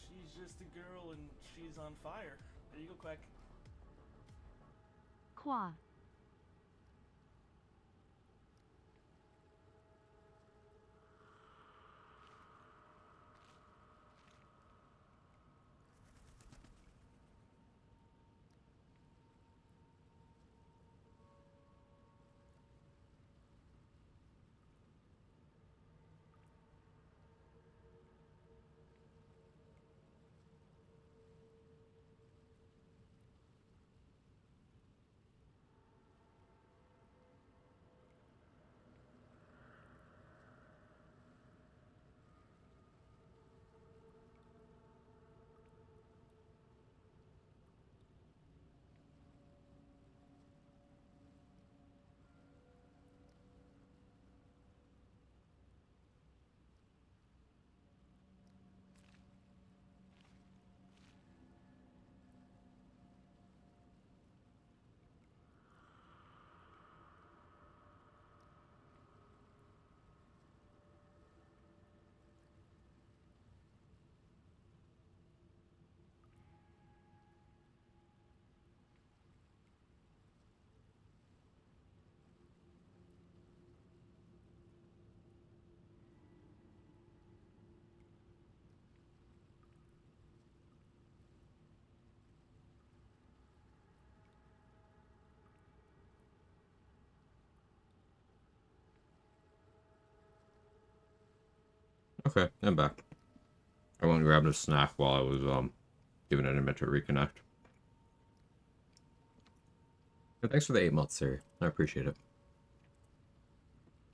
She's just a girl and she's on fire. There you go, Quack. Quag. Okay, I'm back. I went and grabbed a snack while I was giving it a minute to reconnect. And thanks for the 8 months, sir. I appreciate it.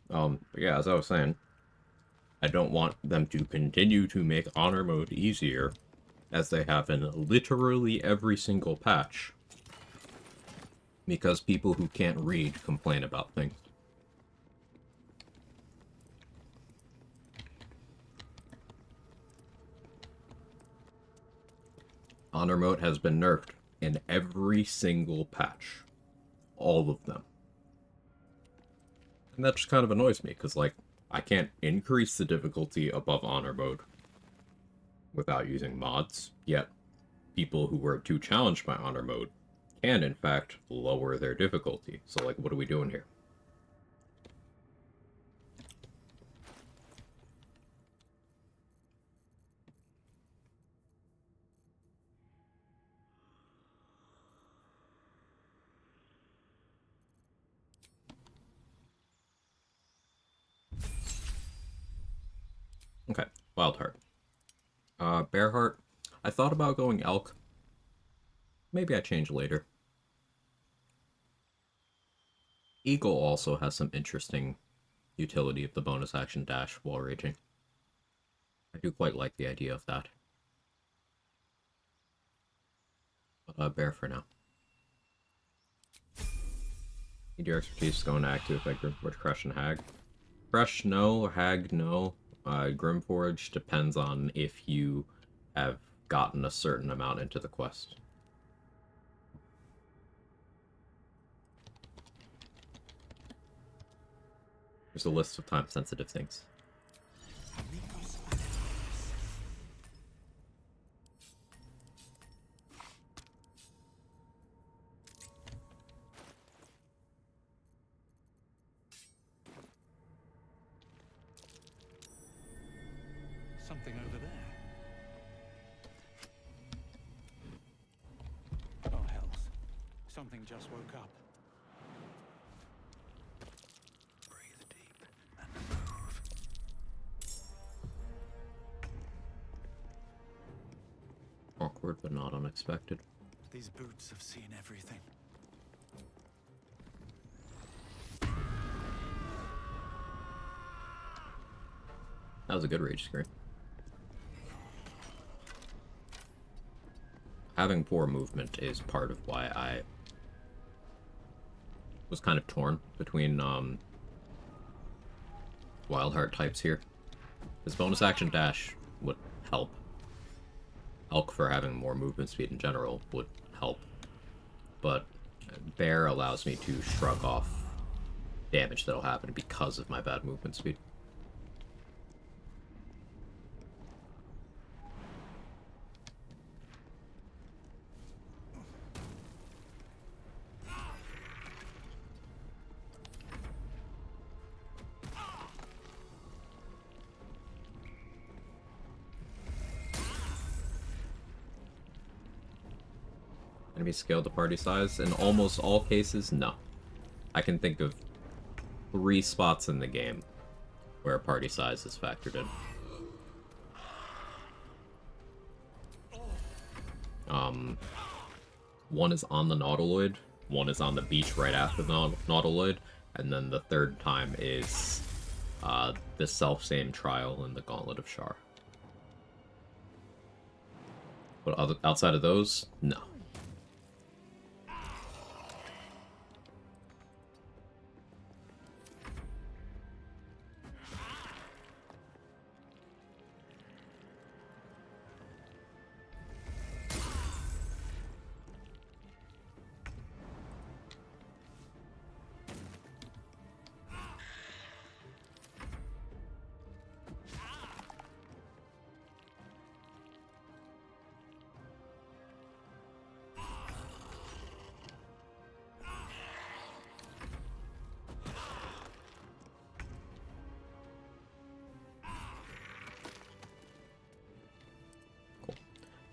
But yeah, as I was saying, I don't want them to continue to make honor mode easier, as they have in literally every single patch, because people who can't read complain about things. Honor mode has been nerfed in every single patch. All of them. And that just kind of annoys me, because, like, I can't increase the difficulty above honor mode without using mods, yet people who were too challenged by honor mode can, in fact, lower their difficulty. So, like, what are we doing here? Okay, Wild Heart. Bear Heart. I thought about going Elk. Maybe I change later. Eagle also has some interesting utility of the bonus action dash while raging. I do quite like the idea of that. But Bear for now. Need your expertise going to active by Grimforge, Crush, and Hag. Crush, no. Hag, no. Grimforge depends on if you have gotten a certain amount into the quest. There's a list of time-sensitive things. Something over there. Oh, hells. Something just woke up. Breathe deep and move. Awkward, but not unexpected. These boots have seen everything. That was a good rage screen. Having poor movement is part of why I was kind of torn between Wild Heart types here. This bonus action dash would help. Elk for having more movement speed in general would help. But Bear allows me to shrug off damage that'll happen because of my bad movement speed. Maybe scale the party size? In almost all cases, no. I can think of 3 spots in the game where party size is factored in. One is on the Nautiloid, one is on the beach right after the Nautiloid, and then the third time is the self-same trial in the Gauntlet of Shar. But outside of those, no.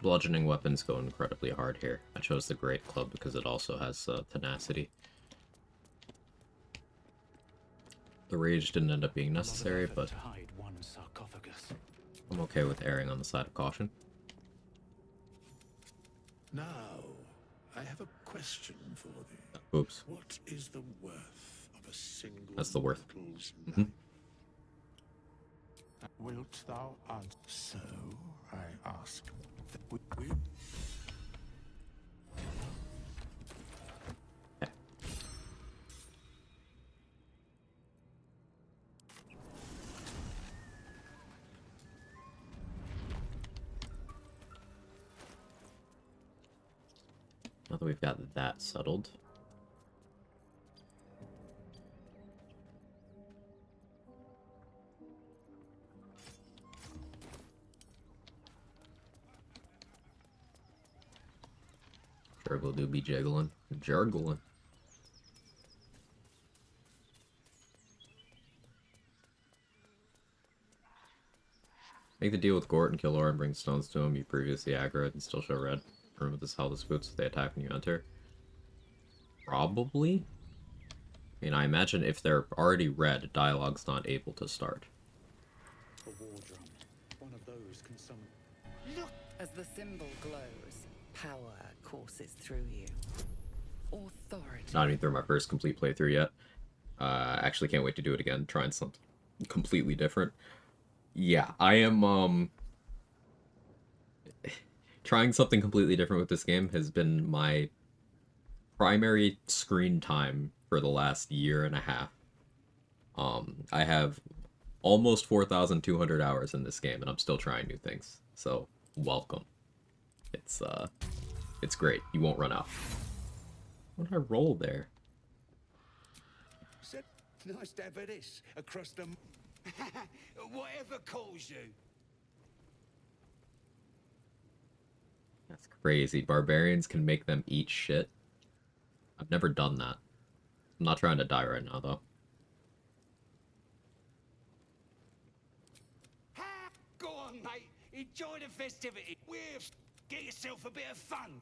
Bludgeoning weapons go incredibly hard here. I chose the Great Club because it also has tenacity. The Rage didn't end up being necessary, but I'm okay with erring on the side of caution. Now, I have a question for thee. Oops. What is the worth of a single That's the worth. mortal's Mm-hmm. life? Wilt thou answer? So, I ask. Now that we've got that settled. Jurgle do be jiggling. Jurgling. Make the deal with Gort and kill Aura and bring stones to him. You previously aggroed and still show red. Remove this helpless boots if they attack when you enter. Probably? I mean, I imagine if they're already red, dialogue's not able to start. A war drum. One of those can summon. Look! As the symbol glows, power courses through you. Authority. Not even through my first complete playthrough yet. Actually can't wait to do it again, trying something completely different. Yeah, I am, trying something completely different with this game has been my primary screen time for the last year and a half. I have almost 4,200 hours in this game, and I'm still trying new things. So, welcome. It's great. You won't run out. What did I roll there? Said, nice to have this across the... Whatever calls you. That's crazy. Barbarians can make them eat shit. I've never done that. I'm not trying to die right now, though. Go on, mate. Enjoy the festivity. Get yourself a bit of fun.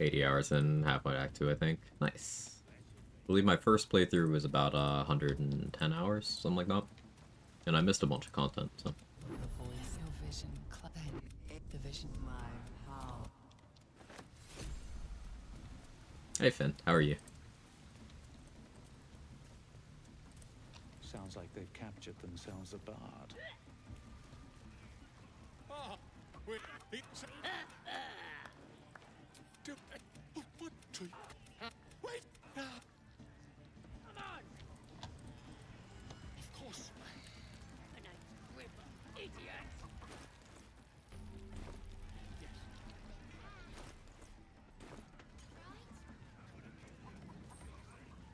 80 hours in, halfway Act 2, I think. Nice. I believe my first playthrough was about 110 hours, something like that. And I missed a bunch of content, so. Hey Finn, how are you? Sounds like they've captured themselves a bard. Wait! Come on! Of course. Idiot!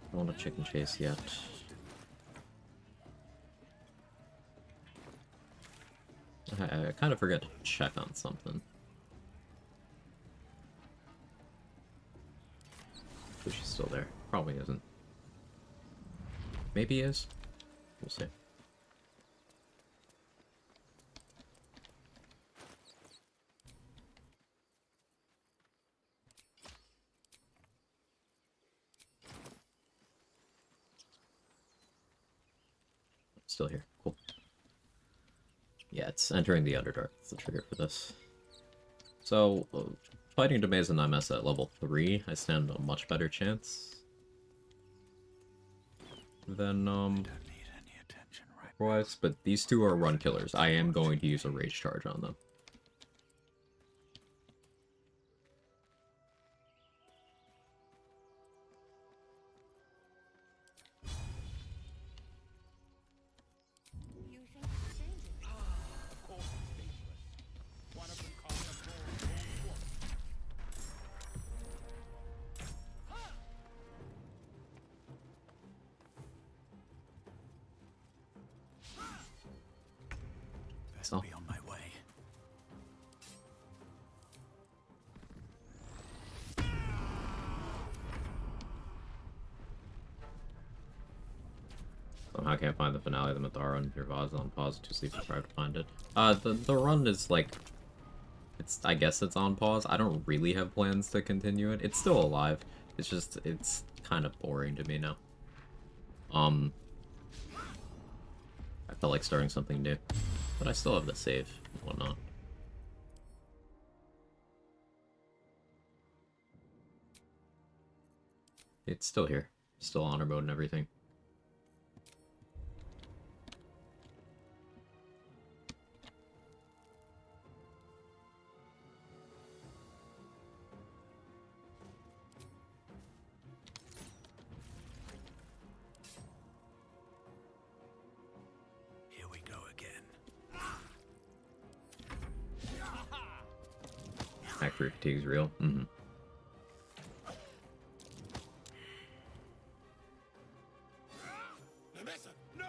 I don't want a chicken chase yet. I kind of forget to check on something. So she's still there. Probably isn't. Maybe is. We'll see. still here. Cool. Yeah, it's entering the Underdark. That's the trigger for this. So, fighting Demaze and Nymes at level 3, I stand a much better chance than, otherwise. But these two are run killers. I am going to use a Rage Charge on them. I'll be on my way. Somehow I can't find the finale of the Mythara and your Vaz on pause. Too sleepy to try to find it. The run is like, I guess it's on pause. I don't really have plans to continue it. It's still alive. It's just, it's kind of boring to me now. I felt like starting something new. But I still have the save and whatnot. It's still here. Still honor mode and everything. Here we go again. Act 3 fatigue's real. Mm-hmm. No!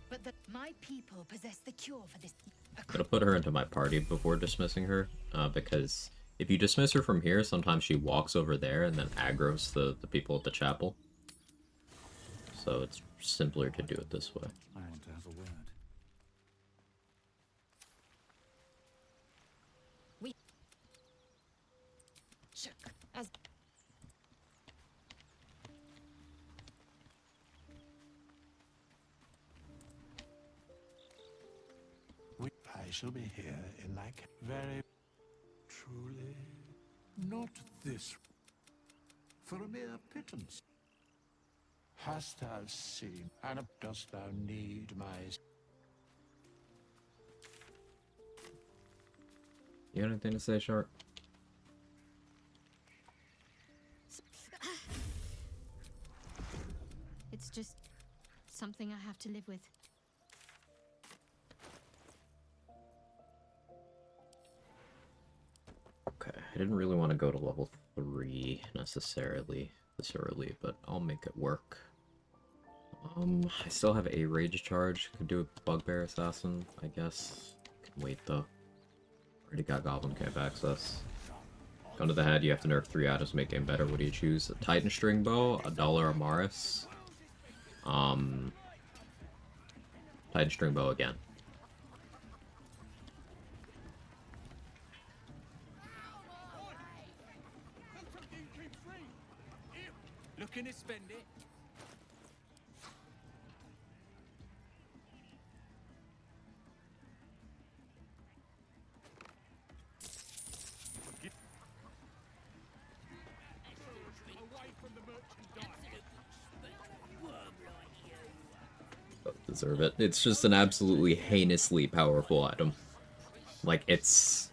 But my people possess the cure for this. I'm gonna put her into my party before dismissing her, because if you dismiss her from here, sometimes she walks over there and then aggroes the people at the chapel. So it's simpler to do it this way. I want to have a word. As I shall be here in like very truly not this for a mere pittance. Hast thou seen, and dost thou need my You got anything to say, Shark? It's just something I have to live with. Okay, I didn't really want to go to level 3 necessarily this early, but I'll make it work. I still have a rage charge. Could do a bugbear assassin, I guess. Can wait though. Already got goblin camp access. Gun to the head, you have to nerf 3 items to make game better. What do you choose? A Titan string bow, a Dollar Amaris. Titan string bow again. Looking to spend it? Don't deserve it. It's just an absolutely heinously powerful item. Like, it's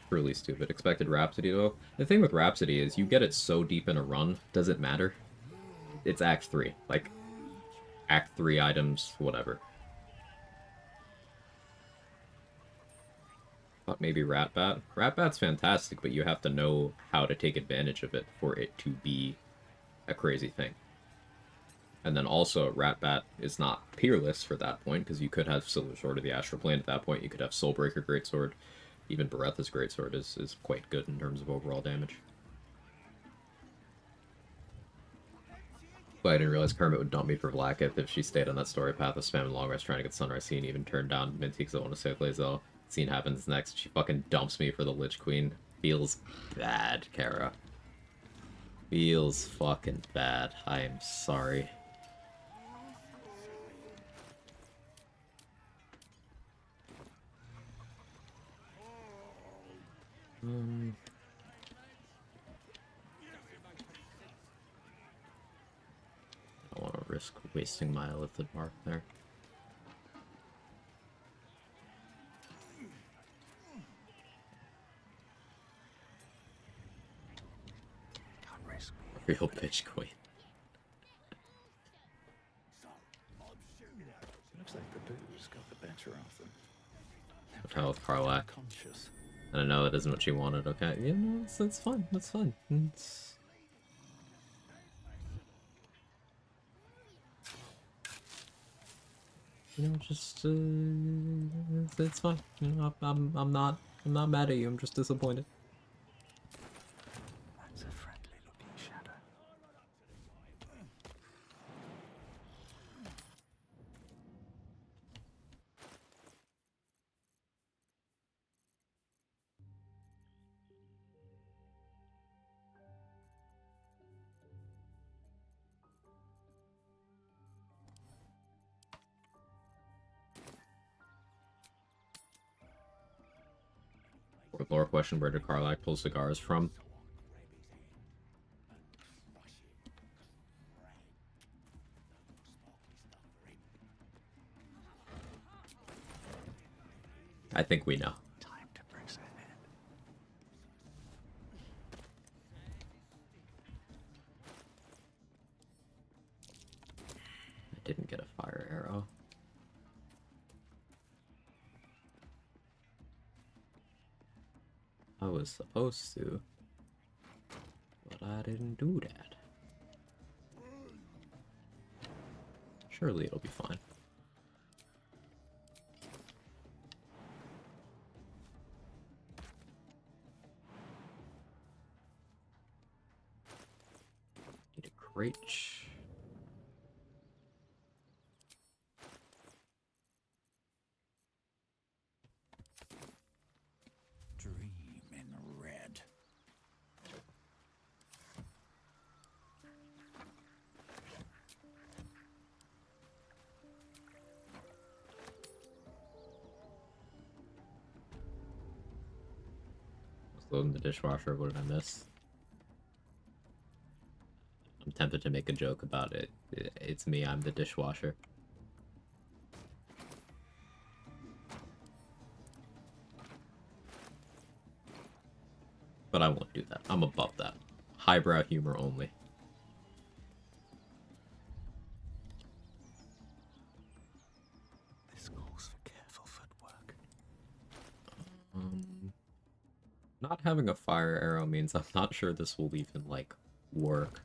truly stupid. Expected Rhapsody, though. The thing with Rhapsody is you get it so deep in a run, does it matter? It's Act 3. Like, Act 3 items, whatever. Thought maybe Ratbat. Ratbat's fantastic, but you have to know how to take advantage of it for it to be a crazy thing. And then also, Ratbat is not peerless for that point, because you could have Silver Sword of the Astral Plane at that point, you could have Soulbreaker Greatsword. Even Beretha's greatsword is quite good in terms of overall damage. But I didn't realize Kermit would dump me for Blackith if she stayed on that story path of spamming long rest trying to get Sunrise Scene, even turned down Minty because I want to save Lae'zel. Scene happens next, she fucking dumps me for the Lich Queen. Feels bad, Kara. Feels fucking bad. I am sorry. I don't want to risk wasting my Illithid mark there. Real bitch queen. Looks like the booze got the better of them. What hell with Karlak? Conscious. And I know that isn't what she wanted, okay? You know, it's fine. That's fine. It's... You know, just it's fine. You know, I'm not mad at you. I'm just disappointed. That's a friendly looking shadow. Lore question: where did Karlak pull cigars from? I think we know. Time to press ahead. I didn't get a fire arrow. I was supposed to, but I didn't do that. Surely it'll be fine. Need a crate. Dream in red. I was loading the dishwasher. What did I miss? I'm tempted to make a joke about it. It's me. I'm the dishwasher. But I won't do that. I'm above that. Highbrow humor only. This calls for careful footwork. Not having a fire arrow means I'm not sure this will even, like, work.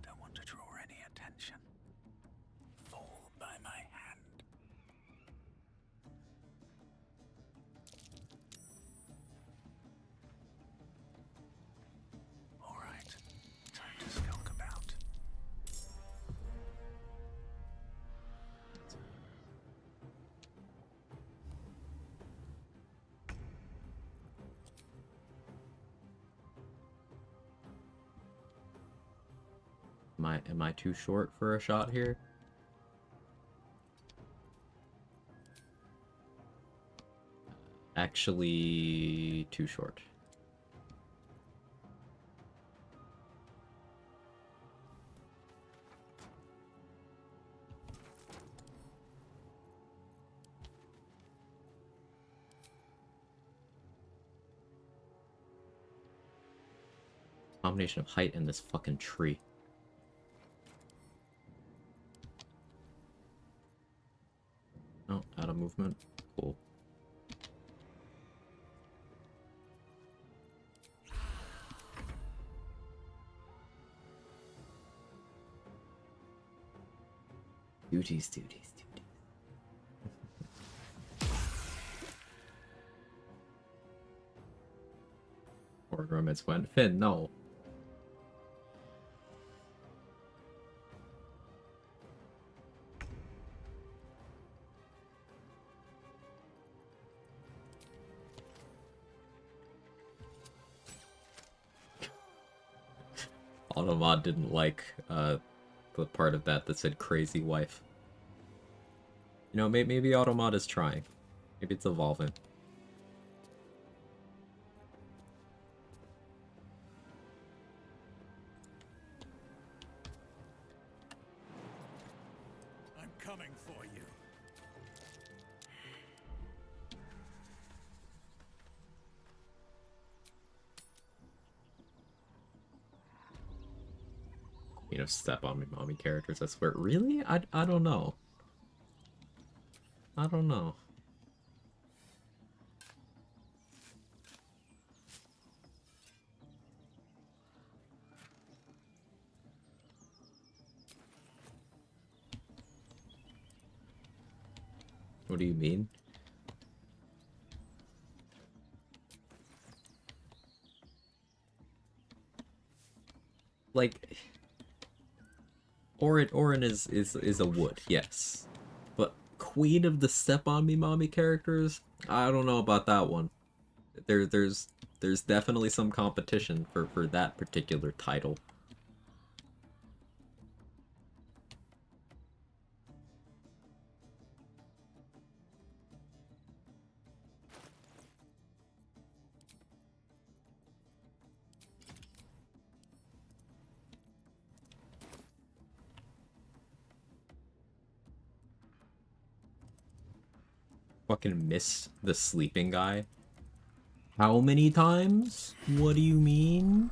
Don't want to draw any attention. Fall by my hand. All right, time to skulk about. Am I too short for a shot here? Actually, too short. Combination of height and this fucking tree. movement. Cool. Duties. Or romance went. Finn, no. Automod didn't like the part of that said crazy wife. You know, maybe Automod is trying. Maybe it's evolving. I'm coming for you. You know, step on me mommy characters, I swear. Really? I don't know. I don't know. What do you mean? Like, Orin is a wood, yes. But Queen of the Step on Me Mommy characters? I don't know about that one. There's definitely some competition for that particular title. Fucking miss the sleeping guy. How many times? What do you mean?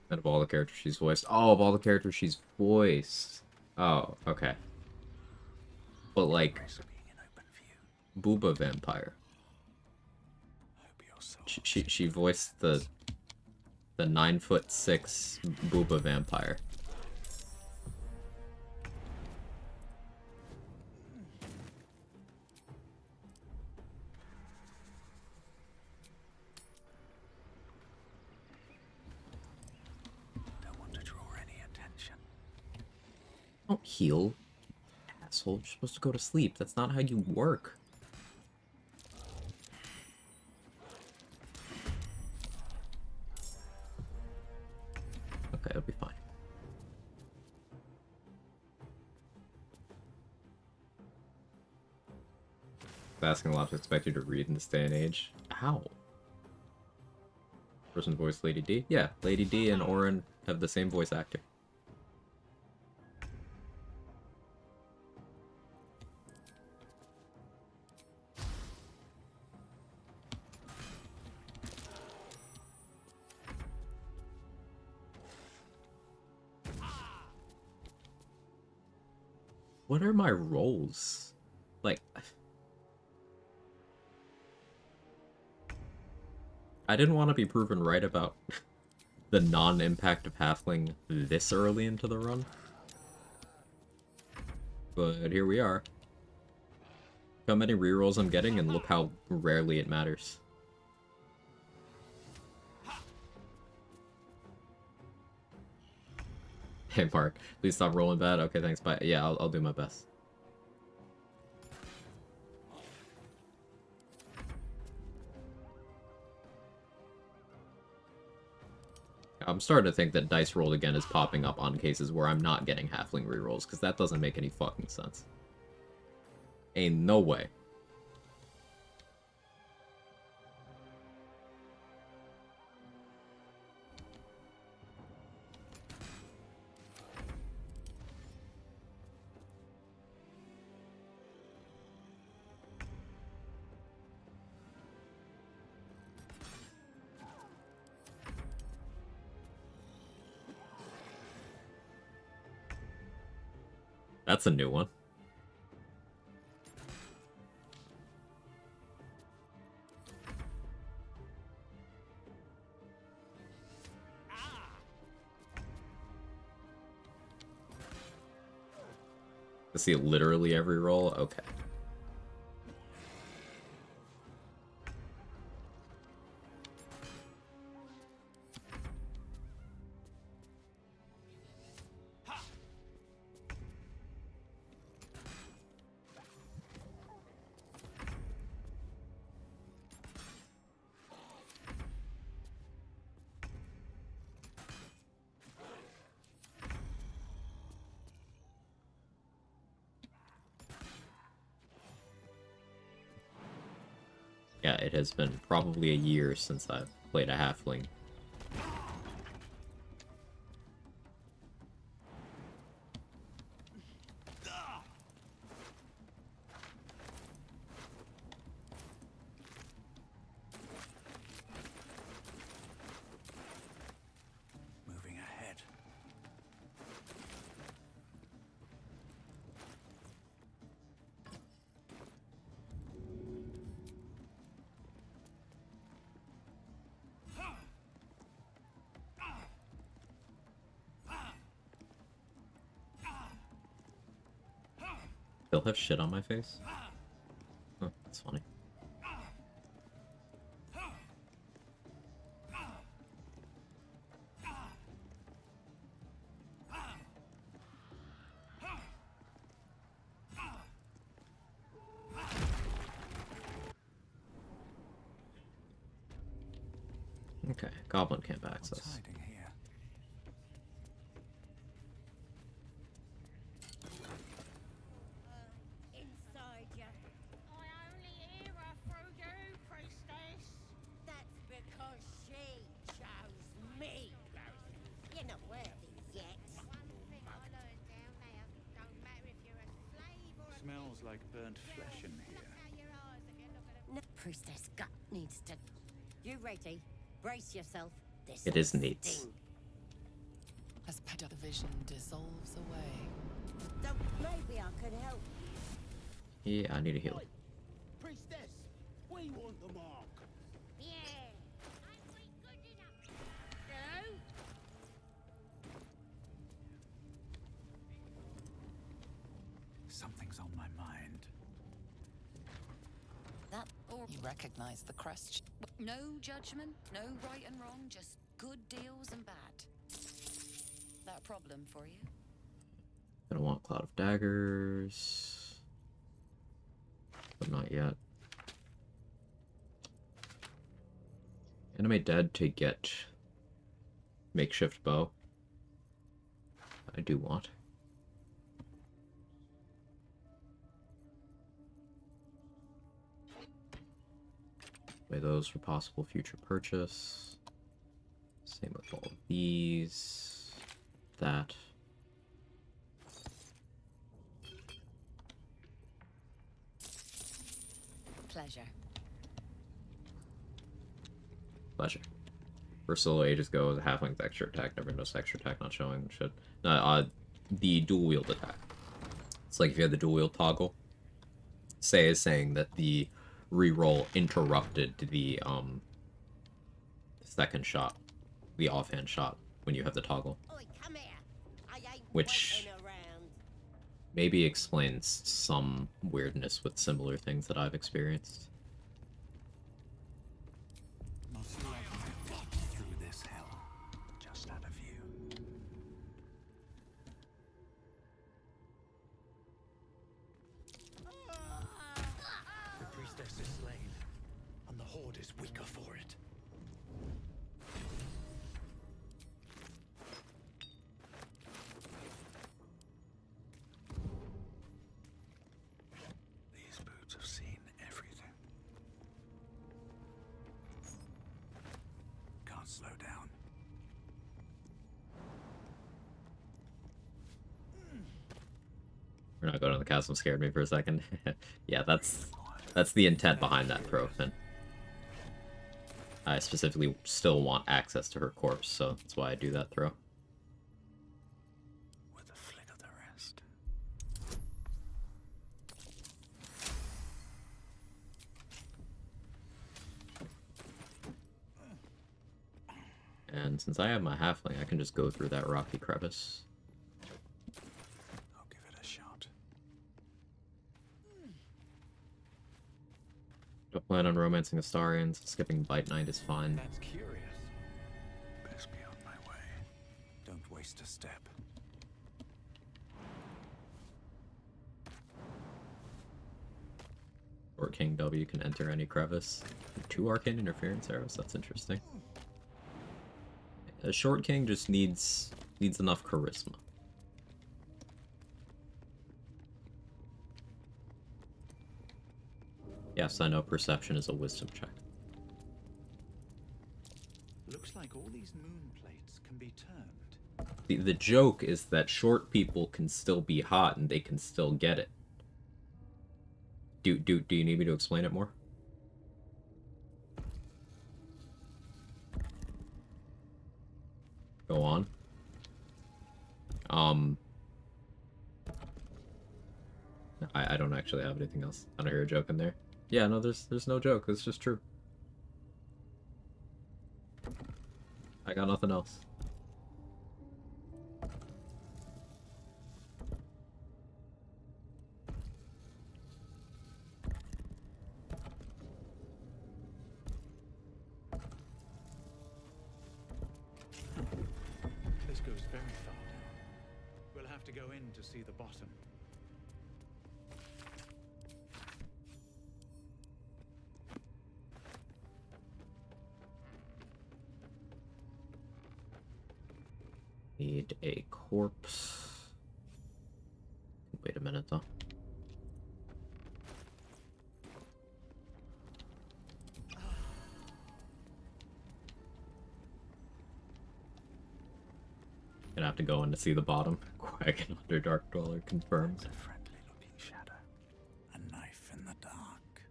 And of all the characters she's voiced. Oh, of all the characters she's voiced. Oh, okay. But like, Booba Vampire. She voiced the 9'6" Booba Vampire. Don't want to draw any attention. Don't heal, asshole. You're supposed to go to sleep. That's not how you work. Okay, it'll be fine. Asking a lot to expect you to read in this day and age. How? Person voice Lady D? Yeah, Lady D and Orin have the same voice actor. What are my roles? Like, I didn't want to be proven right about the non-impact of Halfling this early into the run. But here we are. Look how many rerolls I'm getting, and look how rarely it matters. Hey Mark, please stop rolling bad. Okay, thanks, bye. Yeah, I'll do my best. I'm starting to think that Dice Rolled Again is popping up on cases where I'm not getting halfling rerolls, because that doesn't make any fucking sense. Ain't no way. That's a new one. To see literally every roll? Okay. Yeah, it has been probably a year since I've played a halfling. Moving ahead. They'll have shit on my face? Oh, that's funny. Okay, goblin camp access. What's hiding here? Inside you. I only hear her through you, priestess. That's because she chose me. You're not worthy yet. One thing I learned down there, don't matter if you're a slave or a Smells like burnt flesh in here. out your eyes if you look at a priestess gut needs to. You ready? Brace yourself. This It is neat. sting. As the vision dissolves away. Don't, maybe I could help. Yeah, I need a heal. Priestess, we want the mark. Yeah. Ain't we good enough? No? Something's on my mind. That or You recognize the crest. no judgment, no right and wrong, just good deals and bad. That a problem for you? Gonna want Cloud of Daggers. But not yet. Animate Dead to get makeshift bow. I do want. Weigh those for possible future purchase. Same with all of these. That. Pleasure. Pleasure. First solo ages ago, the halfling's extra attack, never noticed extra attack not showing shit. No, the dual wield attack. It's like if you had the dual wield toggle. Say is saying that the reroll interrupted the second shot, the offhand shot when you have the toggle, Oi, come here. I ain't which waiting around. maybe explains some weirdness with similar things that I've experienced. Most likely through this hell, just out of view. The priestess is slain, and the horde is weaker for it. These boots have seen everything. Can't slow down. We're not going to the castle. Scared me for a second. Yeah, that's the intent behind that throw, Finn. I specifically still want access to her corpse, so that's why I do that throw. With a flick of the wrist. And since I have my halfling, I can just go through that rocky crevice. I'll give it a shot. Don't plan on romancing Astarians. Skipping Bite Night is fine. That's curious. Best be on my way. Don't waste a step. Or King W can enter any crevice. 2 arcane interference arrows, that's interesting. A short king just needs enough charisma. Yes, I know perception is a wisdom check. Looks like all these moon plates can be turned. The joke is that short people can still be hot and they can still get it. Do you need me to explain it more? Go on. I don't actually have anything else. I don't hear a joke in there. Yeah, no, there's no joke. It's just true. I got nothing else. This goes very far down. We'll have to go in to see the bottom. Need a corpse. Wait a minute, though. Gonna have to go in to see the bottom. Quag and Underdark Dweller confirmed. It's a friendly looking shadow. A knife in the dark.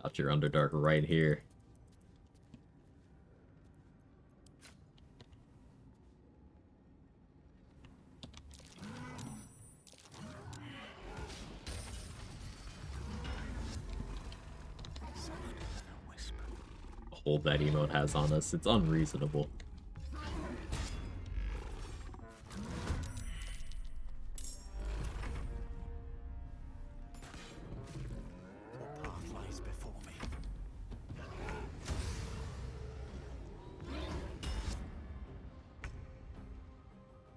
Got your Underdark right here. The hold that emote has on us, it's unreasonable. What path lies before me?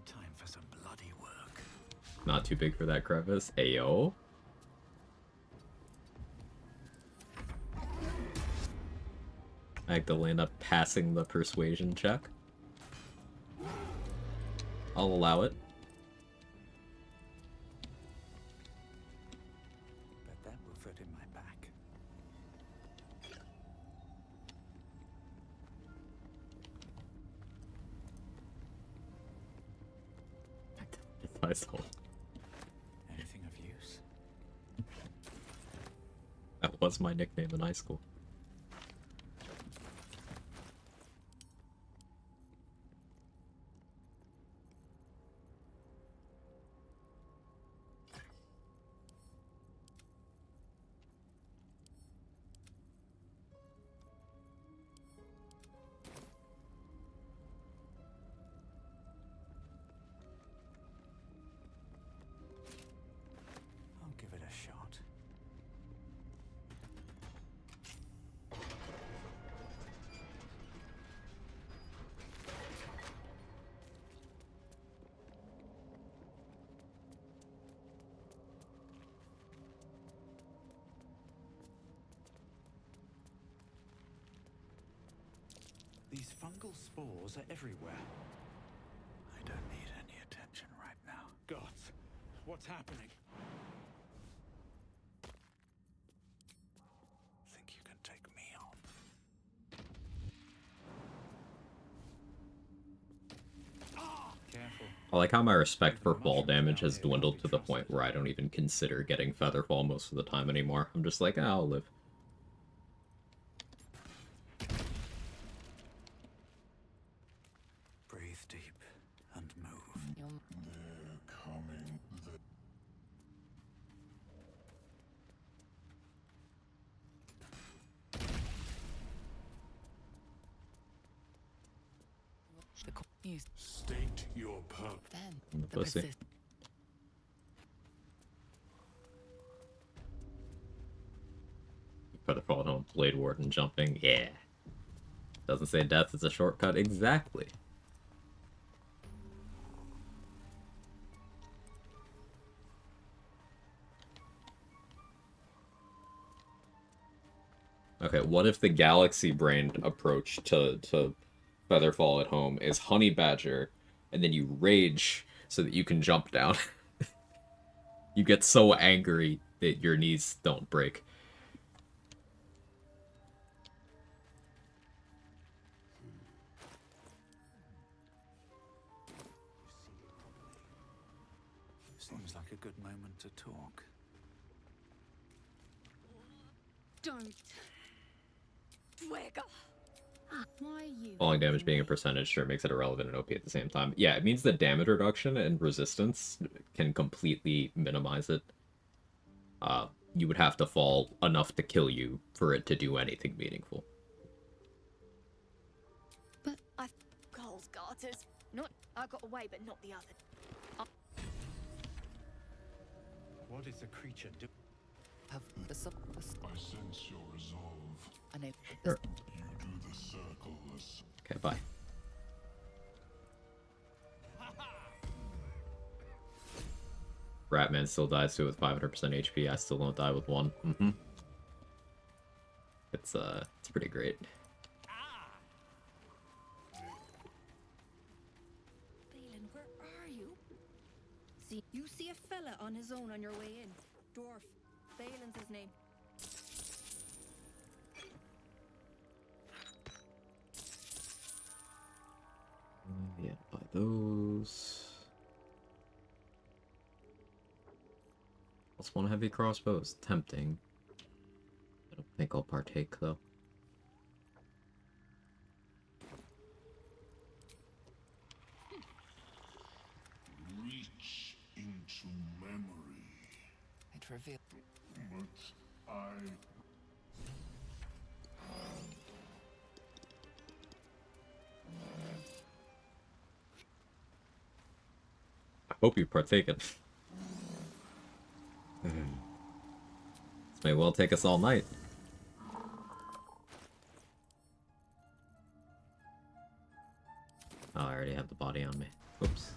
Time for some bloody work. Not too big for that crevice. Ayo. Magdalena passing the persuasion check. I'll allow it. Bet that will fit in my back. Myself. Anything of use? That was my nickname in high school. I'll give it a shot. These fungal spores are everywhere. I don't need any attention right now. Gods, what's happening? Think you can take me on? Careful. I like how my respect for fall damage has dwindled to the point where I don't even consider getting Featherfall most of the time anymore. I'm just like, I'll live. Breathe deep and move. They're coming. You State your purpose. then the Pussy. persist. Better fall at home. Blade Warden jumping. Yeah. Doesn't say death is a shortcut. Exactly. Okay, what if the galaxy brain approach to Featherfall at home is Honey Badger, and then you rage so that you can jump down? You get so angry that your knees don't break. Seems like a good moment to talk. Don't. Dwagger. Why you? Falling damage being a percentage sure makes it irrelevant and OP at the same time. Yeah, it means that damage reduction and resistance can completely minimize it. You would have to fall enough to kill you for it to do anything meaningful. But I Cole's garters. Not I got away, but not the other. What is the creature do? Have the sub. I sense your resolve. Unable. Sure. You do the circles. Okay, bye. Ratman still dies too with 500% HP. I still don't die with 1. It's pretty great. Balin, where are you? You see a fella on his own on your way in. Dwarf. Balin's his name. Yeah, buy those. Plus 1 heavy crossbow is tempting. I don't think I'll partake though. Reach into memory. It revealed. But I hope you've partaken. This may well take us all night. Oh, I already have the body on me. Oops.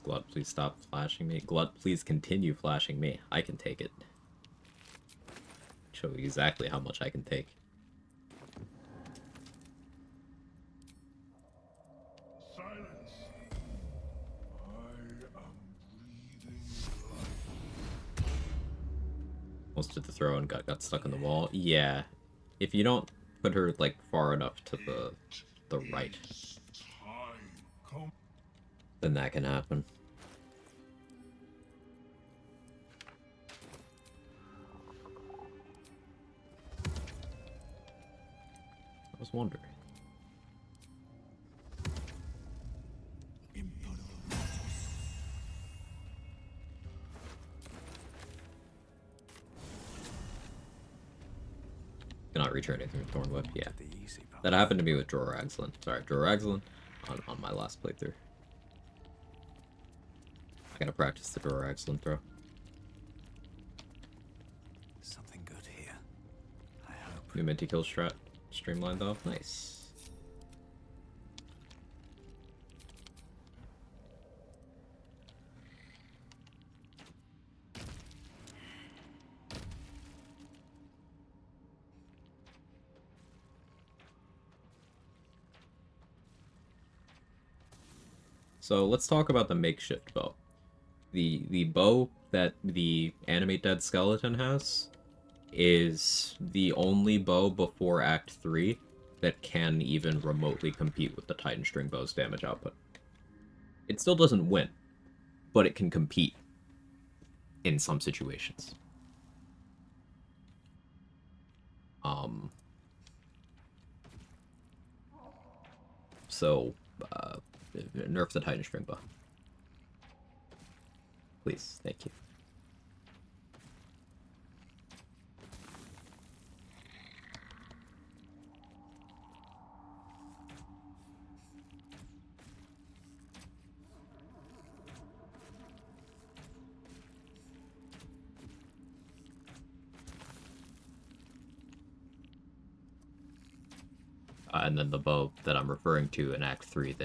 Glut, please stop flashing me. Glut, please continue flashing me. I can take it. Show you exactly how much I can take. silence. I am breathing life. Almost did the throw and got stuck in the wall. Yeah. If you don't put her, like, far enough to the right, Time. Come. then that can happen. I was wondering. Cannot reach anything with Thorn Whip, yeah. The easy path. That happened to me with Droraxlin. Sorry, Droraxlin on my last playthrough. I gotta practice the Droraxlin throw. Something good here. I hope. New Minty kill strat streamlined though. Nice. So let's talk about the makeshift bow. The bow that the Animate Dead Skeleton has is the only bow before Act 3 that can even remotely compete with the Titan String bow's damage output. It still doesn't win, but it can compete in some situations. So, nerf the Titan String bow. Please, thank you. And then the bow that I'm referring to in Act 3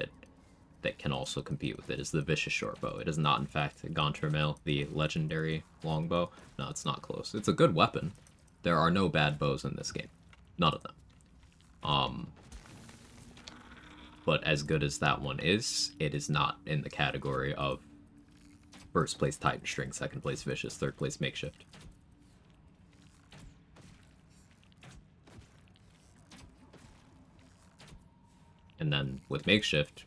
that can also compete with it is the Vicious Shortbow. It is not, in fact, Gontremail, the legendary longbow. No, it's not close. It's a good weapon. There are no bad bows in this game. None of them. But as good as that one is, it is not in the category of first place Titan String, second place Vicious, third place Makeshift. And then with Makeshift,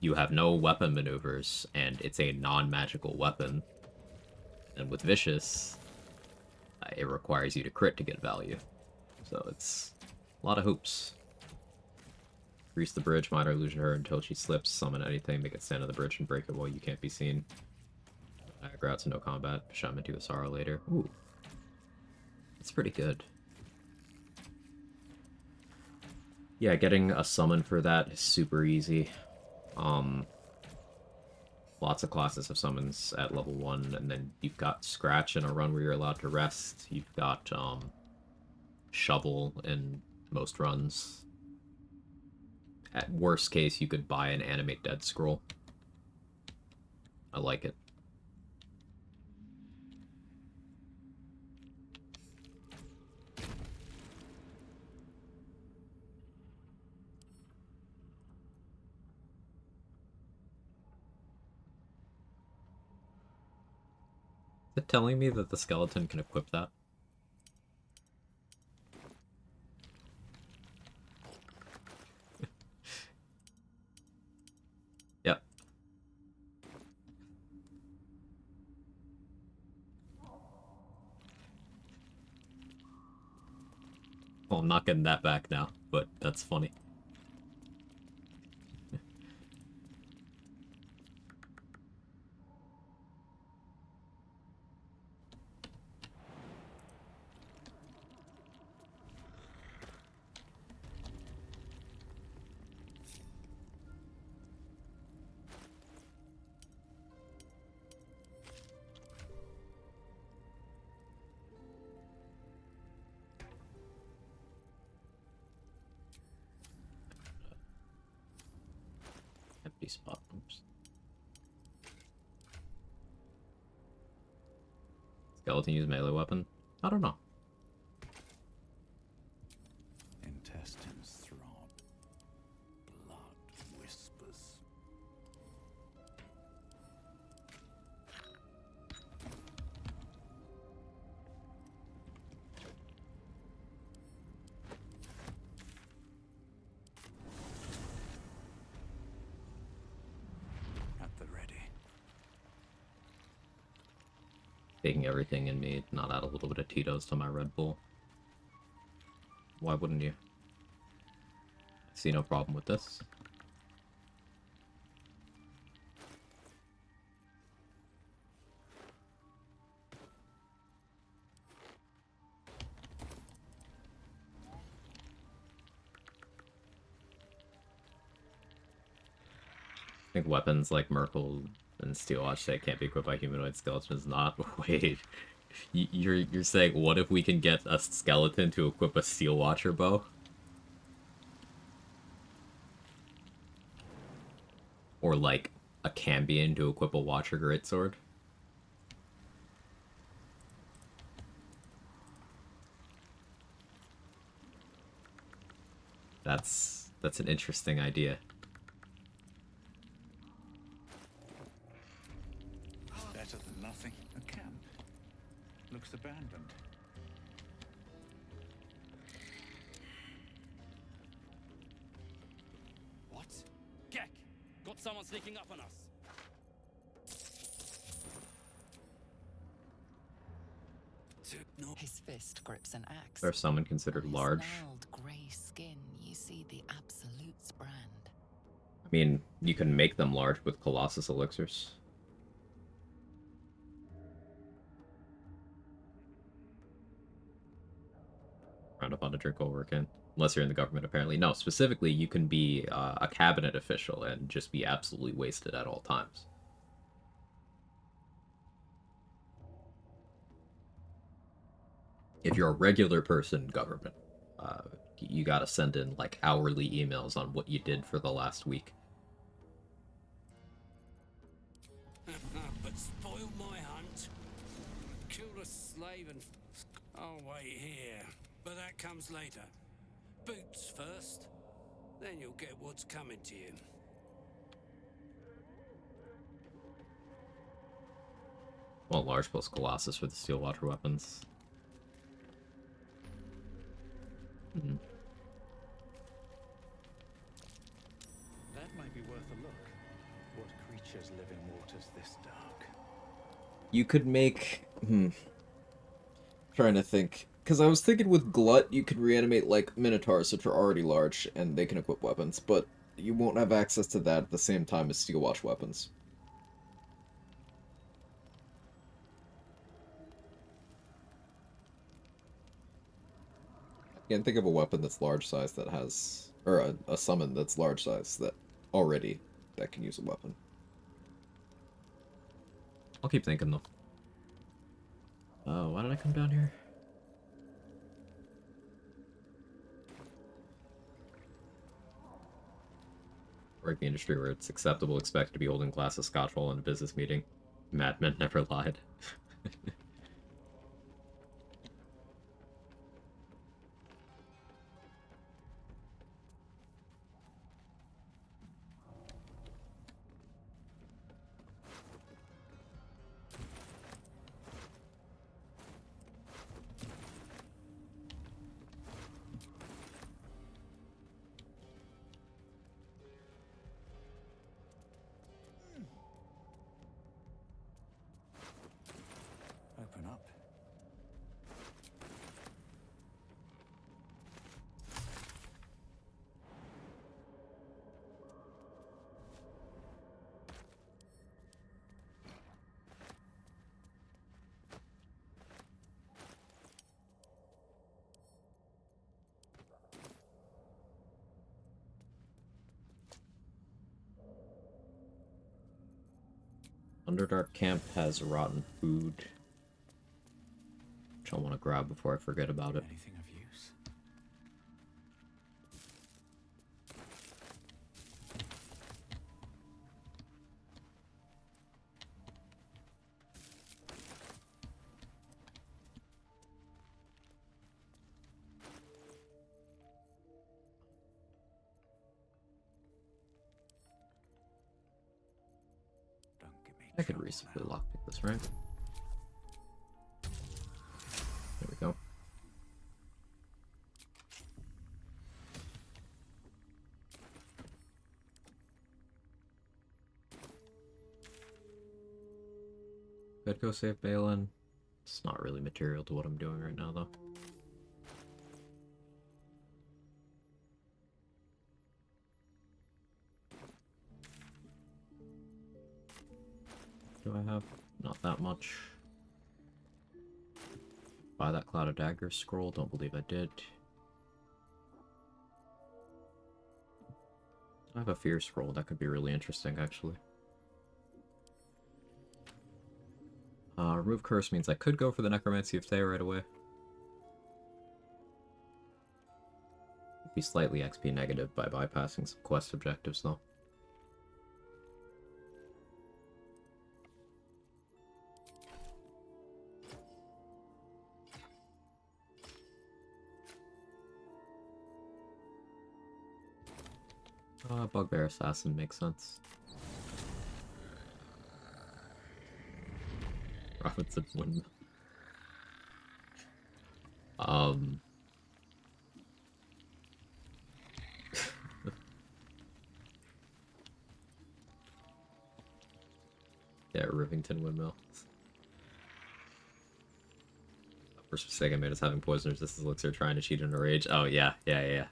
you have no weapon maneuvers, and it's a non-magical weapon. And with Vicious, it requires you to crit to get value. So it's a lot of hoops. Grease the bridge, minor illusion her until she slips, summon anything, make it stand on the bridge and break it while you can't be seen. Aggro out to no combat, shaman to Asara later. Ooh. That's pretty good. Yeah, getting a summon for that is super easy. Lots of classes have summons at level 1, and then you've got Scratch in a run where you're allowed to rest. You've got Shovel in most runs. At worst case, you could buy an Animate Dead Scroll. I like it. Is it telling me that the skeleton can equip that? Yep. Well, I'm not getting that back now, but that's funny. Empty spot. Oops. Skeleton use melee weapon? I don't know. Intestines throb. Blood whispers. At the ready. Taking everything in me, not add a little bit of Tito's to my Red Bull. Why wouldn't you? I see no problem with this. I think weapons like Merkle and Steelwatch that can't be equipped by humanoid skeletons not. Wait, you're saying what if we can get a skeleton to equip a Steel Watcher bow? Or like a Cambion to equip a Watcher Greatsword? That's an interesting idea. Better than nothing. A camp. Looks abandoned. What? Gek! Got someone sneaking up on us. His fist grips an axe. Are someone considered On his large? gnarled grey skin, you see the Absolute's brand. I mean, you can make them large with Colossus elixirs. Round up on a drink over again. Unless you're in the government, apparently. No, specifically, you can be a cabinet official and just be absolutely wasted at all times. If you're a regular person, government, you gotta send in, like, hourly emails on what you did for the last week. But spoil my hunt. Kill a slave and... I'll wait here. But that comes later. Boots first. Then you'll get what's coming to you. Well, large plus Colossus for the Steel Watcher weapons. Hmm. That might be worth a look. What creatures live in waters this dark? You could make... Trying to think. Because I was thinking with Glut, you could reanimate, like, Minotaurs, which are already large, and they can equip weapons, but you won't have access to that at the same time as Steel Watch weapons. Again, think of a weapon that's large size that has... Or a summon that's large size that can use a weapon. I'll keep thinking, though. Why did I come down here? Work the industry where it's acceptable, expect to be holding a glass of scotch while in a business meeting. Madmen never lied. Open up. Underdark Camp has rotten food, which I want to grab before I forget about it. Anything of use? Don't give me I could trouble reasonably now. lockpick this, right? There we go. Could go save Balin. It's not really material to what I'm doing right now, though. Do I have? Not that much. Buy that Cloud of Daggers scroll. Don't believe I did. I have a Fear scroll. That could be really interesting, actually. Remove Curse means I could go for the Necromancy of Thea right away. Be slightly XP negative by bypassing some quest objectives, though. Bugbear Assassin makes sense. Robinson Windmill. Yeah, Rivington Windmill. First mistake I made is having poison resistance elixir trying to cheat in a rage. Oh yeah. Yeah,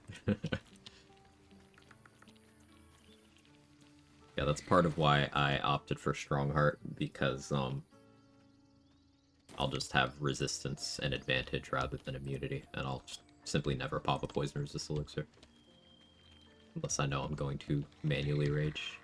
that's part of why I opted for Strongheart, because I'll just have resistance and advantage rather than immunity, and I'll just simply never pop a poison resist elixir. Unless I know I'm going to manually rage.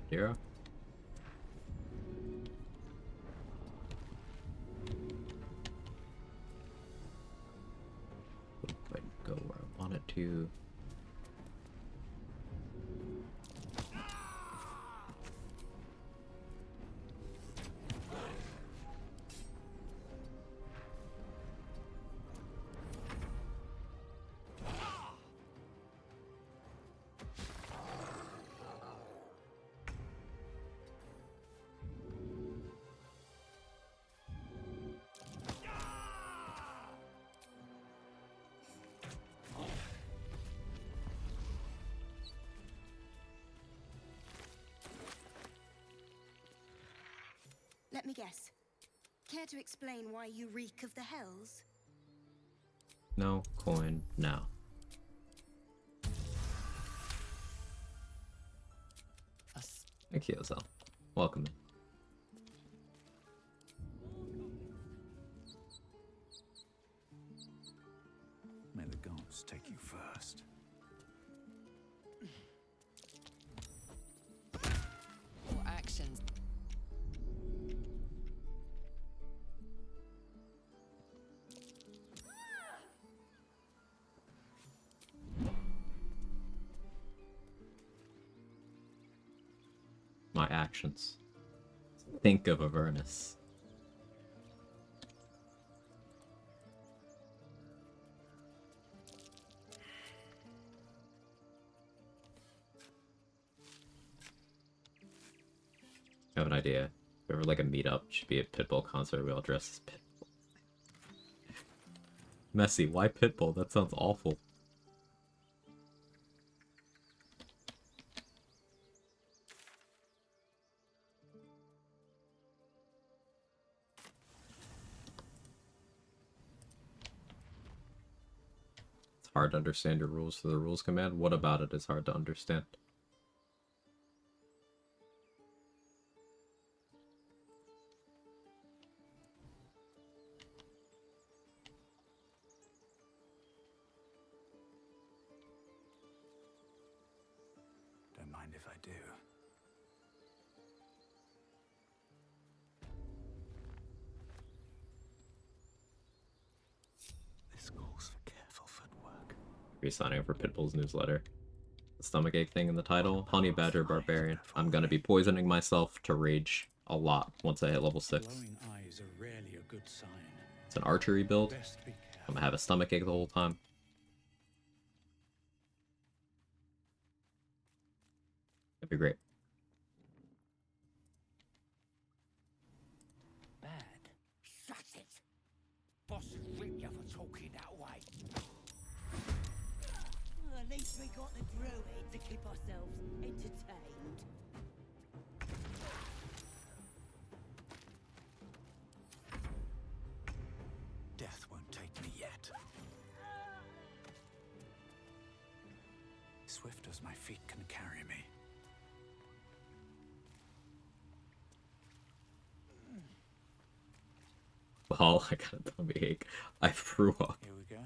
0. Wouldn't go where I want it to. Let me guess. Care to explain why you reek of the hells? No coin now. Thank you, Ozell. Welcome in. May the gods take you first. Or actions. My actions. Think of Avernus. I have an idea. If ever like a meetup, should be a Pitbull concert. We all dress as Pitbull. Messy, why Pitbull? That sounds awful. It's hard to understand your rules for the rules command. What about it is hard to understand? Don't mind if I do. This calls for careful footwork. Re-signing up for Pitbull's newsletter. The stomachache thing in the title. Honey Badger Barbarian. I'm gonna be poisoning myself to rage a lot once I hit level 6. Glowing eyes are rarely a good sign. It's an archery build. Best be careful. I'm gonna have a stomachache the whole time. That'd be great. Bad. Shut it! Boss rip you for talking that way. Well, at least we got the druid to keep ourselves entertained. Death won't take me yet. Swift as my feet can carry me. Well, I got a tummy ache. I threw up. Here we go.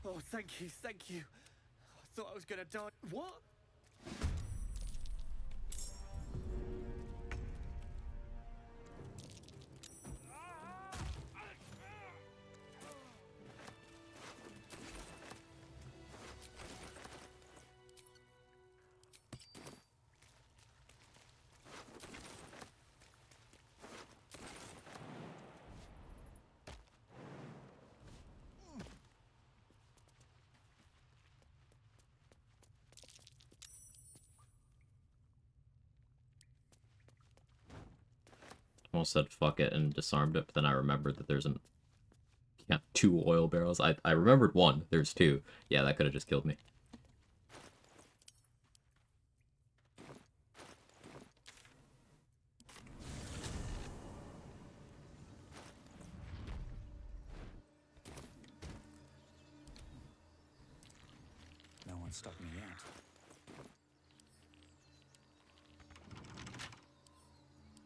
Oh, thank you, thank you. I thought I was gonna die. What? Almost said fuck it and disarmed it, but then I remembered that there's an 2 oil barrels. I remembered one. There's 2. Yeah, that could have just killed me. No one Can't stop me yet.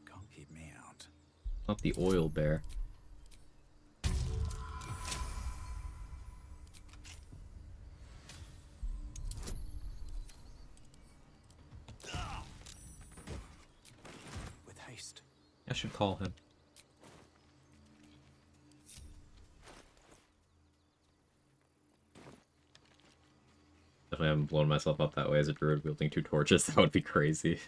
Can't keep me out. Not the oil bear. With haste. I should call him. Definitely haven't blown myself up that way as a druid wielding 2 torches. That would be crazy.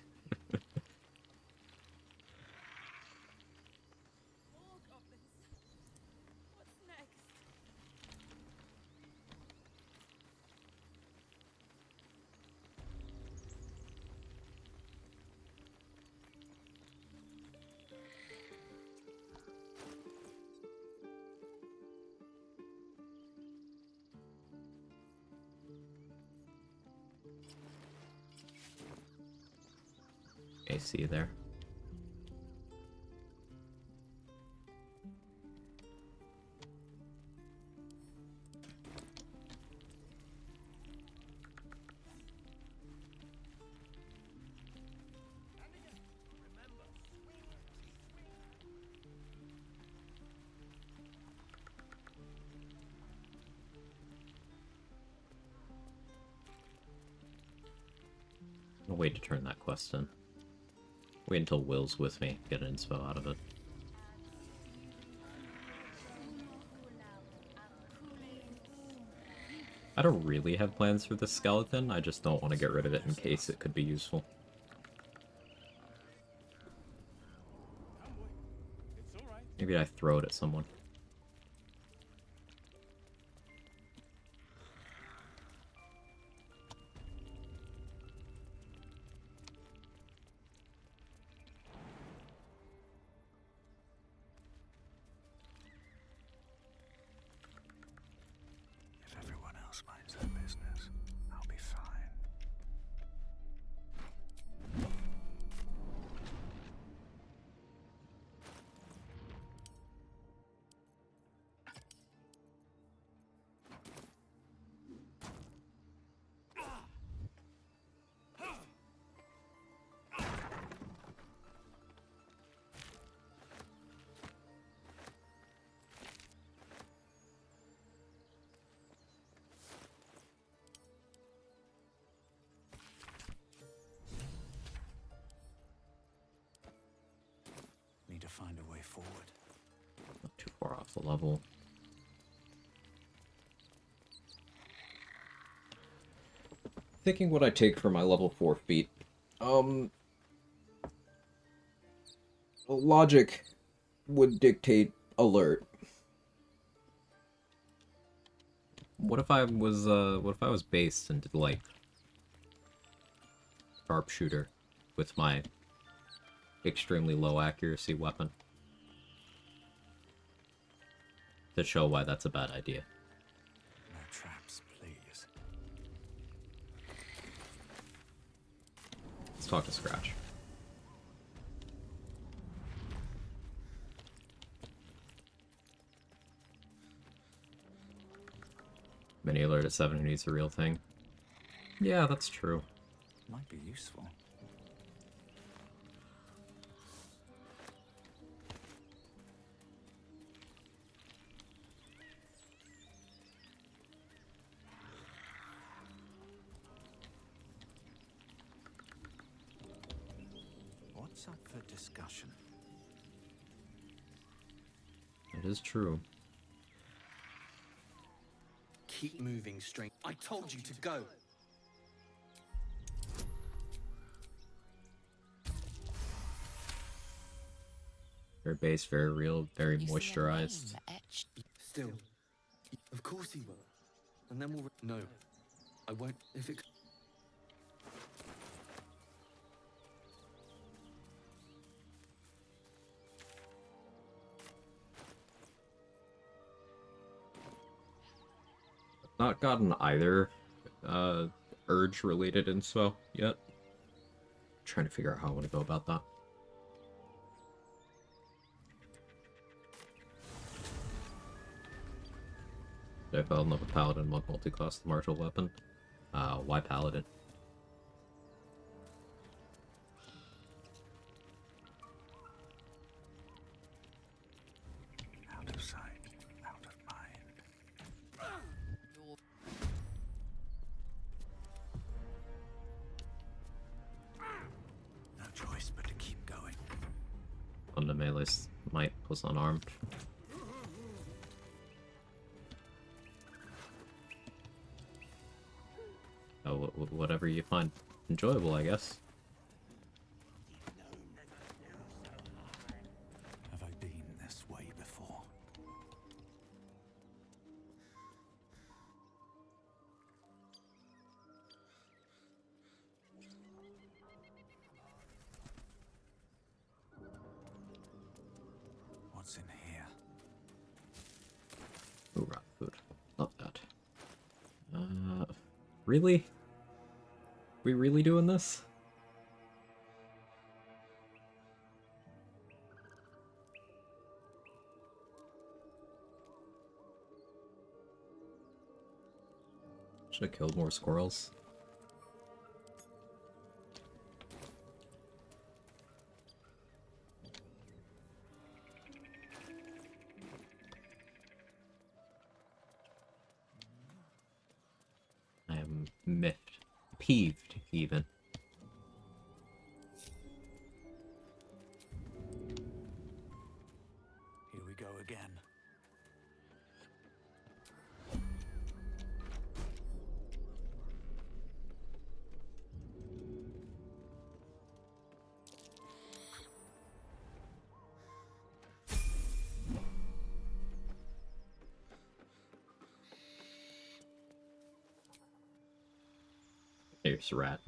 Okay, see you there. I'll wait to turn that quest in. Wait until Will's with me, get an inspo out of it. I don't really have plans for this skeleton, I just don't want to get rid of it in case it could be useful. Maybe I throw it at someone. If everyone else minds their business, I'll be fine. Need to find a way forward. Not too far off the level. Thinking what I take for my level 4 feat. Logic would dictate alert. What if I was based and did like Sharpshooter with my extremely low accuracy weapon? To show why that's a bad idea. No traps, please. Let's talk to Scratch. Mini alert at 7 who needs a real thing. Yeah, that's true. Might be useful. What's up for discussion? It is true. Keep moving straight. I told you to go. Very base, very real, very moisturized. Still, of course he will. And then we'll... No, I won't. If it... Not gotten either urge related inspo yet. Trying to figure out how I want to go about that. I fell in love with Paladin mod multi-class the martial weapon. Why Paladin? Out of sight, out of mind. No choice but to keep going. On the melee's might was unarmed. Oh, whatever you find enjoyable, I guess. Have I been this way before? What's in here? Ooh, rock food. Love that. Really? We really doing this? Should have killed more squirrels. I am miffed. Peeved, even. Here we go again. Here's rat.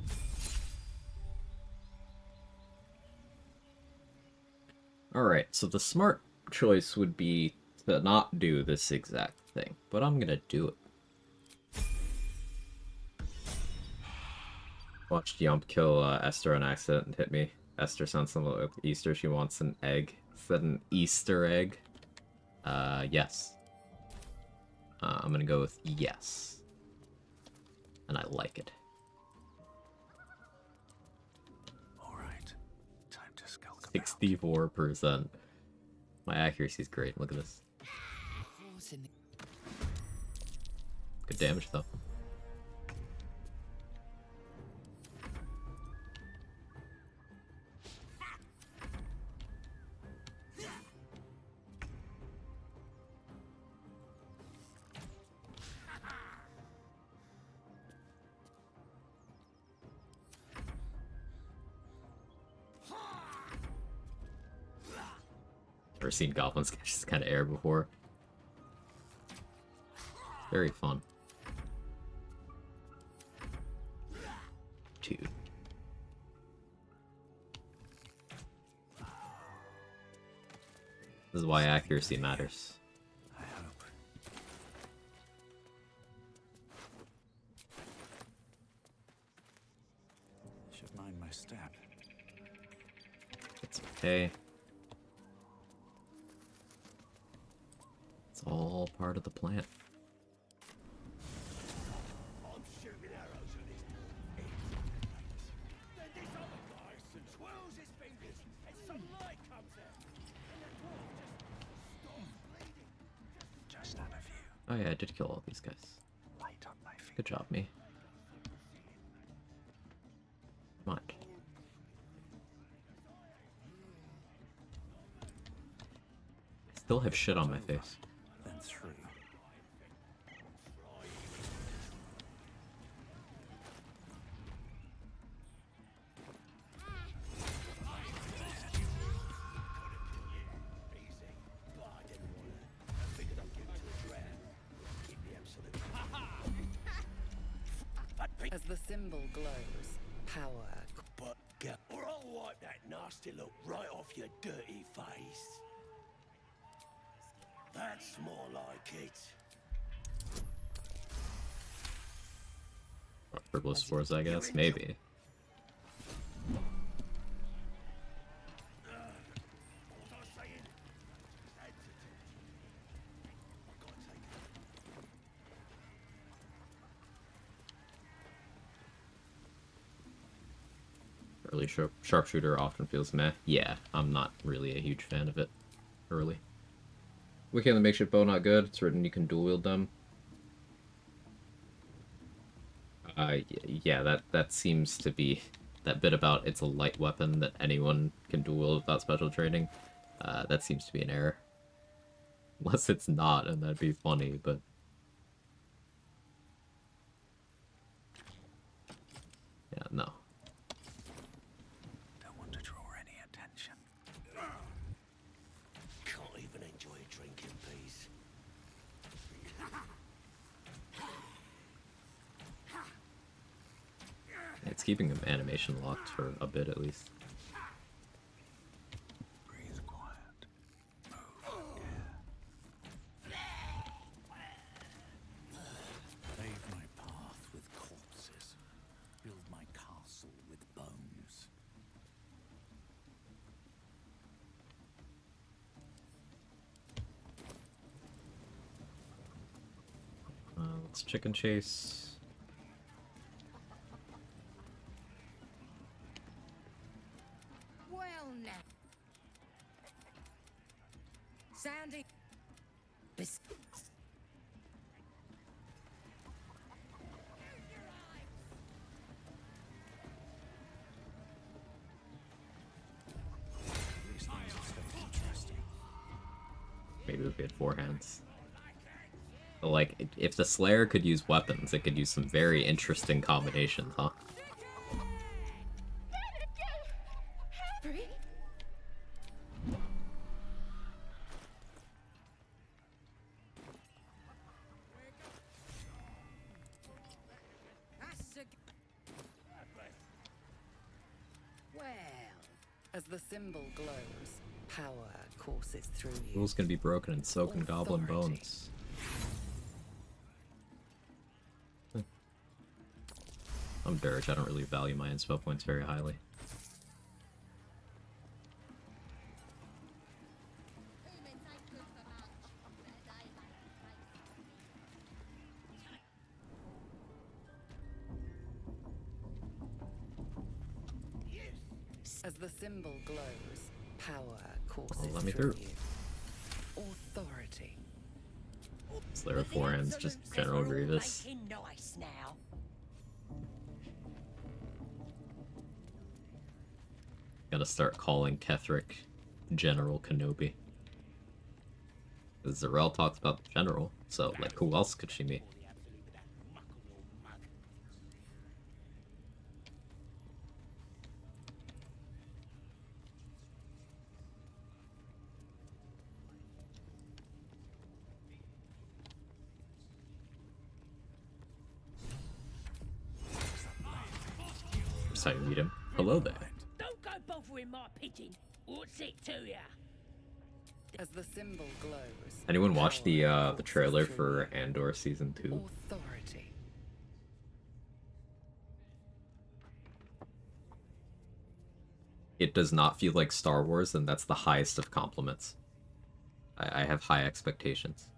Alright, so the smart choice would be to not do this exact thing, but I'm gonna do it. Watched Yump kill Esther on accident and hit me. Esther sounds something like Easter. She wants an egg. Said an Easter egg. Yes. I'm gonna go with yes. And I like it. 64%. My accuracy is great. Look at this. Good damage, though. Never seen goblins catch this kind of air before. Very fun. Dude. This is why accuracy matters. I hope. Should mind my step. It's okay. It's all part of the plan. I'm shooting arrows at his head. Then this other guy twirls his fingers and some light comes out. And the dwarf just stops bleeding. Just had a view. Oh yeah, I did kill all these guys. Light on my feet. Good job, me. Mind. I still have shit on my face. Then through. As the symbol glows, power. But get, or I'll wipe that nasty look right off your dirty face. That's more like it. Purple spores, I guess. Maybe. Early Sharpshooter often feels meh. Yeah, I'm not really a huge fan of it early. Wiki on the makeshift bow not good. It's written you can dual wield them. Yeah, that seems to be that bit about it's a light weapon that anyone can dual wield without special training. That seems to be an error. Unless it's not, and that'd be funny, but yeah, no. Don't want to draw any attention. Can't even enjoy a drink in peace. It's keeping them animation locked for a bit at least. Breathe quiet. Move care. Pave my path with corpses. Build my castle with bones. Let's chicken chase. Well now. Sandy. These things are so interesting. Maybe if we had four hands. But like, if the Slayer could use weapons, it could use some very interesting combinations, huh? Well, as the symbol glows, power courses through you. Rules can be broken and soaked in goblin bones. I'm Dirge, I don't really value my inspo points very highly. As the symbol glows, power courses let me through through. you. Authority. Slayer of four hands, just General Grievous. Nice now. Gotta start calling Ketherick General Kenobi. Because Zarel talks about the General, so like who else could she meet? That's how you meet him. Hello there. Don't go bothering my pigeon. What's it to ya? As the symbol glows. Anyone watch the power trailer courses for through Andor Season 2? you. Authority. It does not feel like Star Wars, and that's the highest of compliments. I have high expectations.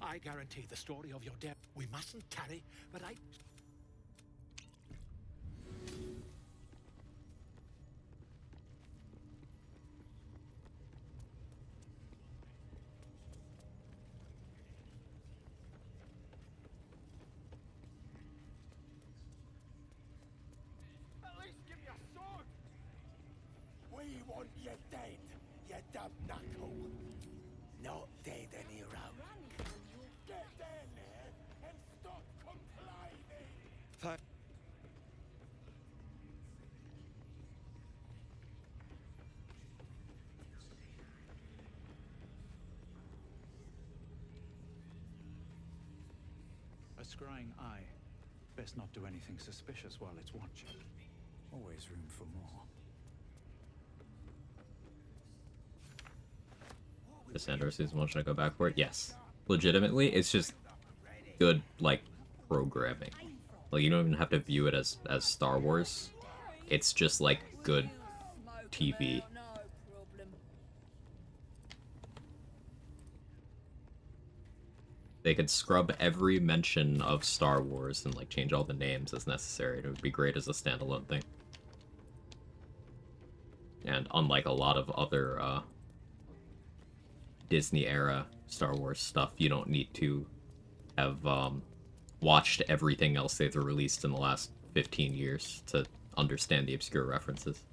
I guarantee the story of your death. We mustn't tarry, but I... At least give me a sword! We want you dead, you dumb knuckle. Not dead, any round. Get down there and stop complaining! A scrying eye. Best not do anything suspicious while it's watching. Always room for more. This Andor Season 1, should I go back for it? Yes. Legitimately, it's just good, like, programming. Like, you don't even have to view it as Star Wars. It's just, like, good TV. they could scrub every mention of Star Wars and like change all the names as necessary. It would be great as a standalone thing. And unlike a lot of other Disney era Star Wars stuff, you don't need to have watched everything else they've released in the last 15 years to understand the obscure references.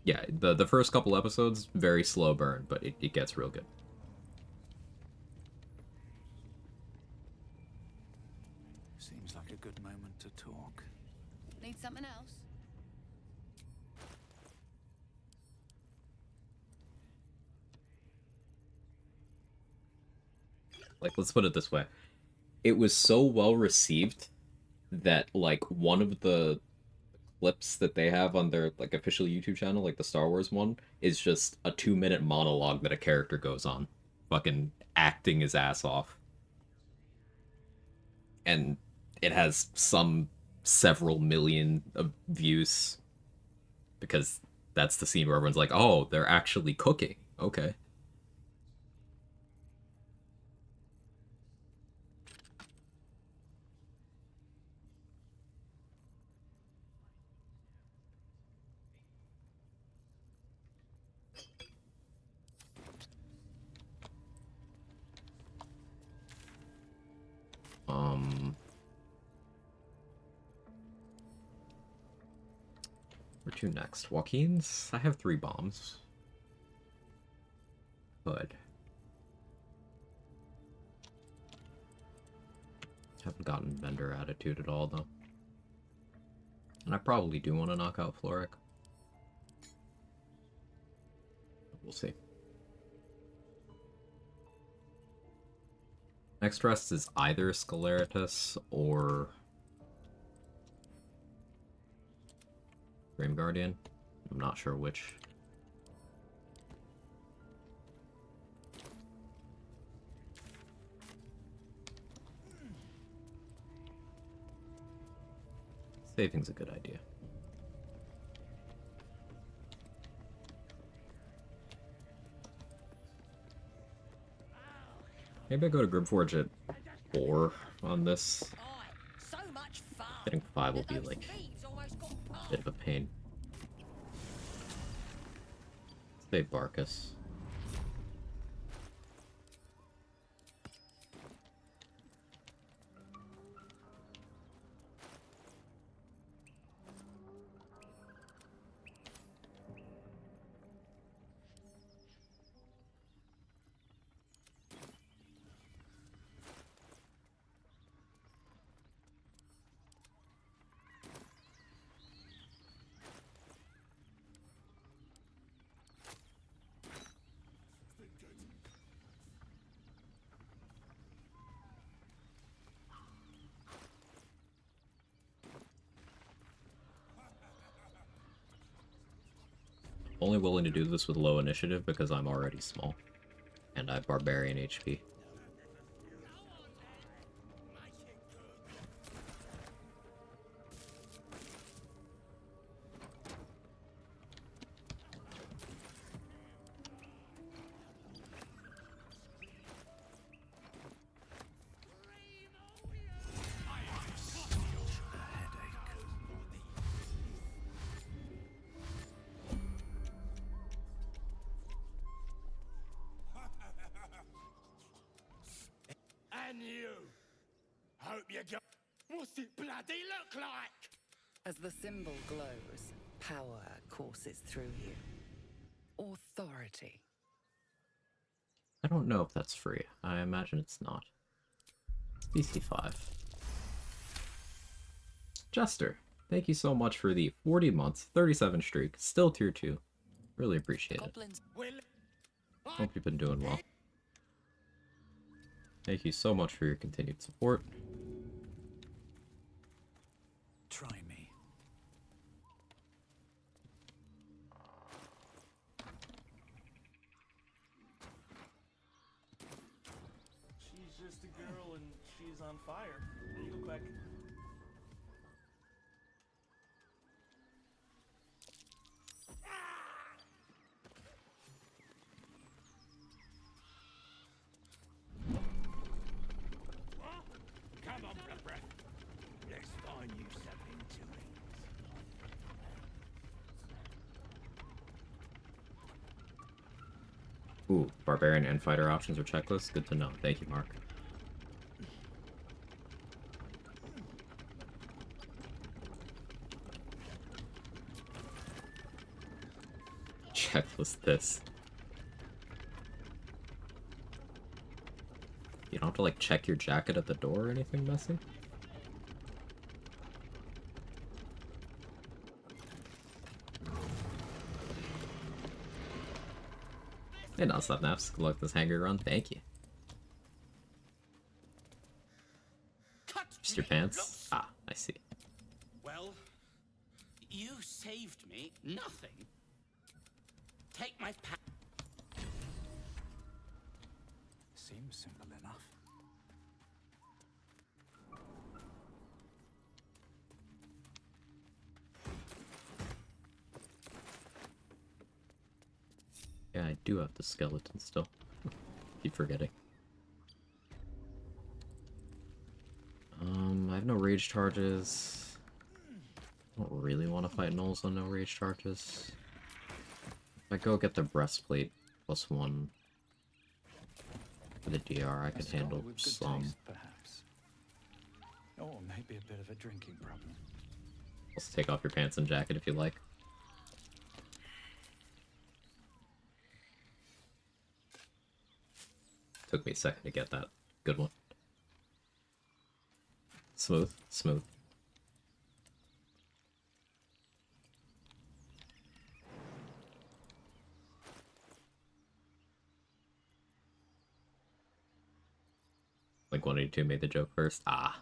Yeah, the first couple episodes, very slow burn, but it gets real good. Seems like a good moment to talk. Need something else? Like, let's put it this way. It was so well received that, like, one of the clips that they have on their, like, official YouTube channel, like the Star Wars one, is just a 2-minute monologue that a character goes on. Fucking acting his ass off. And it has some several million of views. Because that's the scene where everyone's like, oh, they're actually cooking. Okay. Where to next? Joaquin's? I have 3 bombs. Good. Haven't gotten Bender attitude at all, though. And I probably do want to knock out Floric. We'll see. Next rest is either Scaleritus or Grim Guardian. I'm not sure which. Saving's a good idea. Maybe I go to Grimforge at 4 on this. Getting 5 will be like a bit of a pain. Save Barkus. Only willing to do this with low initiative because I'm already small. And I have Barbarian HP. And you! Hope you got... What's it bloody look like? As the symbol glows, power courses through you. Authority. I don't know if that's free. I imagine it's not. BC5. Jester, thank you so much for the 40 months, 37 streak, still tier 2. Really appreciate it. Hope you've been doing well. Thank you so much for your continued support. Try me. She's just a girl and she's on fire. There you go, Quag. Ooh, barbarian and fighter options or checklists? Good to know. Thank you, Mark. Checklist this. You don't have to, like, check your jacket at the door or anything messy? Hey, non-stop naps. Good luck this hanger run. Thank you. Just your pants? Ah, I see. Well, you saved me nothing. Take my pa- Seems simple enough. Yeah, I do have the skeleton still. Keep forgetting. I have no rage charges. I don't really want to fight gnolls on no rage charges. If I go get the breastplate +1 for the DR, I can handle some. Taste, perhaps. Or maybe a bit of a drinking problem. Let's take off your pants and jacket if you like. Took me a second to get that. Good one. Smooth, smooth. Like 182 made the joke first. Ah.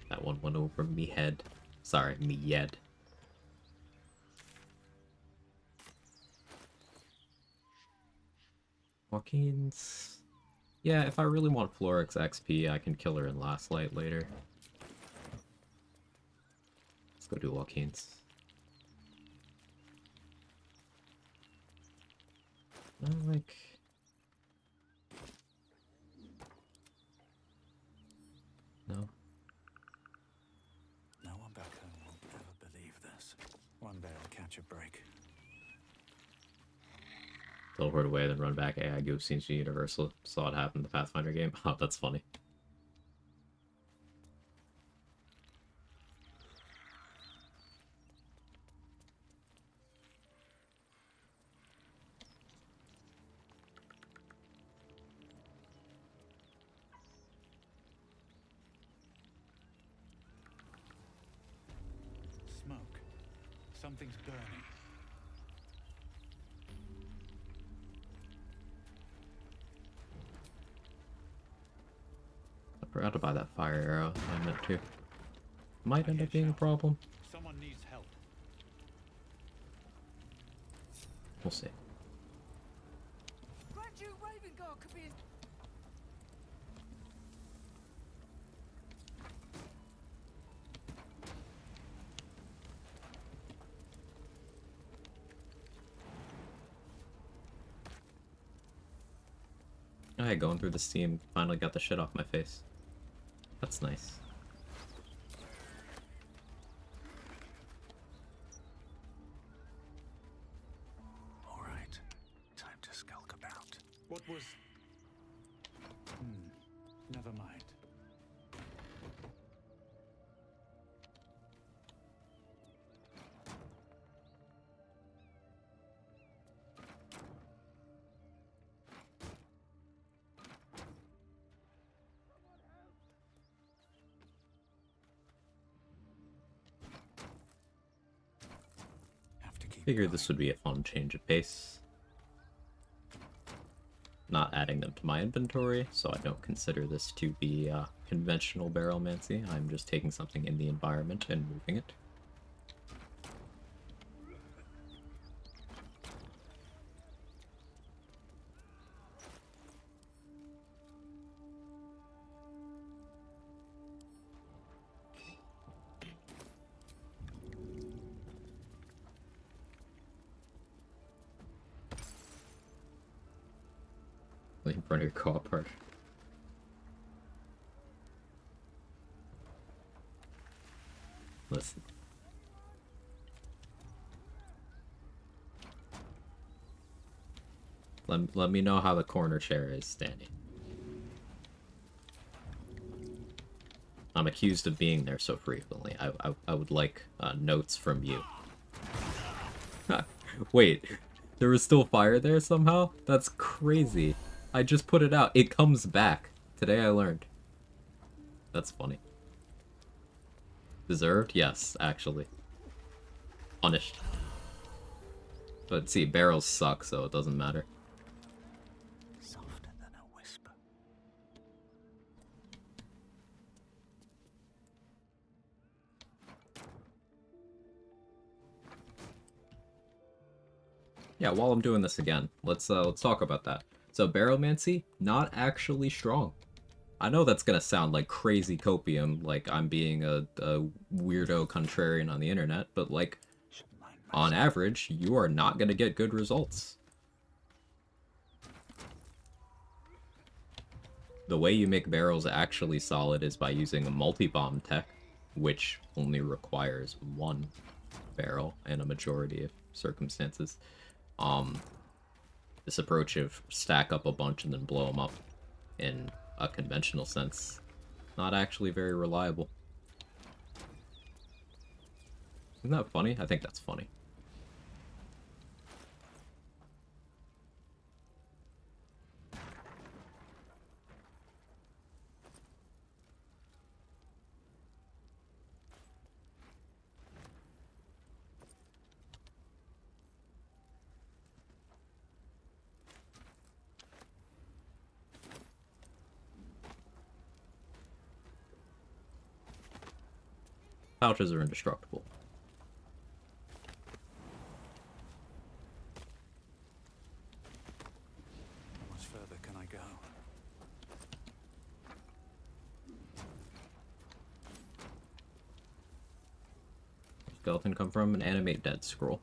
That one went over me head. Sorry, me yed. Joaquin's... Yeah, if I really want Florix XP, I can kill her in Last Light later. Let's go do Joaquin's. Like... No. No one back home will ever believe this. One day I'll catch a break. Teleport away, then run back. AI goof seems to be universal. Saw it happen in the Pathfinder game. Oh, that's funny. Smoke. Something's burning. I forgot to buy that fire arrow. I meant to. Might end up being a problem. Someone needs help. We'll see. Alright, going through the steam, finally got the shit off my face. That's nice. All right, time to skulk about. What was... never mind. Figured this would be a fun change of pace. Not adding them to my inventory, so I don't consider this to be conventional barrelmancy. I'm just taking something in the environment and moving it. front of your co-op party. Listen. Let me know how the corner chair is standing. I'm accused of being there so frequently. I would like notes from you. Wait, there was still fire there somehow? That's crazy. I just put it out. It comes back. Today I learned. That's funny. Deserved? Yes, actually. Punished. But see, barrels suck, so it doesn't matter. Softer than a whisper. Yeah, while I'm doing this again, let's talk about that. So barrelmancy, not actually strong. I know that's gonna sound like crazy copium, like I'm being a weirdo contrarian on the internet, but like, on average, you are not gonna get good results. The way you make barrels actually solid is by using a multi-bomb tech, which only requires one barrel in a majority of circumstances. This approach of stack up a bunch and then blow them up in a conventional sense, not actually very reliable. Isn't that funny? I think that's funny. Pouches are indestructible. How much further can I go? Skeleton come from? An animate dead scroll.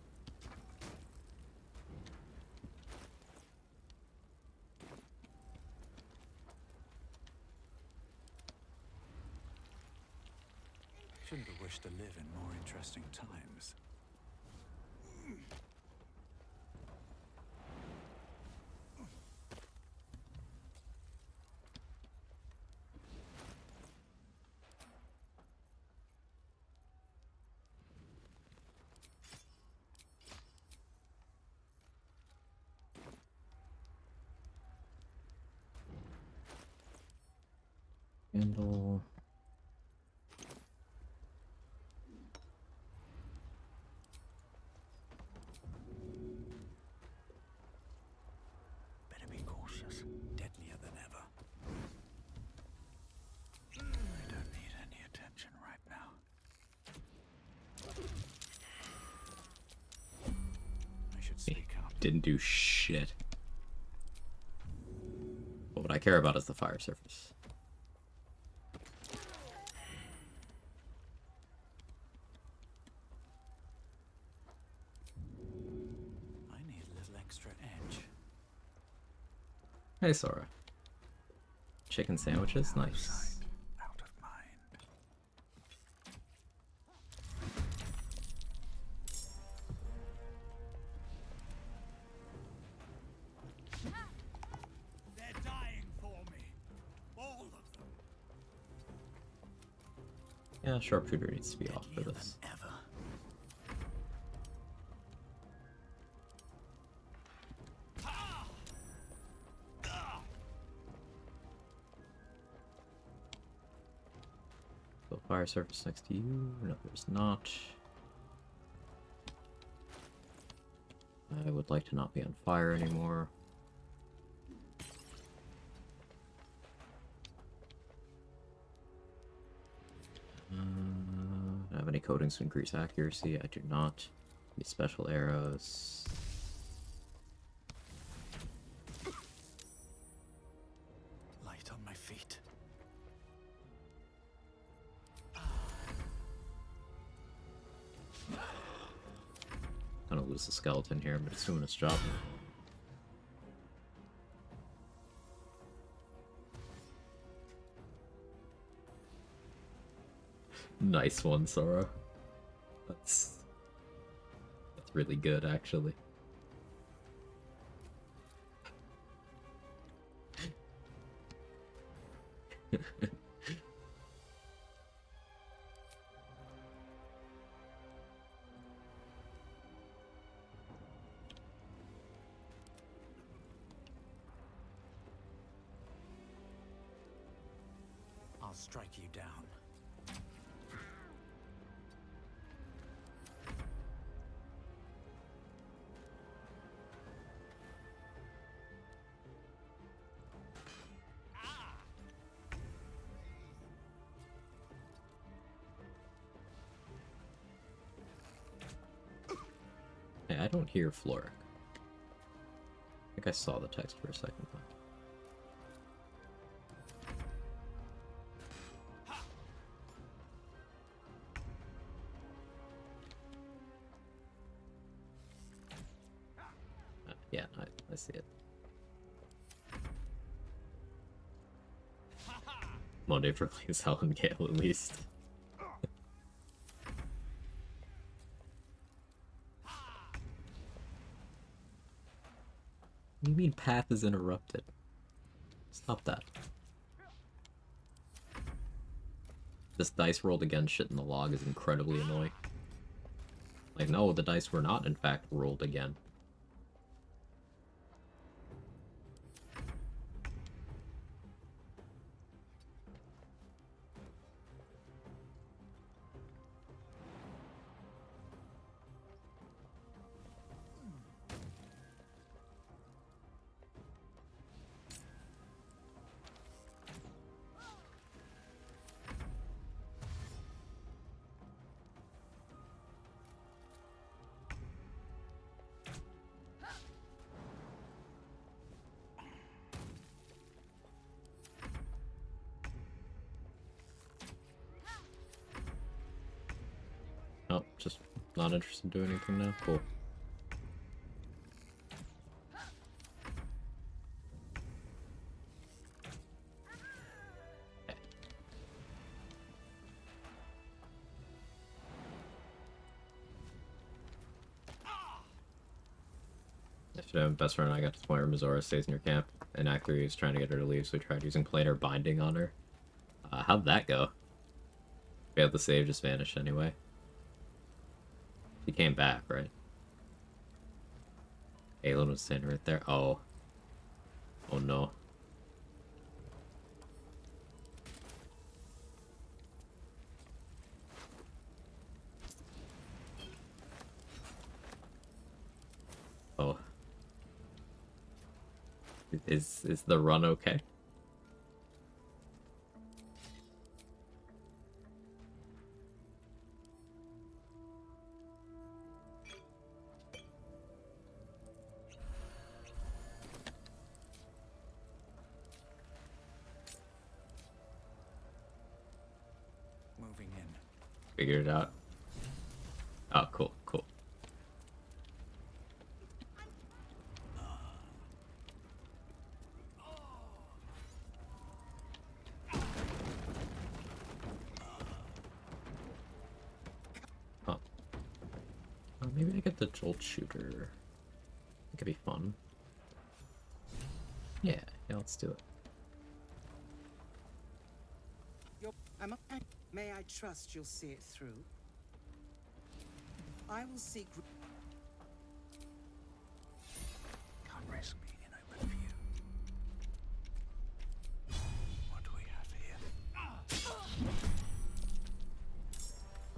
Shouldn't have wished to live in more interesting times. Candle. Better be cautious. Deadlier than ever. I don't need any attention right now. I should speak up. Didn't do shit. But what I care about is the fire surface. I need a little extra edge. Hey, Sora. Chicken sandwiches? Nice. Out of mind. They're dying for me. All of them. Yeah, Sharpshooter needs to be off for this. So fire surface next to you? No, there's not. I would like to not be on fire anymore. Do I have any coatings to increase accuracy? I do not. Any special arrows? Light on my feet. Gonna lose the skeleton here, but it's doing its job. Nice one, Sora. That's really good, actually. I'll strike you down. Hey, I don't hear Floric. I think I saw the text for a second though. Yeah, I see it. Monday for plays Helen Gale at least. What do you mean path is interrupted? Stop that. This dice rolled again shit in the log is incredibly annoying. Like, no, the dice were not in fact rolled again. Oh, just not interested in doing anything now? Cool. Yesterday, my best friend and I got to the point where Mizora stays in your camp, and Act 3 is trying to get her to leave, so we tried using planar binding on her. How'd that go? Failed the save, just vanished anyway. He came back, right? Aelin was standing right there. Oh. Oh no. Oh. Is the run okay? Moving in. Figured it out. Oh, cool, cool. Oh. Maybe I get the Jolt Shooter. I think it'd be fun. Yeah, let's do it. May I trust you'll see it through? I will seek. Can't risk being in open view. What do we have here?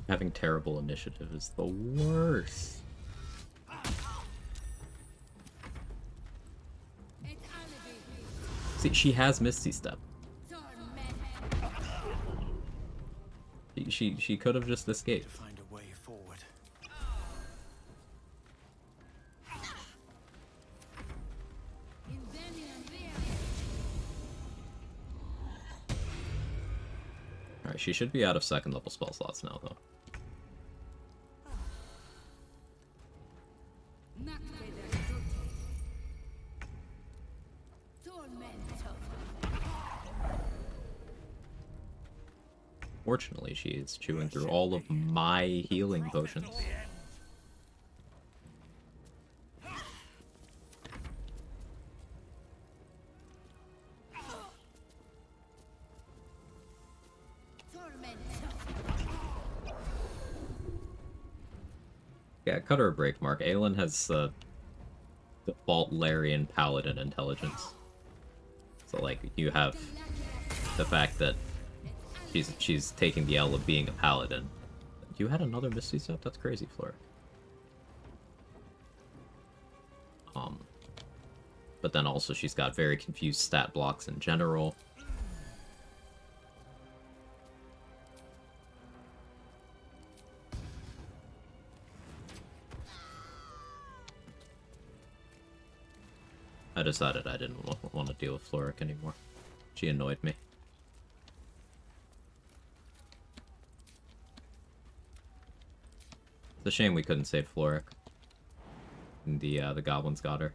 Having terrible initiative is the worst. See, she has Misty Step. She could have just escaped. Find a way forward. Alright, she should be out of second level spell slots now, though. Fortunately, she is chewing through all of my healing potions. Yeah, cut her a break, Mark. Aelin has default Larian Paladin intelligence. So, like, you have the fact that she's taking the L of being a Paladin. You had another Misty Step? That's crazy, Flora. But then also she's got very confused stat blocks in general. I decided I didn't want to deal with Floric anymore. She annoyed me. It's a shame we couldn't save Floric. And the goblins got her.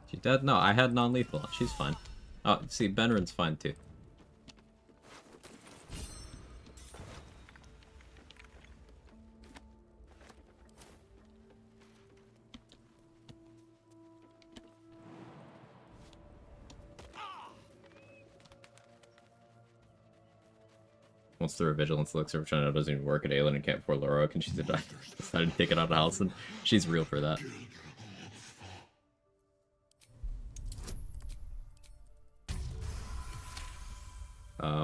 She dead? No, I had non-lethal. She's fine. Oh, see, Benrin's fine too. Once through a vigilance elixir, which I know doesn't even work at Aelin and can't pour Loroic, and she's decided to take it out of Halson. She's real for that.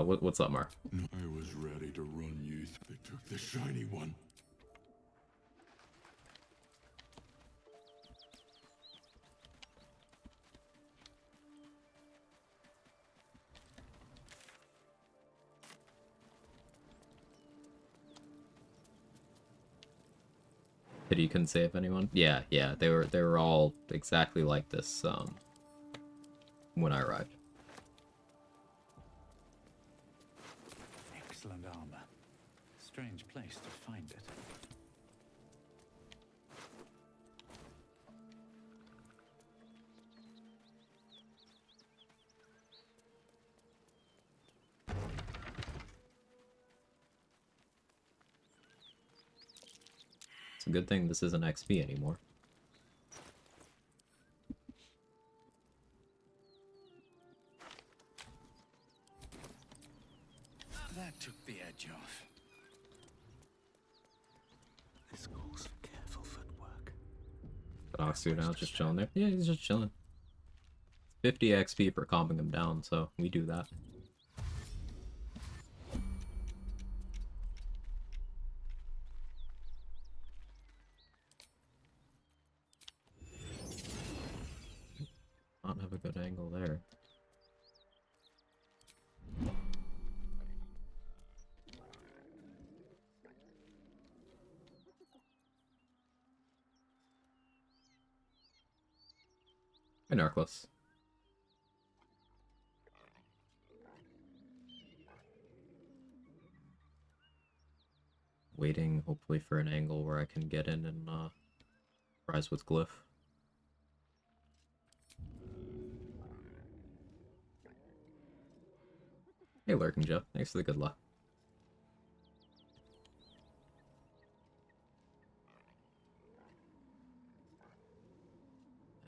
What's up, Mark? I was ready to run you. They took the shiny one. Pity you couldn't save anyone? Yeah, they were all exactly like this when I arrived. Excellent armor. Strange place to find it. It's a good thing this isn't XP anymore. That took the edge off. This calls for careful footwork. Oxu now just chilling there. Yeah, he's just chilling. 50 XP for calming him down, so we do that. Not have a good angle there. Hey, Narclos. Waiting, hopefully, for an angle where I can get in and rise with Glyph. Hey, Lurking Joe. Thanks for the good luck.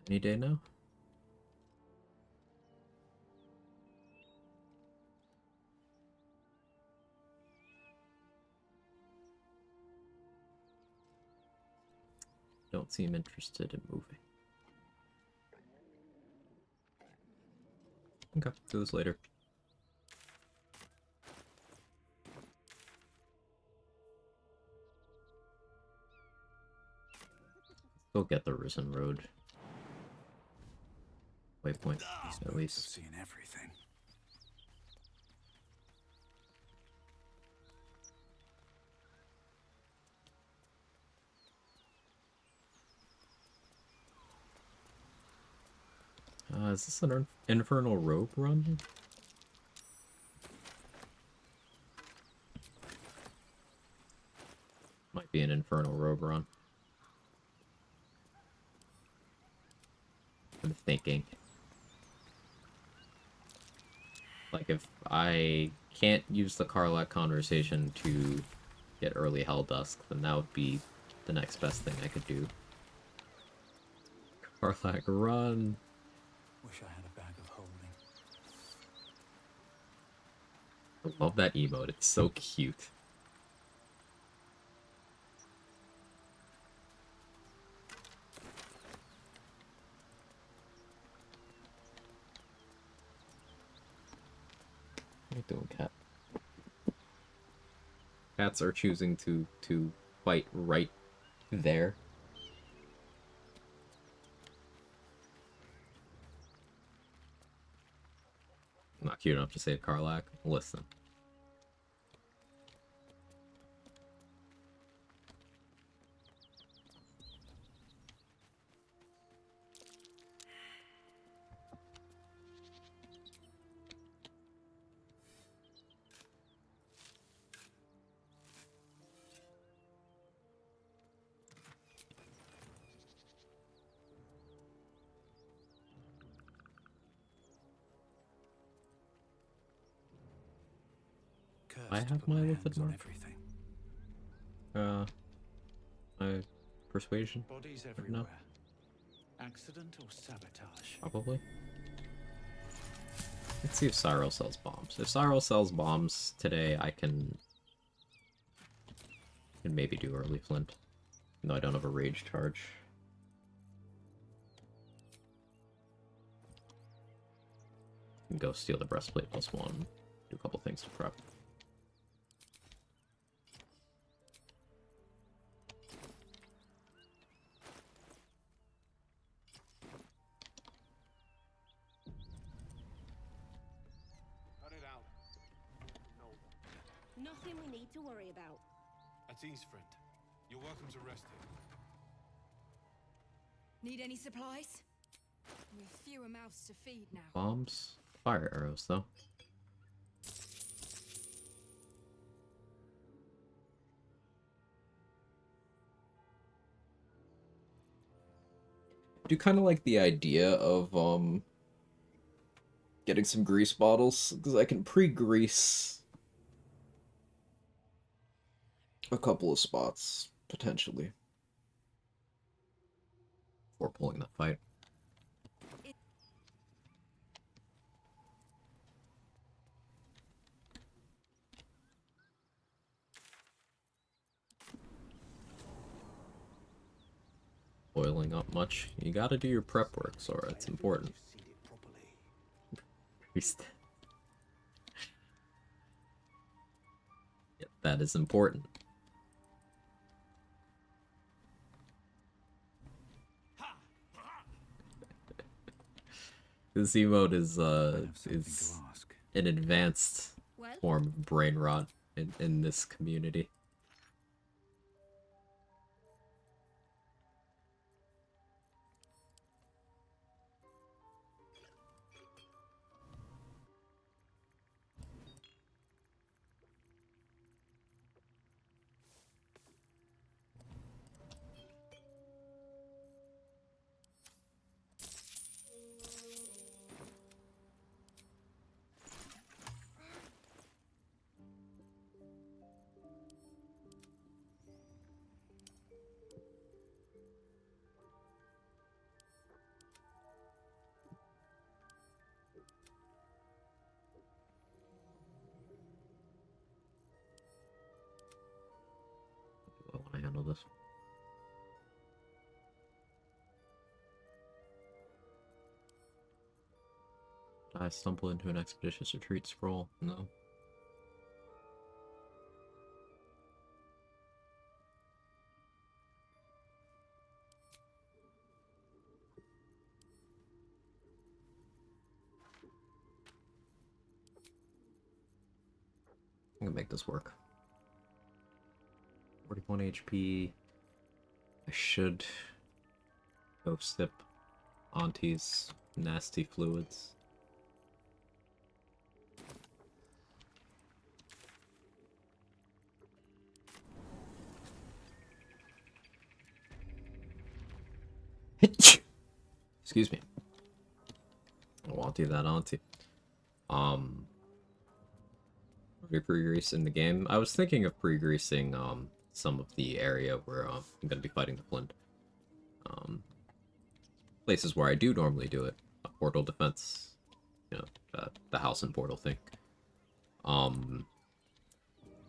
Any day now? Don't seem interested in moving. Okay, do this later. Go get the Risen Road. Waypoint, at least. I've seen everything. Is this an Infernal Rogue run? be an Infernal Robe run. I'm thinking. Like, if I can't use the Karlak conversation to get early Hell Dusk, then that would be the next best thing I could do. Karlak run! Wish I had a bag of holding. I love that emote, it's so cute. What are you doing, cat? Cats are choosing to fight right there. Not cute enough to save Karlak. Listen. I have my lifted mark. My persuasion? Bodies No. everywhere. Accident or sabotage? Probably. Let's see if Cyril sells bombs. If Cyril sells bombs today, I can maybe do early Flint. No, I don't have a rage charge. Can go steal the breastplate +1. Do a couple things to prep. Nothing we need to worry about. At ease, friend. You're welcome to rest here. Need any supplies? We've fewer mouths to feed now. Bombs? Fire arrows, though. I do kind of like the idea of getting some grease bottles, because I can pre-grease a couple of spots, potentially. Before pulling the fight. Boiling up much. You gotta do your prep work, Sora. It's important. Yep, that is important. This emote is an advanced form of brain rot in this community. I want to handle this. I stumble into an expeditious retreat scroll. No. I can make this work. 41 HP. I should go sip Auntie's nasty fluids. Excuse me. I want you that auntie. Are we pre-greasing the game? I was thinking of pre-greasing some of the area where I'm gonna be fighting the Flint. Places where I do normally do it. Portal defense. You know, the house and portal thing.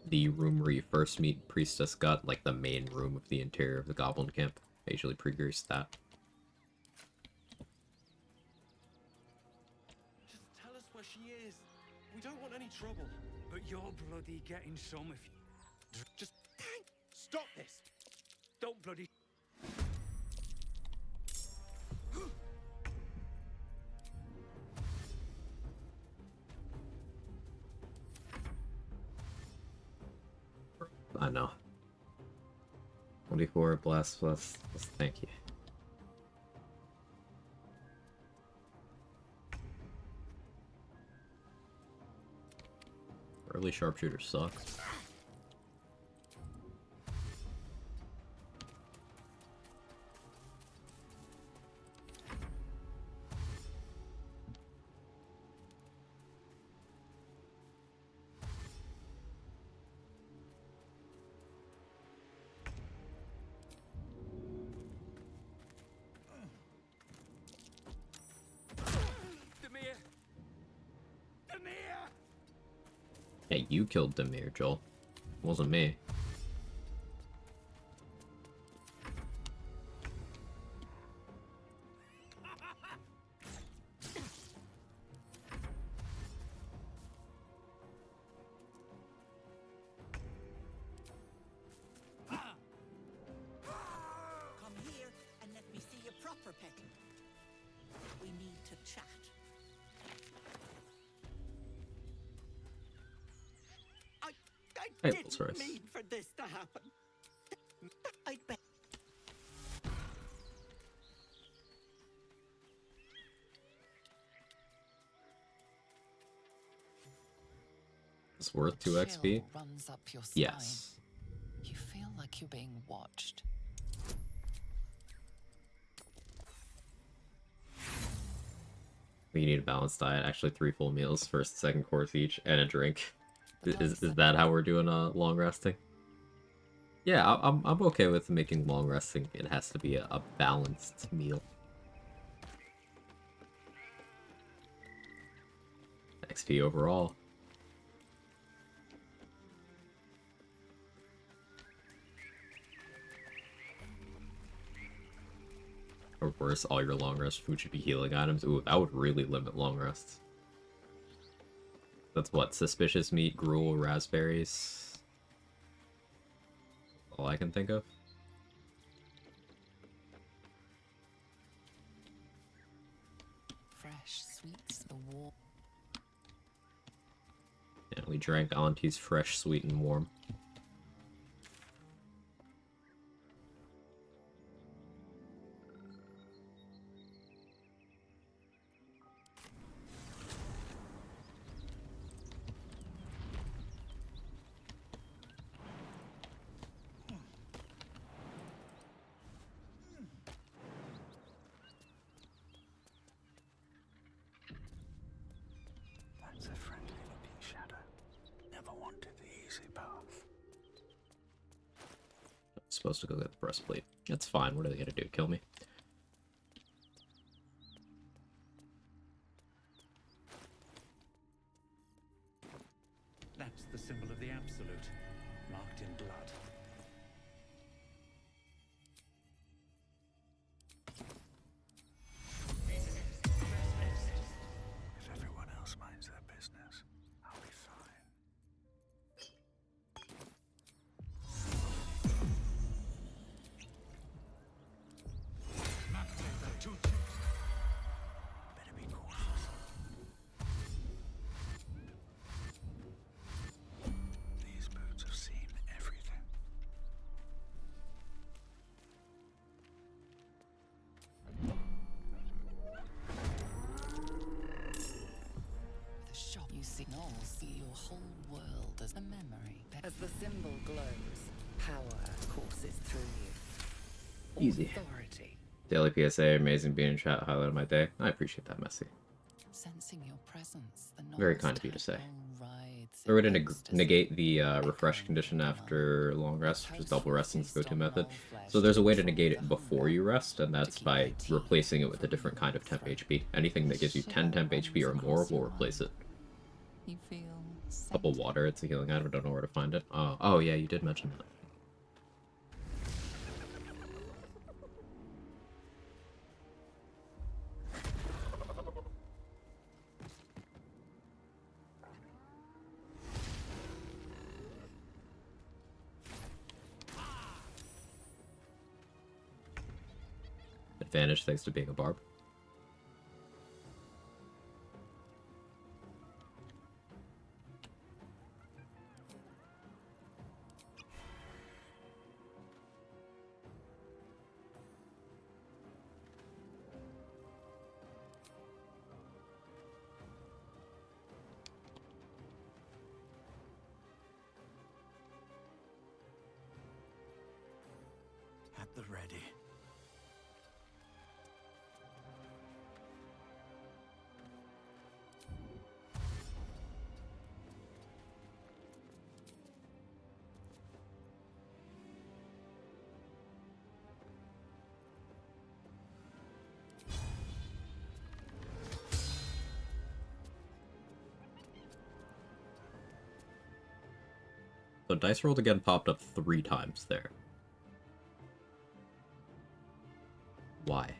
The room where you first meet Priestess Gut, like the main room of the interior of the Goblin Camp. I usually pre-grease that. Just tell us where she is. We don't want any trouble. But you're bloody getting some if you... Just stop this. Don't bloody... I know. 24 blast plus. Thank you. Early Sharpshooter sucks. Yeah, you killed Demir, Joel. It wasn't me. Come here and let me see you proper, Petal. We need to chat. I didn't mean for this to happen. I'd bet. It's worth 2 XP? Runs up your spine. Yes. You feel like you're being watched. You need a balanced diet. Actually, 3 full meals, first and second course each, and a drink. Is that how we're doing long resting? Yeah, I'm okay with making long resting. It has to be a balanced meal. XP overall. Or worse, all your long rest food should be healing items. Ooh, that would really limit long rests. That's what? Suspicious meat, gruel, raspberries. All I can think of. Fresh sweets, the warm. Yeah, we drank Auntie's fresh, sweet, and warm. That's a friendly looking shadow. Never wanted the easy path. I'm supposed to go get the breastplate. That's fine. What are they gonna do? Kill me? That's the symbol of the Absolute, marked in blood. If everyone else minds their business, I'll be fine. Better be cautious. These boots have seen everything. The shock you signal, see your whole world as a memory. As the symbol glows, power courses through you. Easy. Authority Daily PSA, amazing being in chat, highlight of my day. I appreciate that, Messy. Sensing your presence, the Very kind of you to say. rides There way to negate the refresh condition after long rest, which is double resting's go-to method. So there's a way to negate it before you rest, and that's by replacing it with a different kind of temp HP. Anything that gives you 10 temp HP or more will replace it. You feel Cup of water, it's a healing item, don't know where to find it. Oh yeah, you did mention that. Advantage thanks to being a barb. At the ready. So dice rolled again popped up 3 times there. Why?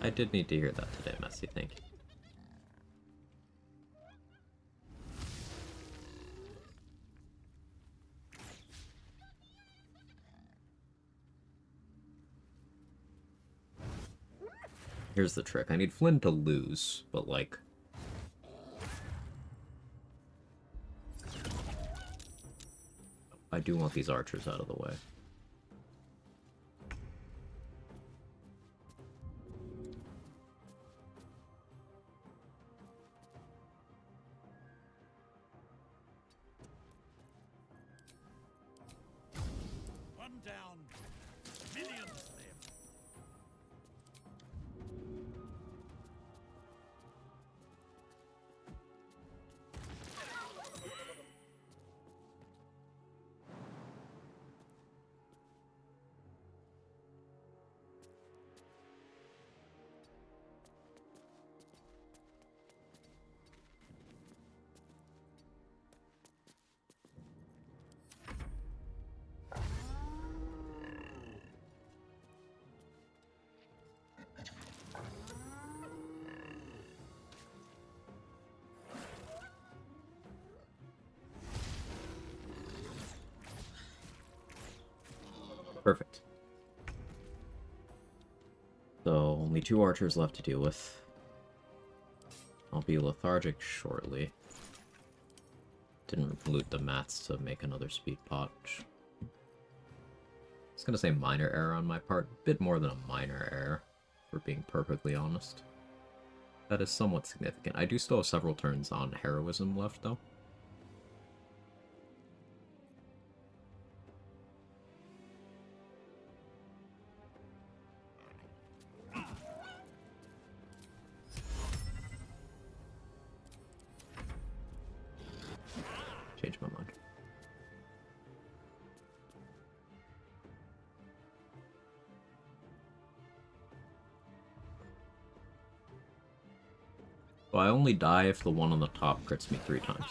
I did need to hear that today, Messy, thank you. Here's the trick. I need Flynn to lose, but like... I do want these archers out of the way. One down. Millions live. Perfect. So, only 2 archers left to deal with. I'll be lethargic shortly. Didn't loot the mats to make another speed pot. I was gonna say minor error on my part. A bit more than a minor error, for being perfectly honest. That is somewhat significant. I do still have several turns on heroism left, though. Change my mind. So I only die if the one on the top crits me 3 times.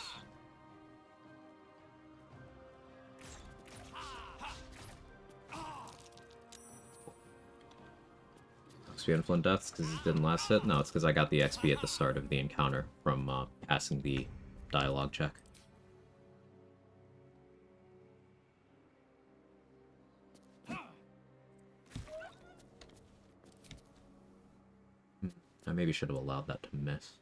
XP on Flint deaths because it didn't last hit? No, it's because I got the XP at the start of the encounter from passing the dialogue check. I maybe should have allowed that to miss.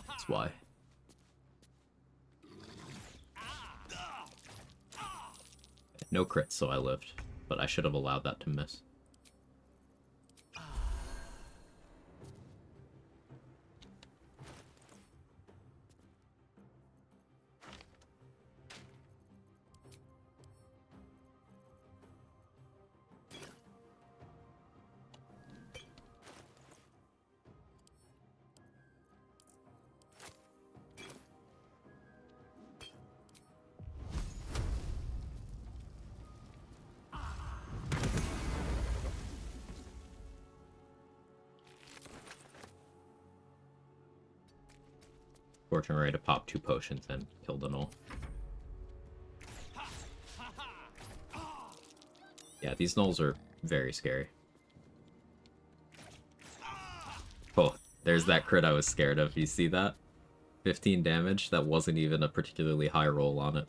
That's why. No crits, so I lived, but I should have allowed that to miss. Fortune rate to pop 2 potions and kill the null. Yeah, these nulls are very scary. Oh, there's that crit I was scared of. You see that? 15 damage? That wasn't even a particularly high roll on it.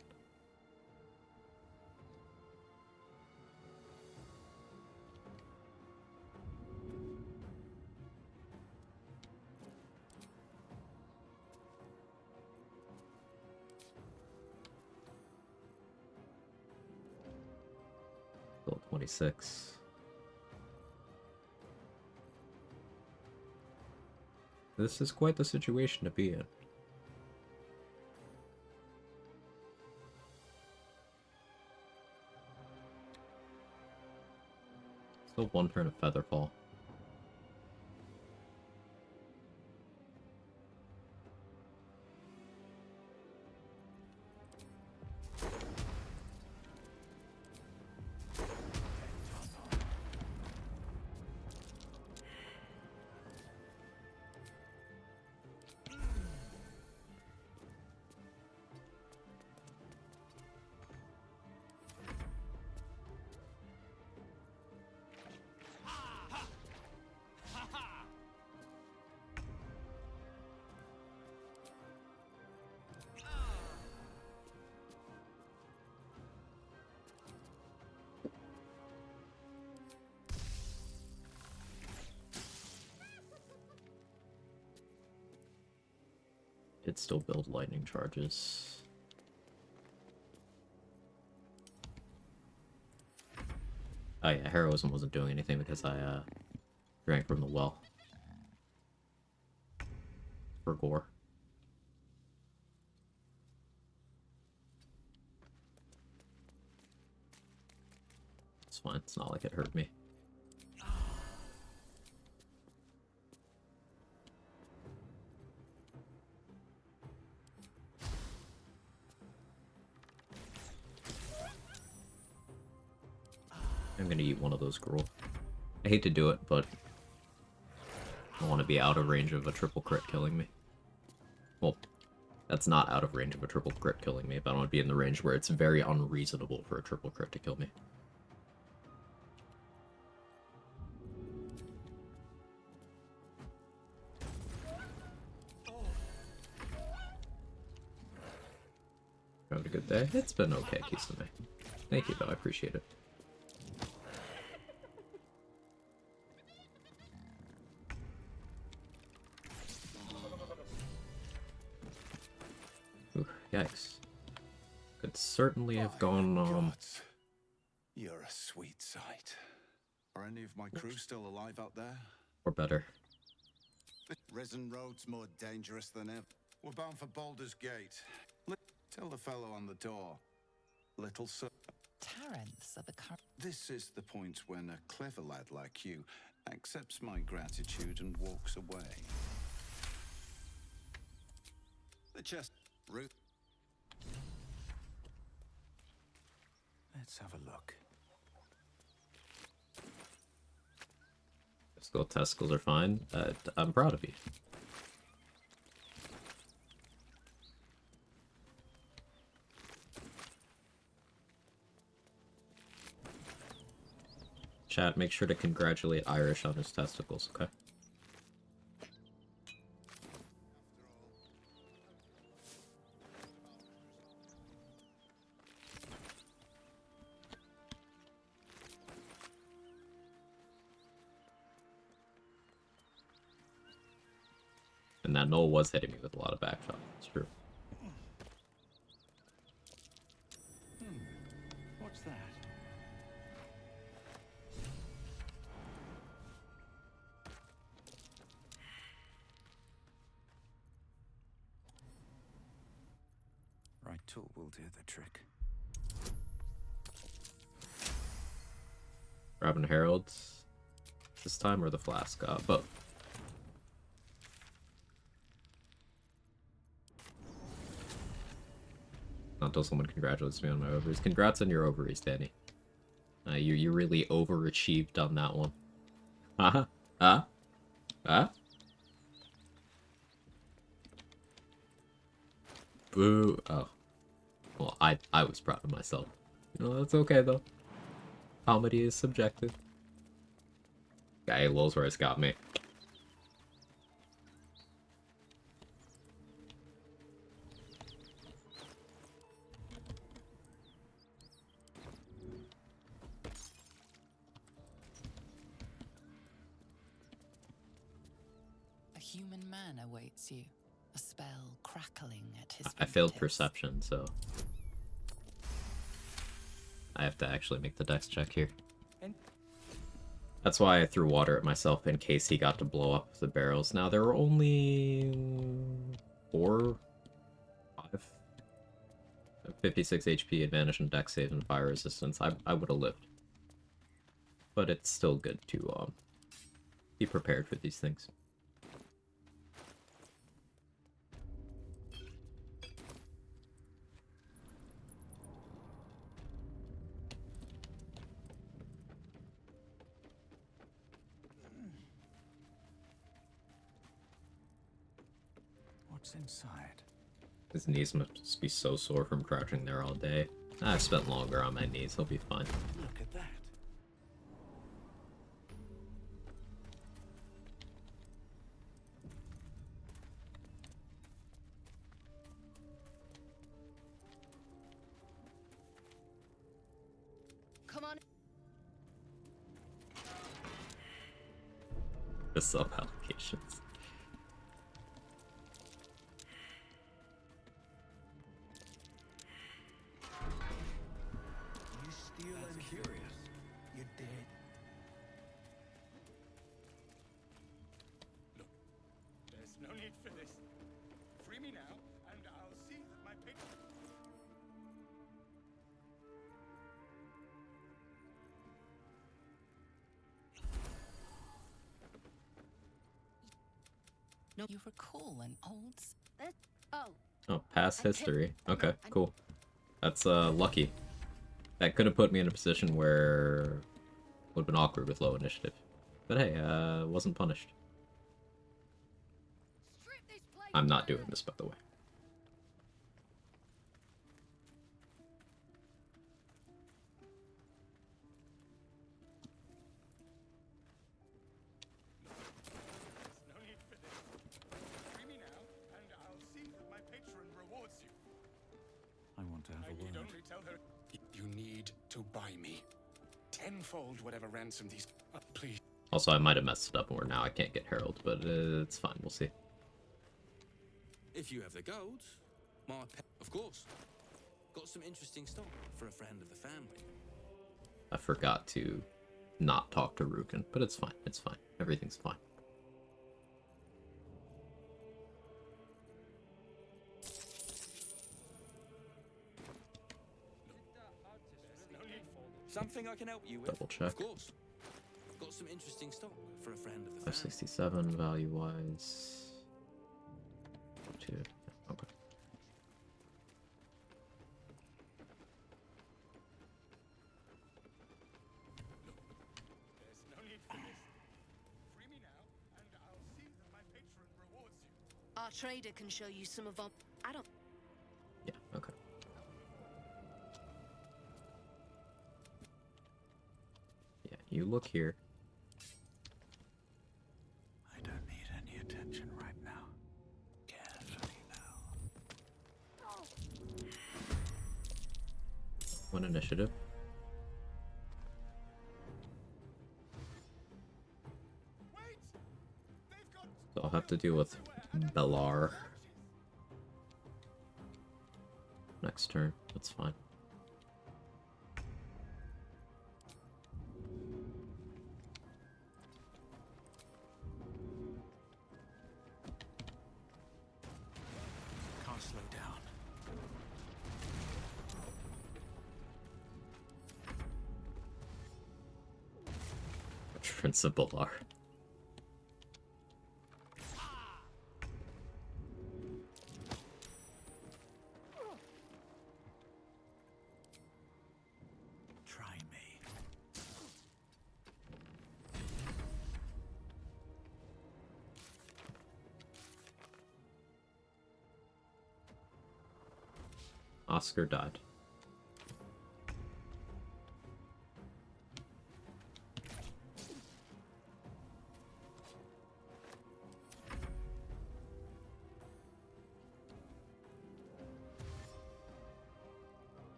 Still 26. This is quite the situation to be in. Still 1 turn of Featherfall. Did still build lightning charges. Oh yeah, heroism wasn't doing anything because I drank from the well. For gore. It's fine, it's not like it hurt me. I'm gonna eat one of those gruel. I hate to do it, but I want to be out of range of a triple crit killing me. Well, that's not out of range of a triple crit killing me, but I want to be in the range where it's very unreasonable for a triple crit to kill me. Having a good day? It's been okay, Kisame. Thank you, though. I appreciate it. Ooh, yikes. Could certainly have gone, You're a sweet sight. Are any of my crew still alive out there? or better. Risen Road's more dangerous than ever. We're bound for Baldur's Gate. Tell the fellow on the door. Little sir. Tarrants are the current. This is the point when a clever lad like you accepts my gratitude and walks away. The chest, Ruth. Let's have a look. Skull testicles are fine. I'm proud of you. Chat, make sure to congratulate Irish on his testicles, okay? And that knoll was hitting me with a lot of back shots. It's true. What's that? Right tool will do the trick. Grabbing Heralds this time, or the flask? Both. Not until someone congratulates me on my ovaries. Congrats on your ovaries, Danny. You really overachieved on that one. Boo. Oh. Well, I was proud of myself. That's okay though. Comedy is subjective. Guy Lolsworth's got me. A human man awaits you. A spell crackling at his I failed fingertips. perception, so I have to actually make the dex check here. That's why I threw water at myself in case he got to blow up the barrels. Now there were only 4, 5, 56 HP advantage and dex save and fire resistance. I would have lived, but it's still good to be prepared for these things. What's inside? His knees must be so sore from crouching there all day. I've spent longer on my knees. He'll be fine. Look at that. Come on. The sub allocations. You steal and curious. You're dead. Look, there's no need for this. Free me now, and I'll see that my patron... No, you recall an old... Oh, past history. Okay, cool. That's lucky. That could have put me in a position where it would have been awkward with low initiative. But hey, wasn't punished. I'm not doing this, by the way. No need for this. Free me now, and I'll see that my patron rewards you. I want to have I a need word. only tell her... You need to buy me. Tenfold whatever ransom these... please. Also, I might have messed it up where now I can't get Herald, but it's fine. We'll see. If you have the gold, of course. Got some interesting stock for a friend of the family. I forgot to not talk to Rukin, but it's fine. It's fine. Everything's fine. Something I can help you with? Double check. Of course. Got some interesting stock for a friend of the family. 567 value-wise. 2. Okay. There's no need for this. Free me now, and I'll see that my patron rewards you. Our trader can show you some of our... I don't... Yeah, okay. Yeah, you look here. I don't need any attention right now. Carefully now. One initiative. So I'll have to deal with Bellar. Next turn, that's fine. Can't slow down. Prince of Bellar. Try me. Oscar died.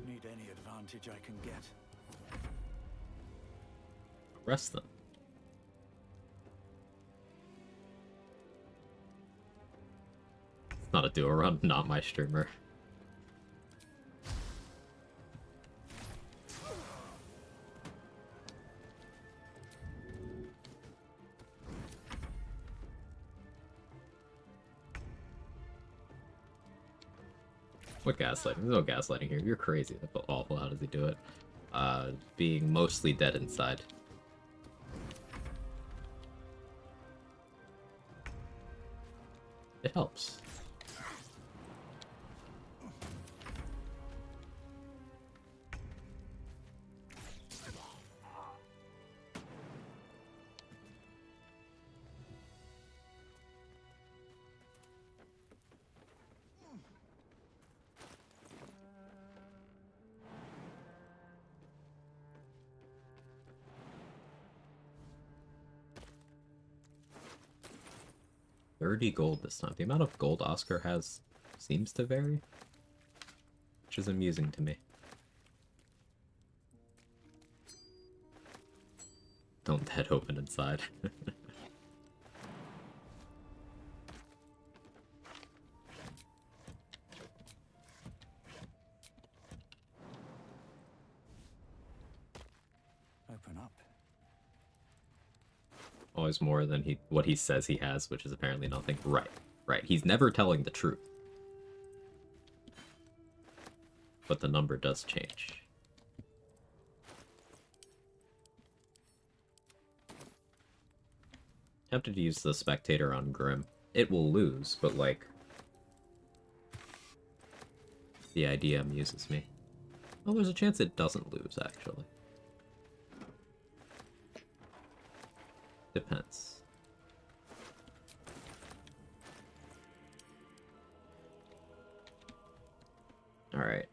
Need any advantage I can get. Arrest them. It's not a duo run, not my streamer. What gaslighting? There's no gaslighting here. You're crazy. That's awful. How does he do it? Being mostly dead inside. It helps. $30 gold this time. The amount of gold Oscar has seems to vary, which is amusing to me. Don't head open inside. Open up. Always more than what he says he has, which is apparently nothing. Right, right. He's never telling the truth. But the number does change. Tempted to use the spectator on Grim. It will lose, but like... the idea amuses me. Well, there's a chance it doesn't lose, actually. Depends. Alright,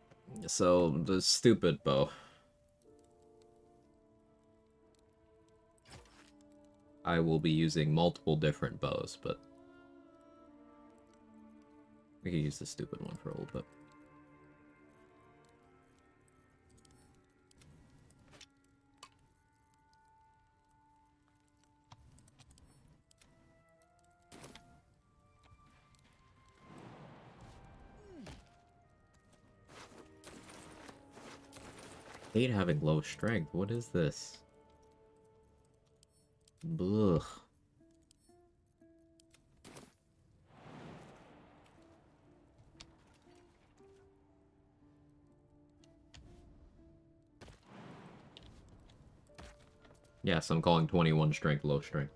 so the stupid bow. I will be using multiple different bows, but we can use the stupid one for a little bit. Hate having low strength. What is this? Ugh. Yes, I'm calling 21 strength low strength.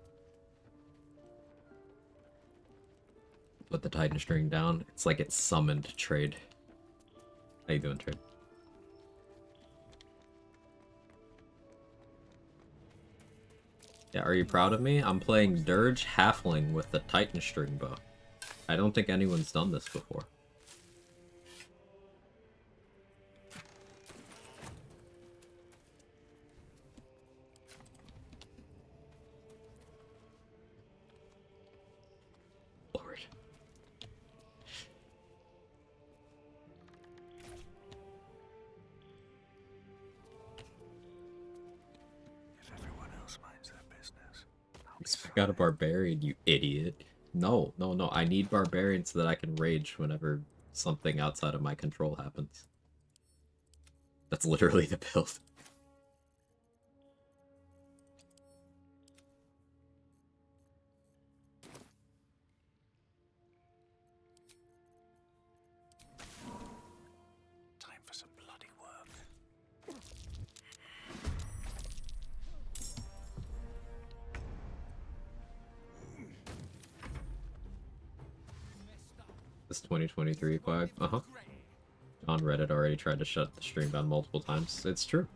Put the Titan string down. It's like it's summoned trade. How you doing, trade? Yeah, are you proud of me? I'm playing Dirge Halfling with the Titan string bow. I don't think anyone's done this before. Lord. If everyone else minds their business, I got a barbarian, you idiot. No, no, no. I need barbarian so that I can rage whenever something outside of my control happens. That's literally the build. time for some bloody work. This 2023 Quag. Uh-huh. On Reddit already tried to shut the stream down multiple times. It's true.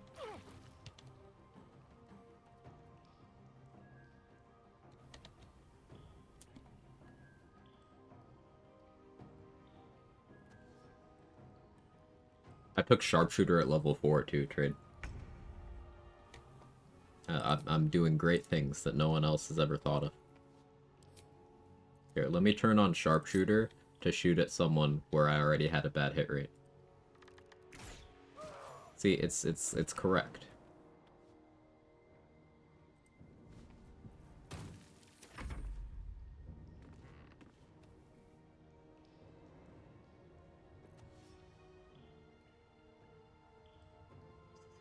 I took Sharpshooter at level 4 too, trade. I'm doing great things that no one else has ever thought of. Here, let me turn on Sharpshooter to shoot at someone where I already had a bad hit rate. See, it's correct.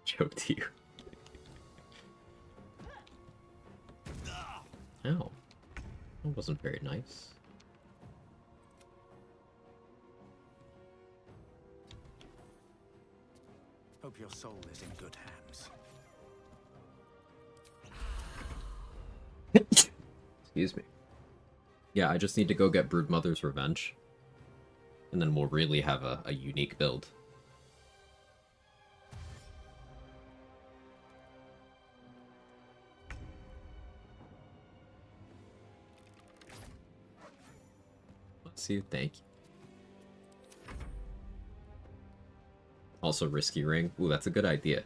Joke to you. Ow. That wasn't very nice. Hope your soul is in good hands. Excuse me. Yeah, I just need to go get Broodmother's Revenge. And then we'll really have a unique build. Let's see, thank you. Also Risky Ring. Ooh, that's a good idea.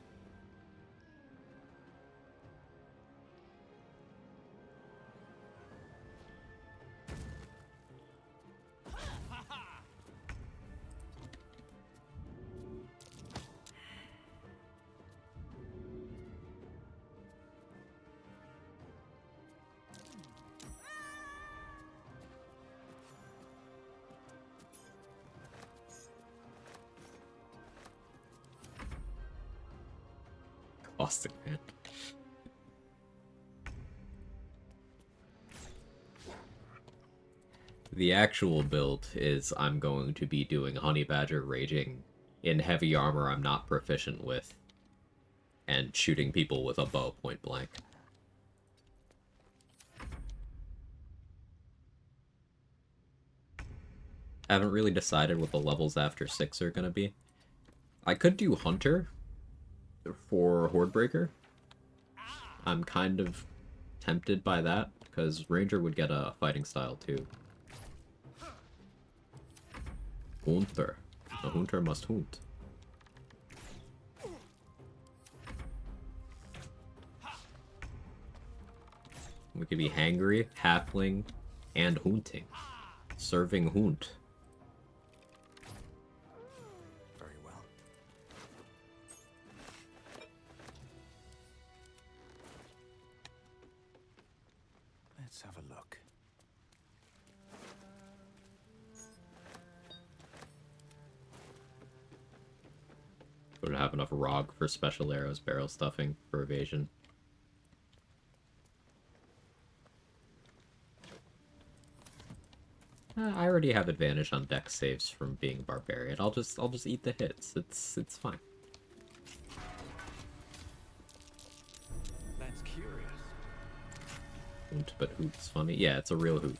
Caustic, man. The actual build is I'm going to be doing Honey Badger raging in heavy armor I'm not proficient with and shooting people with a bow point blank. Haven't really decided what the levels after 6 are gonna be. I could do Hunter for Hordebreaker. I'm kind of tempted by that, because Ranger would get a fighting style too. Hunter. A hunter must hunt. We could be hangry, halfling, and hunting. Serving hunt. Very well. Let's have a look. Would have enough ROG for special arrows, barrel stuffing, for evasion. I already have advantage on dex saves from being barbarian. I'll just eat the hits. It's fine. That's curious. Hoot, but hoot's funny. Yeah, it's a real hoot.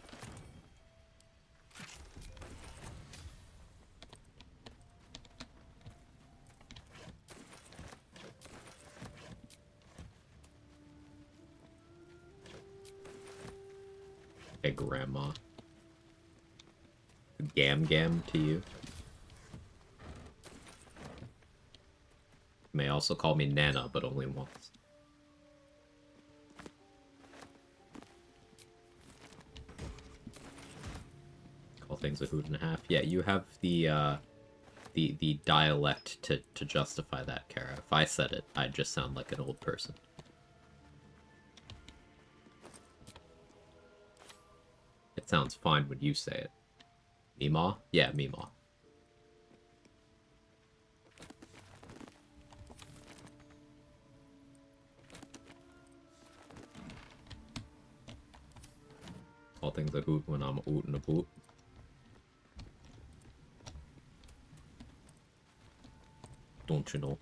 Hey, Grandma. Gam Gam to you. You may also call me Nana, but only once. things a hoot and a half. Yeah, you have the dialect to justify that, Kara. If I said it, I'd just sound like an old person. It sounds fine when you say it. Meemaw? Yeah, Meemaw. All things a hoot when I'm ootin' a poot. Don't you know?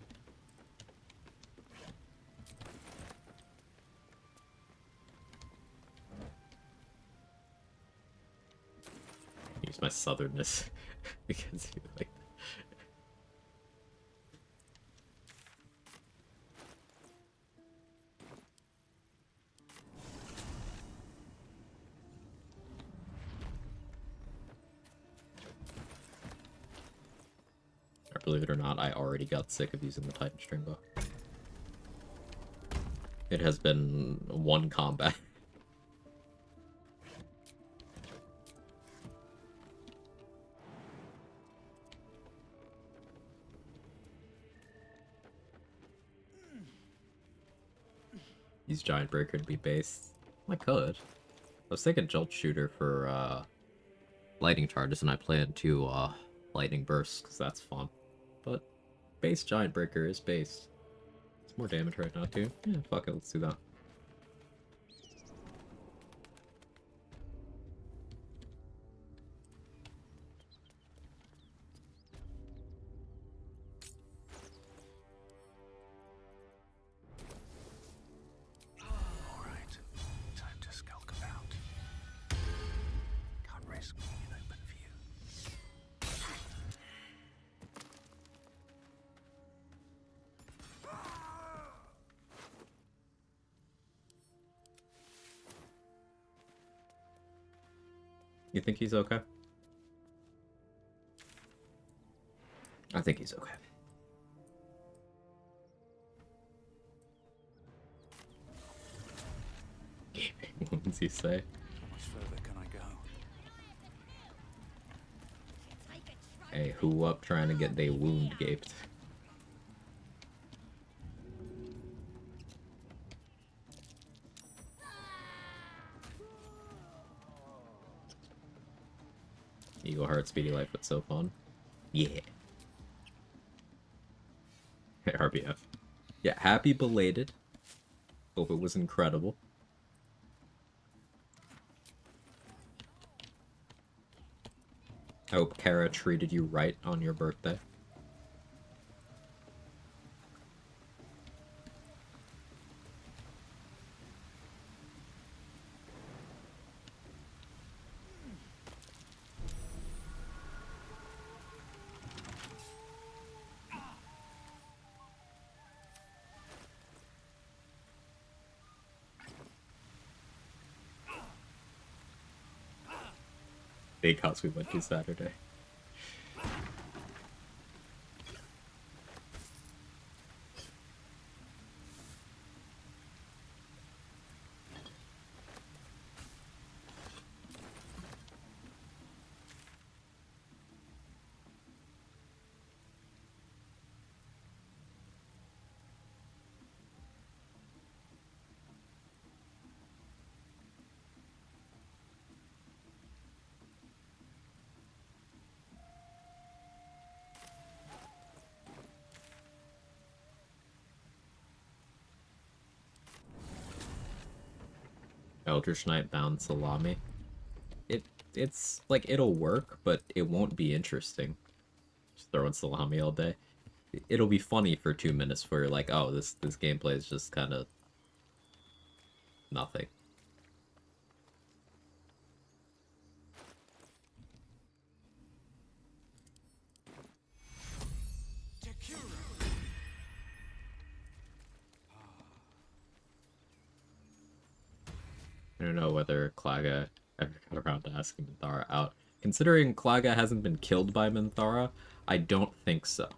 Use my southernness because you like. Believe it or not, I already got sick of using the Titan string bow. It has been one combat. Use Giant Breaker to be base. I could. I was thinking Sharpshooter for lightning charges, and I plan to lightning bursts because that's fun. But base Giant Breaker is base. It's more damage right now too. Yeah, fuck it, let's do that. Alright, time to skulk about. Can't risk being in open view. You think he's okay? I think he's okay. What does he say? How much further can I go? Hey, who up trying to get they wound gaped? Eagle Heart, Speedy Life, but so fun. Yeah. Hey, RBF. Yeah, happy belated. Hope it was incredible. I hope Kara treated you right on your birthday. Big house we went to Saturday. Eldritch Knight bound salami. It's like it'll work, but it won't be interesting. Just throwing salami all day. It'll be funny for 2 minutes where you're like, oh, this gameplay is just kind of nothing. I don't know whether Claga ever got around to asking Minthara out. Considering Claga hasn't been killed by Minthara, I don't think so.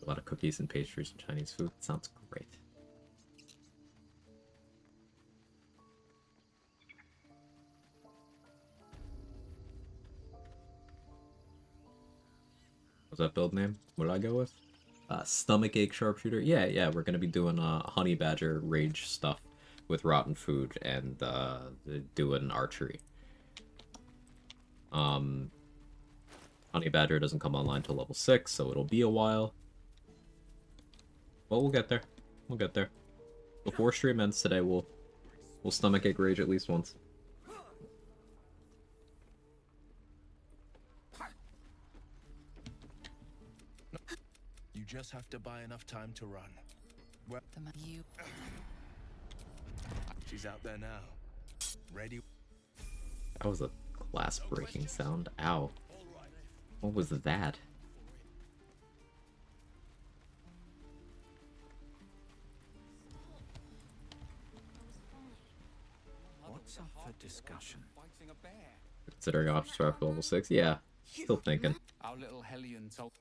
lot of cookies and pastries and Chinese food. Sounds great. What's that build name? What did I go with? Stomachache Sharpshooter. Yeah, we're gonna be doing honey badger rage stuff with rotten food and doing archery. Honey badger doesn't come online till level 6, so it'll be a while. Well, we'll get there. We'll get there. Before stream ends today, we'll stomachache rage at least once. You just have to buy enough time to run. Well, she's out there now. Ready? That was a glass breaking sound. Ow. What was that? What's up for discussion? Considering options for level 6? Yeah. Still thinking. Our little Hellion told.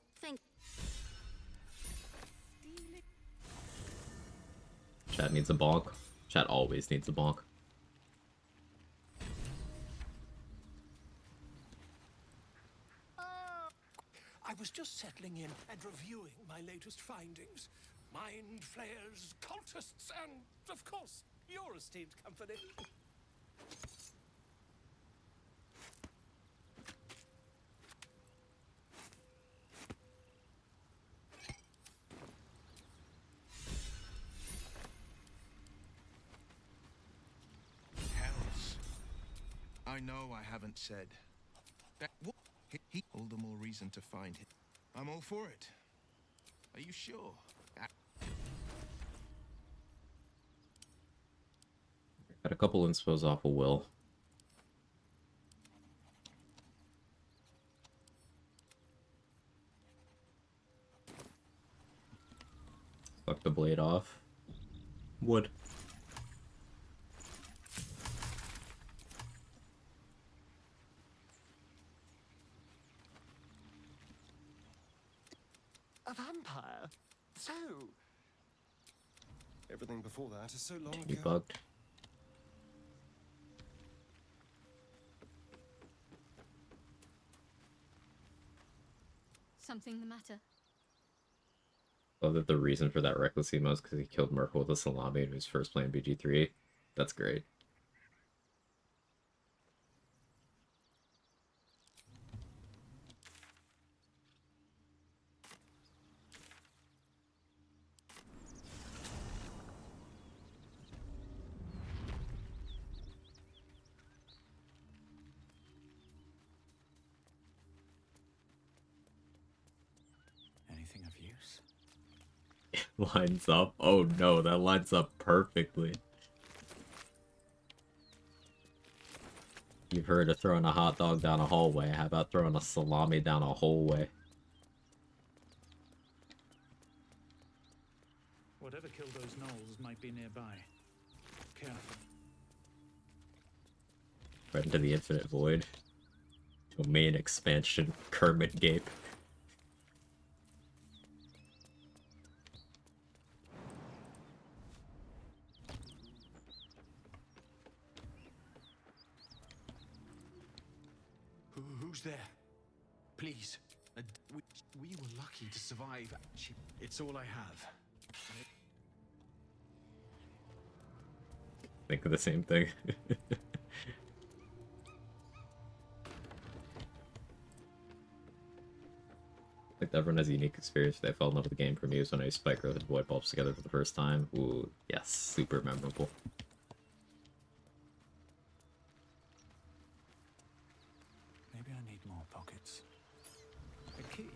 Chat needs a bonk. Chat always needs a bonk. I was just settling in and reviewing my latest findings. Mind flayers, cultists, and, of course, your esteemed company. Hells. I know I haven't said that. What? He all the more reason to find him. I'm all for it. Are you sure? Got a couple inspos off of Will. Fuck the blade off. Wood. A vampire? So... Everything before that is so long You ago. bugged. Something the matter? Love that the reason for that reckless emo is because he killed Merkel with a salami when he was first playing BG3. That's great. Anything of use? Lines up. Oh no, that lines up perfectly. You've heard of throwing a hot dog down a hallway. How about throwing a salami down a hallway? Whatever killed those gnolls might be nearby. Careful. Right into the infinite void. Domain expansion. Kermit Gape. Who's there? Please. We were lucky to survive. It's all I have. Think of the same thing. Like everyone has a unique experience. They fell in love with the game. For me, it was when I used Spike Growth and Void Bulbs together for the first time. Ooh, yes, super memorable. Maybe I need more pockets. A key?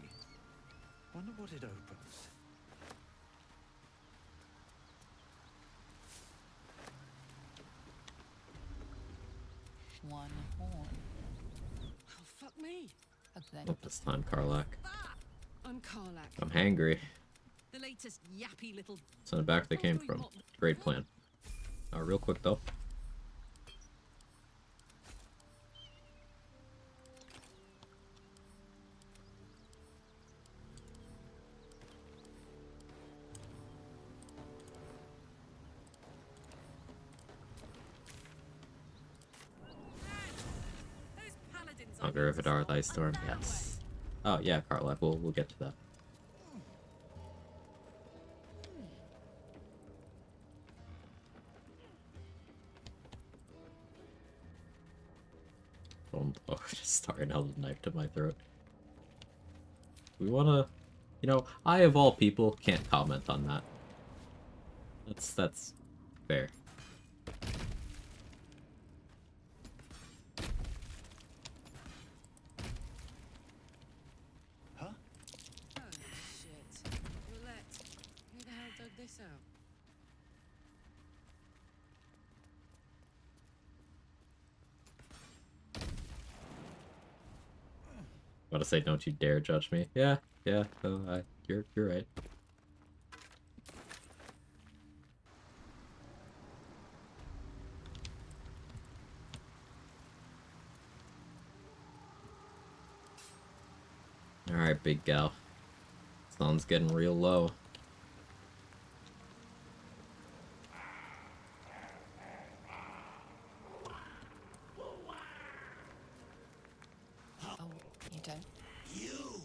Wonder what it opens. One horn. Oh, fuck me. Not this time, Karlak. I'm Karlak. I'm hangry. The latest yappy little... Send it back they came from. Great plan. Real quick though. Augur of Vidar, Thy Storm, yes. Oh yeah, Karlach, we'll get to that. Oh, just starting held a knife to my throat. We wanna... You know, I of all people can't comment on that. That's fair. Oh, shit. Roulette. Who the hell dug this out? I want to say, don't you dare judge me. Yeah, you're right. Alright, big gal. Sun's getting real low. Oh, you don't? You,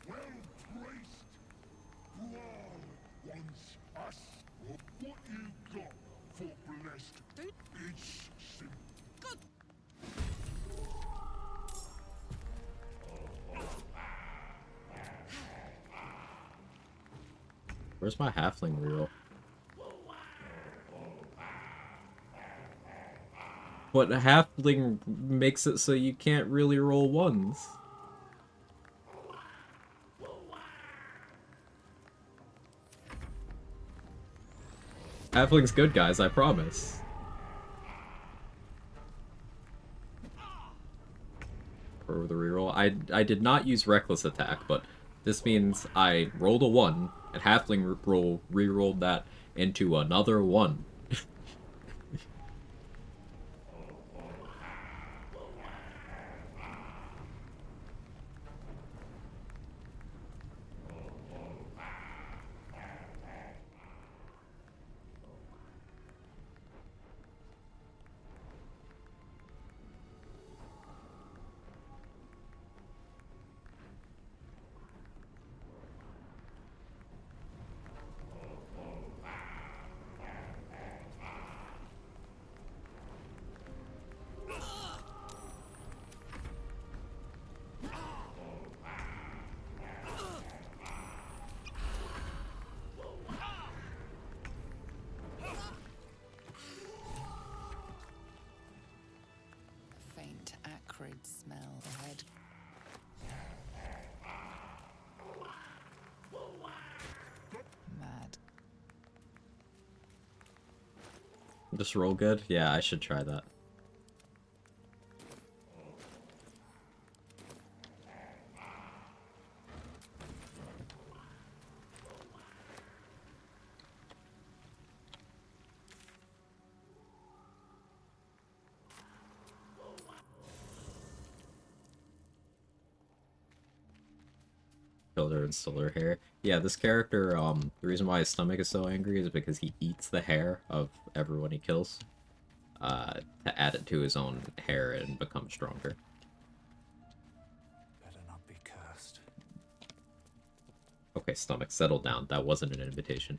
well-placed. Quag wants us. What you got for blessed? It's simple. Good. Where's my halfling reroll? But halfling makes it so you can't really roll ones. Halfling's good, guys, I promise. For the reroll. I did not use reckless attack, but this means I rolled a 1, and halfling rerolled that into another 1. Faint, acrid smell ahead. Mad. Just roll good? Yeah, I should try that. Filter and stiller hair. Yeah, this character, the reason why his stomach is so angry is because he eats the hair of everyone he kills, to add it to his own hair and become stronger. Better not be cursed. Okay, stomach, settle down. That wasn't an invitation.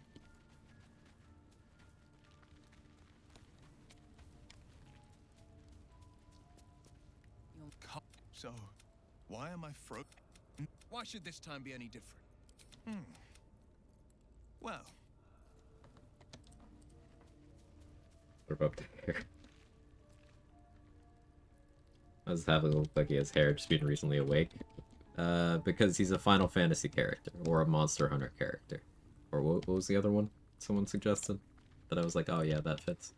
So, why am I frozen? Why should this time be any different? Well. What about the hair? I was having a look like he has hair just being recently awake. Because he's a Final Fantasy character, or a Monster Hunter character. Or what was the other one someone suggested? That I was like, oh yeah, that fits.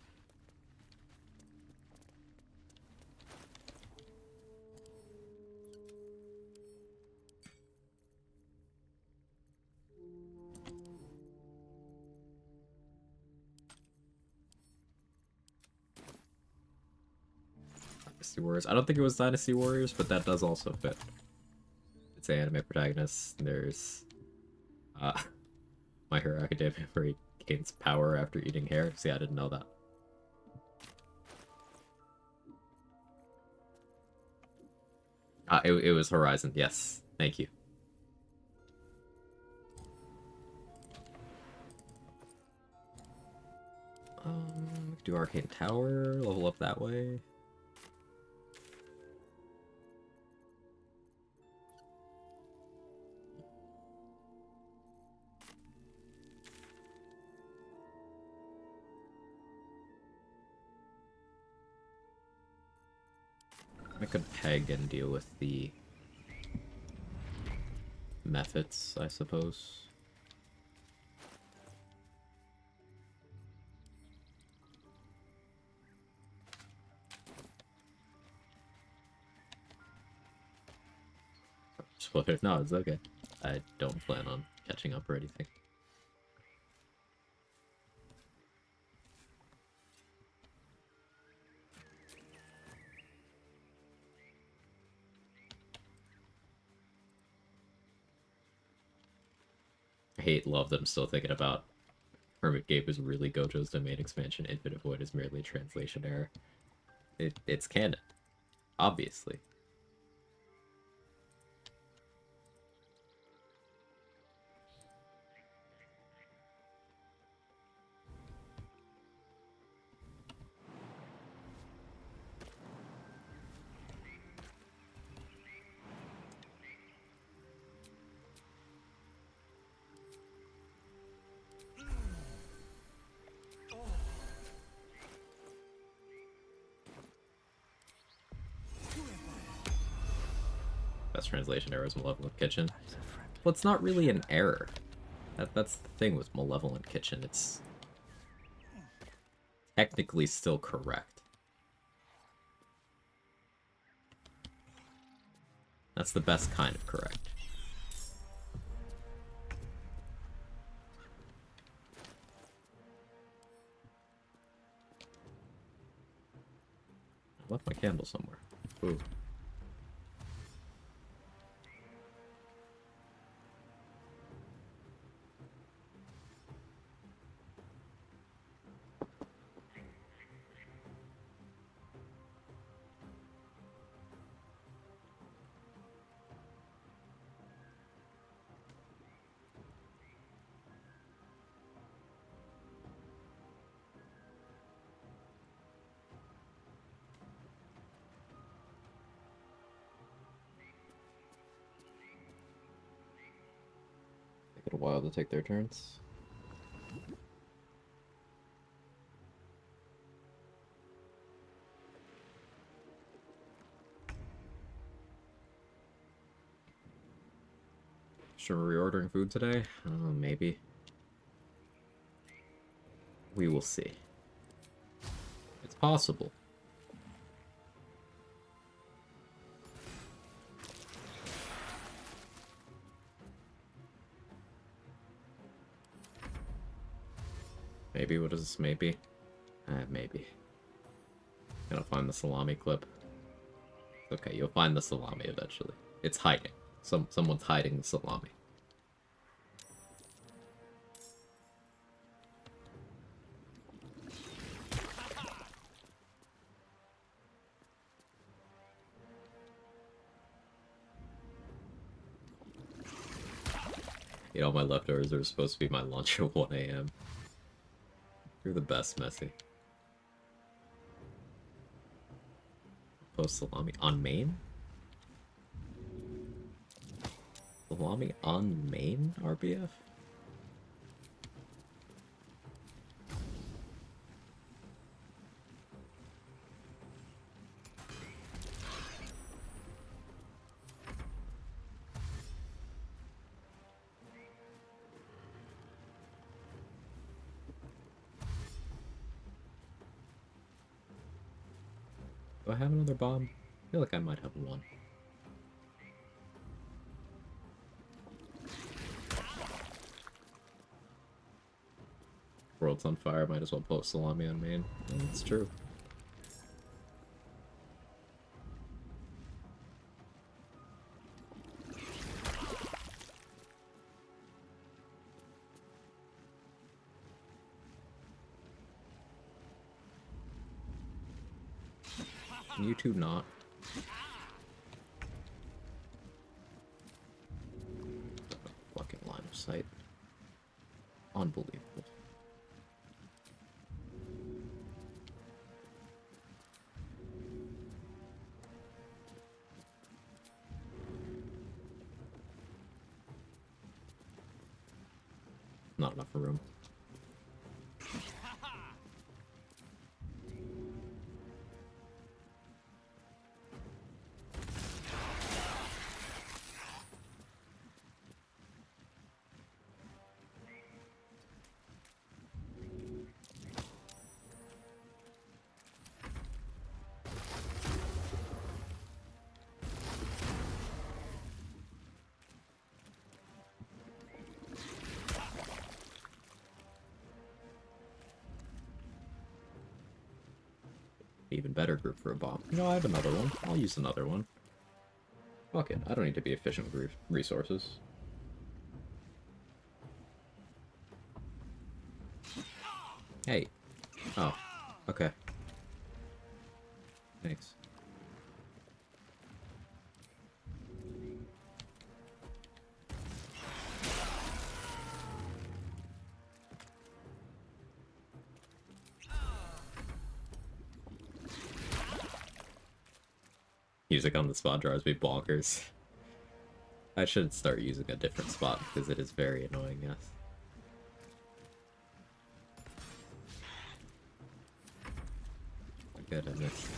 Dynasty Warriors. I don't think it was Dynasty Warriors, but that does also fit. It's an anime protagonist. There's My Hero Academia where he gains power after eating hair. See, I didn't know that. It was Horizon, yes. Thank you. Do Arcane Tower, level up that way. I could peg and deal with the methods, I suppose. Spoiler, no, it's okay. I don't plan on catching up or anything. I hate, love that I'm still thinking about Hermit Cape is really Gojo's domain expansion. Infinite Void is merely a translation error. It's canon, obviously. Best translation error is Malevolent Kitchen. Well, it's not really an error. That's the thing with Malevolent Kitchen. It's technically still correct. That's the best kind of correct. I left my candle somewhere. Ooh. Take it a while to take their turns. Should we reordering food today? Maybe. We will see. It's possible. Maybe, what is this, maybe? Maybe. Gotta find the salami clip. Okay, you'll find the salami eventually. It's hiding. Someone's hiding the salami. You know, my leftovers are supposed to be my lunch at 1 a.m. You're the best, Messi. Post salami on main? Salami on main, RBF? Do I have another bomb? I feel like I might have one. World's on fire, might as well post salami on main. Yeah, that's true. Can you two not? not enough room. Even better group for a bomb. You know, I have another one. I'll use another one. Fuck it. I don't need to be efficient with resources. Hey. Oh. Okay. Thanks. Music on the spot drives me bonkers. I should start using a different spot because it is very annoying, yes. Good, I missed.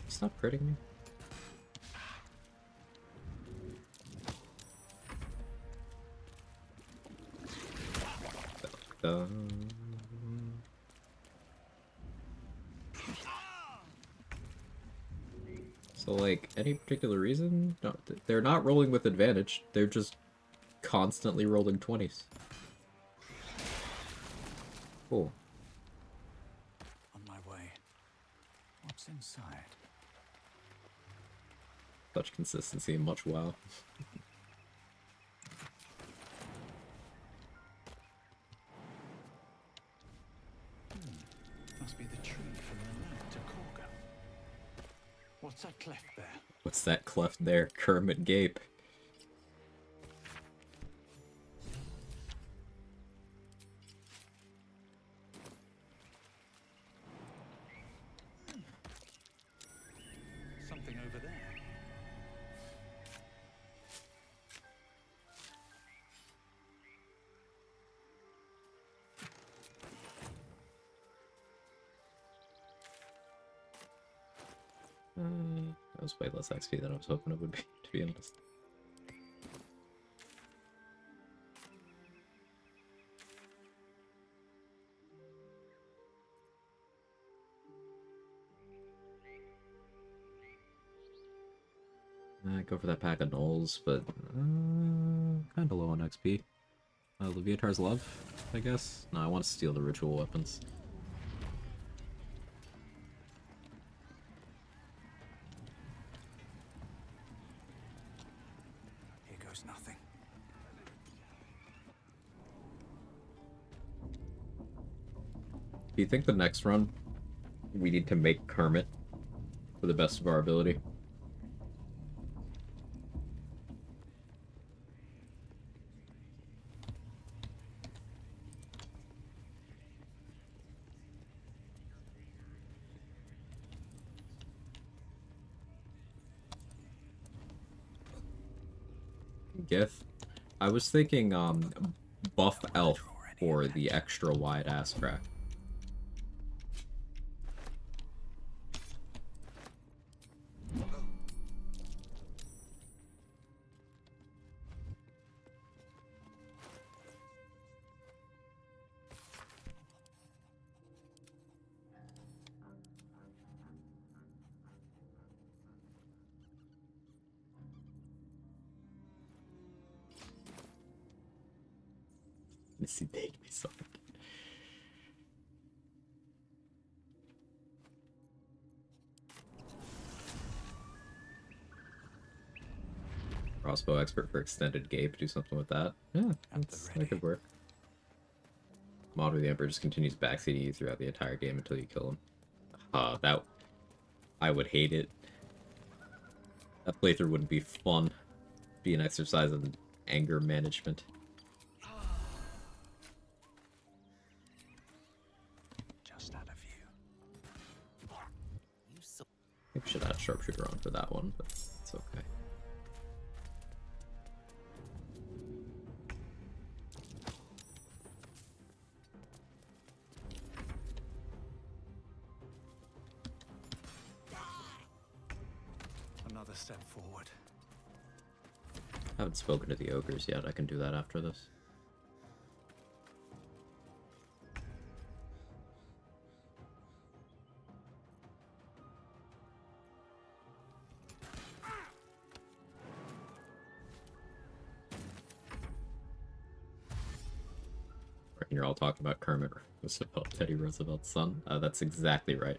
Stop critting me. So, like, any particular reason? No, they're not rolling with advantage. They're just constantly rolling 20s. Cool. On my way. What's inside? Such consistency and much wow. Must be the tree from the night to Quag. What's that cleft there? What's that cleft there? Kermit Gape. Something over there. That was way less XP than I was hoping it would be, to be honest. I go for that pack of gnolls, but kind of low on XP. Leviatar's Love, I guess? No, I want to steal the ritual weapons. Here goes nothing. Do you think the next run we need to make Kermit to the best of our ability? Gith. I was thinking buff elf for the extra wide ass crack. Missy take me something. Crossbow expert for extended gape. Do something with that. Yeah, that could work. Mod with the Emperor just continues backseating you throughout the entire game until you kill him. That I would hate it. That playthrough wouldn't be fun. Be an exercise in anger management. Just out of view. I think we should add Sharpshooter on for that one, but it's okay. another step forward. I haven't spoken to the ogres yet. I can do that after this. You're all talking about Kermit Roosevelt, Teddy Roosevelt's son. That's exactly right.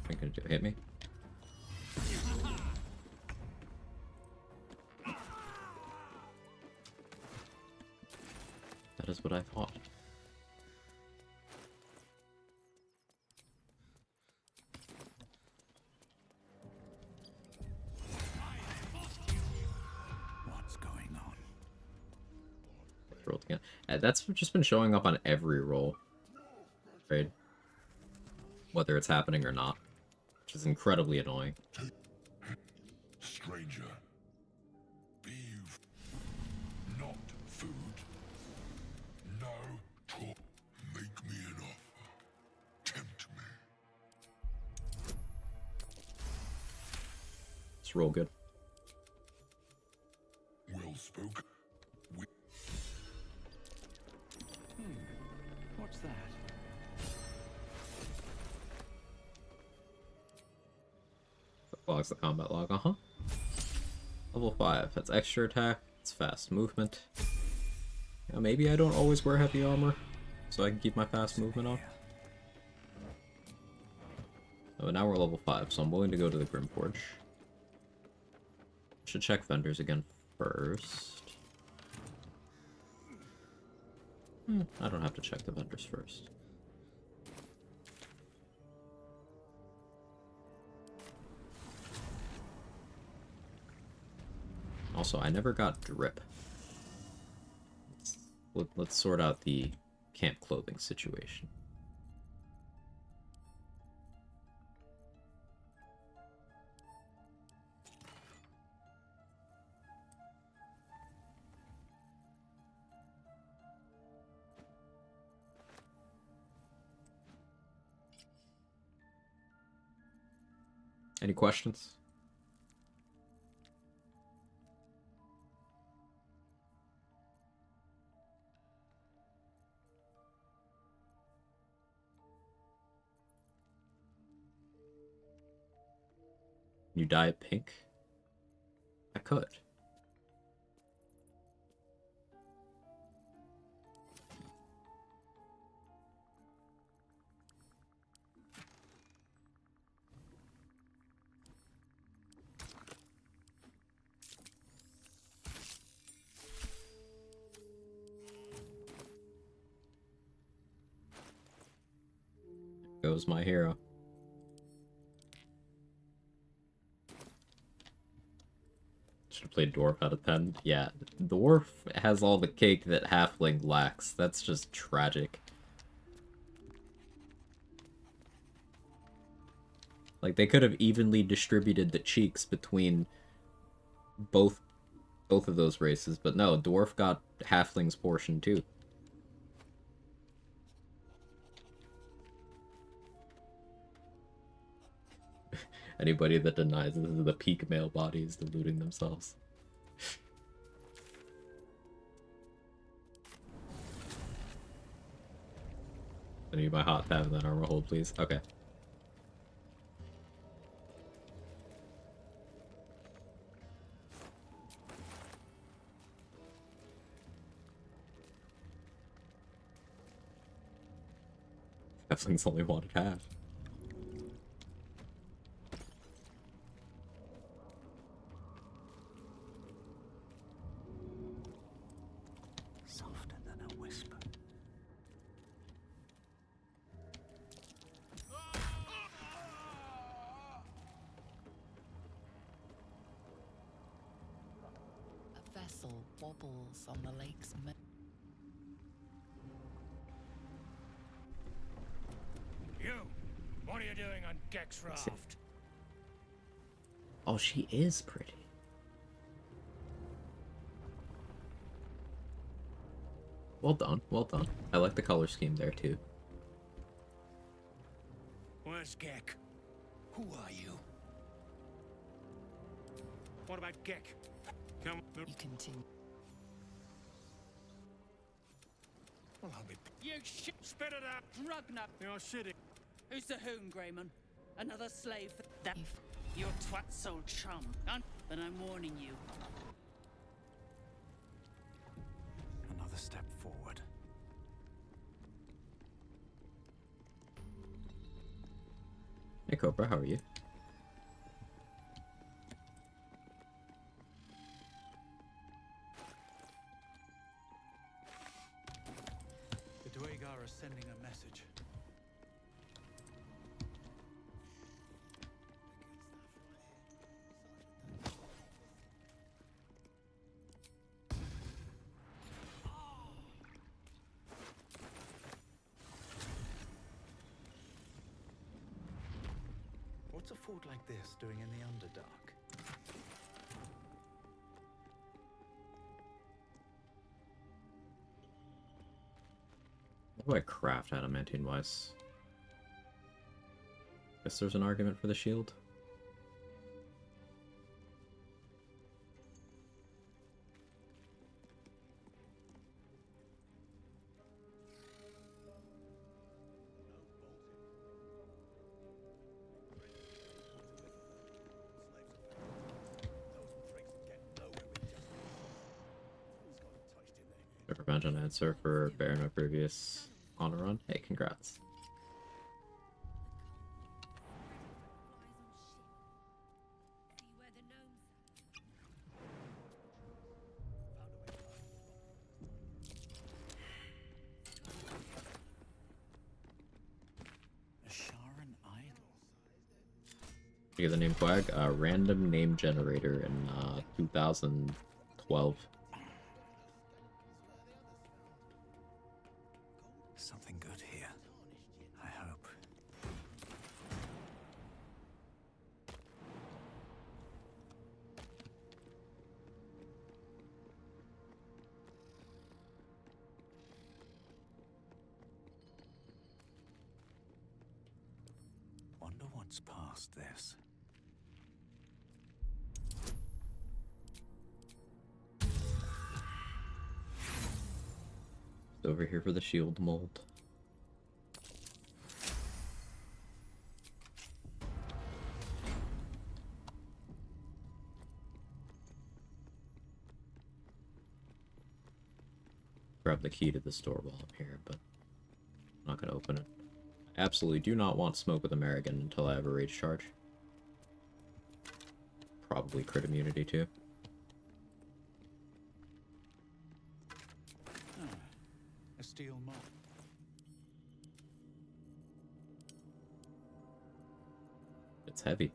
What are you gonna do? Hit me? That is what I thought. What's going on? Rolled again. That's just been showing up on every roll. Right? Whether it's happening or not. Which is incredibly annoying. Stranger, be you not food. No talk. Make me an offer. Tempt me. Let's roll good. Well spoken. What's that? Logs the combat log, uh-huh. Level 5, that's extra attack, it's fast movement. Yeah, maybe I don't always wear heavy armor, so I can keep my fast movement on. Oh, but now we're level 5, so I'm willing to go to the Grimforge. Should check vendors again first. I don't have to check the vendors first. Also, I never got drip. Let's sort out the camp clothing situation. Any questions? You dye it pink? I could. Goes my hero. Should have played Dwarf out of 10. Yeah, Dwarf has all the cake that Halfling lacks. That's just tragic. Like, they could have evenly distributed the cheeks between both of those races, but no, Dwarf got Halfling's portion too. Anybody that denies this is the peak male body is deluding themselves. I need my hot tab and then armor hold, please. Okay. Halflings only wanted half. Softer than a whisper. A vessel wobbles on the lake's You Gek's Let's see. raft. Oh, she is pretty. Well done, well done. I like the color scheme there too. Where's Gek? Who are you? What about Gek? Come. You continue. Well, I'll be. You shit! Spit it out! Ragnar, You're shitting. who's the hoon, Greyman? Another slave that your twat's old chum. Then I'm warning you. Another step forward. Hey Cobra, how are you? The Dwagar are sending a message. What's a fort like this doing in the Underdark? What do I craft adamantine wise? Guess there's an argument for the shield. Revenge on answer for bearing my previous honor run. Hey, congrats. A Sharan idol. You get the name Quag? Random name generator in 2012. Something good here. I hope. Wonder what's past this. Over here for the shield mold. Grab the key to the store while I'm here, but I'm not going to open it. I absolutely do not want smoke with American until I have a rage charge. Probably crit immunity too. A steel mop. It's heavy.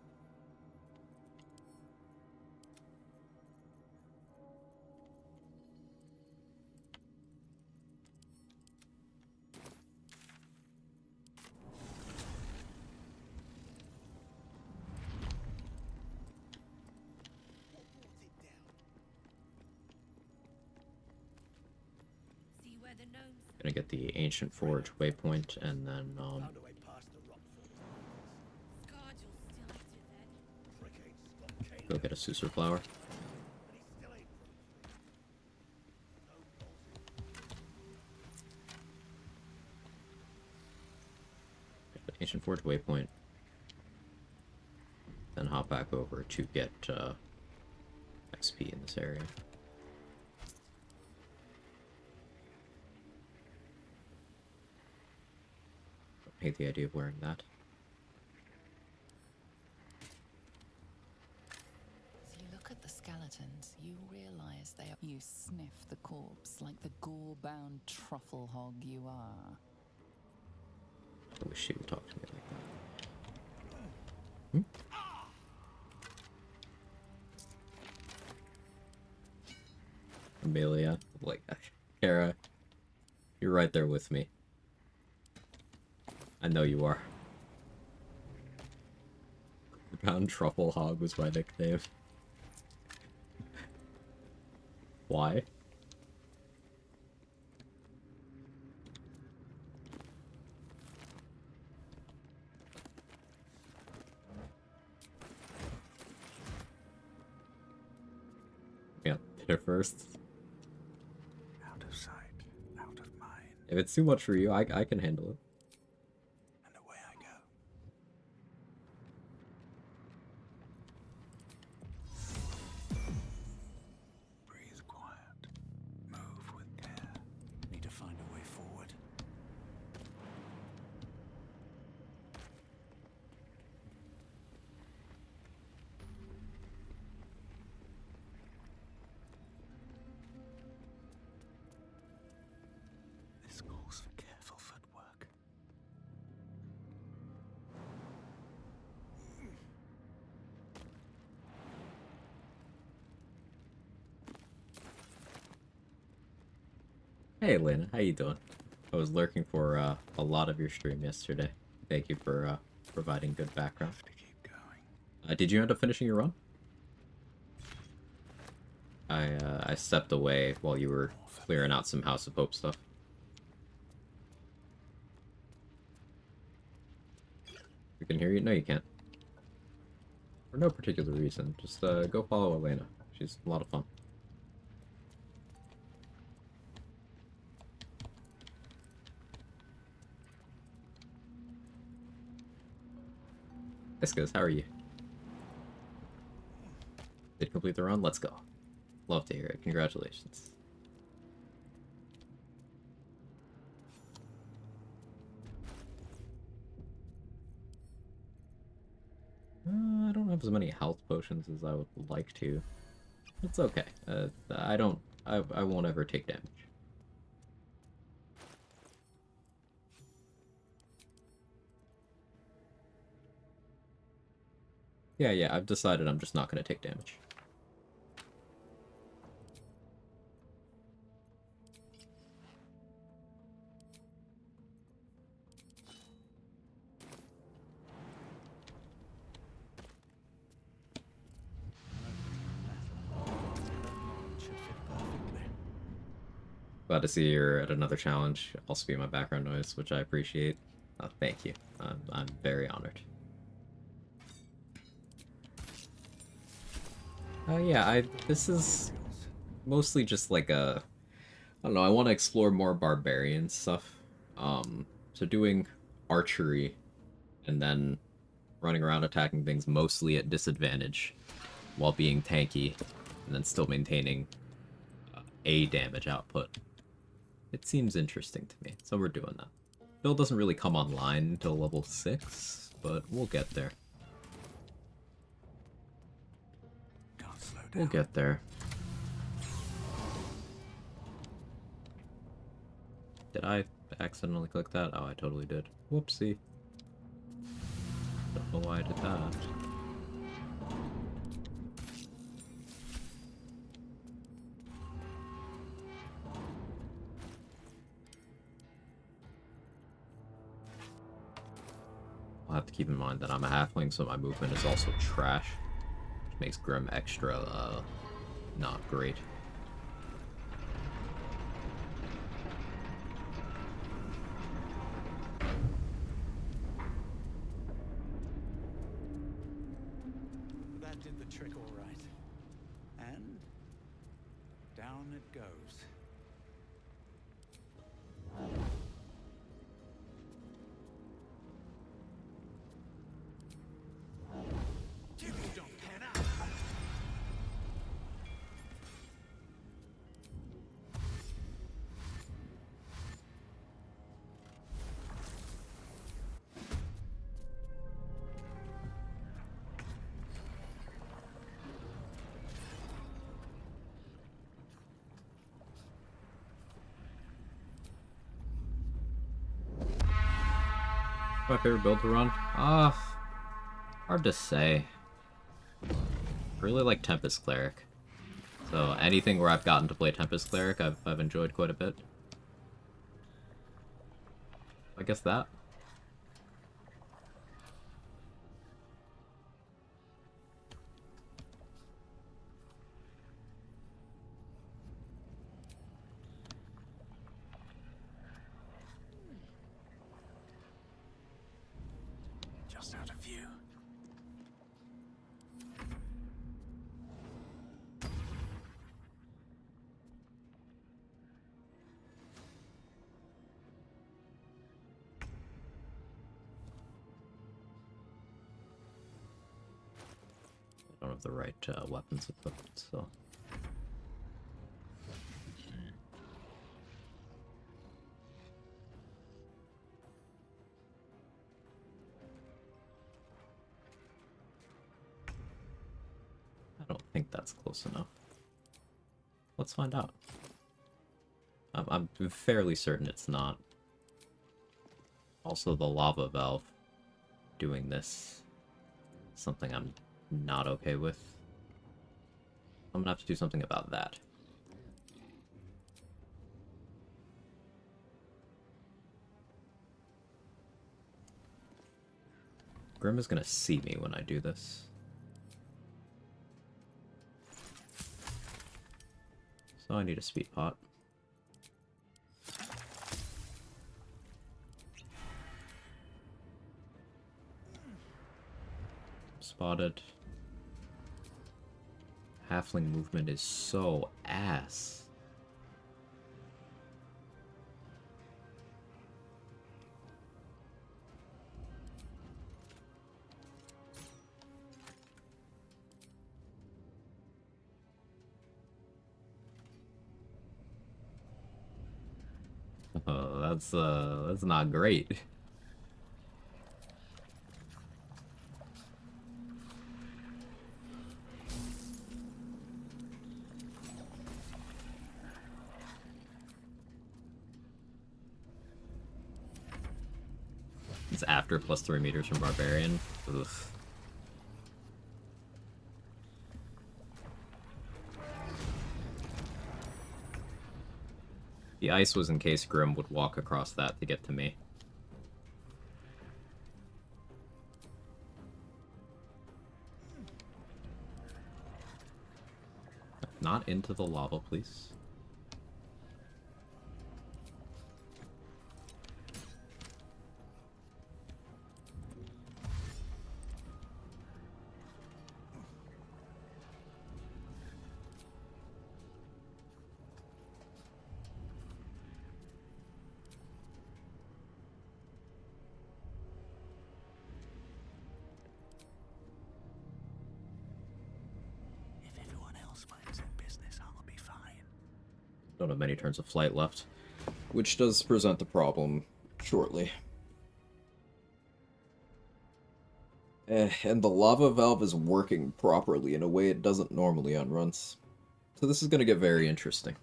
Gonna get the Ancient Forge waypoint and then go get a Suser flower. Get the Ancient Forge waypoint. Then hop back over to get XP in this area. I hate the idea of wearing that. As you look at the skeletons, you realize they are. You sniff the corpse like the gore-bound truffle hog you are. I wish she would talk to me like that. Amelia, like, Kara, you're right there with me. I know you are. Gore-bound Truffle Hog was my nickname. Why? Yeah, Peter first. Out of sight, out of mind. If it's too much for you, I can handle it. And away I go. Breathe quiet. Move with care. Need to find a way forward. This calls for careful footwork. Hey Elena, how you doing? I was lurking for a lot of your stream yesterday. Thank you for providing good background. Did you end up finishing your run? I stepped away while you were clearing out some House of Hope stuff. You can hear you? No, you can't. For no particular reason. Just go follow Elena. She's a lot of fun. Iskos, how are you? Did complete the run? Let's go. Love to hear it. Congratulations. I don't have as many health potions as I would like to. It's okay. I won't ever take damage. Yeah, I've decided I'm just not going to take damage. Glad to see you're at another challenge. Also be my background noise, which I appreciate. Thank you. I'm very honored. Yeah, this is mostly just like a... I don't know, I want to explore more barbarian stuff. So doing archery and then running around attacking things mostly at disadvantage while being tanky and then still maintaining a damage output. It seems interesting to me, so we're doing that. Build doesn't really come online until level 6, but we'll get there. We'll get there. Did I accidentally click that? Oh, I totally did. Whoopsie. Don't know why I did that. I'll have to keep in mind that I'm a halfling, so my movement is also trash. Which makes Grim extra, not great. That did the trick all right. And down it goes. Don't pan out. My favorite build to run? Hard to say. Really like Tempest Cleric. So anything where I've gotten to play Tempest Cleric, I've enjoyed quite a bit. I guess that. have the right weapons equipped, so... I don't think that's close enough. Let's find out. I'm fairly certain it's not. Also, the lava valve doing this, something I'm not okay with. I'm gonna have to do something about that. Grim is gonna see me when I do this. So I need a speed pot. Spotted. Halfling movement is so ass. Oh, that's not great. It's after plus 3 meters from Barbarian. Oof. The ice was in case Grim would walk across that to get to me. Not into the lava, please. Don't have many turns of flight left. Which does present a problem shortly. And the lava valve is working properly in a way it doesn't normally on runs. So this is going to get very interesting.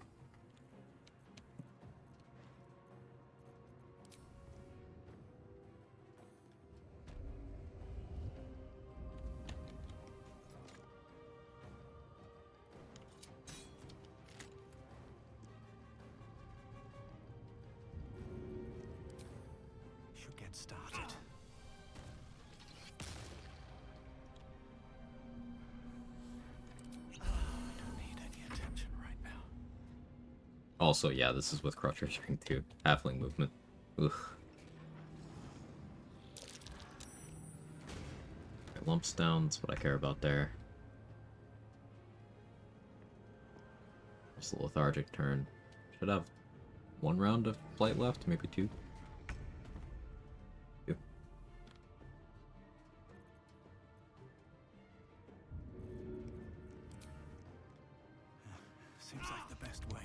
Get started. I don't need any attention right now. Also, yeah, this is with Crutch Ring too. Halfling movement. Ugh. Okay, lumps down, that's what I care about there. Just a lethargic turn. Should have 1 round of flight left, maybe 2. Seems like the best way.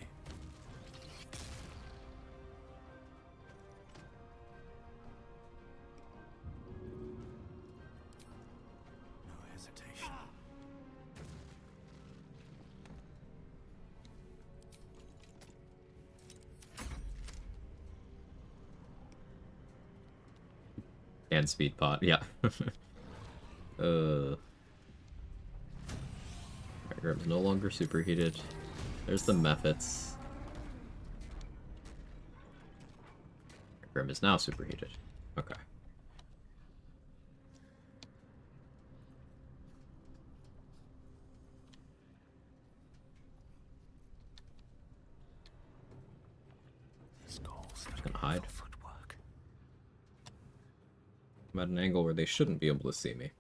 No hesitation. And speed pot, yeah. Grim's no longer superheated. There's the Mephits. Grim is now superheated. Okay. Just gonna hide. I'm at an angle where they shouldn't be able to see me.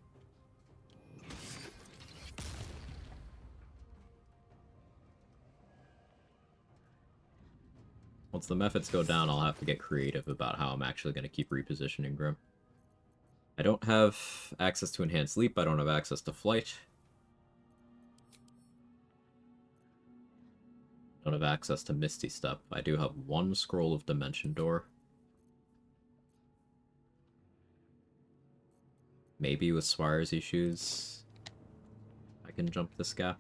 Once the Mephits go down, I'll have to get creative about how I'm actually going to keep repositioning Grim. I don't have access to Enhanced Leap, I don't have access to Flight. Don't have access to Misty Step. I do have one scroll of Dimension Door. Maybe with Swire's Shoes, I can jump this gap.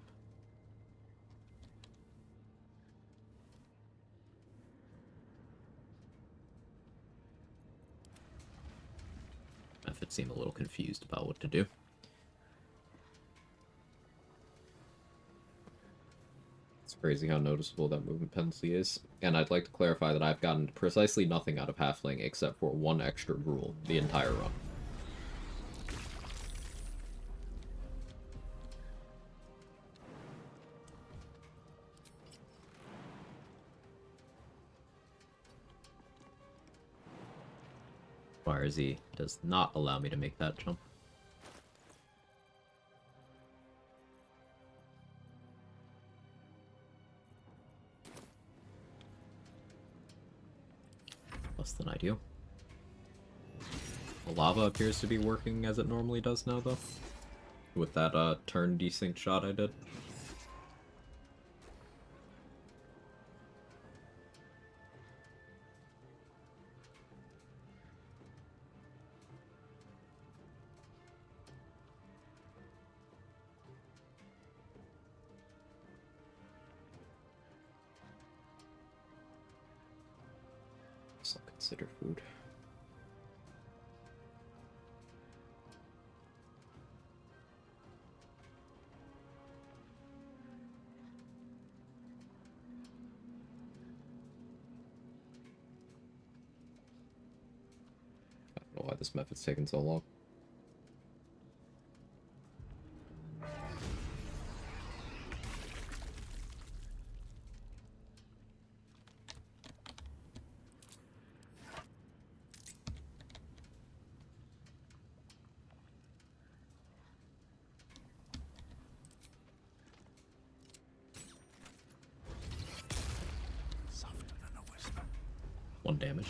Method seem a little confused about what to do. It's crazy how noticeable that movement penalty is. And I'd like to clarify that I've gotten precisely nothing out of Halfling except for one extra rule the entire run. YRZ does not allow me to make that jump. Less than ideal. The lava appears to be working as it normally does now, though. With that turn desync shot I did. So consider food. I don't know why this method's taking so long. One damage.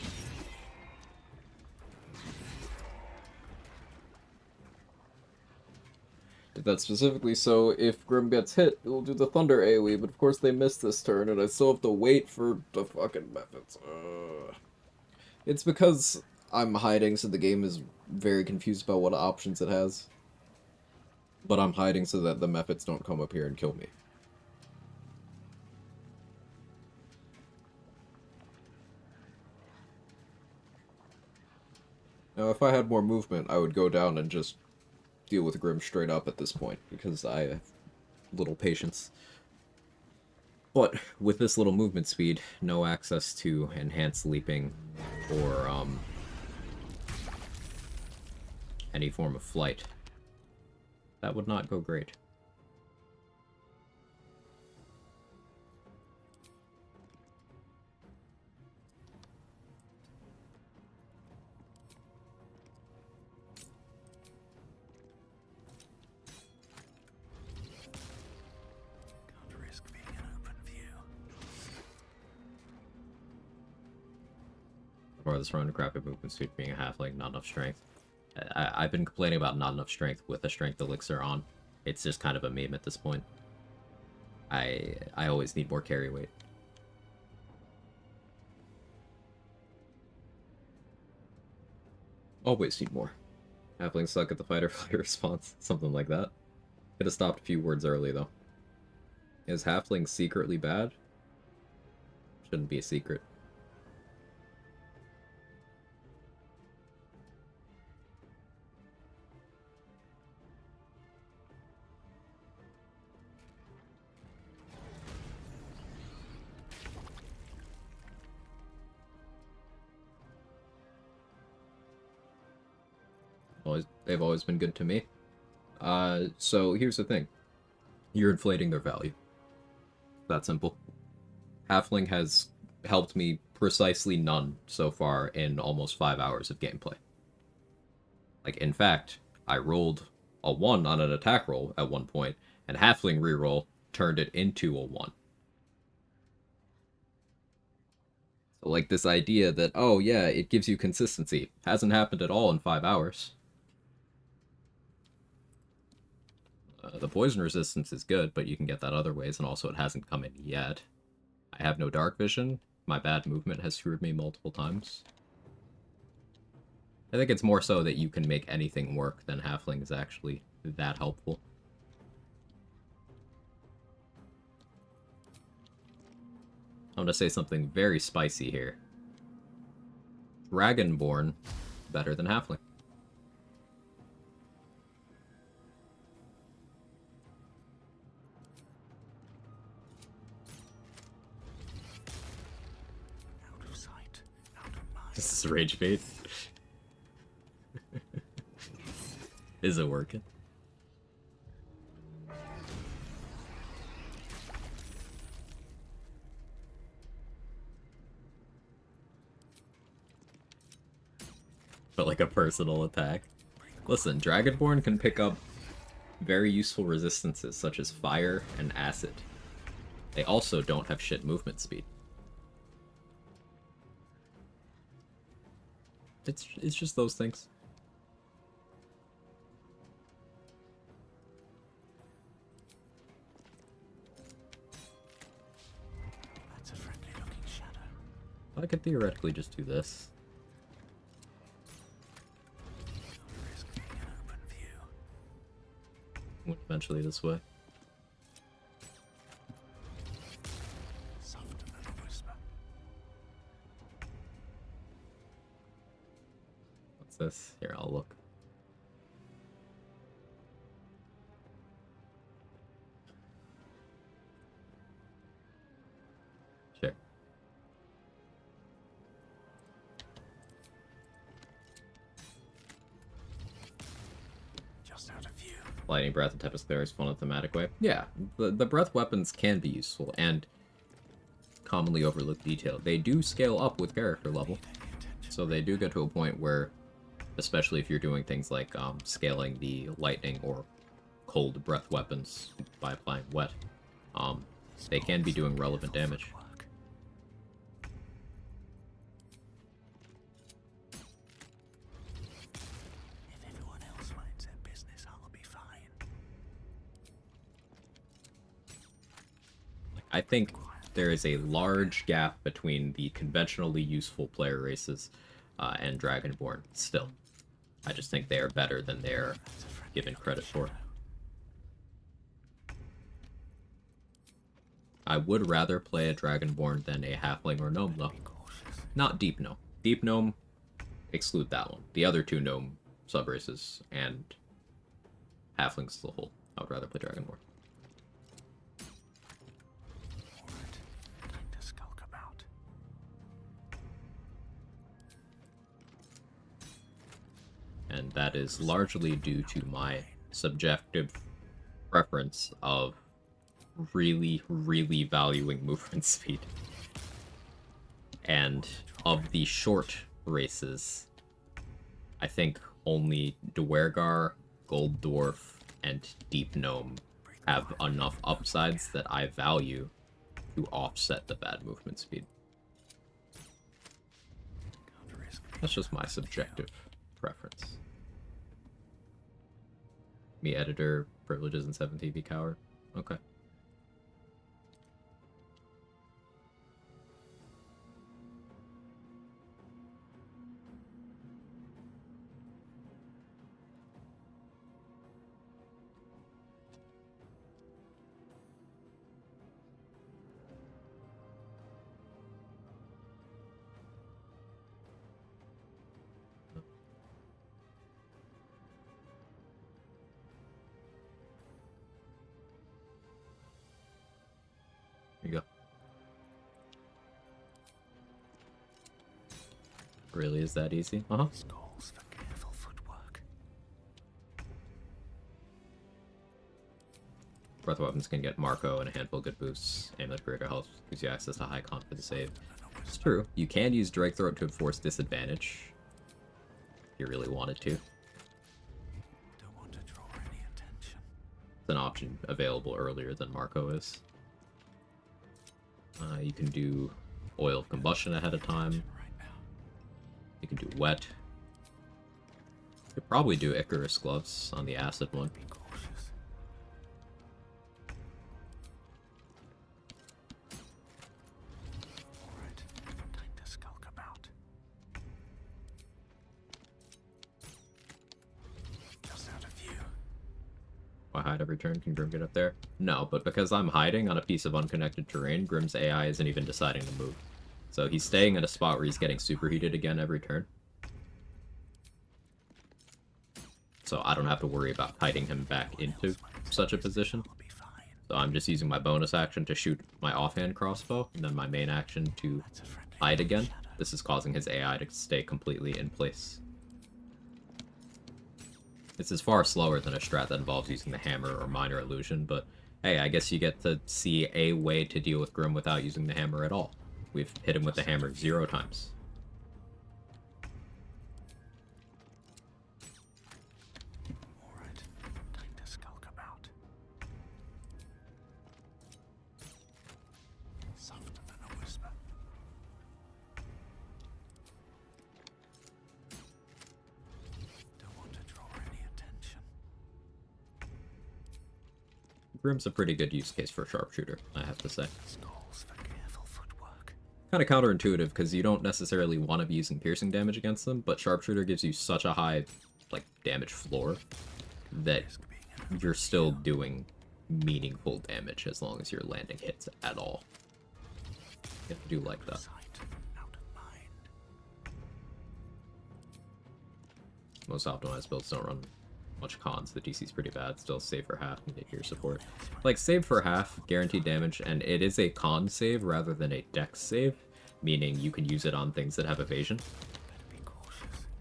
Did that specifically so if Grim gets hit, it'll do the Thunder AoE, but of course they missed this turn, and I still have to wait for the fucking methods. It's because I'm hiding, so the game is very confused about what options it has. But I'm hiding so that the methods don't come up here and kill me. Now, if I had more movement, I would go down and just deal with Grim straight up at this point, because I have little patience. But with this little movement speed, no access to enhanced leaping or any form of flight, that would not go great. Or this run, crappy movement speed being a halfling, not enough strength. I've been complaining about not enough strength with a strength elixir on. It's just kind of a meme at this point. I always need more carry weight. Always need more. Halflings suck at the fighter flight response. Something like that. Could have stopped a few words early, though. Is halfling secretly bad? Shouldn't be a secret. They've always been good to me. So here's the thing. You're inflating their value. That simple. Halfling has helped me precisely none so far in almost 5 hours of gameplay. Like, in fact, I rolled a 1 on an attack roll at one point, and Halfling reroll turned it into a 1. So, like, this idea that, oh yeah, it gives you consistency, hasn't happened at all in 5 hours. The poison resistance is good, but you can get that other ways, and also it hasn't come in yet. I have no dark vision. My bad movement has screwed me multiple times. I think it's more so that you can make anything work than Halfling is actually that helpful. I'm gonna say something very spicy here. Dragonborn better than Halfling. Out of sight, out of mind. This is rage bait. Is it working? But like a personal attack. Listen, Dragonborn can pick up very useful resistances such as fire and acid. They also don't have shit movement speed. It's just those things. That's a friendly looking shadow. I could theoretically just do this. Went eventually this way. Softer than a whisper. What's this? Here, I'll look. Sure. Just out of view. Lightning Breath and Tempest Clear is fun in a thematic way. Yeah, the breath weapons can be useful and commonly overlooked detail. They do scale up with character level, so they do get to a point where, especially if you're doing things like scaling the lightning or cold breath weapons by applying wet, they can be doing relevant damage. If everyone else minds their business, I'll be fine. I think there is a large gap between the conventionally useful player races and Dragonborn still. I just think they are better than they're given credit for. I would rather play a Dragonborn than a Halfling or Gnome, though. Not Deep Gnome. Deep Gnome, exclude that one. The other two Gnome subraces and Halflings as a whole. I would rather play Dragonborn. Time to skulk about. And that is largely due to my subjective preference of really, really valuing movement speed. And of the short races, I think only Dwergar, Gold Dwarf, and Deep Gnome have enough upsides that I value to offset the bad movement speed. That's just my subjective preference. Me editor, privileges, and 7 TV coward. Okay. Here you go. Really, is that easy? Uh-huh. Skulls for careful footwork. Breath weapons can get Marco and a handful of good boosts. Amulet Greater Health gives you access to high con for the save. It's true. You can use Drake Throat to enforce disadvantage. If you really wanted to. Don't want to draw any attention. It's an option available earlier than Marco is. You can do Oil of Combustion ahead of time. You can do Wet. You could probably do Icarus Gloves on the Acid one. Be cautious. hide every turn, can Grim get up there? No, but because I'm hiding on a piece of unconnected terrain, Grim's AI isn't even deciding to move. So he's staying in a spot where he's getting superheated again every turn. So I don't have to worry about kiting him back into such a position. So I'm just using my bonus action to shoot my offhand crossbow, and then my main action to hide again. This is causing his AI to stay completely in place. This is far slower than a strat that involves using the hammer or minor illusion, but hey, I guess you get to see a way to deal with Grim without using the hammer at all. We've hit him with the hammer 0 times. Alright, time to skulk about. Softer than a whisper. Don't want to draw any attention. Grim's a pretty good use case for Sharpshooter, I have to say. Kind of counterintuitive, because you don't necessarily want to be using piercing damage against them, but Sharpshooter gives you such a high, like, damage floor that you're still doing meaningful damage as long as you're landing hits at all. I do like that. Most optimized builds don't run much cons. The DC's pretty bad. Still save for half and get your support. Like, save for half, guaranteed damage, and it is a con save rather than a dex save, meaning you can use it on things that have evasion.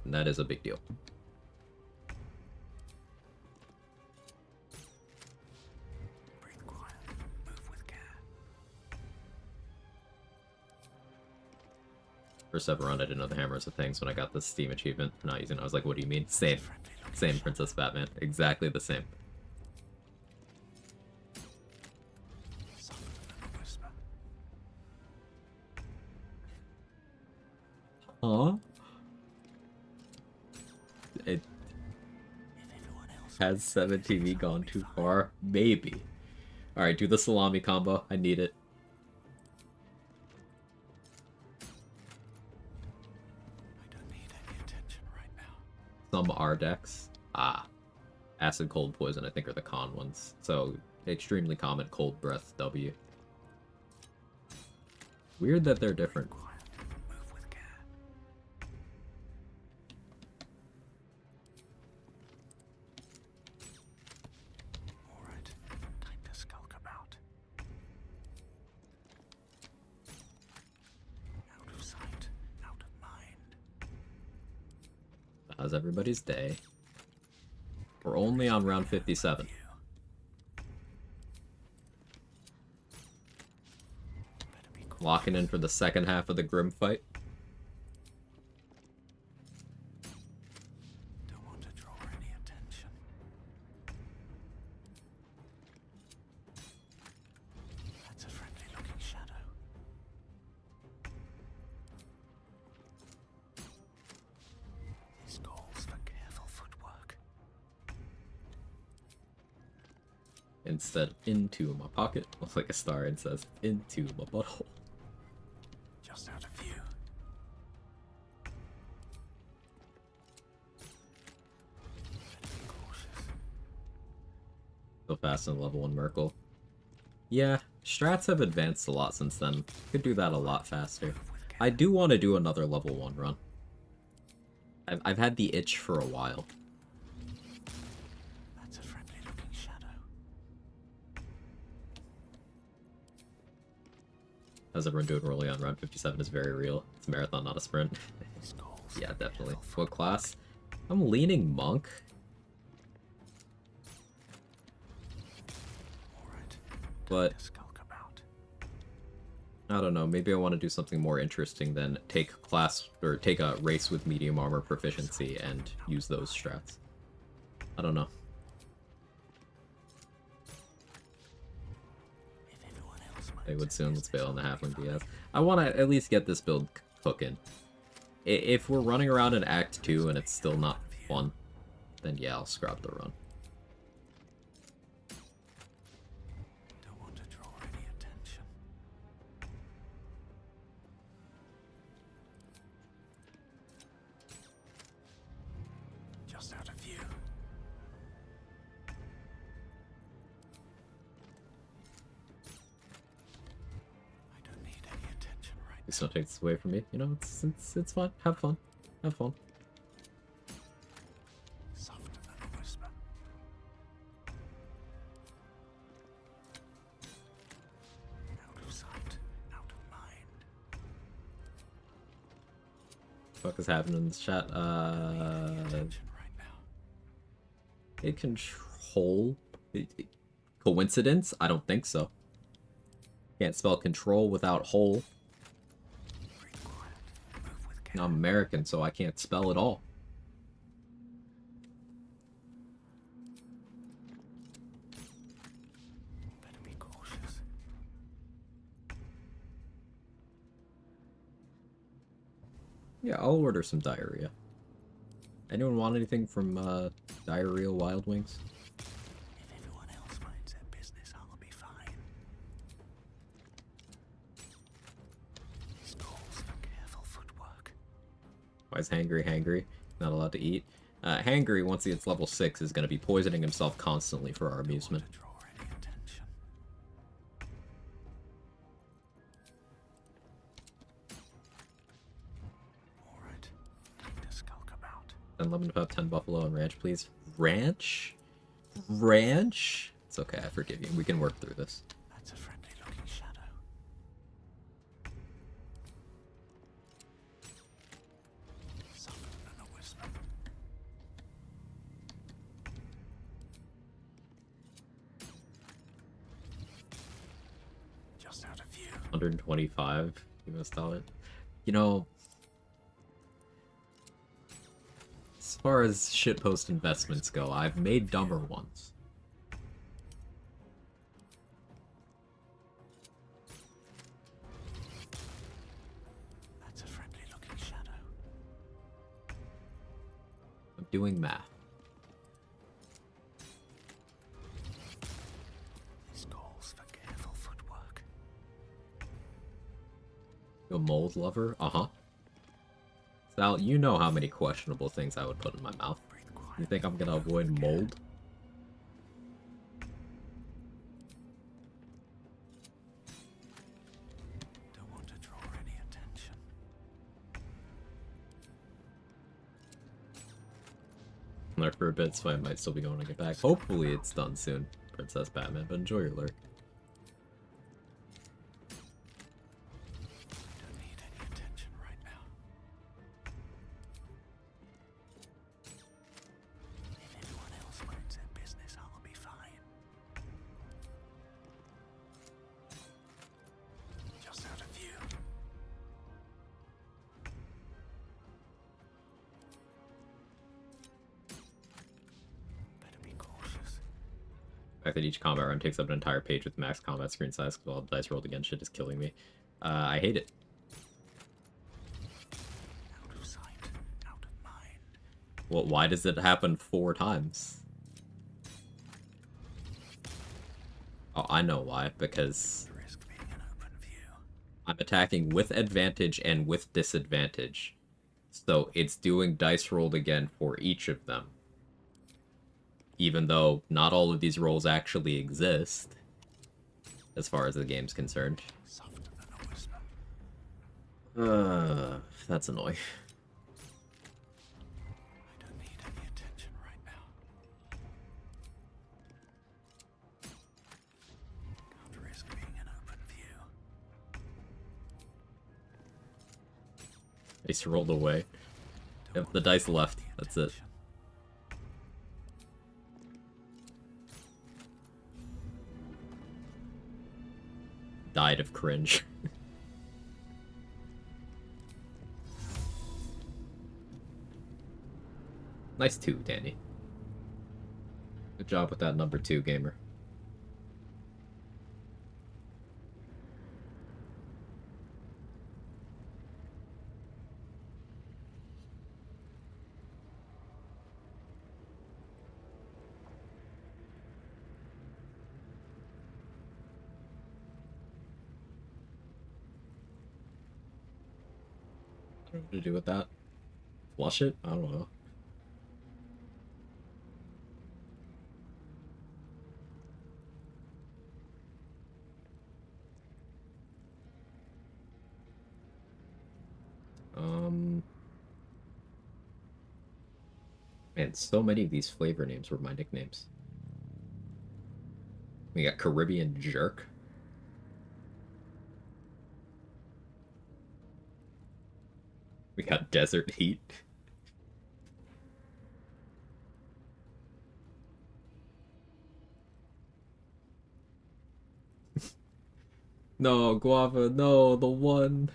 And that is a big deal. First ever run, I didn't know the hammer was a thing, so when I got the Steam achievement for not using it, I was like, what do you mean? Same. Same, Princess Batman. Exactly the same. Huh? It has 7TV gone too far? Maybe. Alright, do the salami combo. I need it. Some R decks. Ah. Acid, Cold, Poison, I think, are the con ones. So, extremely common Cold Breath W. Weird that they're different. Alright, time to skulk about. Out of sight, out of mind. How's everybody's day? We're only on round 57. Locking in for the second half of the Grim fight. Don't want to draw any attention. That's a friendly looking shadow. This calls for careful footwork. Instead of into my pocket, looks like a star and says into my butthole. Just out of view. So fast in level 1 Merkle. Yeah, strats have advanced a lot since then. Could do that a lot faster. I do want to do another level 1 run. I've had the itch for a while. That's a friendly looking shadow. How's everyone doing early on? Round 57 is very real. It's a marathon, not a sprint. Yeah, definitely. What class? I'm leaning monk. But I don't know, maybe I want to do something more interesting than take a race with medium armor proficiency and use those strats. I don't know. They would soon. Let's bail on the halfling BS. I want to at least get this build cooking. If we're running around in Act 2 and it's still not fun, then yeah, I'll scrap the run. Don't want to draw any attention. Just out of view. Please don't take this away from me. You know, it's fun. Have fun. Have fun. Softer than a whisper. Out of sight, out of mind. What is happening in this chat? It control. Coincidence? I don't think so. Can't spell control without whole. I'm American, so I can't spell at all. Better be cautious. Yeah, I'll order some diarrhea. Anyone want anything from Diarrhea Wild Wings? If everyone else minds their business, I'll be fine. This calls for careful footwork. Why is hangry? Not allowed to eat. Hangry, once he hits level 6, is going to be poisoning himself constantly for our amusement. Alright, time to skulk about. 10 lemon pep, 10 buffalo, and ranch, please. Ranch? Ranch? It's okay, I forgive you. We can work through this. That's a friendly looking shadow. Softer than a whisper. Just out of view. 125 US dollar. You know, as far as shitpost investments go, I've made dumber ones. That's a friendly looking shadow. I'm doing math. This calls for careful footwork. You a mold lover? Uh-huh. Sal, you know how many questionable things I would put in my mouth. You think I'm gonna avoid mold? Don't want to draw any attention. Lurk for a bit, so I might still be going to get back. Hopefully it's done soon, Princess Batman, but enjoy your lurk. Don't need any attention right now. If everyone else minds their business, I'll be fine. Just out of view. Better be cautious. The fact that each combat run takes up an entire page with max combat screen size because all the dice rolled against shit is killing me. I hate it. Out of sight, out of mind. Well, why does it happen 4 times? Oh, I know why. Because Risk being an open view. I'm attacking with advantage and with disadvantage. So it's doing dice rolled again for each of them. Even though not all of these rolls actually exist, as far as the game's concerned. Softer than a whisper. That's annoying. I don't need any attention right now. Can't risk being an open view. Dice rolled away. Yep, the dice left. That's it. Died of cringe. Nice 2, Danny. Good job with that number 2, gamer. I don't know what to do with that. Flush it? I don't know. Man, so many of these flavor names were my nicknames. We got Caribbean Jerk. We got Desert Heat. No, Guava, no, the one.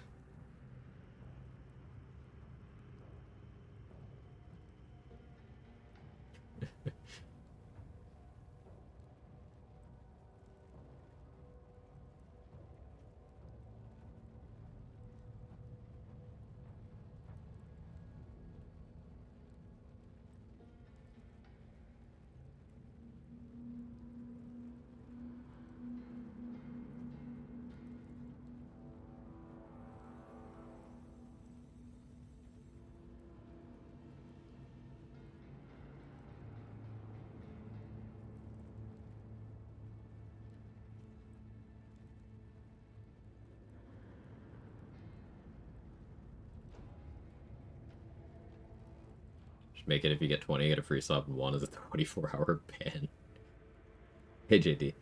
Make it if you get 20, get a free sub, and 1 is a 24-hour ban. Hey, JD.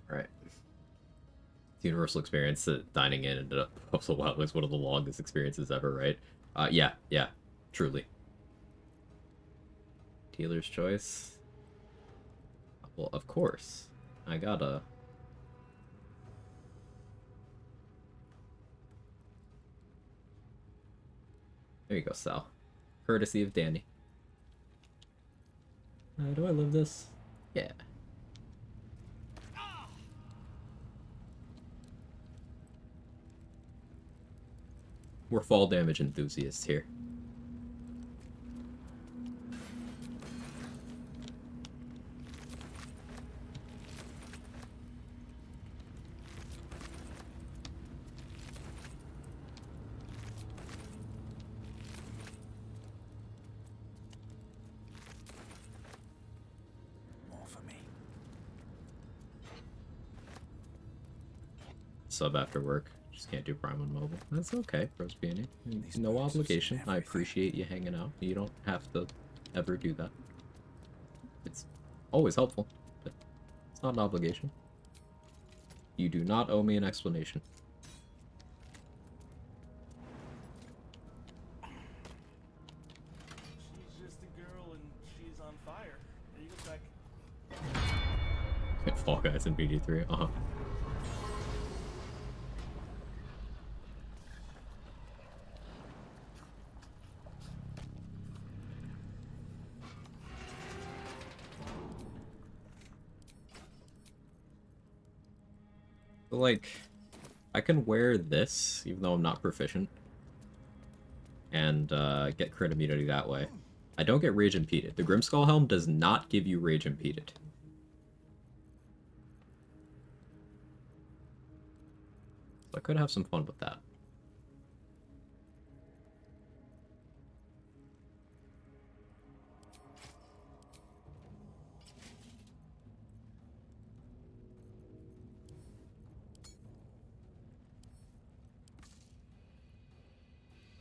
Right. The universal experience that dining in ended up Buffalo Wild Wings one of the longest experiences ever, right? Yeah, truly. Dealer's choice. Well, of course. I gotta... There you go, Sal. Courtesy of Danny. Do I live this? Yeah. We're fall damage enthusiasts here. More for me. Sub after work. Just can't do Prime on mobile. That's okay, Rose Peony. No obligation. I appreciate you hanging out. You don't have to ever do that. It's always helpful, but it's not an obligation. You do not owe me an explanation. She's just a girl and she's on fire. There you go, Beck. Fall Guys in BD3. Uh-huh. Like, I can wear this, even though I'm not proficient, and get crit immunity that way. I don't get rage impeded. The Grimskull Helm does not give you rage impeded. So I could have some fun with that.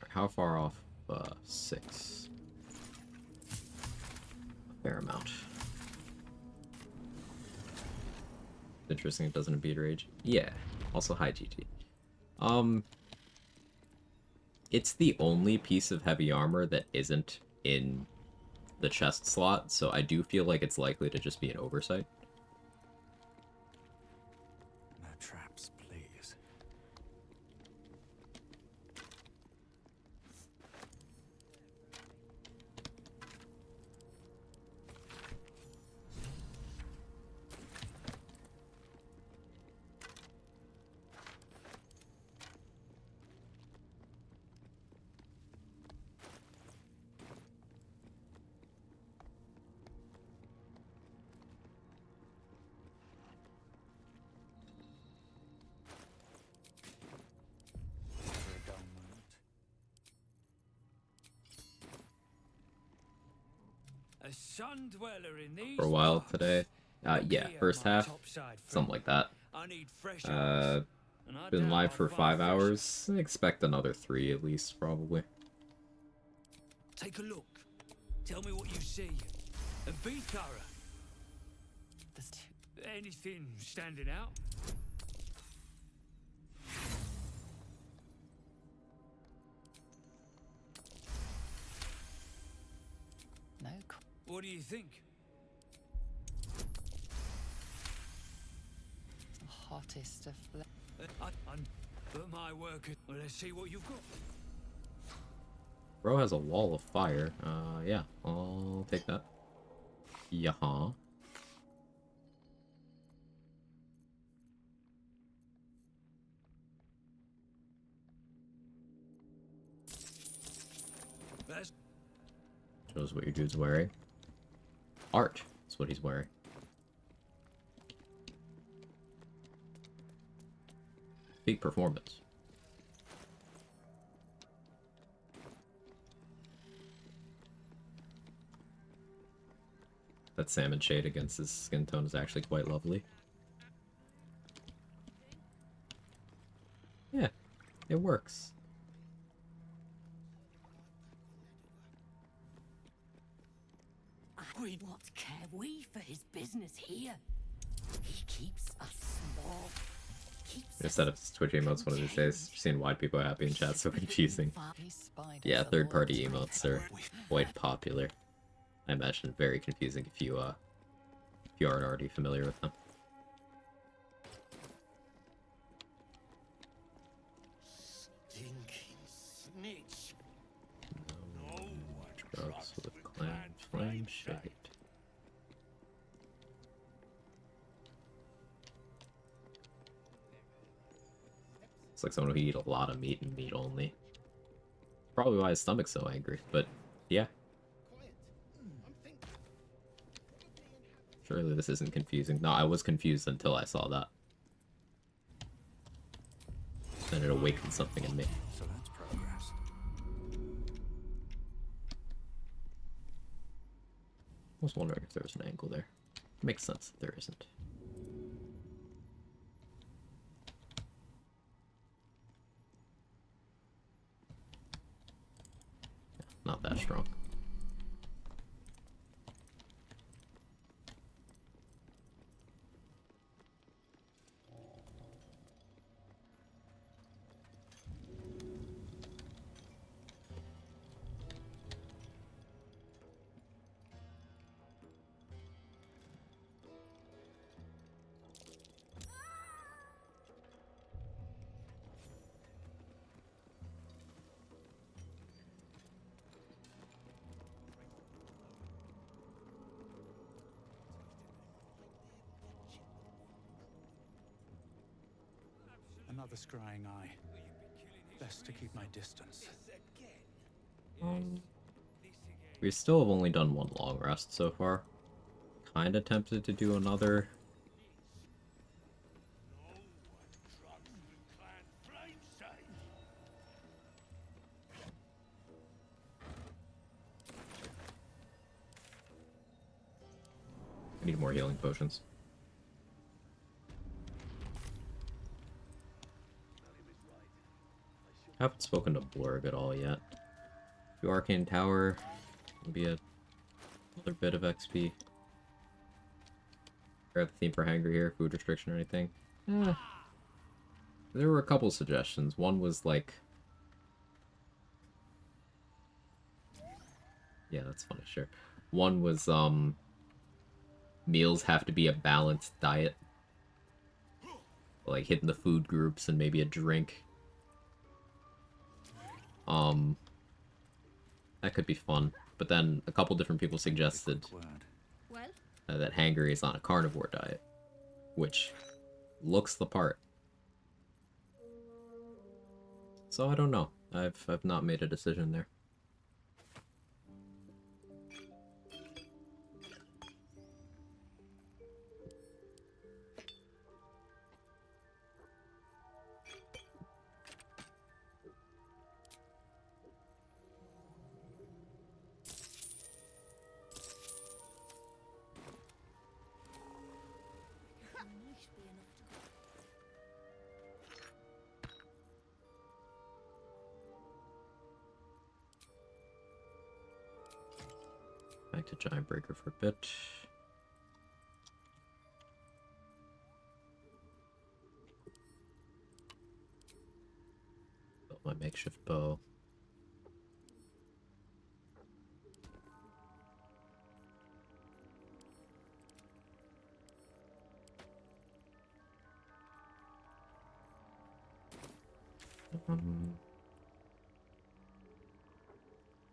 How far off? 6. A fair amount. Interesting it doesn't impede rage. Yeah. Also high GT. It's the only piece of heavy armor that isn't in the chest slot, so I do feel like it's likely to just be an oversight. No traps, please. A sun dweller in these for a while parts. today. Yeah, first half, something like that. I need fresh eyes, and I Been doubt live I'll for find 5 fresh- hours. Expect another 3 at least, probably. Take a look. Tell me what you see, and be thorough. Anything standing out? No. What do you think? The hottest of But my work. Well, let's see what you've got. Bro has a wall of fire. Yeah, I'll take that. Yaha. Shows what your dude's wearing. Art is what he's wearing. Peak performance. That salmon shade against his skin tone is actually quite lovely. Yeah, it works. What care we for his business here? He keeps us small. I'm gonna set up Twitch emotes one of these days. Seeing why people are happy in chat so confusing. Yeah, third-party emotes are quite popular. I imagine very confusing if you aren't already familiar with them. Stinking snitch. Drugs with clan flame shade. It's like someone who eat a lot of meat and meat only. Probably why his stomach's so angry, but yeah. Surely this isn't confusing. No, I was confused until I saw that. Then it awakened something in me. So that's progress. I was wondering if there was an angle there. Makes sense that there isn't. Not that strong. Another scrying eye. Best to keep my distance. We still have only done one long rest so far. Kinda tempted to do another. I need more healing potions. Haven't spoken to Blurg at all yet. The Arcane Tower will be another bit of XP. Grab the theme for Hangry here, food restriction or anything. There were a couple suggestions. One was like... Yeah, that's funny, sure. One was, meals have to be a balanced diet. Like hitting the food groups and maybe a drink. That could be fun. But then a couple different people suggested that Hangry is on a carnivore diet, which looks the part. So I don't know. I've not made a decision there. money should be enough to go. Back to Giant Breaker for a bit. Built my makeshift bow.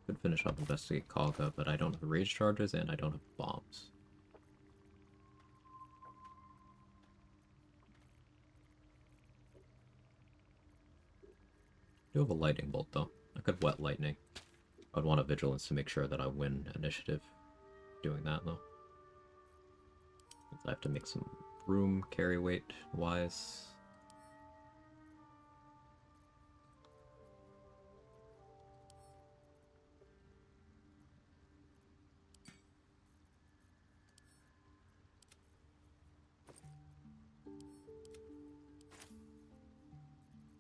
Could finish up investigate Kalga, but I don't have rage charges and I don't have bombs. I do have a lightning bolt though. I could wet lightning. I'd want a vigilance to make sure that I win initiative doing that though. I have to make some room carry weight wise.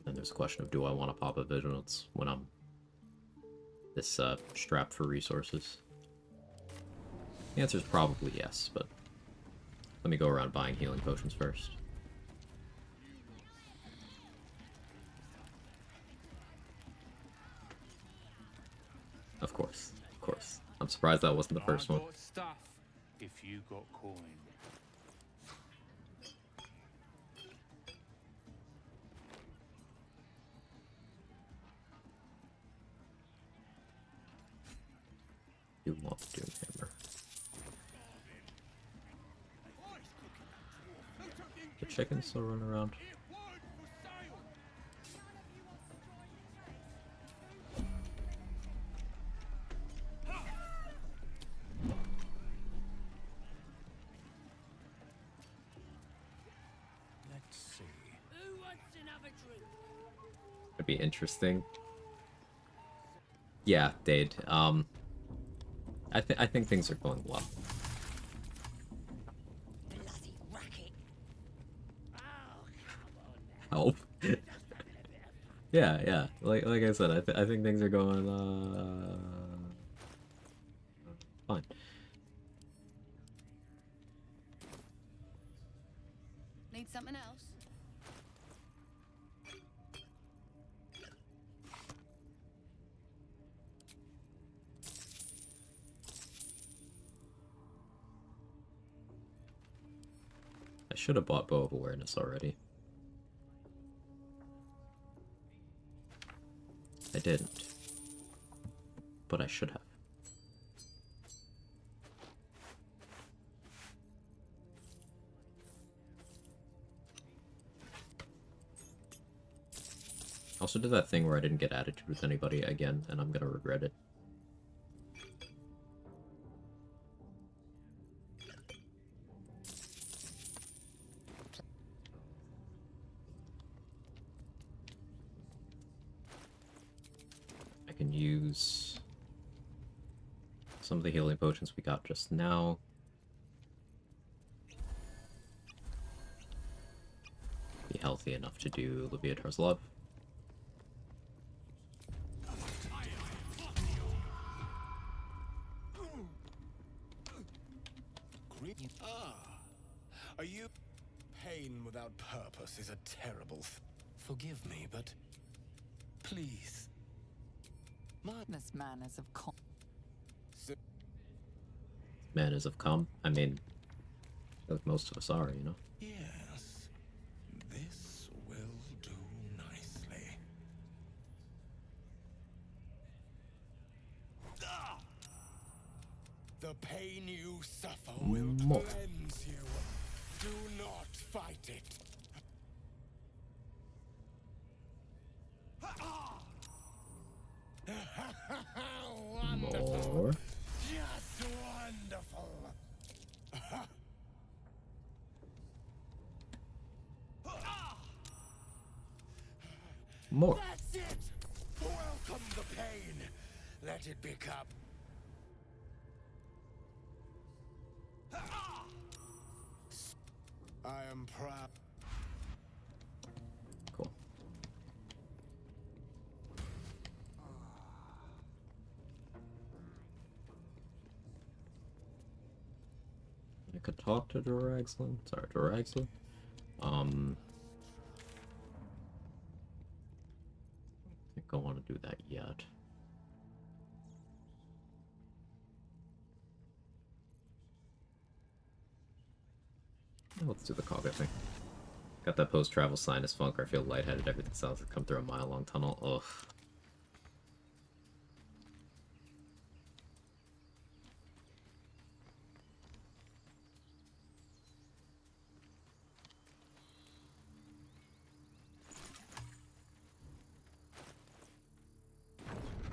And there's a question of, do I want to pop a vigilance when I'm this strapped for resources? The answer is probably yes, but let me go around buying healing potions first. Of course, of course. I'm surprised that wasn't the first one. I got stuff if you got coin. You want the Doom Hammer. The chickens still running around. Let's see. Who wants another drink? It'd be interesting. Yeah, Dade. I think things are going well. Bloody racket. Help. yeah. Like I said, I think things are going fine. Need something else? I should have bought Bow of Awareness already. I didn't. But I should have. I also did that thing where I didn't get attitude with anybody again, and I'm gonna regret it. I can use some of the healing potions we got just now. Be healthy enough to do Leviatar's Love. Are you... Pain without purpose is a terrible Forgive me, but... Please. This man is of Man is of calm. I mean, like most of us are, you know? Yes. This will do nicely. The pain you suffer will cleanse you. Do not fight it. More. Just wonderful. More. That's it. Welcome the pain. Let it become. I am proud. Cool. I could talk to Doraxlin. Sorry, Doraxlin. I think I want to do that yet. Let's do the Quag thing. Got that post-travel sinus funk. I feel lightheaded. Everything sounds like come through a mile-long tunnel. Ugh.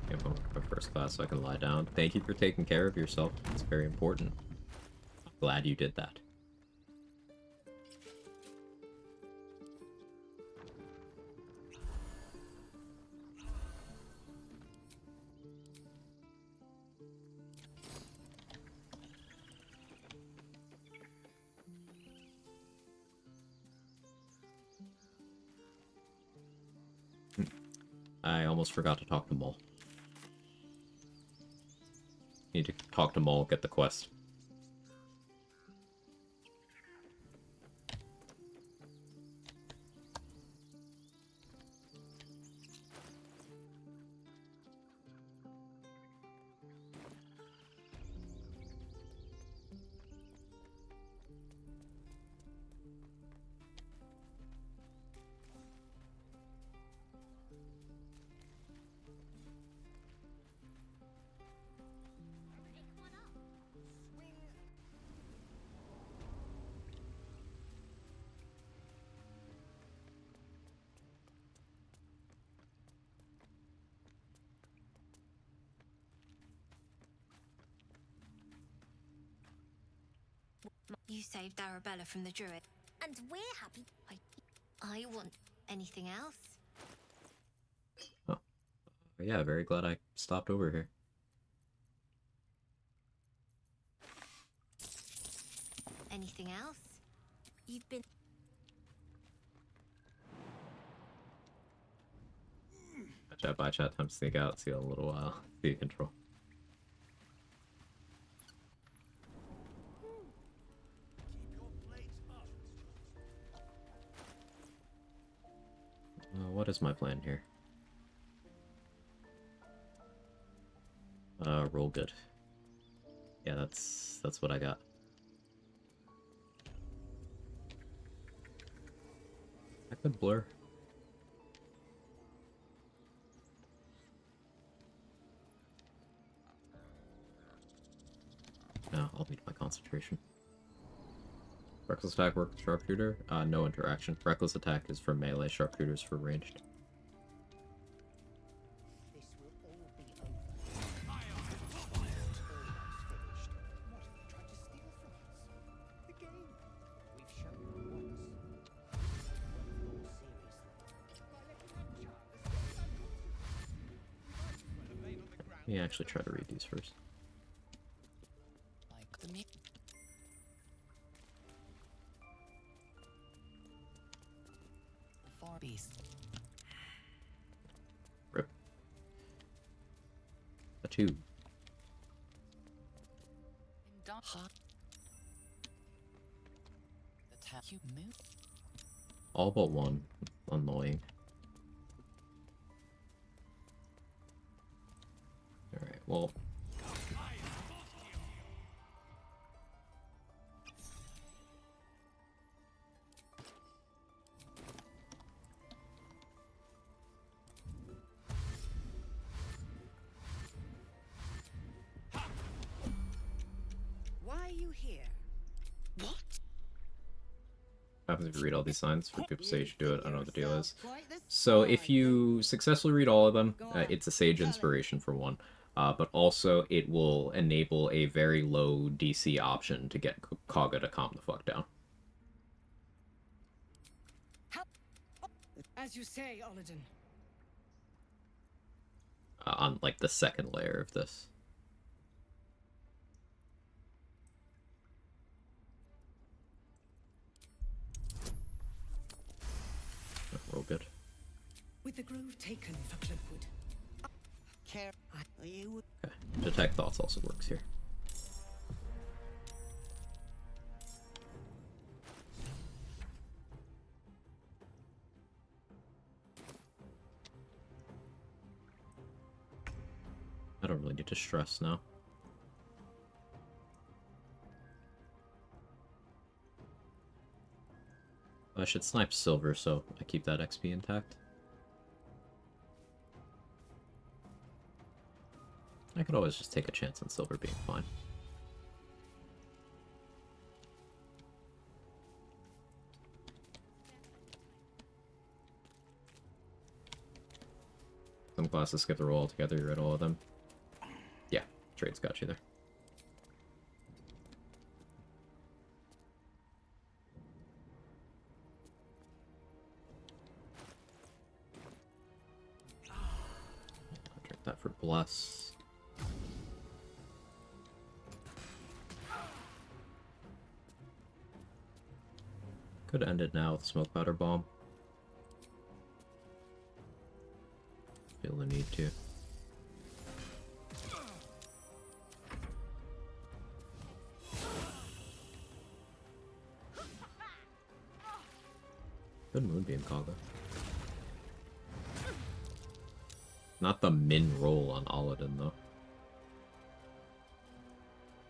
I'm going for first class so I can lie down. Thank you for taking care of yourself. It's very important. I'm glad you did that. I almost forgot to talk to Mole. Need to talk to Mole, get the quest. You saved Arabella from the druid. And we're happy. I want anything else. Oh. Yeah, very glad I stopped over here. Anything else? You've been... By chat, time to sneak out, see you in a little while. See you control. What is my plan here? Roll good. Yeah, that's what I got. I could blur. No, I'll need my concentration. Reckless attack works with Sharpshooter? No interaction. Reckless attack is for melee, Sharpshooter's for ranged. This will all be over. Almost finished. What have they tried to steal from us? The game. We've shown them once. More seriously. Let me actually try to read these first. Like the me. Far beast. Rip. A 2. You move. All but one. Annoying. Alright, well. Why are you here? What? Happens if you read all these signs. For people say you should do it. I don't know what the deal is. So if you successfully read all of them, it's a sage inspiration for one. But also it will enable a very low DC option to get Kaga to calm the fuck down. As you say, Oladin. On like the second layer of this. With the grove taken for Cloakwood. Care. You. Okay. Detect thoughts also works here. I don't really need to stress now. I should snipe silver, so I keep that XP intact. I could always just take a chance on silver being fine. Some classes skip the roll altogether, you read all of them. Yeah, trade's got you there. I'll drink that for bless. Could end it now with a smoke powder bomb. Feel the need to. Good Moonbeam Kaga. Not the min roll on Aladdin though.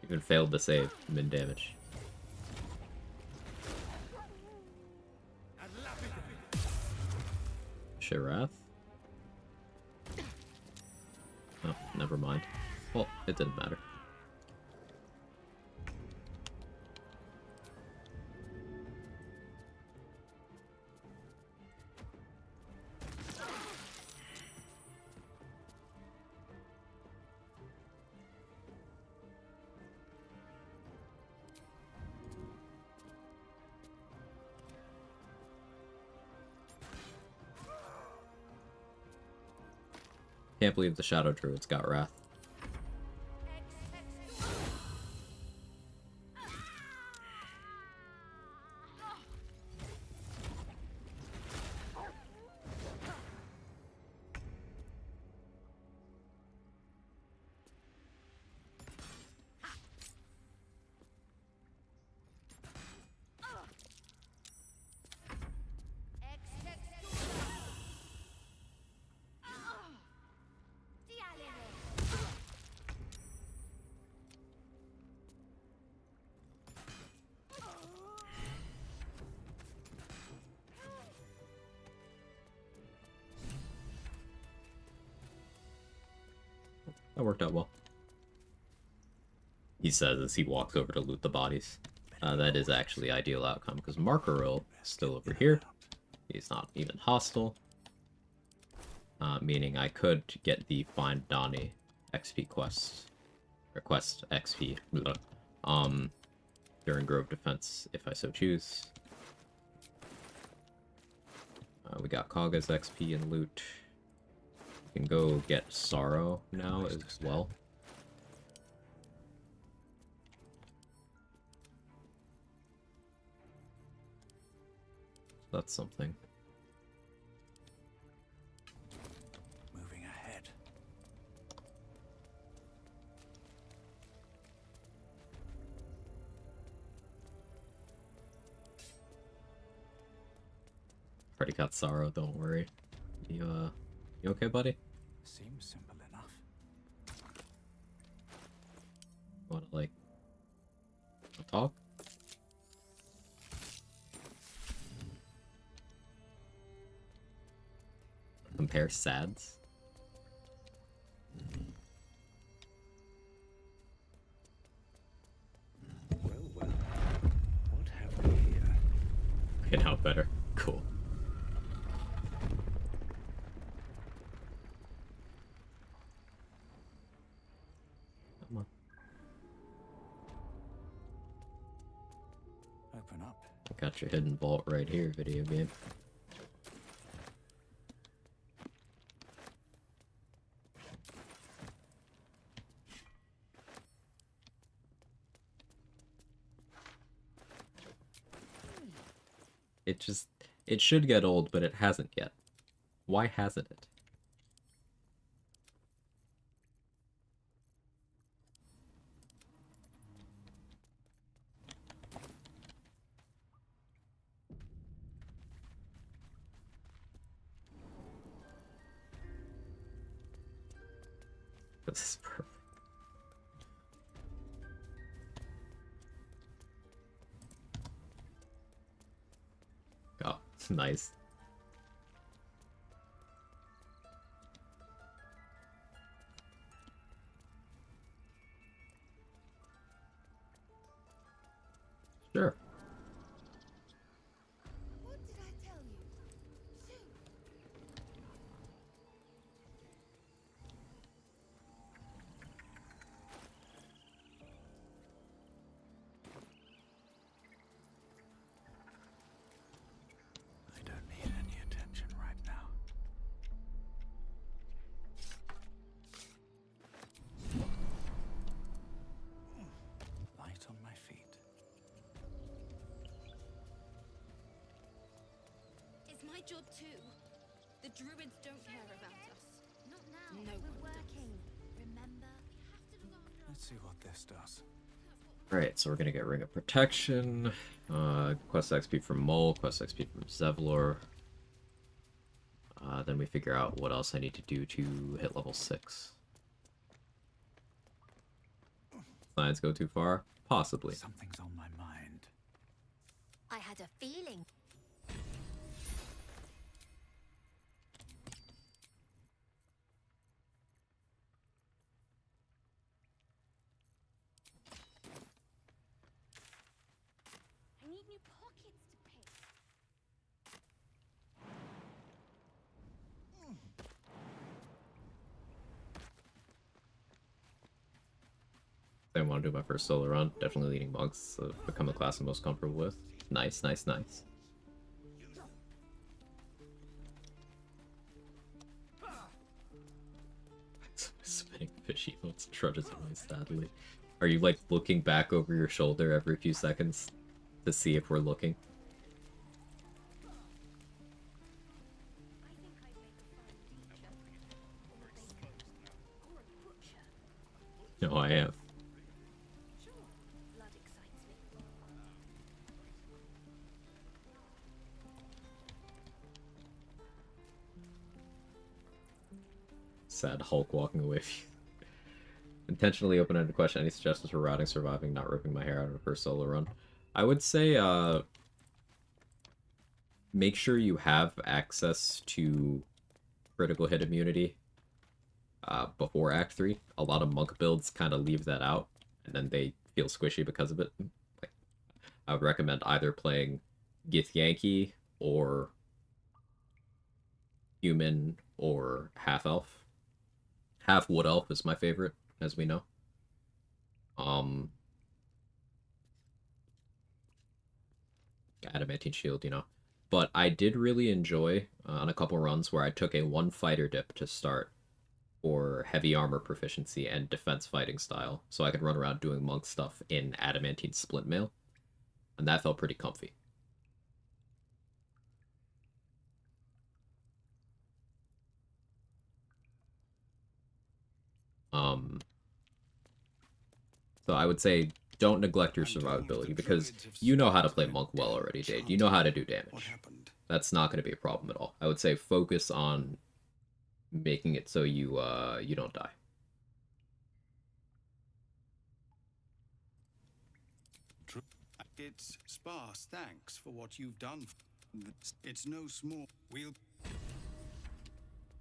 Even failed to save min damage. Shirath? Oh, never mind. Well, it didn't matter. Can't believe the Shadow Druids got Wrath. That worked out well. He says as he walks over to loot the bodies. That is actually ideal outcome, because Markaril is still over here. He's not even hostile. Meaning I could get the Find Donnie XP quest. Or quest XP. During Grove Defense, if I so choose. We got Kaga's XP and loot. We can go get Sorrow now as well. That's something. Moving ahead. Already got Sorrow, don't worry. You okay, buddy? Seems simple enough. Wanna, like, talk? Compare sads? Well, what have we here? Okay, now better. Cool. Come on. Open up. I got your hidden vault right here, video game. It should get old, but it hasn't yet. Why hasn't it? This is perfect. Oh, nice. Sure. What did I tell you? Shoot. I don't need any attention right now. Light on my feet. It's my job too. The druids don't care about us. Not now. No We're one does. working. Remember, we have to look after Let's see what this does. Alright, so we're gonna get Ring of Protection, quest XP from Mole, quest XP from Zevlor. Then we figure out what else I need to do to hit level 6. Signs go too far? Possibly. Something's on my mind. I had a feeling. I need new pockets to pick. I want to do my first solo run. Definitely leading monks. Become the class I'm most comfortable with. Nice, nice, nice. Spinning fish emotes trudges away sadly. Are you like looking back over your shoulder every few seconds to see if we're looking? No, I am. Blood excites me. Sad Hulk walking away. Intentionally open-ended question. Any suggestions for routing, surviving, not ripping my hair out of a first solo run? I would say, make sure you have access to critical hit immunity before Act 3. A lot of monk builds kind of leave that out, and then they feel squishy because of it. Like, I would recommend either playing Githyanki or Human or Half-Elf. Half-Wood Elf is my favorite, as we know. Adamantine Shield, you know. But I did really enjoy on a couple runs where I took a one fighter dip to start for heavy armor proficiency and defense fighting style, so I could run around doing monk stuff in Adamantine Splint Mail, and that felt pretty comfy. So I would say don't neglect your survivability, because you know how to play monk well already, Jade. You know how to do damage. That's not going to be a problem at all. I would say focus on making it so you you don't die. It's sparse, thanks for what you've done. It's no small. We'll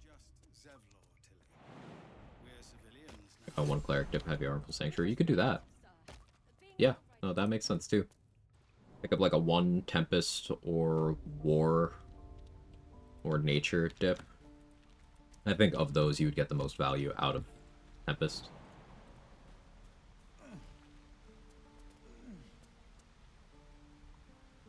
just Zevlor, Tilly. We're civilians now. One cleric dip heavy armor sanctuary. You could do that. Yeah, no, that makes sense too. Pick up like a 1 Tempest or War or Nature dip. I think of those you would get the most value out of Tempest.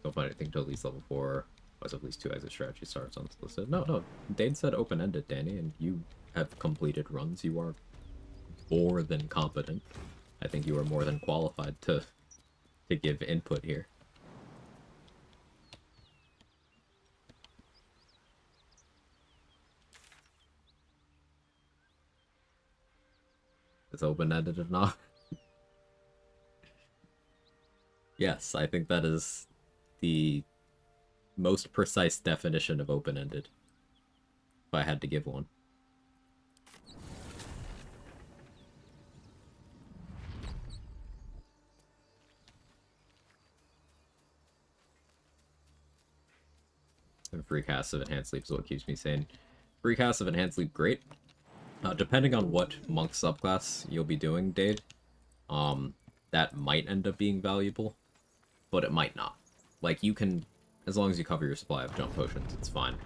Don't find anything until at least level 4. Plus at least 2 exit strategy starts unsolicited. No, Dane said open-ended, Danny, and you have completed runs. You are more than competent. I think you are more than qualified to give input here. it's open-ended or not. Yes, I think that is the most precise definition of open-ended, if I had to give one. And free casts of Enhanced Sleep is what keeps me sane. Free casts of Enhanced Sleep, great. Depending on what monk subclass you'll be doing, Dade, that might end up being valuable, but it might not. Like, you can, as long as you cover your supply of jump potions, it's fine.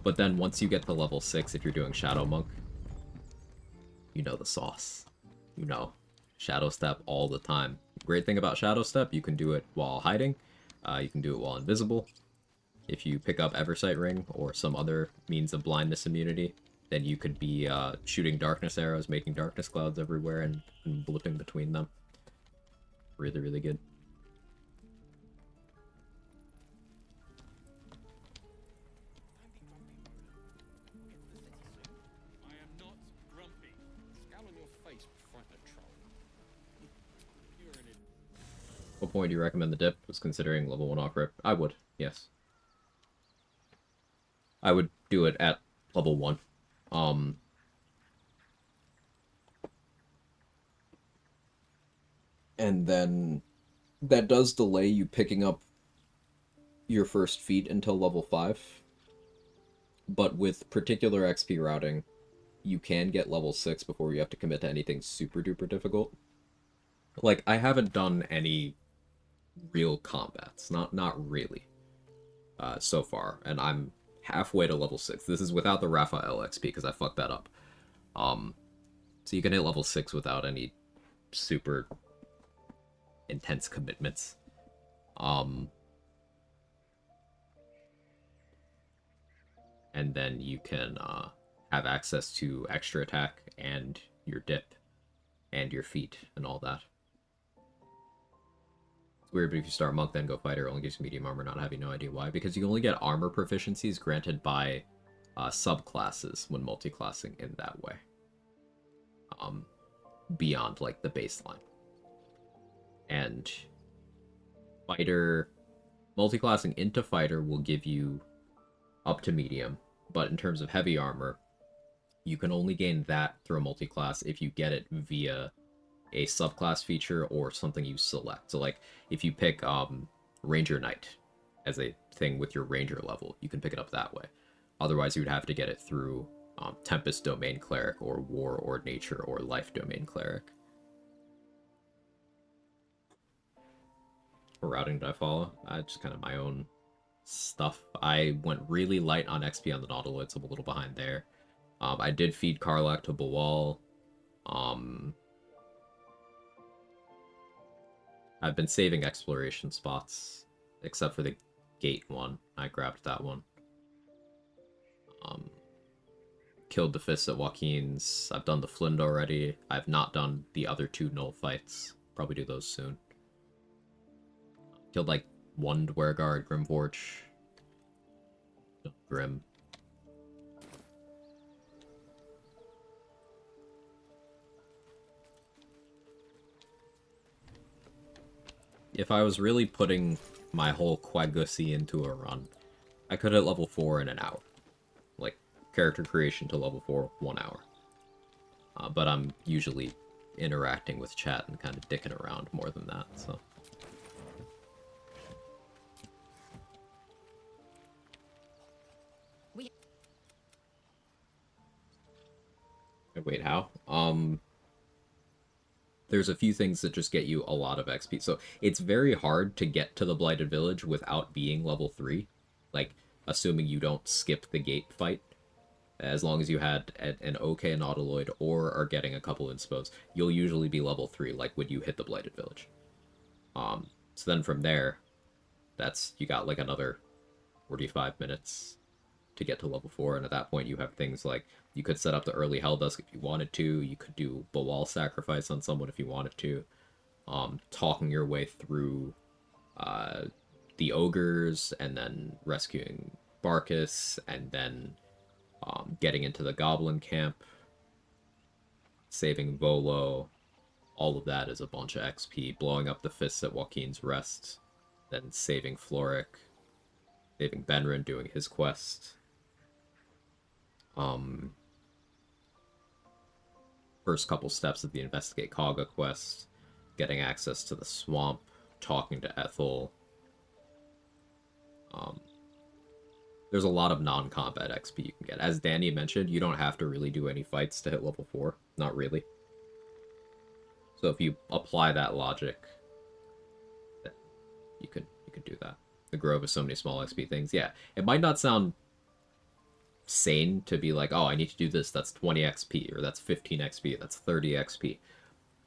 But then once you get to level 6, if you're doing Shadow Monk, you know the sauce. You know, Shadow Step all the time. Great thing about Shadow Step, you can do it while hiding, you can do it while invisible. If you pick up Eversight Ring or some other means of blindness immunity, then you could be shooting darkness arrows, making darkness clouds everywhere, and blipping between them. Really, really good. I am not grumpy. Scowl on your face, frightened troll. You're an idiot. What point do you recommend the dip? Was considering level 1 off rip. I would, yes. I would do it at level 1. And then that does delay you picking up your first feat until level 5. But with particular XP routing, you can get level 6 before you have to commit to anything super duper difficult. Like, I haven't done any real combats. Not really. So far. And I'm halfway to level 6. This is without the Raphael XP, because I fucked that up. So you can hit level 6 without any super intense commitments. And then you can have access to extra attack and your dip and your feet and all that. It's weird, but if you start monk then go fighter, it only gives you medium armor, not having no idea why. Because you only get armor proficiencies granted by subclasses when multiclassing in that way. Beyond, like, the baseline. And fighter, multiclassing into fighter will give you up to medium, but in terms of heavy armor, you can only gain that through a multiclass if you get it via a subclass feature or something you select. So, like, if you pick Ranger Knight as a thing with your Ranger level, you can pick it up that way. Otherwise, you would have to get it through Tempest Domain Cleric or War or Nature or Life Domain Cleric. What routing did I follow? Just kind of my own stuff. I went really light on XP on the Nautiloid, so I'm a little behind there. I did feed Karlak to Bawal. I've been saving exploration spots, except for the gate one. I grabbed that one. Killed the Fist at Joaquin's. I've done the Flind already. I've not done the other 2 null fights. Probably do those soon. Killed, like, 1 Dwergard, Grimvorch. Grim. If I was really putting my whole Quagussy into a run, I could hit level 4 in an hour. Like, character creation to level 4, 1 hour. But I'm usually interacting with chat and kind of dicking around more than that, so... Wait, how? There's a few things that just get you a lot of XP. So it's very hard to get to the Blighted Village without being level 3. Like, assuming you don't skip the gate fight. As long as you had an okay Nautiloid or are getting a couple inspos, you'll usually be level 3, like when you hit the Blighted Village. So then from there, you got like another 45 minutes to get to level 4, and at that point you have things like, you could set up the early Helldusk if you wanted to, you could do Bawal Sacrifice on someone if you wanted to, talking your way through the ogres, and then rescuing Barkus, and then getting into the goblin camp. saving Volo, all of that is a bunch of XP. Blowing up the fists at Joaquin's Rest, then saving Floric, saving Benrin, doing his quest. First couple steps of the Investigate Kaga quest, getting access to the swamp, talking to Ethel. There's a lot of non-combat XP you can get. As Danny mentioned, you don't have to really do any fights to hit level 4. Not really. So if you apply that logic, then you could do that. The Grove has so many small XP things. Yeah, it might not sound sane to be like, oh, I need to do this, that's 20 XP, or that's 15 XP, that's 30 XP.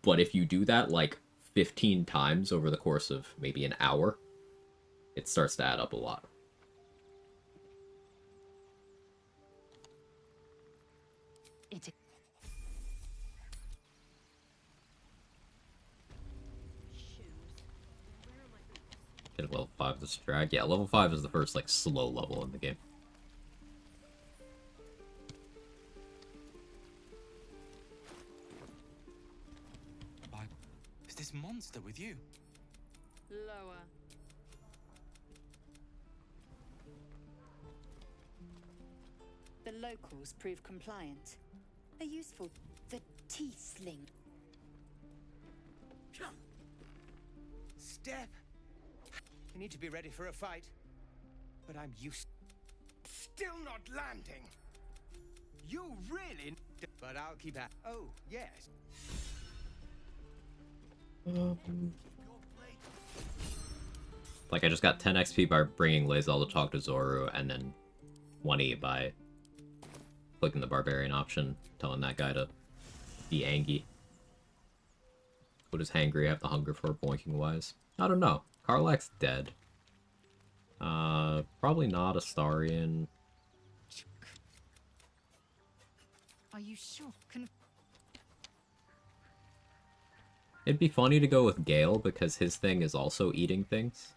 But if you do that like 15 times over the course of maybe an hour, it starts to add up a lot. Get level 5 this drag. Yeah, level 5 is the first like slow level in the game. Is this monster with you? Lower. The locals prove compliant. A useful... The teeth sling. Step. You need to be ready for a fight. But I'm used... Still not landing. You really... But I'll keep at... Oh, yes. Like, I just got 10 XP by bringing Lae'zel to talk to Zoru, and then 20 by clicking the Barbarian option, telling that guy to be angry. What does Hangry have the hunger for, boinking-wise? I don't know. Karlach's dead. Probably not Astarion. Are you sure? It'd be funny to go with Gale, because his thing is also eating things.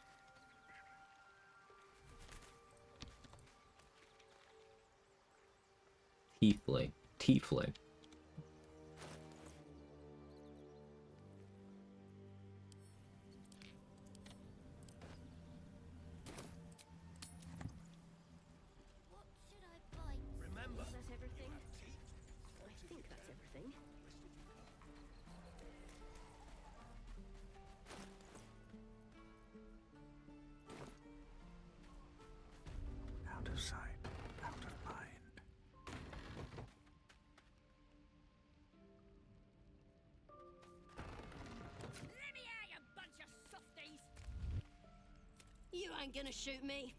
Tiefling. Tiefling. Remember. Is that everything? I think that's everything. Out of sight, out of mind. Let me out, you bunch of softies! You ain't gonna shoot me.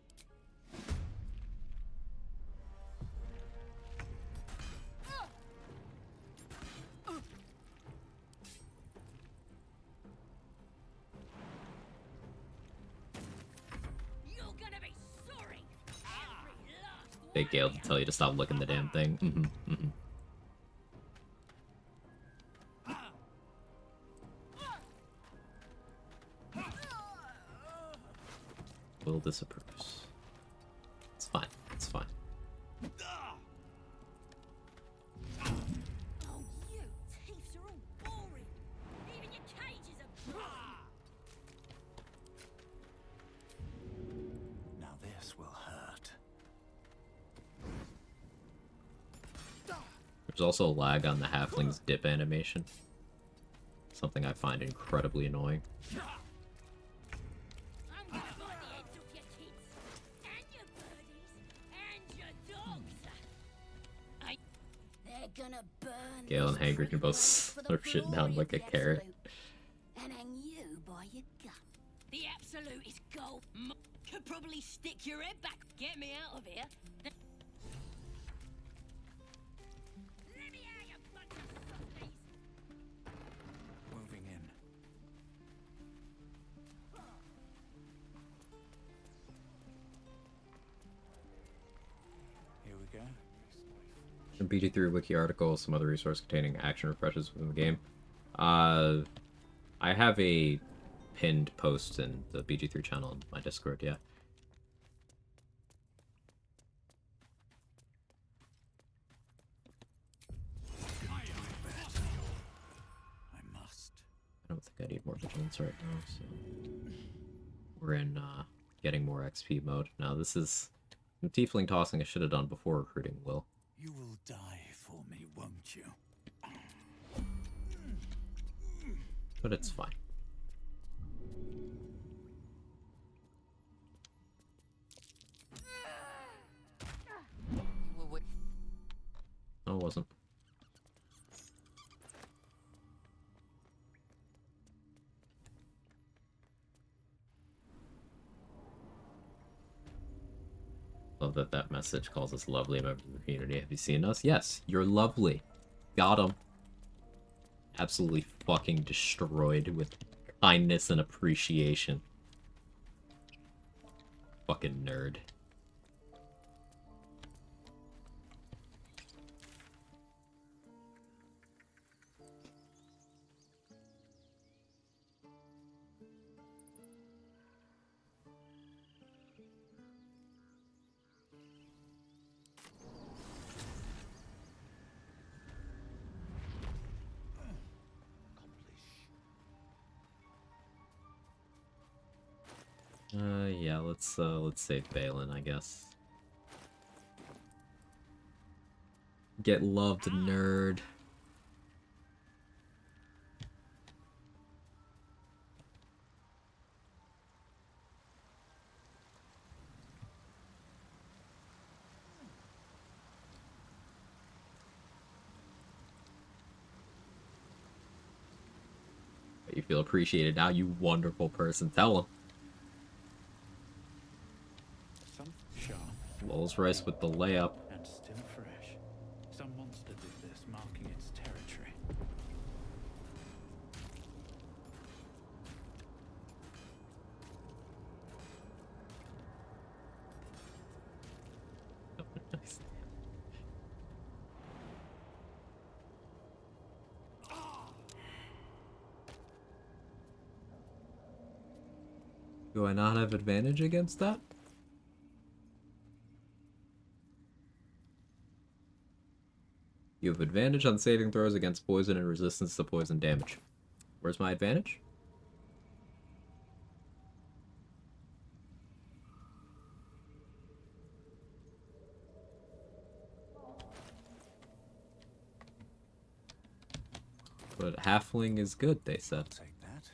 You're gonna be sorry. Every last Big Gale to tell you to stop licking the damn thing. Will disapproves. It's fine. It's fine. Oh, you thieves are all boring. Even your cages are boring. Now this will hurt. There's also a lag on the halfling's dip animation. Something I find incredibly annoying. I'm gonna bite the heads off your kids, and your birdies, and your dogs. They're gonna burn. Gale and this Hangry can both pretty well slurp shit for down the like a glory of the carrot. absolute, and hang you by your gut. The absolute is gold. Could probably stick your head back. Get me out of here. Let me out, you bunch of softies. Moving in. Here we go. Some BG3 wiki article, some other resource containing action refreshes within the game. I have a pinned post in the BG3 channel on my Discord, yeah. presence right now, so we're in getting more XP mode. Now this is some tiefling tossing I should have done before recruiting Will. You will die for me, won't you? But it's fine. No, it wasn't. Love that that message calls us lovely member of the community. Have you seen us? Yes, you're lovely. Got him. Absolutely fucking destroyed with kindness and appreciation. Fucking nerd. Yeah, let's save Balin, I guess. Get loved, nerd. You feel appreciated now, you wonderful person. Tell him. Rolls Rice with the layup. And still fresh. Some monster did this, marking its territory. Do I not have advantage against that? You have advantage on saving throws against poison and resistance to poison damage. Where's my advantage? But halfling is good, they said. Take that.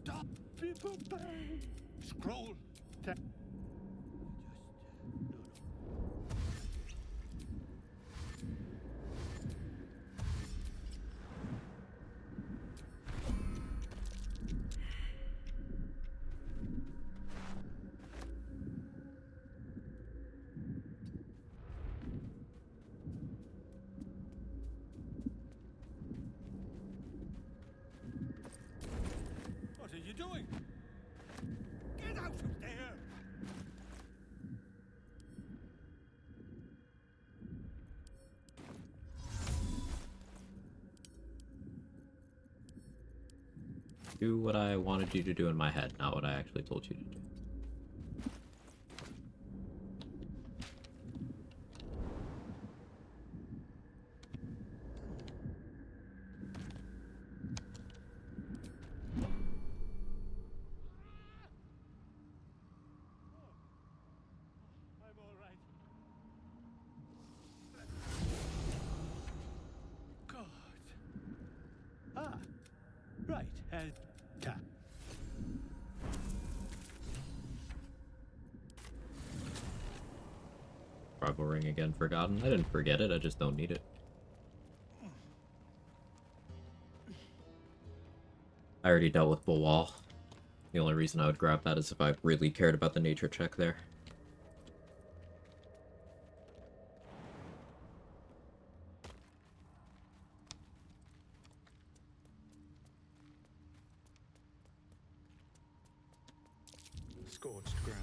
Stop! People bang! Scroll! What are you doing? Get out of there! Do what I wanted you to do in my head, not what I actually told you to do. I'm all right. God. Ah, right. Tap. Rival ring again forgotten. I didn't forget it, I just don't need it. I already dealt with Bulwall. The only reason I would grab that is if I really cared about the nature check there. Scorched ground.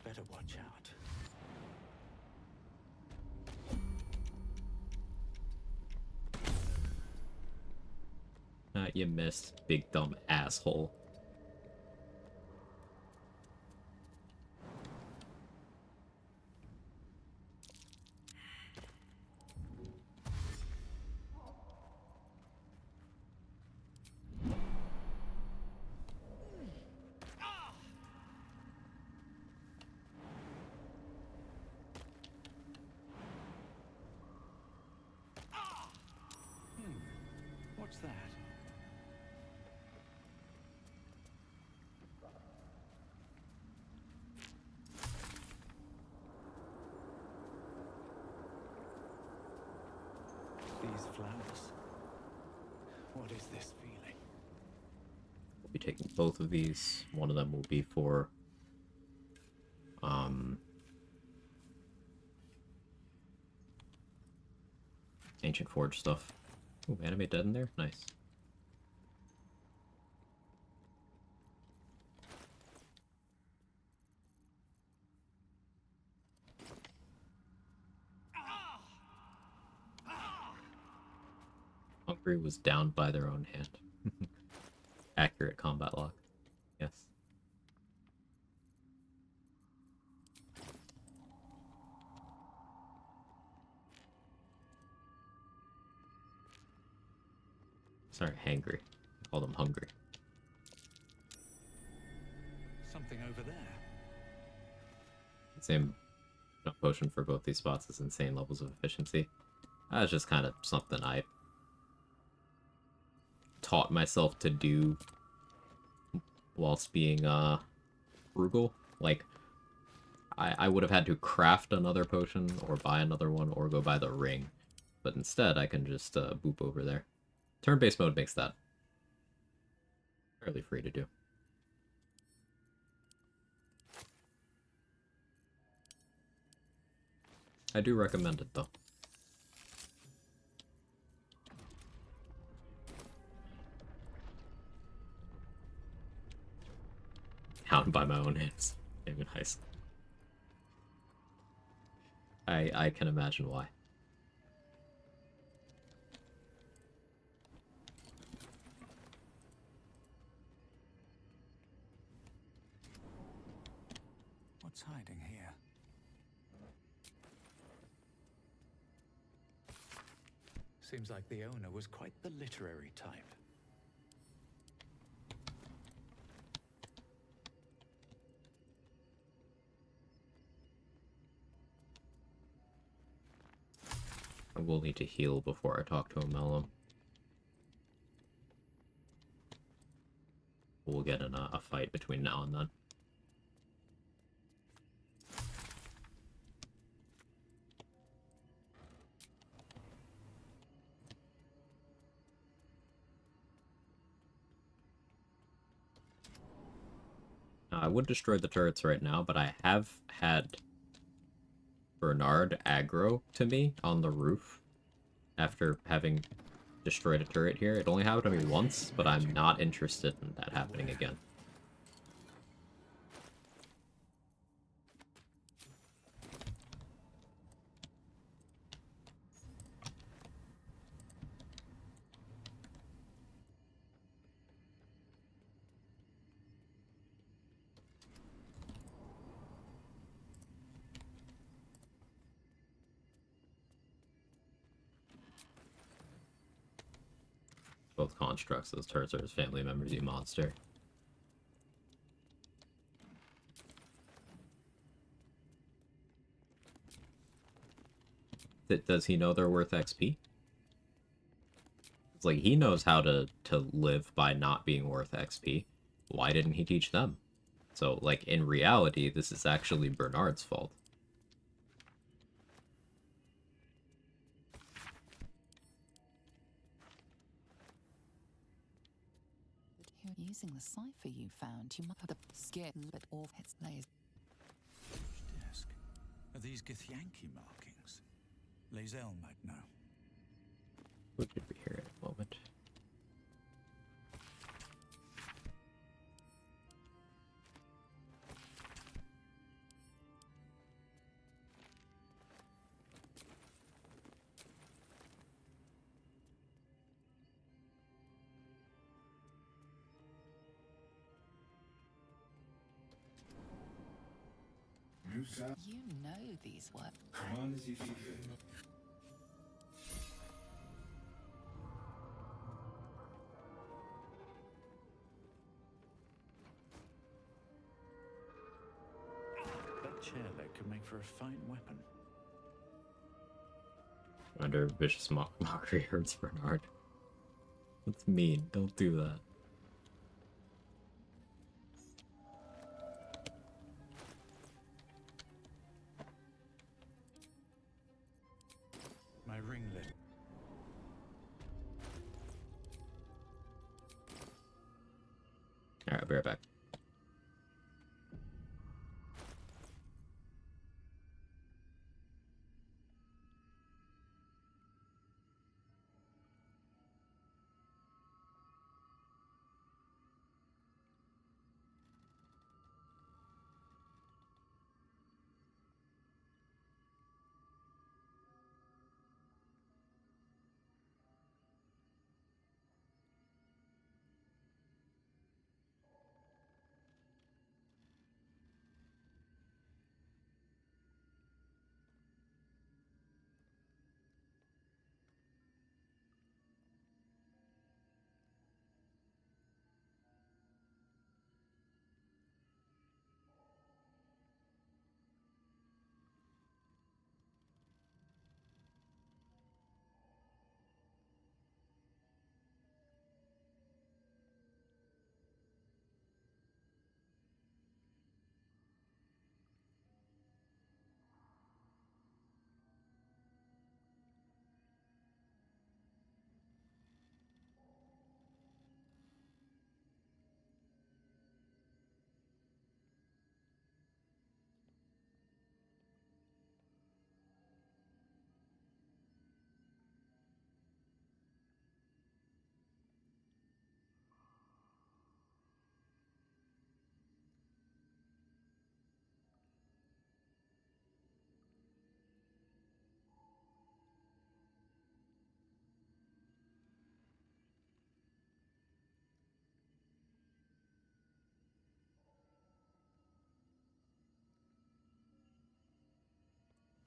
Better watch out. You missed, big dumb asshole. What's that? These flowers. What is this feeling? We'll be taking both of these. One of them will be for Ancient Forge stuff. Ooh, animate dead in there? Nice. Hungry was downed by their own hand. Accurate combat lock. Yes. Sorry, hangry. I call them hungry. Something over there. Same potion for both these spots is insane levels of efficiency. That's just kind of something I taught myself to do whilst being frugal. Like, I would have had to craft another potion or buy another one or go buy the ring, but instead I can just boop over there. Turn-based mode makes that fairly free to do. I do recommend it, though. Hounded by my own hands. Even nice. I can imagine why. What's hiding here? Seems like the owner was quite the literary type. I will need to heal before I talk to a Melum. We'll get in a fight between now and then. I would destroy the turrets right now, but I have had Bernard aggro to me on the roof after having destroyed a turret here. It only happened to me once, but I'm not interested in that happening again. Both constructs, those turrets are his family members, you monster. Does he know they're worth XP? It's like, he knows how to live by not being worth XP. Why didn't he teach them? So, like, in reality, this is actually Bernard's fault. Using the cipher you found, you might have the scared but all its layers. Desk. Are these Githyanki markings? Lae'zel might know. What did we hear in a moment? You know these words. Come on as you see fit. That chair leg could make for a fine weapon. Under vicious mockery hurts Bernard. That's mean. Don't do that. My ringlet. Alright, I'll be right back.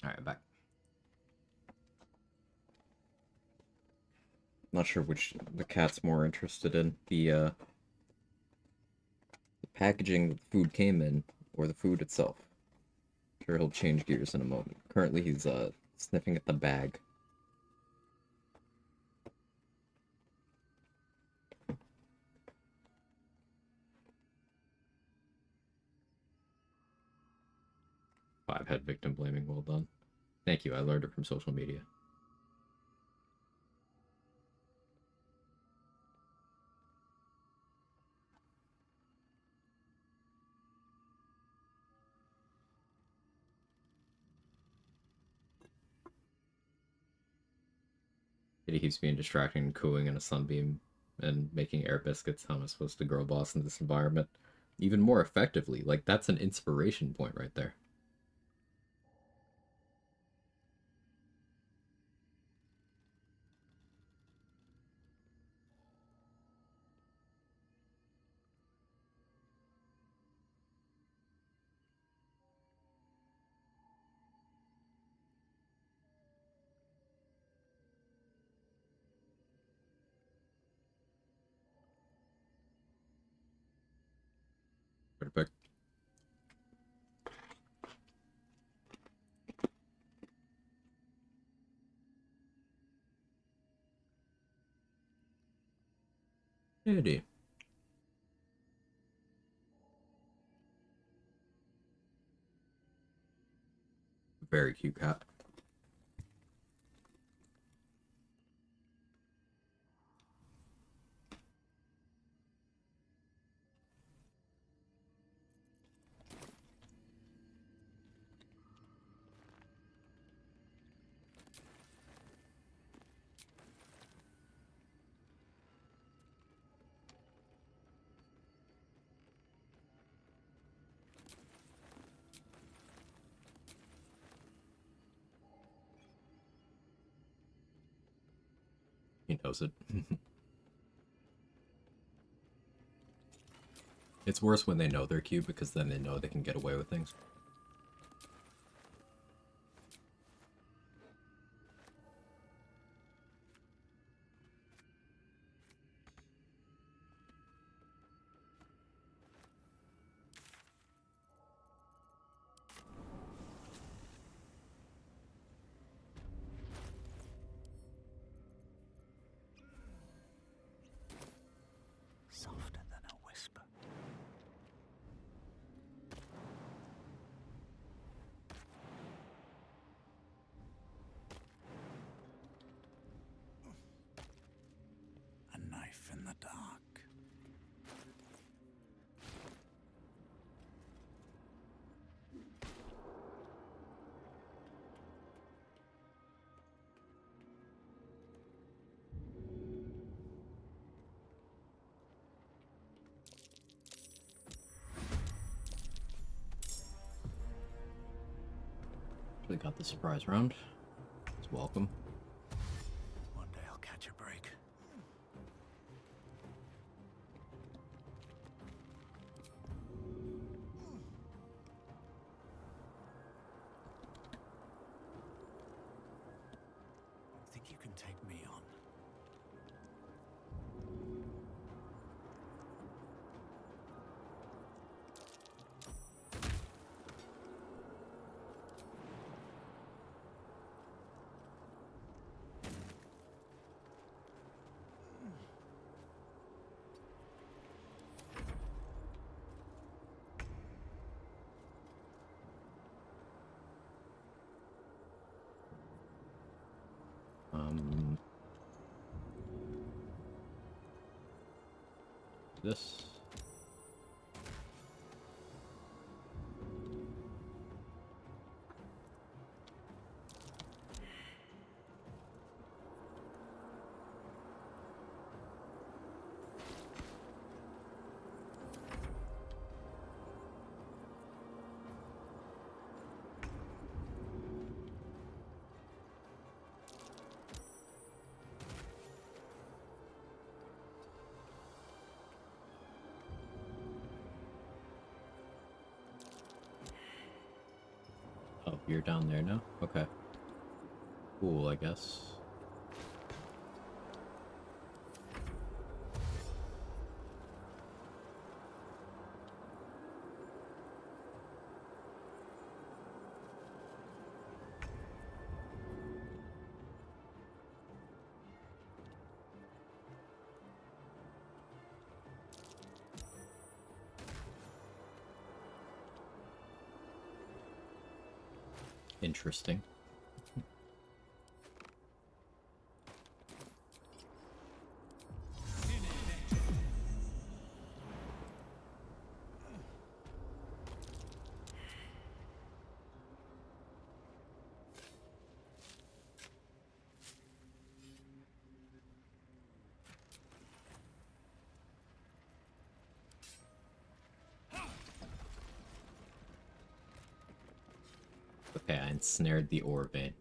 Alright, I'm back. Not sure which the cat's more interested in. The packaging that the food came in, or the food itself. Sure, he'll change gears in a moment. Currently, he's sniffing at the bag. Five-head victim blaming, well done. Thank you, I learned it from social media. He keeps being distracting and cooing in a sunbeam and making air biscuits. How am I supposed to girl boss in this environment? Even more effectively. Like, that's an inspiration point right there. Perfect. Eddie. Very cute cat. He knows it. It's worse when they know they're cute because then they know they can get away with things. dark. They got the surprise round. It's welcome. One day I'll catch a break. Think you can take me on? This. Oh, you're down there now? Okay. Cool, I guess. Interesting. Okay, I ensnared the ore vein.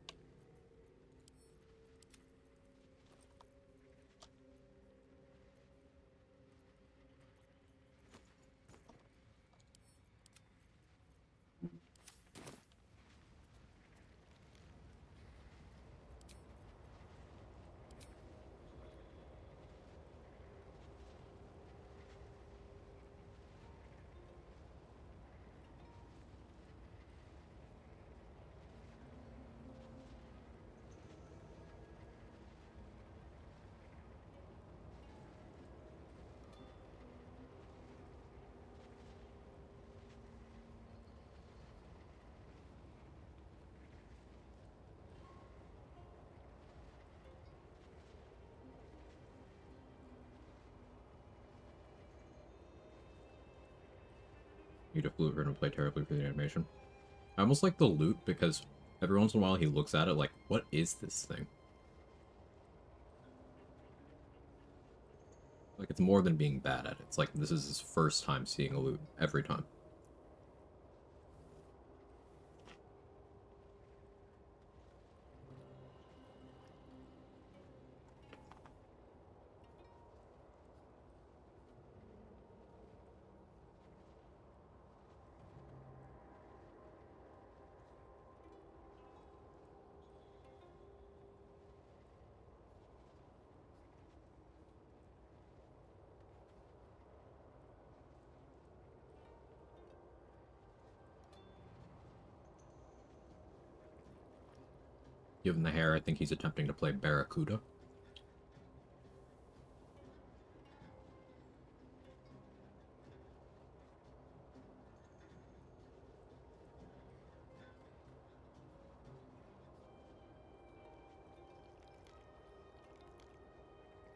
Need a flute for him to play terribly for the animation. I almost like the loot because every once in a while he looks at it like, what is this thing? Like, it's more than being bad at it. It's like, this is his first time seeing a loot, every time. Given the hair, I think he's attempting to play Barracuda.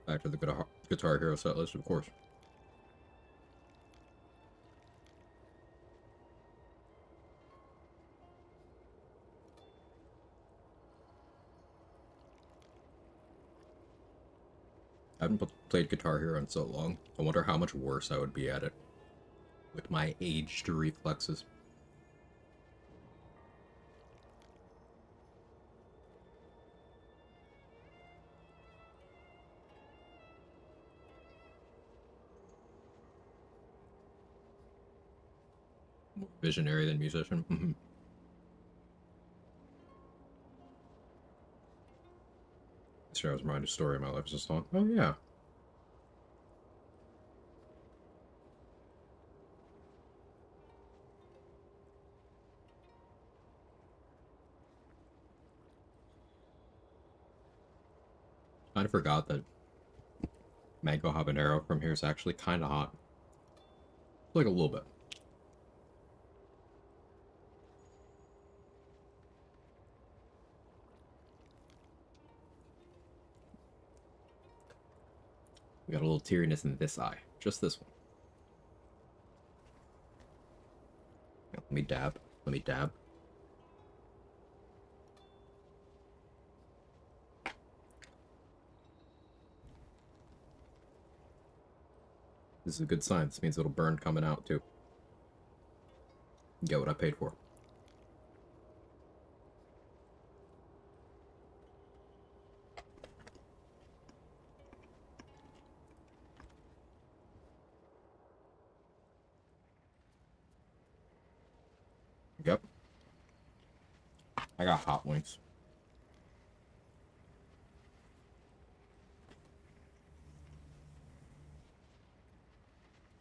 Back to the Guitar Hero set list, of course. I haven't played Guitar Hero in so long. I wonder how much worse I would be at it with my aged reflexes. More visionary than musician. Mm-hmm. Sure, I was reminded story of my life as a song. Oh yeah. Kind of forgot that mango habanero from here is actually kind of hot. Like a little bit. We got a little teariness in this eye. Just this one. Let me dab. Let me dab. This is a good sign. This means it'll burn coming out, too. Get what I paid for. Yep. I got hot wings.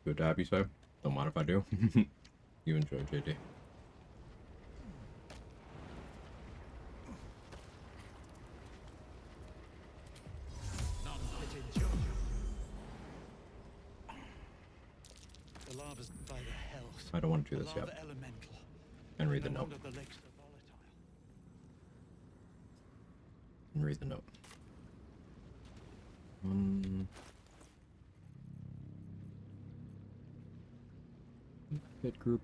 Good dab, you say? Don't mind if I do. You enjoy, JD. The lava's by the health. I don't want to do this yet. Elemental. And read the No note. wonder the lakes are volatile. And read the note. Hit group.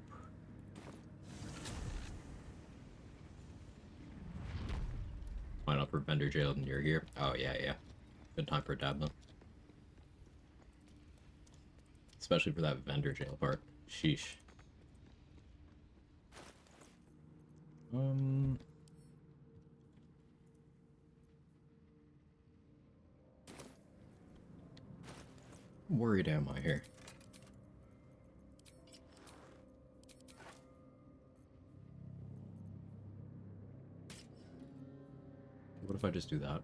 Sign up for vendor jail and you're here. Oh yeah, yeah. Good time for a dab though. Especially for that vendor jail part. Sheesh. Worried am I here? What if I just do that?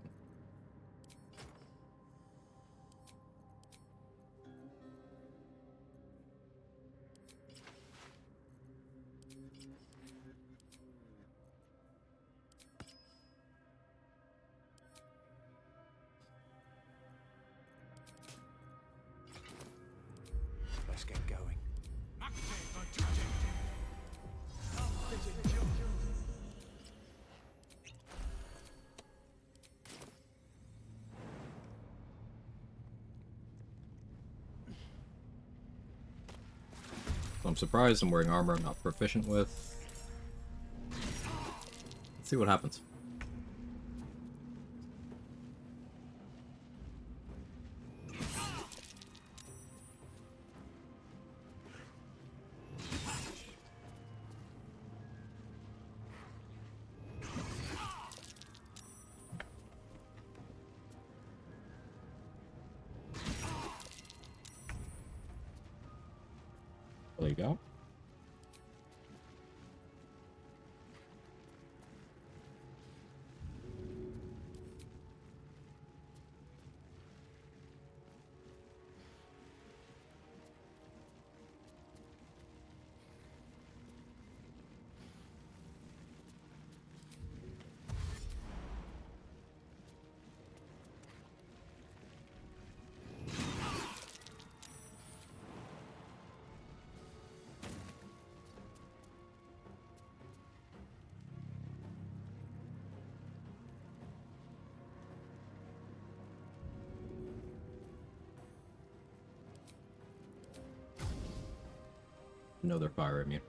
Let's get going. I'm surprised I'm wearing armor I'm not proficient with. Let's see what happens. There you go. No, they're fire immune.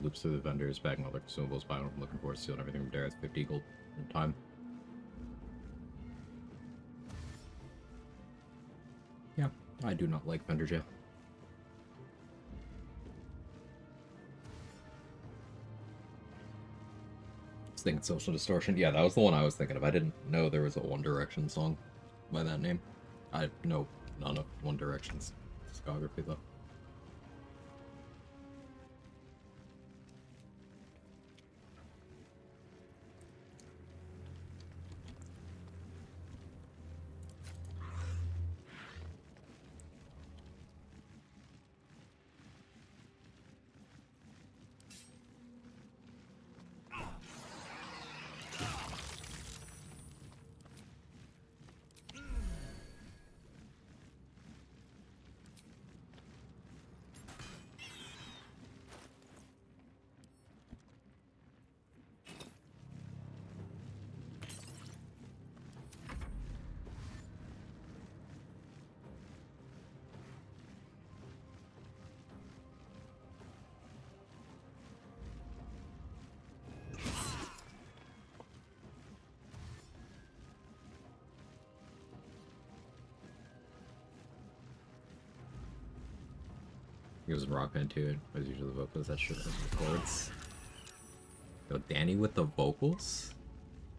Loops through the vendors, bagging all their consumables, buying what I'm looking for, stealing everything from there. It's 50 gold in time. Yeah, I do not like vendor jail. I was thinking Social Distortion. Yeah, that was the one I was thinking of. I didn't know there was a One Direction song by that name. I know none of One Direction's discography, though. He was in Rock Band too, as usually the vocals, that shit records. Yo, Danny with the vocals?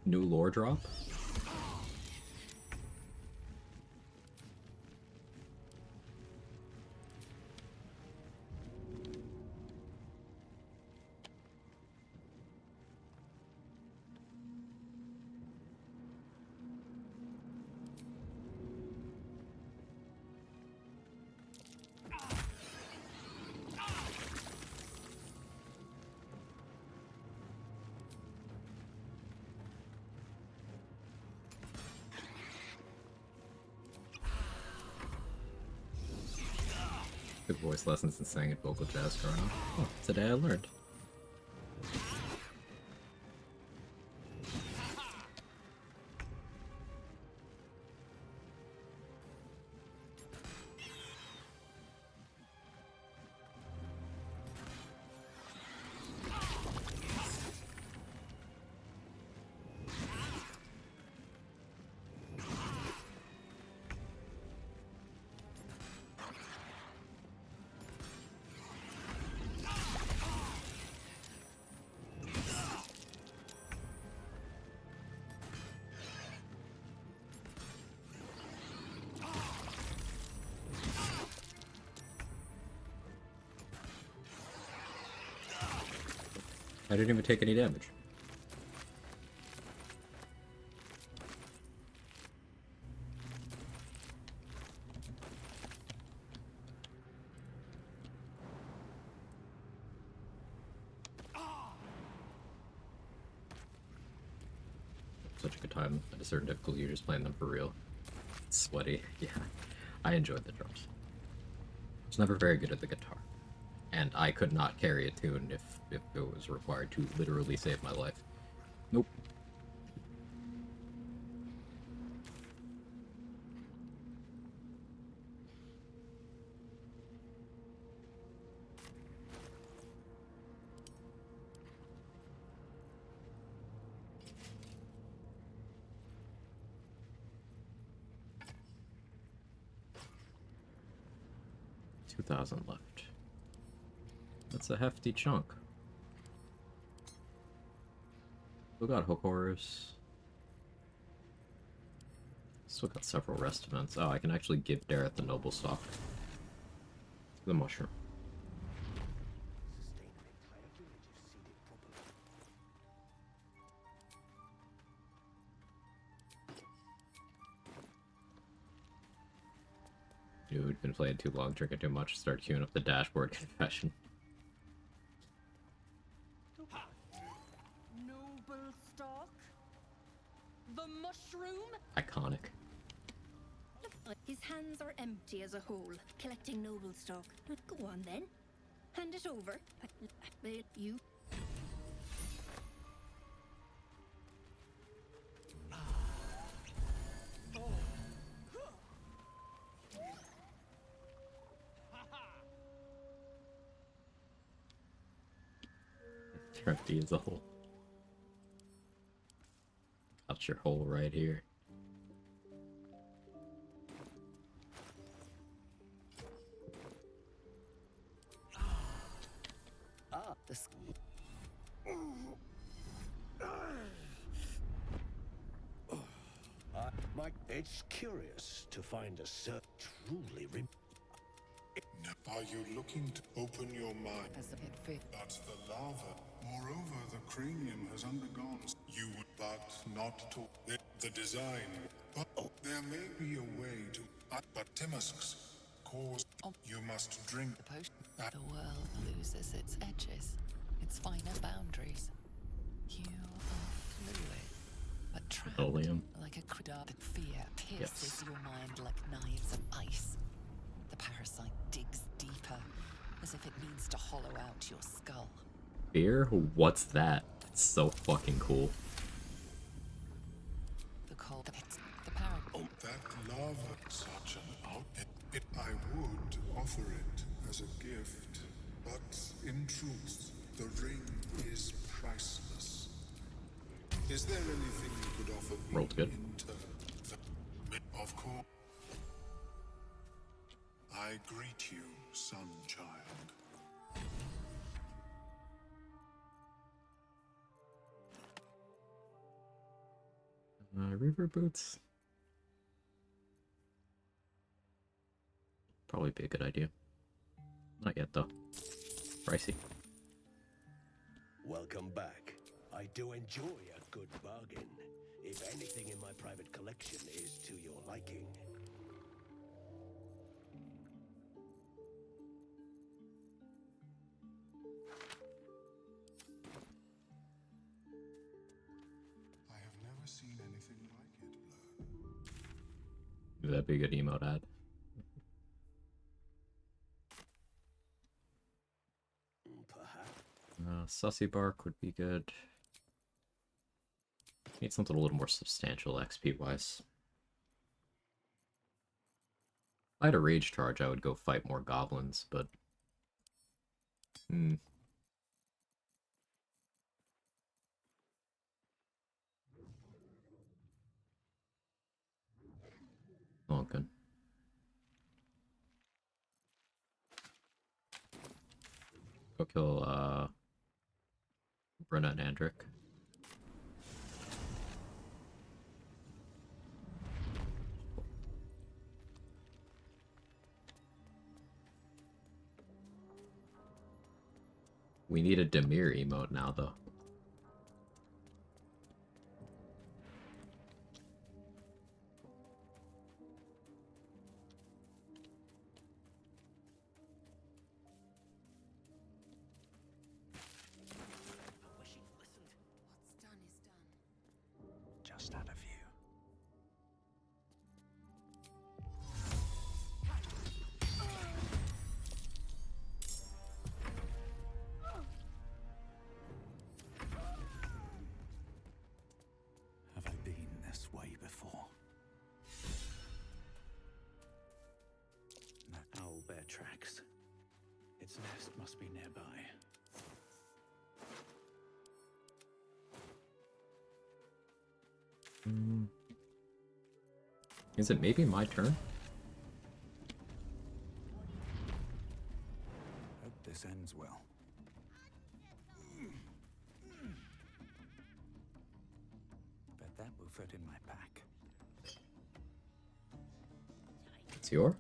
New lore drop? Took voice lessons and sang at vocal jazz growing up. Oh, today I learned. I didn't even take any damage. Such a good time at a certain difficulty, you're just playing them for real. It's sweaty. Yeah, I enjoyed the drums. I was never very good at the guitar. And I could not carry a tune if it was required to literally save my life. Nope. $2,000 left. That's a hefty chunk. Still got hook horrors. Still got several rest events. Oh, I can actually give Dareth the noble stock. The mushroom. Dude, been playing too long, drinking too much, start queuing up the dashboard confession. Noble stock? The mushroom? Iconic. His hands are empty as a whole, collecting noble stock. Go on then. Hand it over. You. Empty as a hole. Got your hole right here. This. It's curious to find a cert truly. Are you looking to open your mind? That's the lava. Moreover, the cranium has undergone. You would, but not to the design. But there may be a way to. But Timusks cause. You must drink. The world loses its edges, its finer boundaries. You are fluid, but trapped Oleum. like a dark fear pierces your mind like knives of ice. The parasite digs deeper, as if it means to hollow out your skull. Fear? What's that? It's so fucking cool. The cold pit, the parasite. Oh, that lava, such an out. I would offer it as a gift, but in truth, the ring is priceless. Is there anything you could offer me? Rolled good. Of course. I greet you, son child. River boots. Probably be a good idea. Not yet though. Pricey. Welcome back. I do enjoy a good bargain. If anything in my private collection is to your liking. I have never seen anything like it, Blur. That'd be a good emote ad. Sussy Bark would be good. Need something a little more substantial XP wise. If I had a rage charge, I would go fight more goblins, but okay. Go kill Brenna and Andric. We need a Demir emote now, though. Just out of view. Have I been this way before? No. Owlbear tracks. Its nest must be nearby. Is it maybe my turn? Hope this ends well. Bet that will fit in my pack. It's your?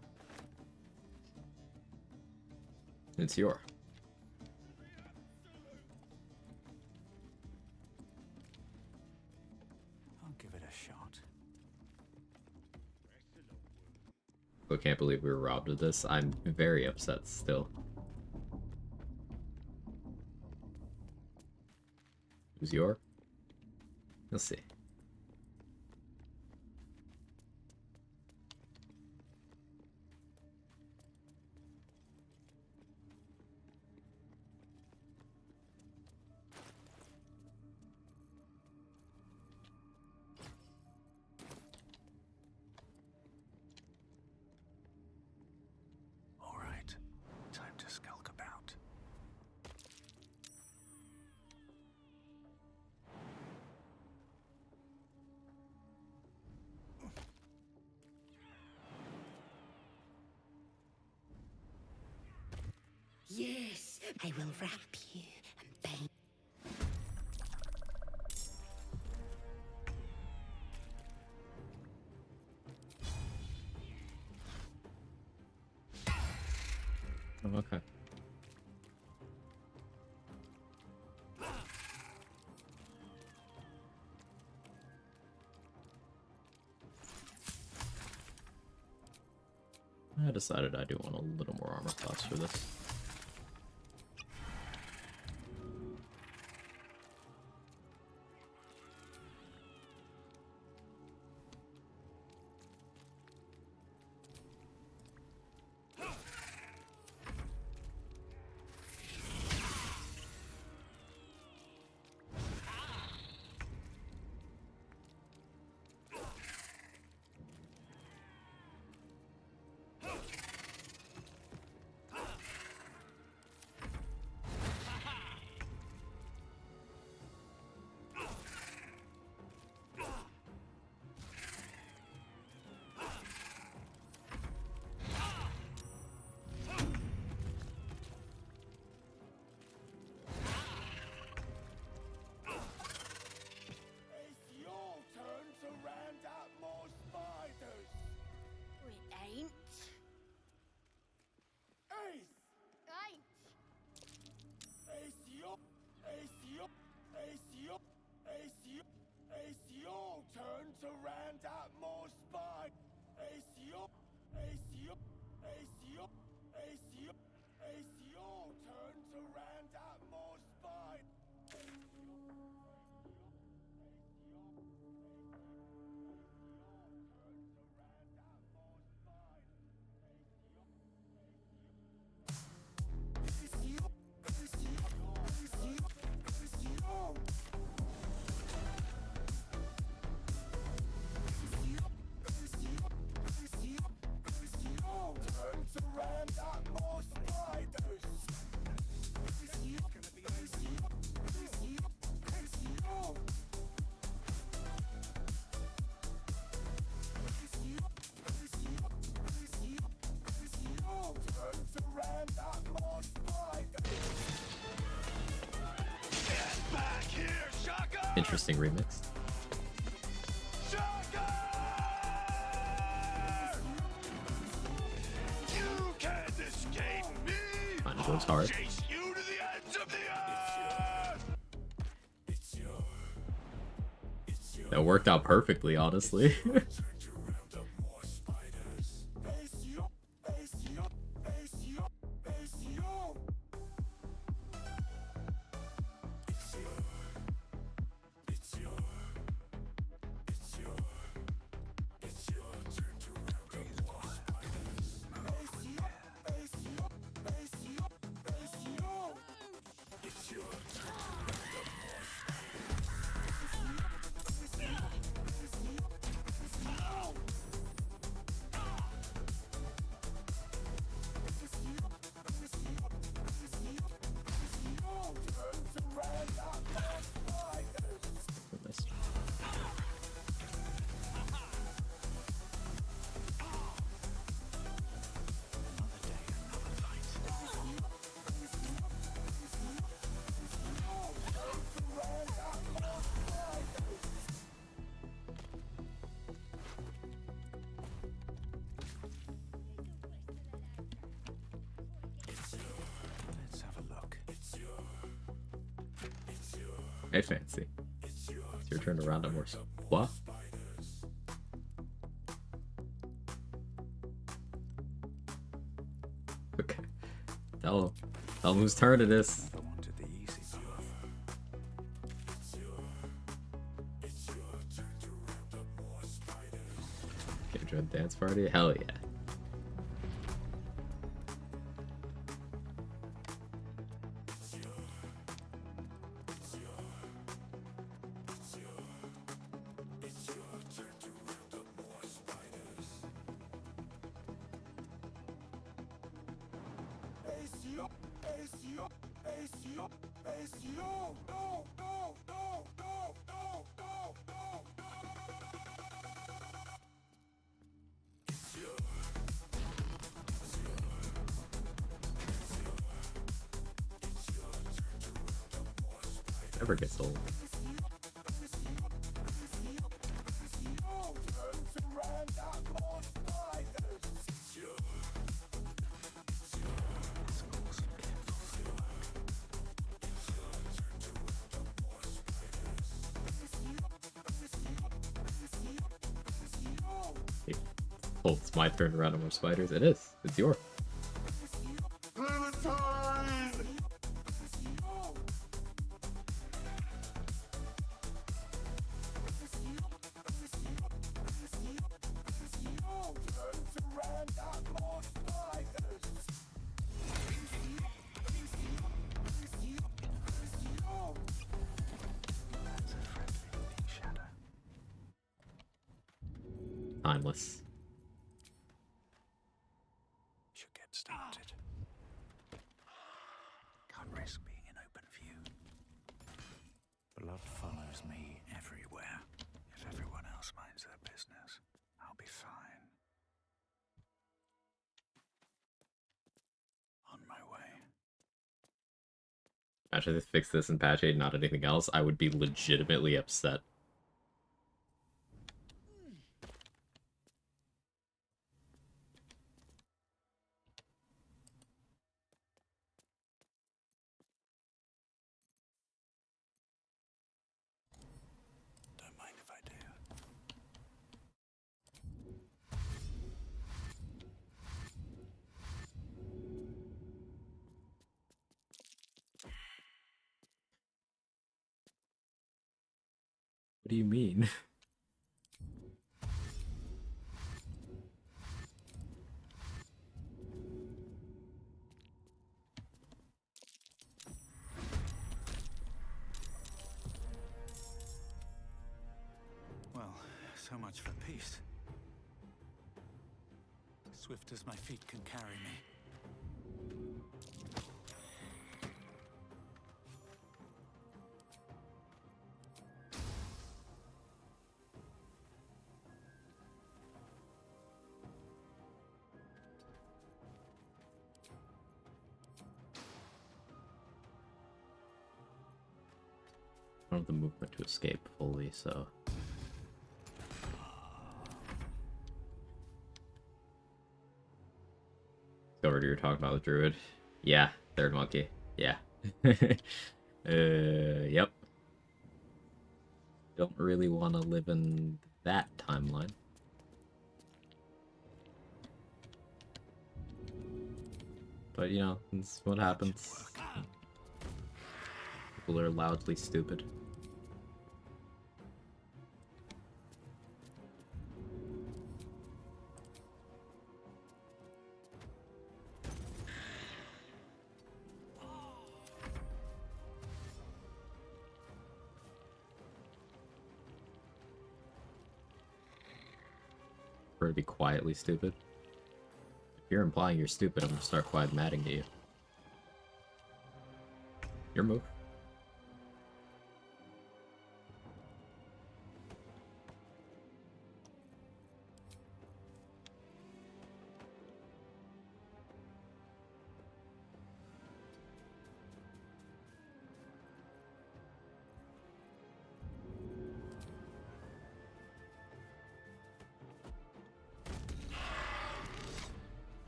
It's your. I'll give it a shot. I can't believe we were robbed of this. I'm very upset still. Who's your? Let's see. All right, time to skulk about. Yes, I will wrap you and bang. Oh, okay. I decided I do want a little more armor class for this. Interesting remix. You can't escape me. Mine goes hard. Chase you to the ends of the earth. That worked out perfectly, honestly. Hey, fancy. It's your turn to round up more. What? Okay. Tell him whose turn it is. join the dance party? Hell yeah. Never gets old. Oh, it's my turn to run on more spiders. It is. It's your. Timeless. Should get started. Can't risk being in open view. Blood follows me everywhere. If everyone else minds their business, I'll be fine. On my way. Actually, they fix this in patch 8, not anything else, I would be legitimately upset. Don't mind if I do. What do you mean? Well, so much for peace. Swift as my feet can carry me. I don't have the movement to escape fully, so... Discovered you were talking about the druid. Yeah, third monkey. Yeah. Yep. Don't really want to live in that timeline. But, you know, that's what happens. People are loudly stupid. To be quietly stupid. If you're implying you're stupid, I'm gonna start quiet matting to you. Your move.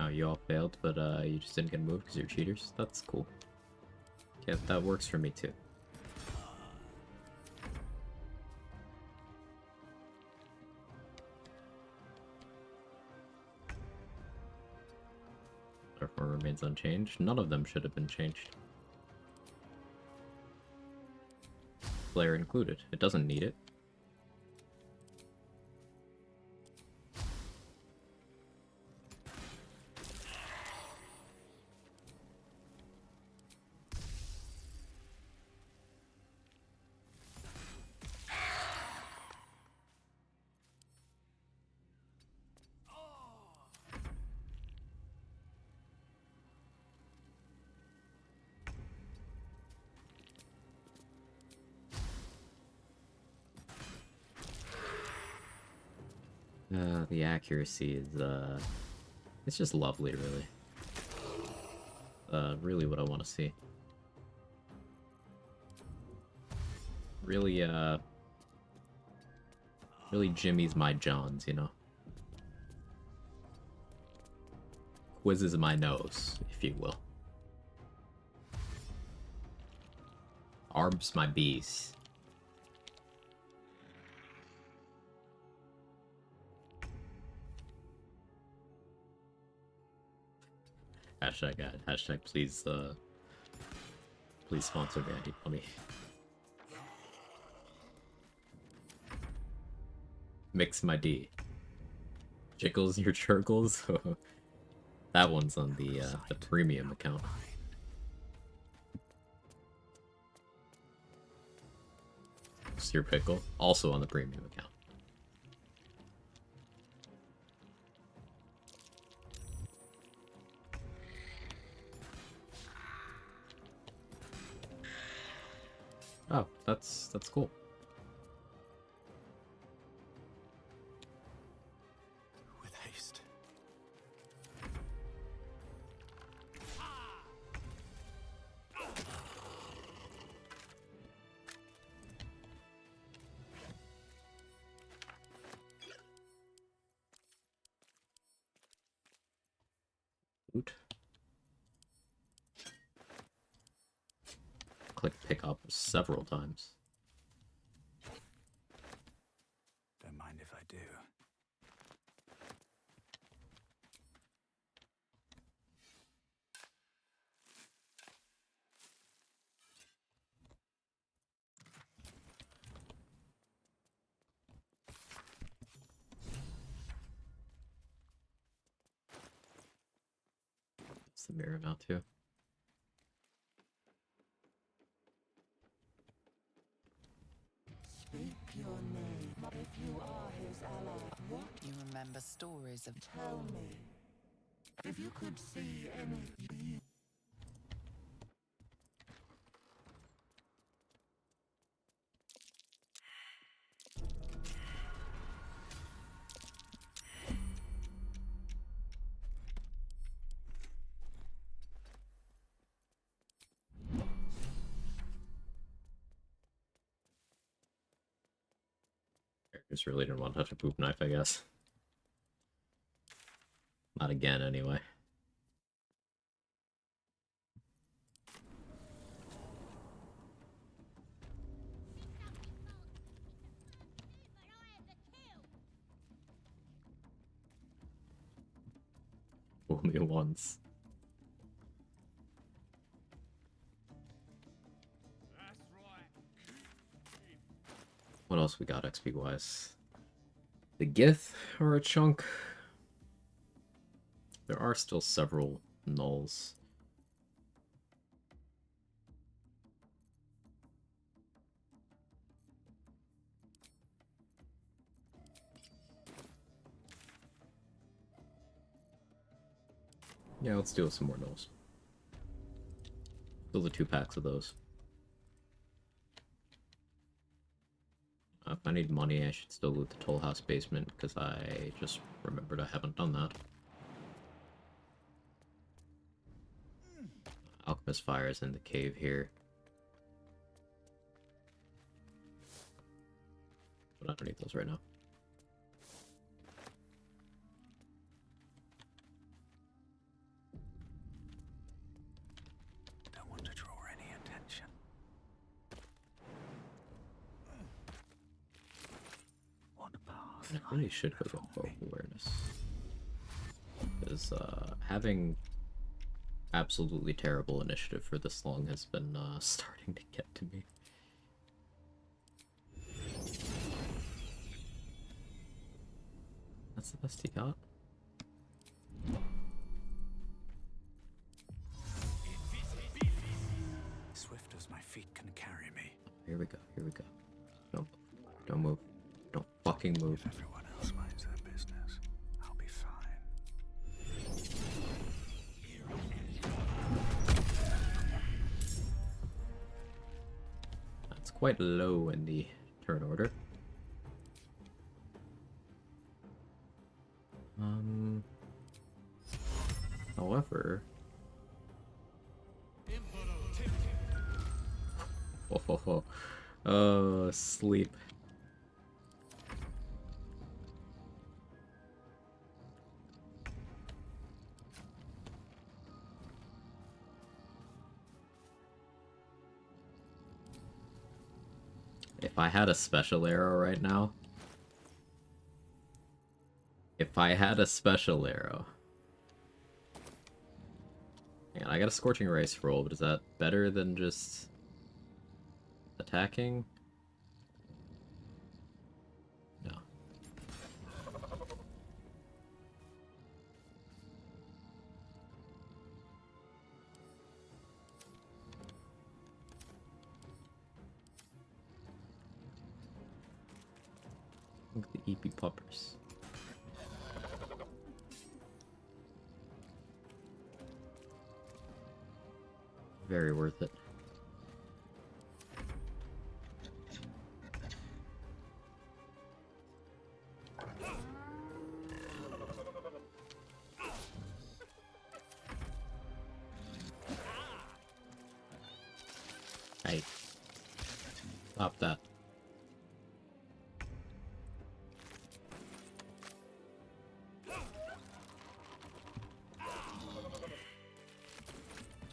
Oh, you all failed, but you just didn't get a move because you're cheaters? That's cool. Yeah, that works for me too. Therefore remains unchanged. None of them should have been changed. Player included. It doesn't need it. The accuracy is, it's just lovely, really. Really what I want to see. Really, really Jimmy's my Johns, you know? Quizzes my nose, if you will. Arbs my bees. Hashtag ad. Hashtag please, please sponsor me. I need money. Mix my D. Jiggles your churgles. That one's on the premium account. Your pickle, also on the premium account. Oh, that's cool. With haste. Oot. Click pick up several times. Don't mind if I do. What's the mirror now too? Speak your name if you are his ally. What? You remember stories of... Tell me. If you could see any... Just really didn't want to touch a poop knife, I guess. Not again, anyway. Fool me once. What else we got XP wise? The Gith or a chunk? There are still several nulls. Yeah, let's do some more nulls. Fill the 2 packs of those. If I need money, I should still loot the Toll House basement, because I just remembered I haven't done that. Alchemist Fire is in the cave here. But I don't need those right now. Don't want to draw any attention. I really should go with both awareness. Because having absolutely terrible initiative for this long has been starting to get to me. That's the best he got? Swift as my feet can carry me. Here we go, here we go. Don't move. Don't fucking move. If everyone else minds their business, I'll be fine. That's quite low in the turn order. However... Oh, sleep. If I had a special arrow right now... If I had a special arrow... Man, I got a Scorching Ray scroll, but is that better than just... attacking? No. Look at the EP poppers. Very worth it. Hey. Stop that.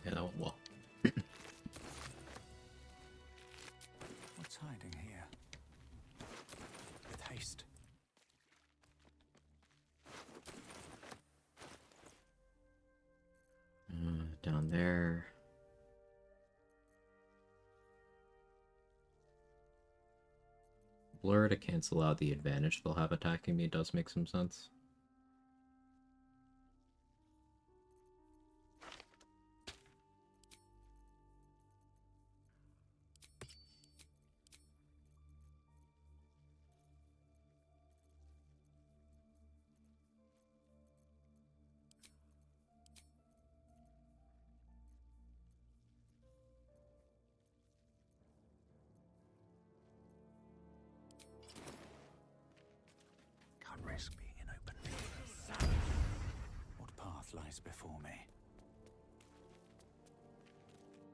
Yeah, that went well. What's hiding here? With haste. Down there. Blur to cancel out the advantage they'll have attacking me does make some sense. Can't risk being in open field. What path lies before me?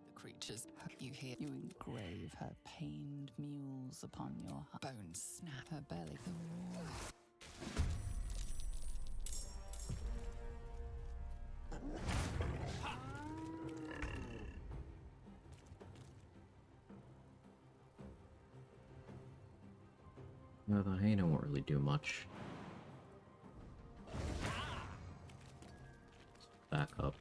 The creatures you hear, you engrave her pained mules upon your bones, snap her belly. The war. No, the hyena won't really do much. Back up.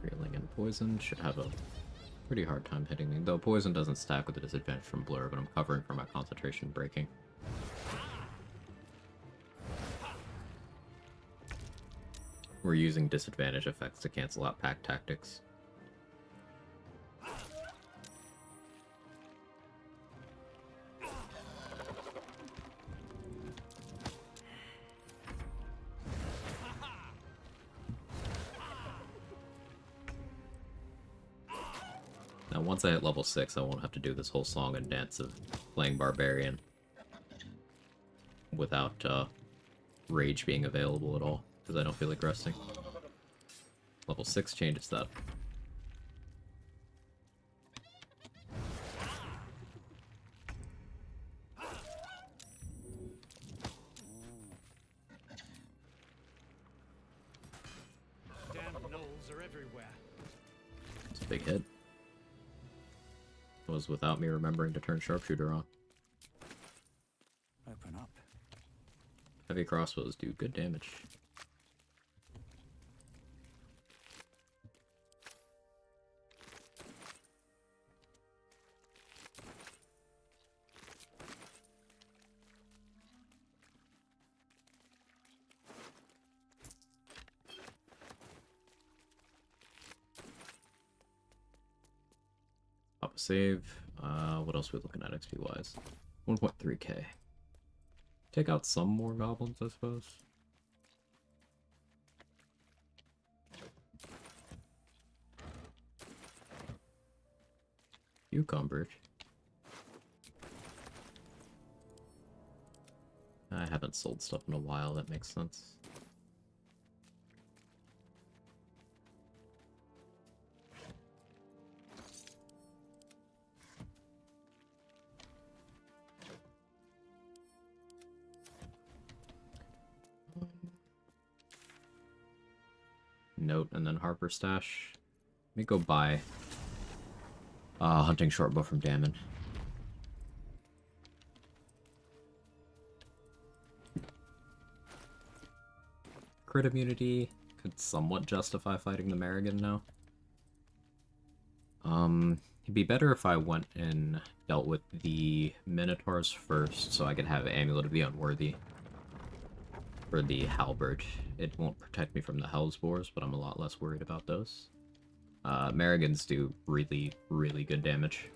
Reeling and poison should have a pretty hard time hitting me, though poison doesn't stack with a disadvantage from blur, but I'm covering for my concentration breaking. We're using disadvantage effects to cancel out pack tactics. Now, once I hit level 6, I won't have to do this whole song and dance of playing Barbarian without Rage being available at all, because I don't feel like resting. Level 6 changes that. Damn gnolls are everywhere. It's a big hit. It was without me remembering to turn Sharpshooter on. Open up. Heavy crossbows do good damage. Pop a save. What else are we looking at XP wise? 1.3k. Take out some more goblins, I suppose. Cucumber. I haven't sold stuff in a while, that makes sense. Note and then Harper stash. Let me go buy hunting shortbow from Damon. Crit immunity could somewhat justify fighting the Merrigan now. It'd be better if I went and dealt with the Minotaurs first, so I could have Amulet of the Unworthy for the halberd. It won't protect me from the Hellsboars, but I'm a lot less worried about those. Merrigans do really, really good damage.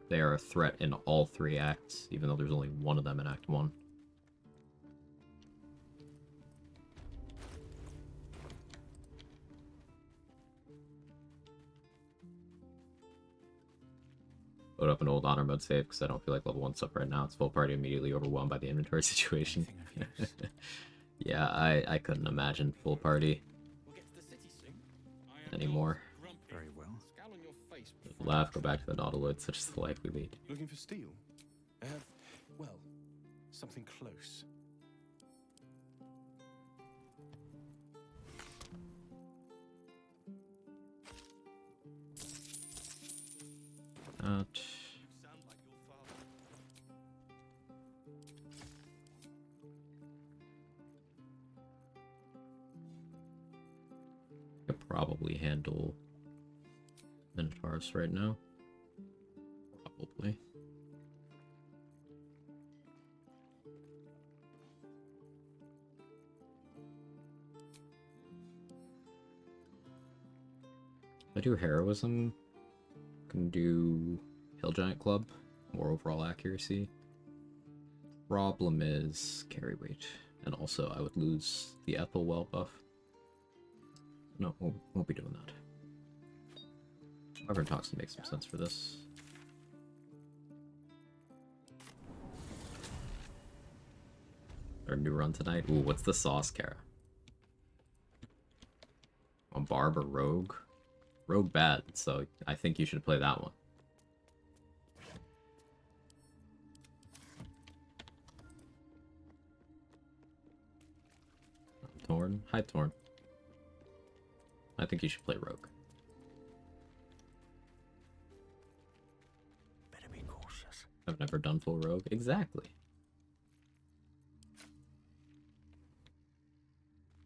They are a threat in all 3 acts, even though there's only one of them in Act 1. Load up an old honor mode save because I don't feel like level 1 stuff right now. It's full party immediately overwhelmed by the inventory situation. Yeah, I couldn't imagine full party anymore. Very well. Laugh, go back to the Nautiloid, such as the life we lead. Looking for steel? I have, well, something close. Could probably handle Minotaurs right now. Probably. I do Heroism. Can do Hill Giant Club. More overall accuracy. Problem is carry weight. And also I would lose the Ethelwell buff. No, won't be doing that. Wyvern Toxin makes some sense for this. Our new run tonight. Ooh, what's the sauce, Kara? A Barb or Rogue? Rogue bad, so I think you should play that one. Torn? Hi, Torn. I think you should play Rogue. Better be cautious. I've never done full Rogue. Exactly.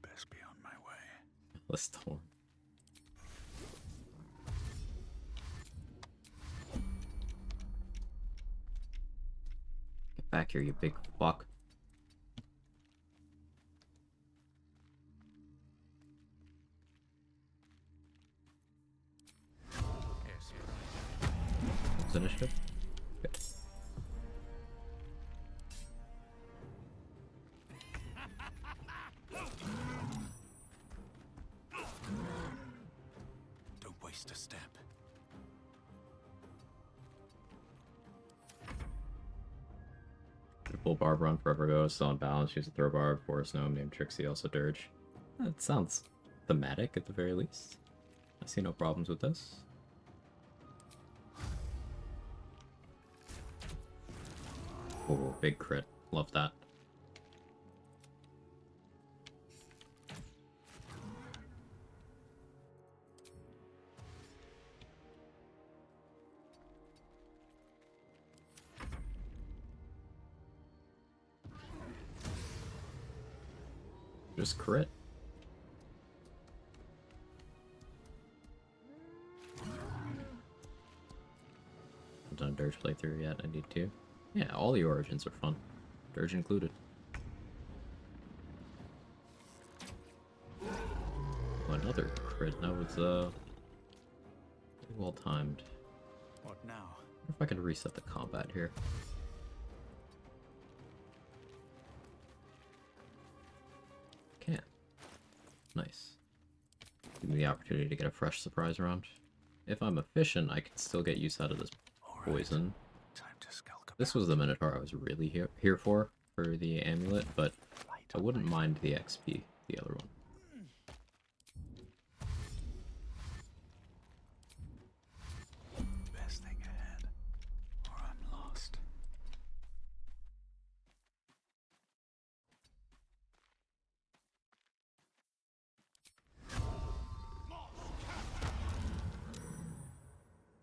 Best be on my way. Let's Torn. Get back here, you big fuck. Initiative? Good. Don't waste a step. pull Barb Run, Forever Ghost, still on balance, use a throw Barb, Forest Gnome named Trixie, also Dirge. That sounds thematic at the very least. I see no problems with this. Oh, big crit. Love that. Just crit. Haven't done Dirge playthrough yet, I need to. Yeah, all the origins are fun. Dirge included. Oh, another crit. That was, pretty well timed. What now? I wonder if I can reset the combat here. Can. Nice. Give me the opportunity to get a fresh surprise round. If I'm efficient, I can still get use out of this poison. This was the Minotaur I was really here for the amulet, but I wouldn't mind the XP, the other one. Best thing ahead, or I'm lost.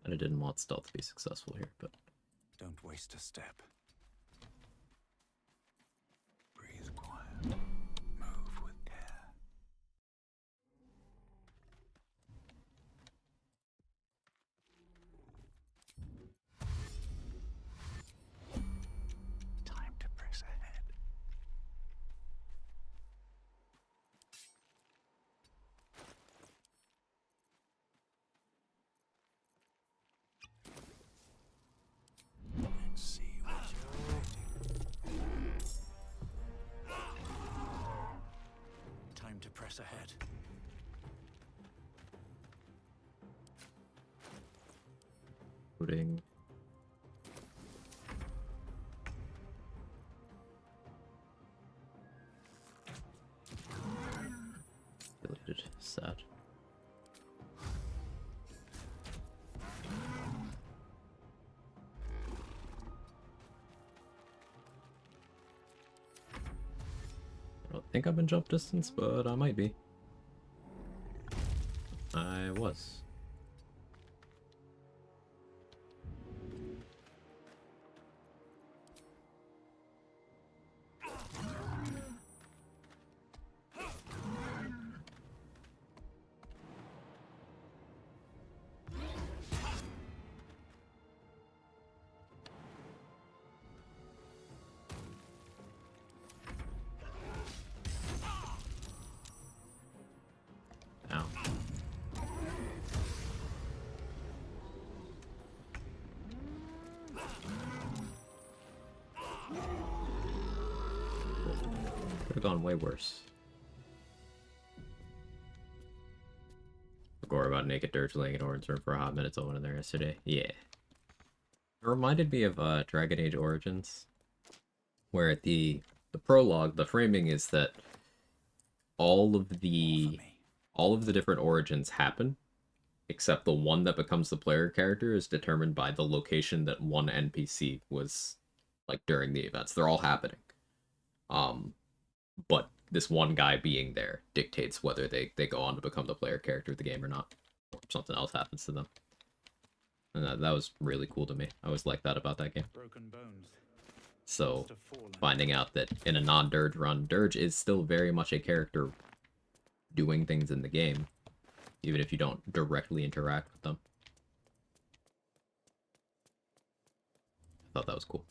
And I didn't want stealth to be successful here, but... Don't waste a step. Breathe quiet. Move with care. Time to press ahead. Let's see what you're waiting. Time to press ahead. Loading. Deleted. Sad. I don't think I'm in jump distance, but I might be. I was. Ow. Could have gone way worse. Gore about naked Dirge laying an orange room for a hot minute. Someone in there yesterday. Yeah. It reminded me of Dragon Age Origins, where at the prologue, the framing is that all of the different origins happen, except the one that becomes the player character is determined by the location that one NPC was like during the events. They're all happening. But this one guy being there dictates whether they go on to become the player character of the game or not, or something else happens to them. And that was really cool to me. I always liked that about that game. Broken bones. So, finding out that in a non-Dirge run, Dirge is still very much a character doing things in the game, even if you don't directly interact with them. I thought that was cool.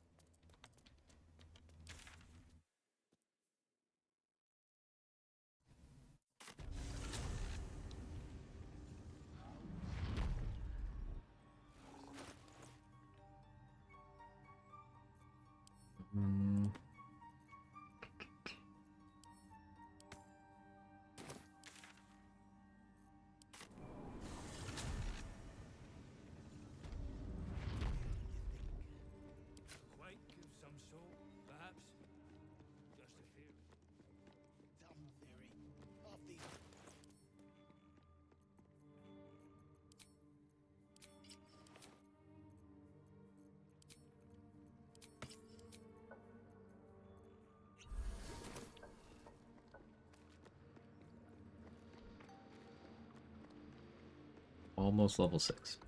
Almost level 6.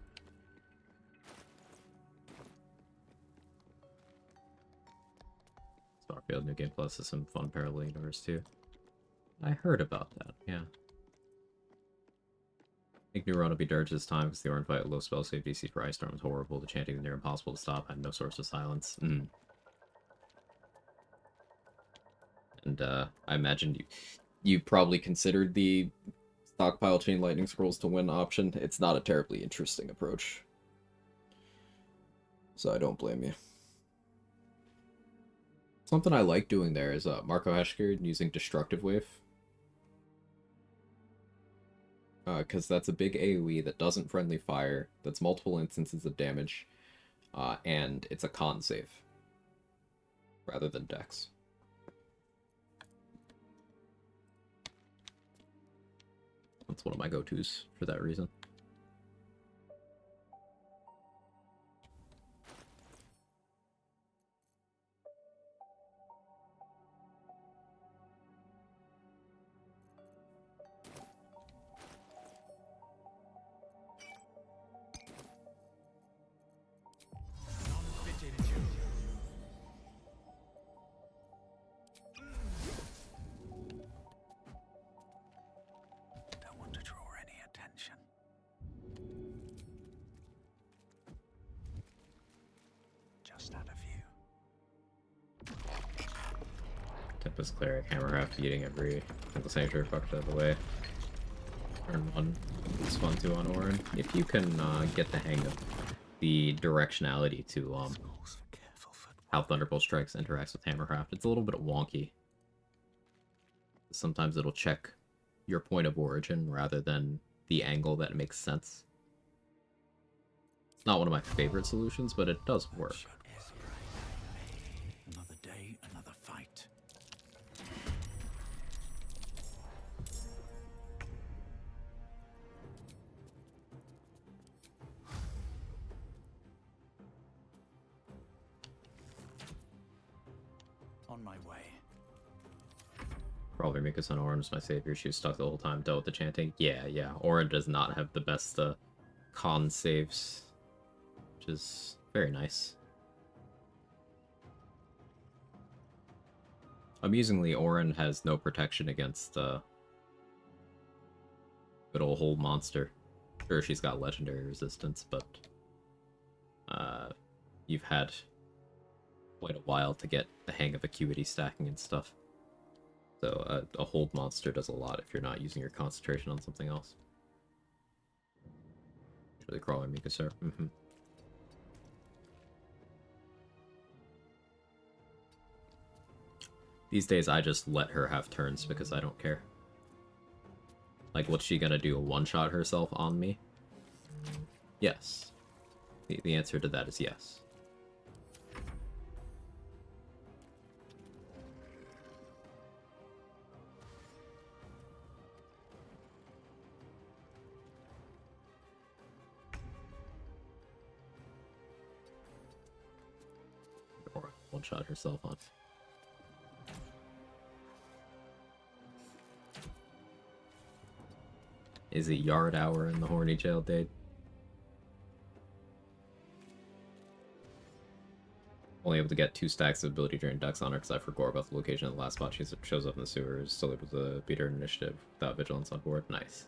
Starfield New Game Plus is some fun parallel universe too. I heard about that, yeah. I think New Run will be dirge this time because the Orin fight low spell save DC for Ice Storm is horrible. The chanting is near impossible to stop. I had no source of silence. And I imagine you probably considered the stockpile chain lightning scrolls to win option. It's not a terribly interesting approach. So I don't blame you. Something I like doing there is Marco Heshkard using Destructive Wave. Because that's a big AoE that doesn't friendly fire, that's multiple instances of damage, and it's a con save rather than dex. That's one of my go-tos for that reason. Don't want to draw any attention. Just had a view. Tempest Cleric, Hammercraft, eating every single sanctuary fucked out of the way. Turn 1 is fun too on Orin. If you can get the hang of the directionality to how Thunderbolt Strikes interacts with Hammercraft, it's a little bit wonky. Sometimes it'll check your point of origin rather than the angle that makes sense. It's not one of my favorite solutions, but it does work. Another day, another fight. On my way. Probably Mika's on Orin is my savior. She was stuck the whole time, dealt with the chanting. Yeah. Orin does not have the best con saves, which is very nice. Amusingly, Orin has no protection against good old hold monster. Sure, she's got legendary resistance, but you've had quite a while to get the hang of acuity stacking and stuff. So a hold monster does a lot if you're not using your concentration on something else. Really crawler Mika, sir. These days I just let her have turns because I don't care. Like, what's she gonna do? One-shot herself on me? Yes. The answer to that is yes. Or one-shot herself on. Is it yard hour in the horny jail, Dade? Only able to get 2 stacks of ability during Dex on her because I forgot about the location of the last spot she shows up in the sewers. Still able to beat her initiative without vigilance on board. Nice.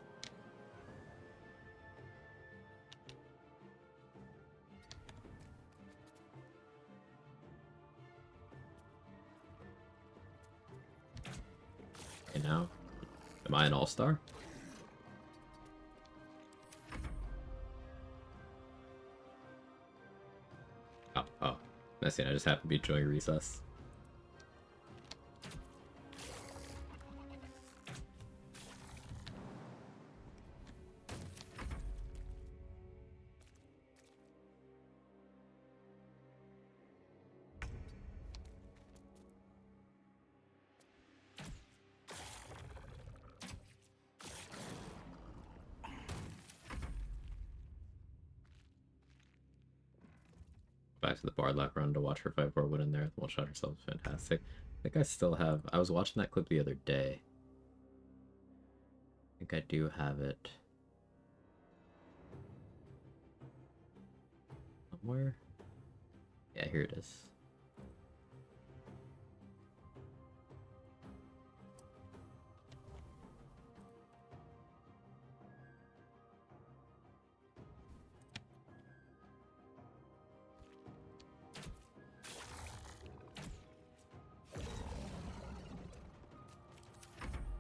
And now, am I an all-star? Oh. Messy, I just happened to be enjoying recess. Back to the Bardlock run to watch her fight Borwood in there. The one shot herself was fantastic. I think I still have... I was watching that clip the other day. I think I do have it. somewhere? Yeah, here it is.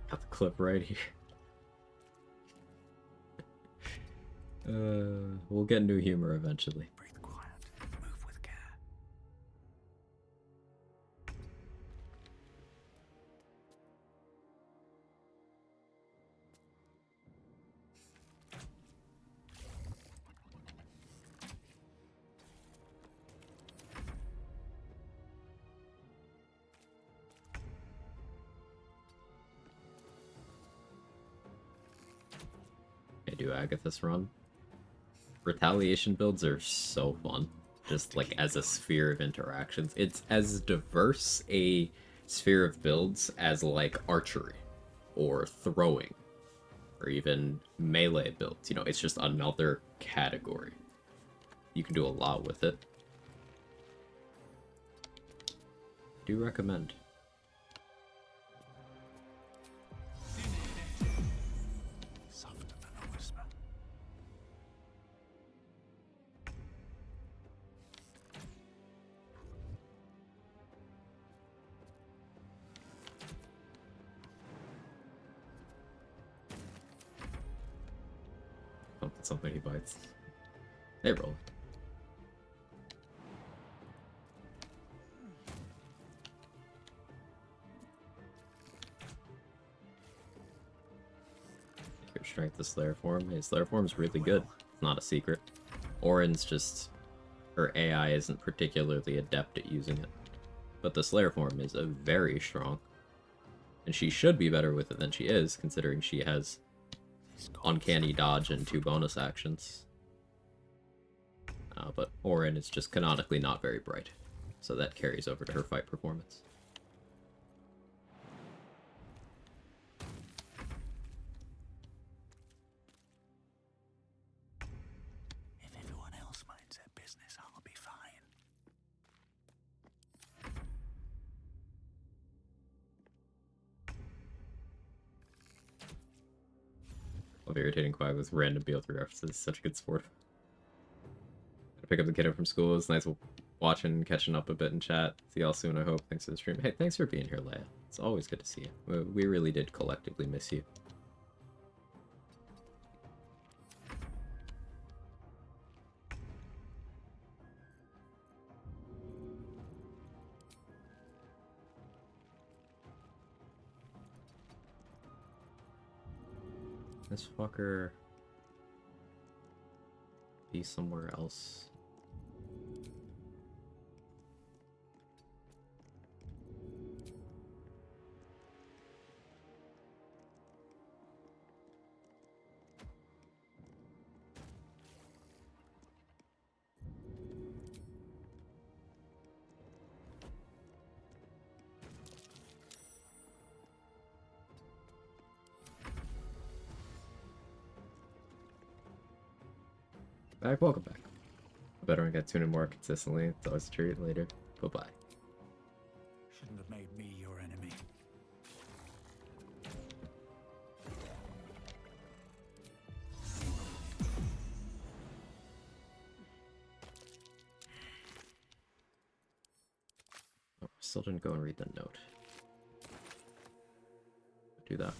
Got the clip right here. We'll get new humor eventually. Breathe quiet. Move with care. I do Agathis run. Retaliation builds are so fun. Just like as a sphere of interactions. It's as diverse a sphere of builds as like archery or throwing or even melee builds. You know, it's just another category. You can do a lot with it. Do recommend. Softer than a whisper. Something he bites. They roll. Your strength to Slayer form. Hey, Slayer form's really good. It's not a secret. Orin's just... her AI isn't particularly adept at using it. But the Slayer form is a very strong. And she should be better with it than she is, considering she has uncanny dodge and 2 bonus actions. But Orin is just canonically not very bright, so that carries over to her fight performance. If everyone else minds their business, I'll be fine. Love irritating Quag with random BO3 references. Such a good sport. Pick up the kiddo from school. It's nice watching, catching up a bit in chat. See y'all soon, I hope. Thanks for the stream. Hey, thanks for being here, Leia. It's always good to see you. We really did collectively miss you. This fucker be somewhere else. Back, welcome back. I better get tuned in more consistently. It's always a treat. Later. Bye-bye. Shouldn't have made me your enemy. Oh, still didn't go and read the note. Do that.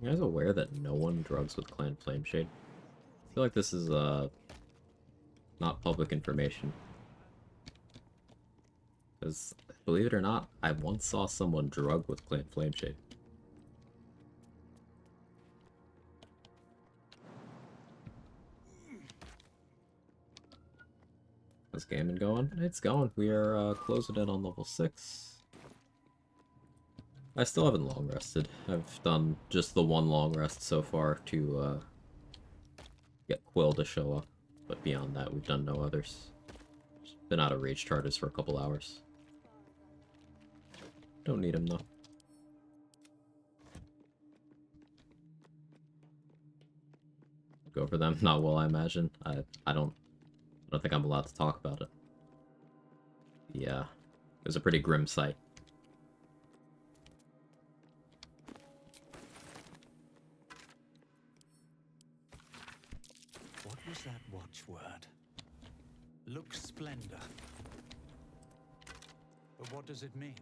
You guys aware that no one drugs with Clan Flameshade? I feel like this is, not public information. Because, believe it or not, I once saw someone drug with Clan Flameshade. How's gaming going? It's going. We are, closing in on level 6. I still haven't long rested. I've done just the one long rest so far to get Quill to show up, but beyond that we've done no others. Just been out of rage charges for a couple hours. Don't need him though. go for them. Not well, I imagine. I don't think I'm allowed to talk about it. Yeah, it was a pretty grim sight. What was that watchword? Lux splendor. But what does it mean?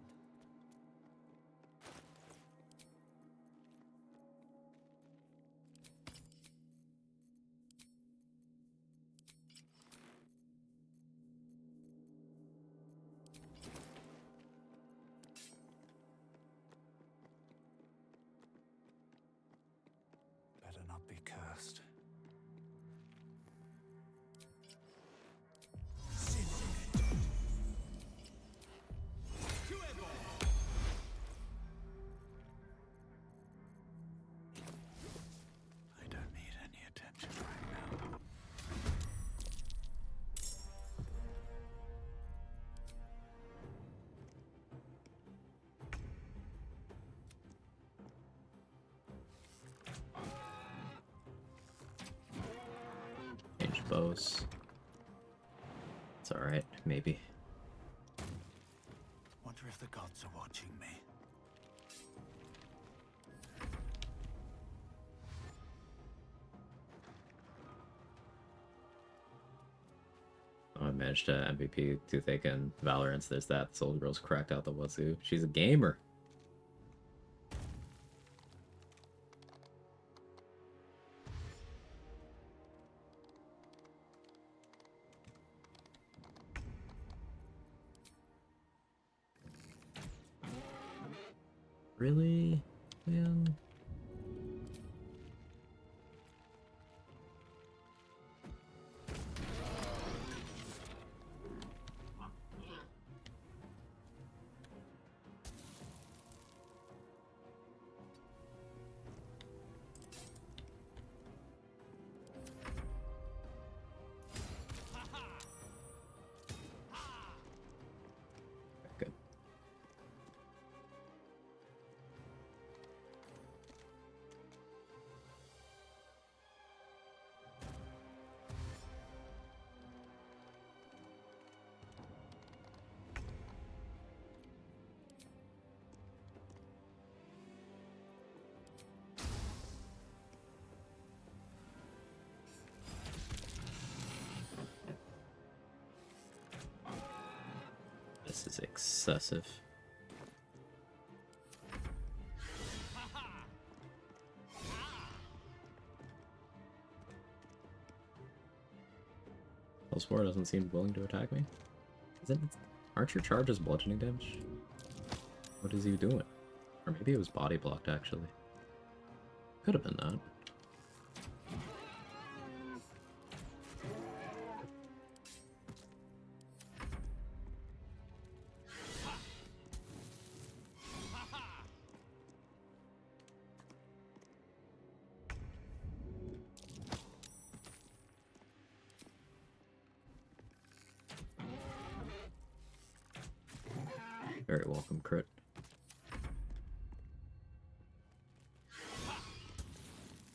Better not be cursed. I don't need any attention right now. Change bows. It's alright, maybe. Wonder if the gods are watching me. Oh, I managed to MVP Toothache and Valorant. There's that. Soul Girl's cracked out the wazoo. She's a gamer. Really? Man. Good. This is excessive. Spore doesn't seem willing to attack me. Aren't your charges bludgeoning damage? What is he doing? Or maybe it was body blocked, actually. Could have been that. Very welcome, crit.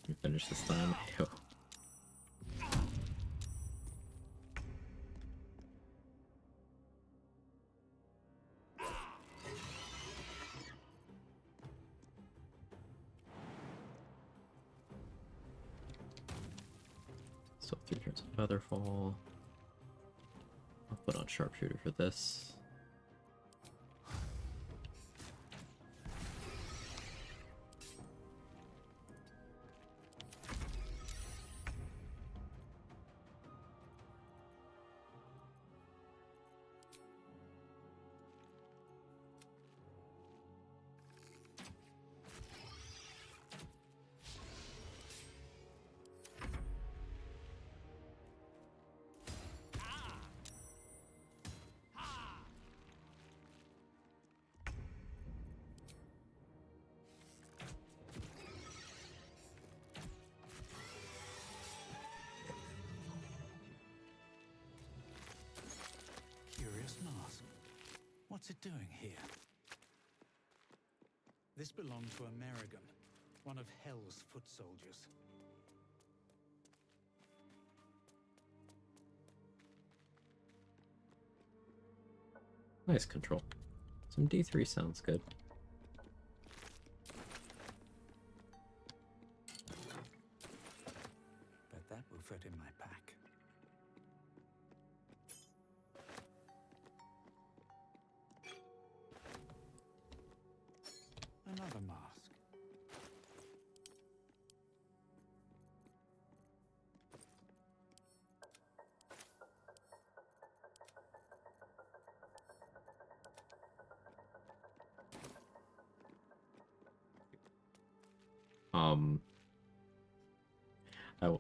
You finish this time? Yo. So 3 turns of Featherfall. I'll put on Sharpshooter for this. Curious mask. What's it doing here? This belonged to Amerigan, one of Hell's foot soldiers. Nice control. Some D3 sounds good. But that will fit in my pack. Another mask.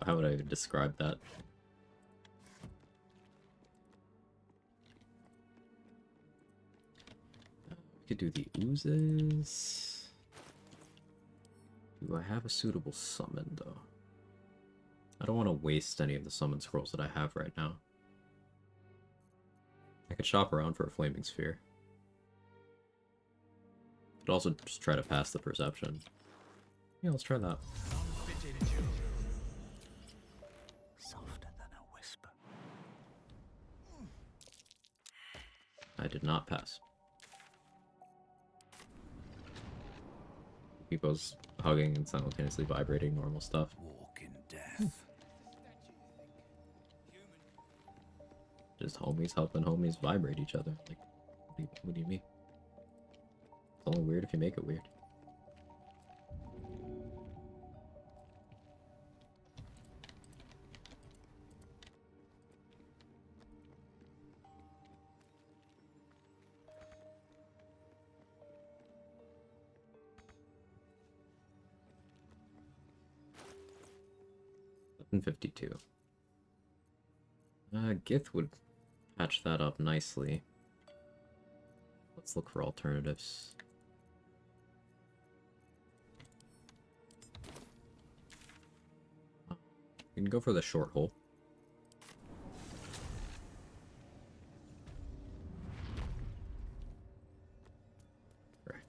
How would I describe that? We could do the oozes. Do I have a suitable summon, though? I don't want to waste any of the summon scrolls that I have right now. I could shop around for a flaming sphere. Could also just try to pass the perception. Yeah, let's try that. Softer than a whisper. I did not pass. People's hugging and simultaneously vibrating normal stuff. Walk in death. Just homies helping homies vibrate each other. Like, what do you mean? It's only weird if you make it weird. $11.52. Gith would patch that up nicely. Let's look for alternatives. We can go for the short hole. Right.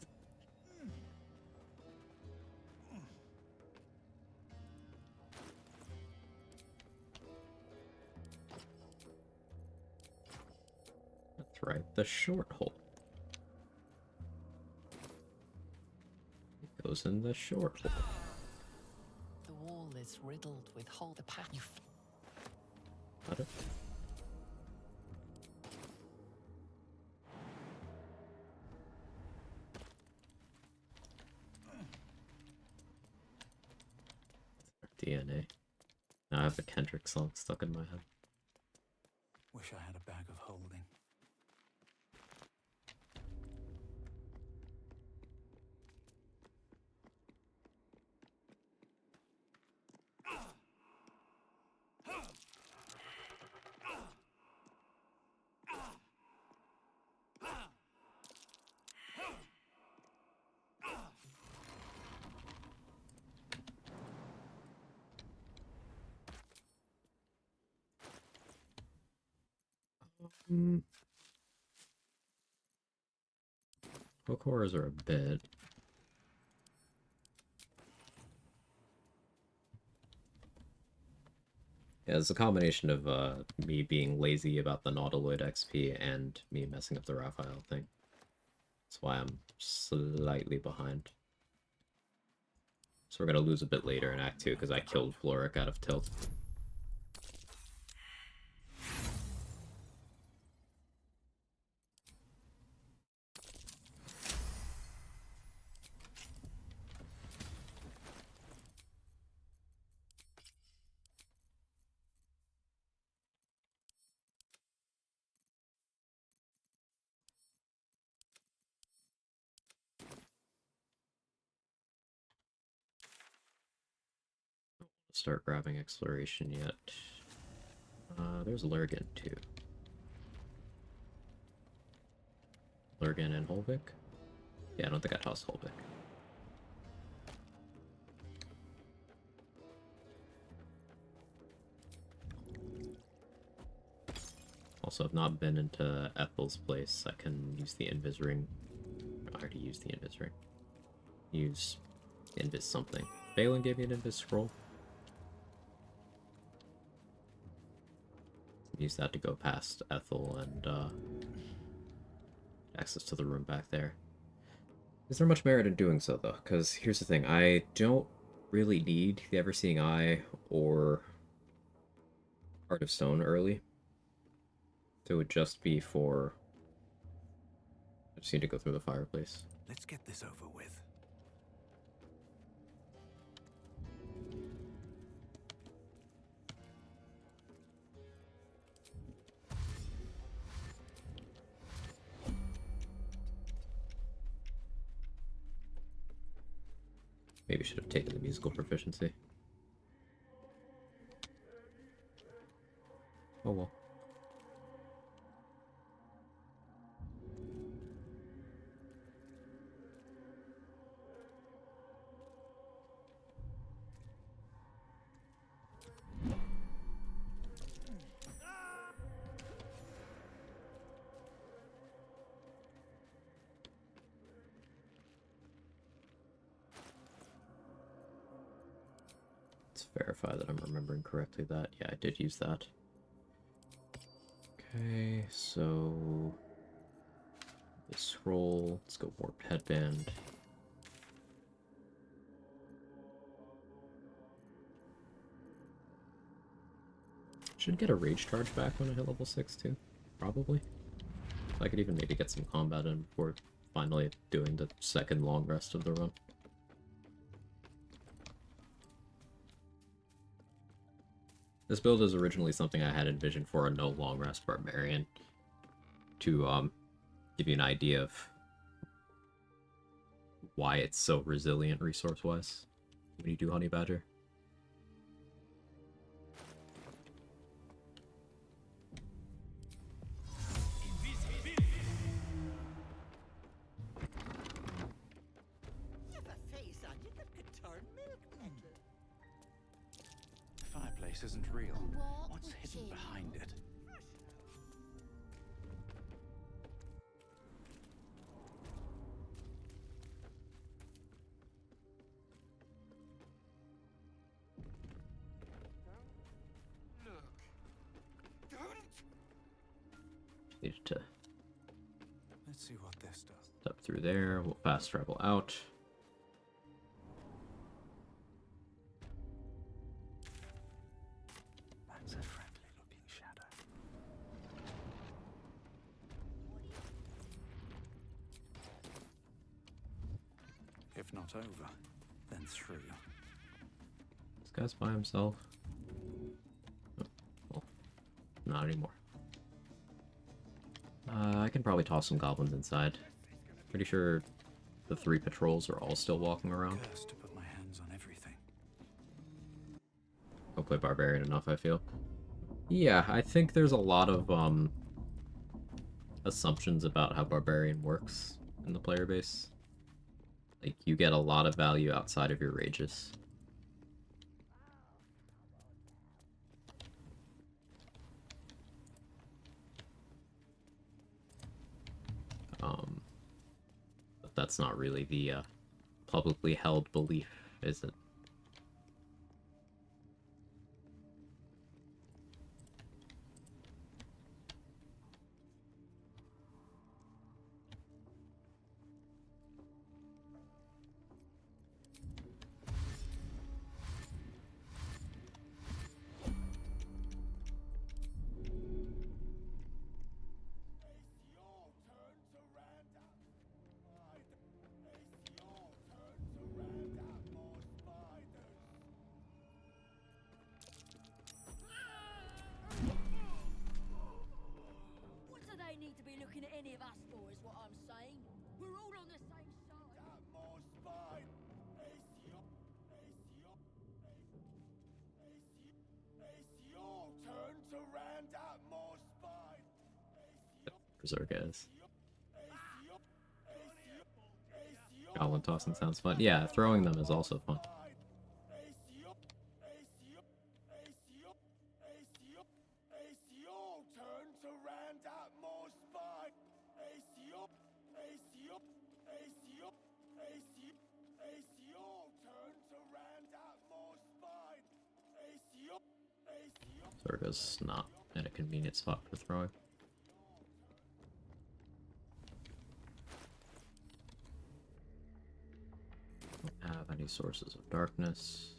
That's right, the short hole. It goes in the short hole. The wall is riddled with hole. The path you. Got it. DNA. Now I have the Kendrick song stuck in my head. Wish I had a bag of holding. Hook horrors are a bit. Yeah, it's a combination of me being lazy about the Nautiloid XP and me messing up the Raphael thing. That's why I'm slightly behind. So we're gonna lose a bit later in Act 2 because I killed Floric out of tilt. Start grabbing exploration yet. There's Lurgan too. Lurgan and Holvik? Yeah, I don't think I tossed Holvik. Also, I've not been into Ethel's place. I can use the Invis ring. I already used the Invis ring. Use Invis something. Balin gave me an Invis scroll. Use that to go past Ethel and access to the room back there. Is there much merit in doing so, though? Because here's the thing, I don't really need the Ever-Seeing Eye or Heart of Stone early. So it would just be for... I just need to go through the fireplace. Let's get this over with. Maybe should have taken the musical proficiency. Oh well. Let's verify that I'm remembering correctly that. Yeah, I did use that. Okay, so... the scroll. Let's go warped headband. Should get a rage charge back when I hit level 6 too. Probably. I could even maybe get some combat in before finally doing the second long rest of the run. This build is originally something I had envisioned for a no long rest barbarian to give you an idea of why it's so resilient resource-wise when you do Honey Badger. The fireplace isn't real. What's hidden behind it? Needed to Let's see what this does. step through there. We'll fast travel out. That's a friendly looking shadow. If not over, then through. This guy's by himself. Oh, well, not anymore. I can probably toss some goblins inside. Pretty sure the 3 patrols are all still walking around. Cursed to put my hands on everything. I'll play barbarian enough, I feel. Yeah, I think there's a lot of assumptions about how barbarian works in the player base. Like, you get a lot of value outside of your rages. But that's not really the publicly held belief, is it? What do they need to be looking at any of us for, is what I'm saying? We're all on the same side. That more spine. It's your turn to round up more spine. Berserk is. Goblin tossing sounds fun. Yeah, throwing them is also fun. Berserk's not in a convenient spot for throwing. Any sources of darkness.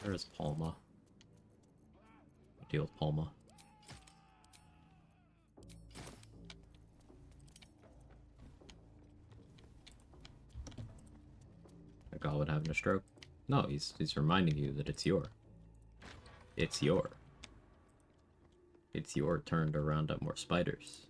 There is Palma. Deal with Palma. A goblin having a stroke? No, he's reminding you that it's your. It's your. It's your turn to round up more spiders.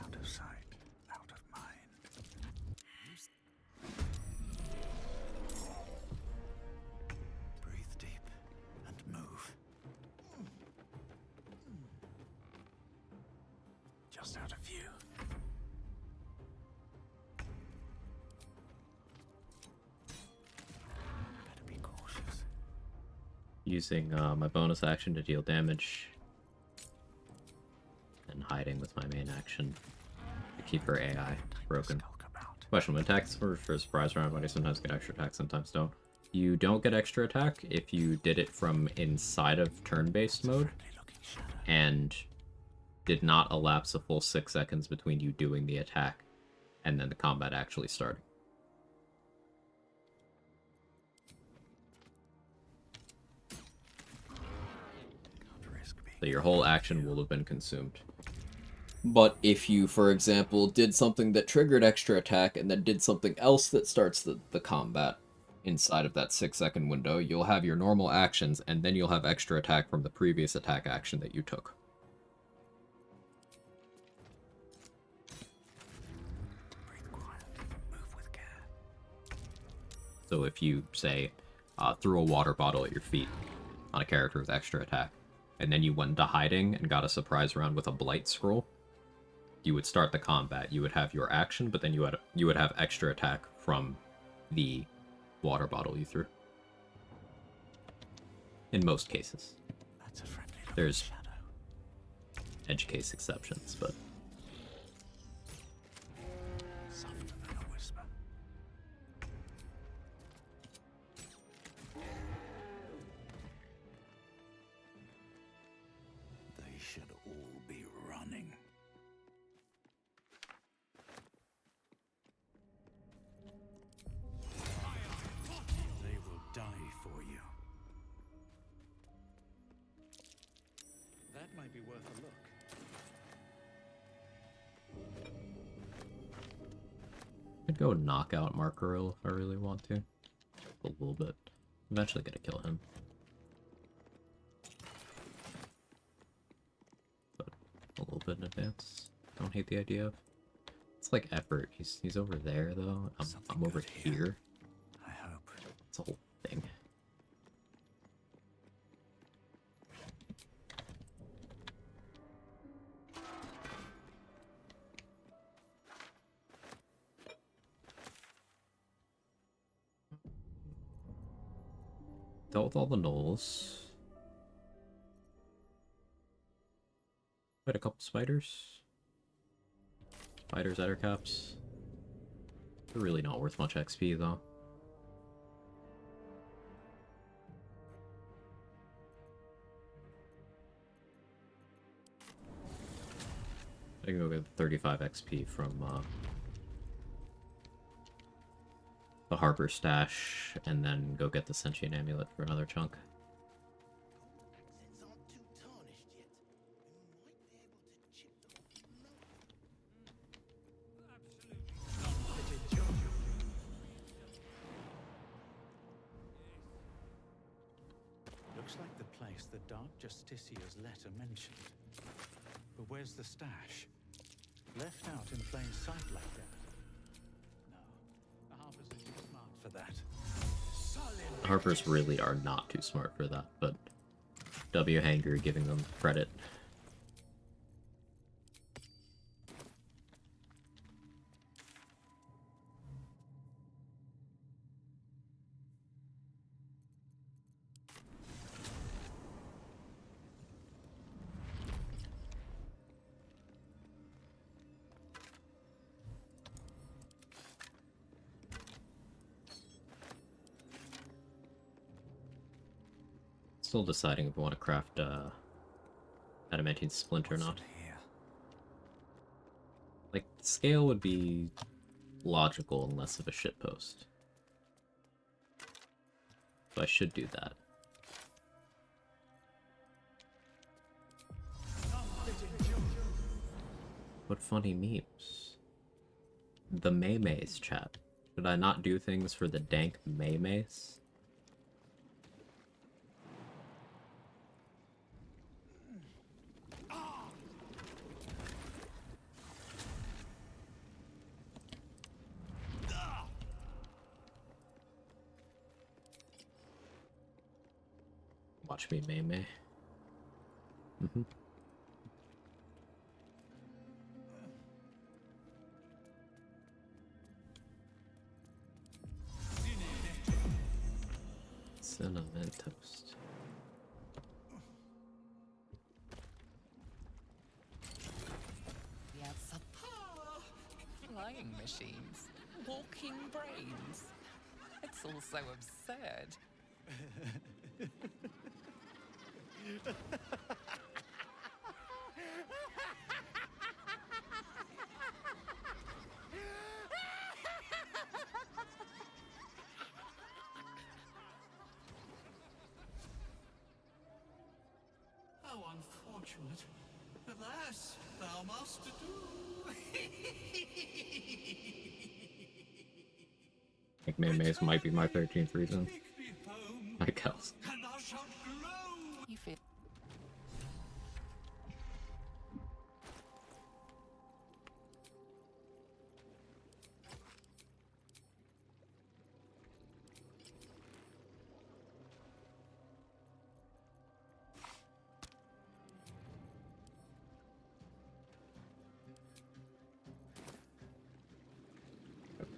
Out of sight, out of mind. Breathe deep and move. Just out of view. Better be cautious. Using my bonus action to deal damage. And hiding with my main action to keep her AI broken. Question: when attacks for surprise round, buddy sometimes get extra attack, sometimes don't. You don't get extra attack if you did it from inside of turn-based mode and did not elapse a full 6 seconds between you doing the attack and then the combat actually starting. So your whole action will have been consumed. But if you, for example, did something that triggered extra attack and then did something else that starts the combat inside of that 6-second window, you'll have your normal actions and then you'll have extra attack from the previous attack action that you took. So if you, say, threw a water bottle at your feet on a character with extra attack, and then you went into hiding and got a surprise round with a blight scroll, you would start the combat. You would have your action, but then you would have extra attack from the water bottle you threw. In most cases. There's edge case exceptions, but Softer than a whisper. They should all be running. They will die for you. That might be worth a look. I could go knock out Markaril if I really want to. A little bit. Eventually gonna kill him. But a little bit in advance. Don't hate the idea of. It's like effort. He's over there though. I'm over here. I hope. It's a whole thing. Dealt with all the gnolls. Quite a couple spiders. Spiders, ettercaps. They're really not worth much XP though. I can go get 35 XP from the Harbor Stash, and then go get the Sentient Amulet for another chunk. Looks like the place the Dark Justicia's letter mentioned. But where's the stash? Left out in plain sight like that. No, the Harper's are too smart for that. Harpers really are not too smart for that, but W. Hanger giving them credit. Still deciding if I want to craft adamantine splint or not. Like, the scale would be logical and less of a shitpost. So I should do that. What funny memes. The Maymays chat. Should I not do things for the dank Maymays? Watch me, May. Mm-hmm. Cinnamon toast. We have some flying machines, walking brains. It's all so absurd. How unfortunate. Alas, thou must do. I think Maymays might be my 13th reason. I guess. And thou shalt glow. You feel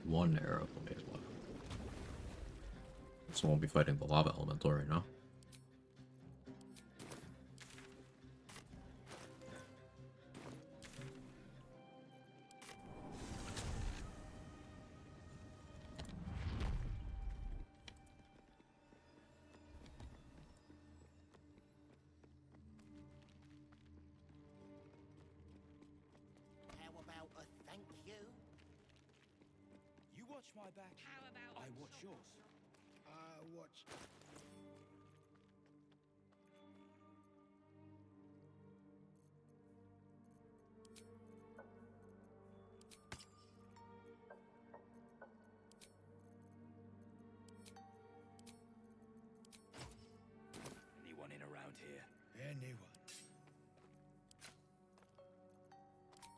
One arrow will be left. So won't be fighting the lava elemental right now. How about a thank you? You watch my back. How about I watch yours. Watch. Anyone in around here? Anyone.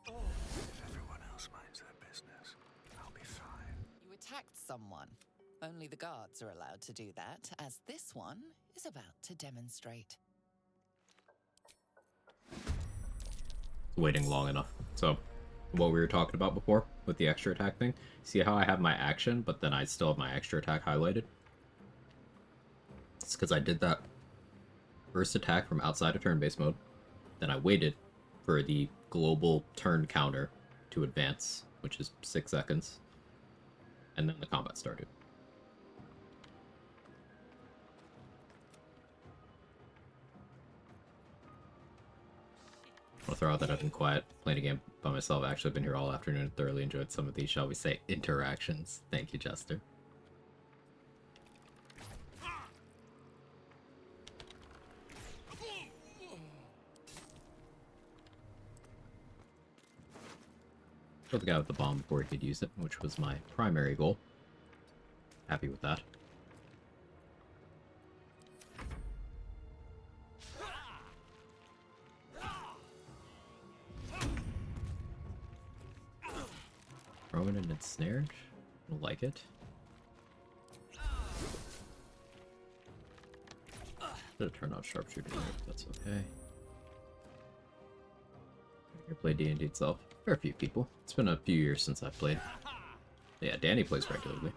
If everyone else minds their business, I'll be fine. you attacked someone. Only the guards are allowed to do that, as this one is about to demonstrate. Waiting long enough. So, what we were talking about before with the extra attack thing. See how I have my action, but then I still have my extra attack highlighted? It's because I did that first attack from outside of turn-based mode. Then I waited for the global turn counter to advance, which is 6 seconds. And then the combat started. I'll throw out that I've been quiet, playing a game by myself. I've actually been here all afternoon and thoroughly enjoyed some of these, shall we say, interactions. Thank you, Jester. Killed the guy with the bomb before he could use it, which was my primary goal. Happy with that. Thrown and ensnared. I don't like it. Should have turned on Sharpshooter, if that's okay. Here, play D&D itself. Fair few people. It's been a few years since I've played. Yeah, Danny plays regularly.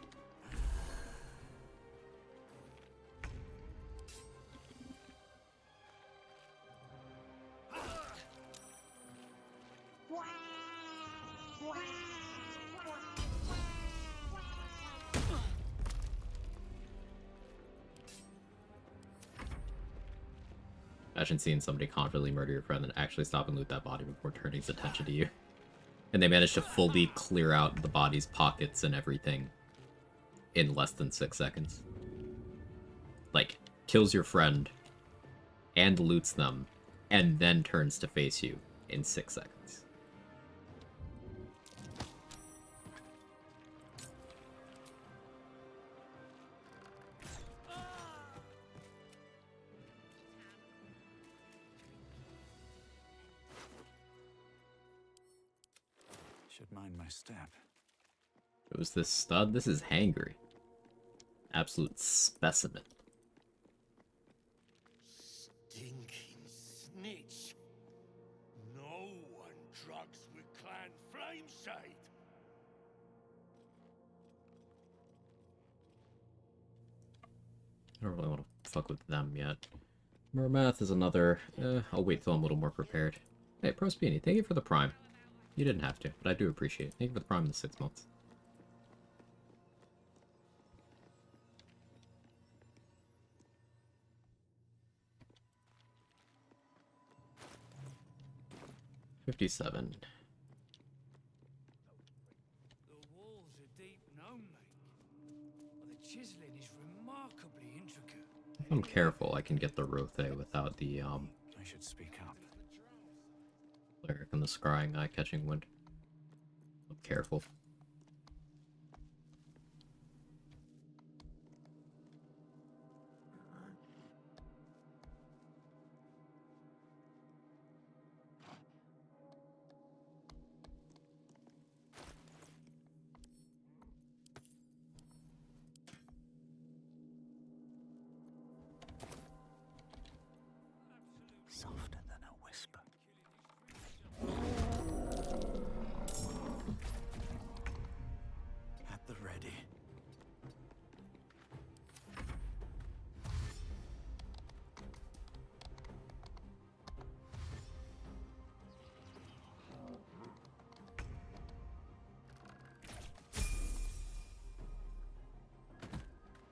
Imagine seeing somebody confidently murder your friend and actually stop and loot that body before turning his attention to you. And they managed to fully clear out the body's pockets and everything in less than 6 seconds. Like, kills your friend and loots them, and then turns to face you in 6 seconds. Should mind my step. It was this stud. This is hangry. Absolute specimen. Stinking snitch. No one drugs with Clan Flameshade. I don't really want to fuck with them yet. Mermath is another... I'll wait till I'm a little more prepared. Hey, Prospini, thank you for the Prime. You didn't have to, but I do appreciate it. Thank you for the Prime in the 6 months. $57. The walls are deep gnome make. The chiseling is remarkably intricate. If I'm careful, I can get the Rothe without the, I should speak up. Cleric and the Scrying Eye catching wind. I'm careful. Softer than a whisper. At the ready.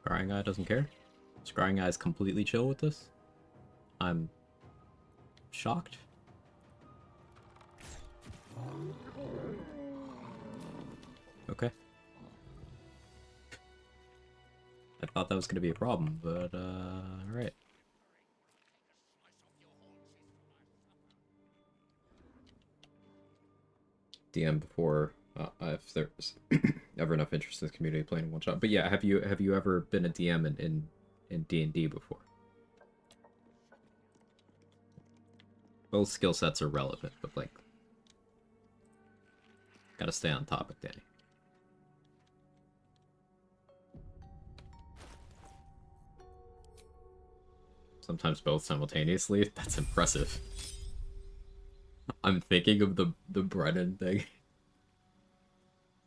Scrying Eye doesn't care. Scrying Eye is completely chill with this. I'm shocked. Okay. I thought that was going to be a problem, but, alright. DM before, if there's ever enough interest in this community playing one shot. But yeah, have you ever been a DM in D&D before? Both skill sets are relevant, but like, gotta stay on topic, Danny. Sometimes both simultaneously. That's impressive. I'm thinking of the Brennan thing.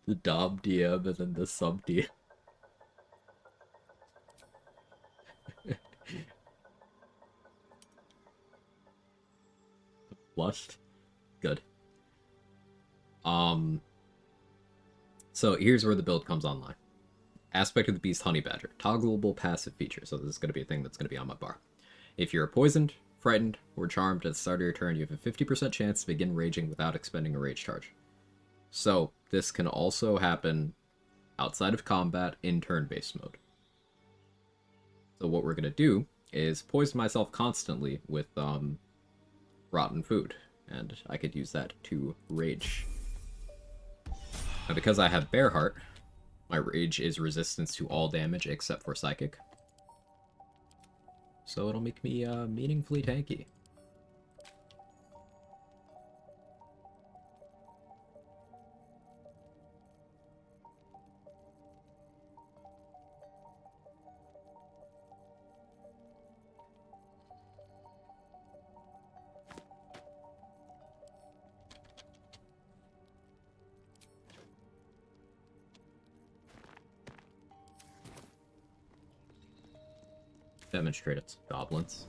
The Dom DM and then the sub DM. Flushed. Good. So here's where the build comes online. Aspect of the Beast Honey Badger. Toggleable passive feature. So this is going to be a thing that's going to be on my bar. If you're poisoned, frightened, or charmed at the start of your turn, you have a 50% chance to begin raging without expending a rage charge. So this can also happen outside of combat in turn-based mode. So what we're going to do is poison myself constantly with rotten food, and I could use that to rage. Now, because I have Bear Heart, my rage is resistance to all damage except for psychic. So it'll make me meaningfully tanky. demonstrate its goblins.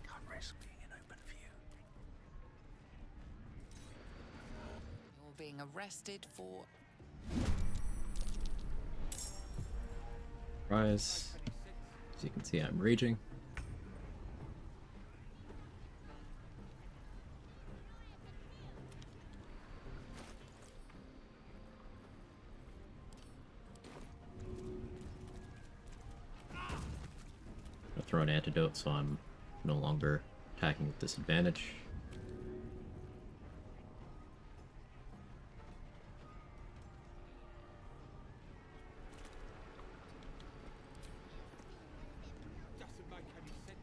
Can't risk being in open view. You're being arrested for... Rise. As you can see, I'm raging. I'll throw an antidote so I'm no longer attacking with disadvantage. Doesn't make any sense.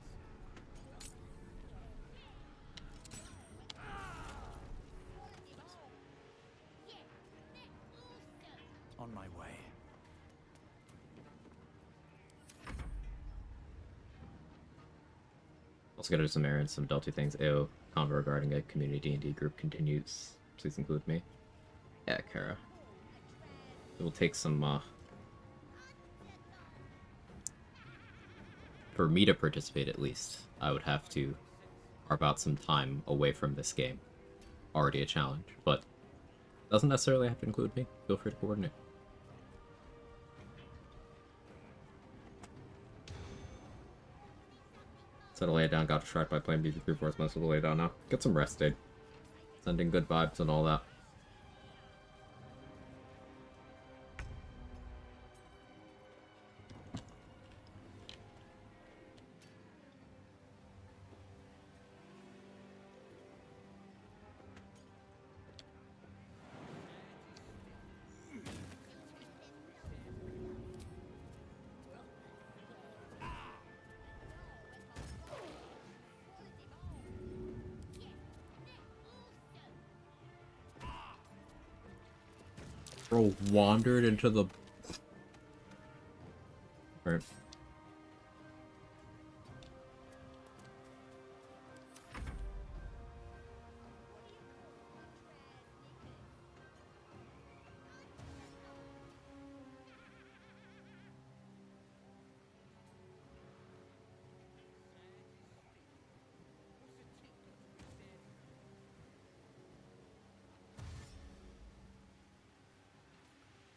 On my way. Also gotta do some errands, some adulty things. AO, convo regarding a community D&D group continues. Please include me. Yeah, Kara. It will take some, for me to participate at least, I would have to carve out some time away from this game. Already a challenge, but doesn't necessarily have to include me. Feel free to coordinate. Set a lay down, got distracted by playing BB3 Force, most of the lay down now. Get some rest, dude. Sending good vibes and all that. Bro wandered into the... Right.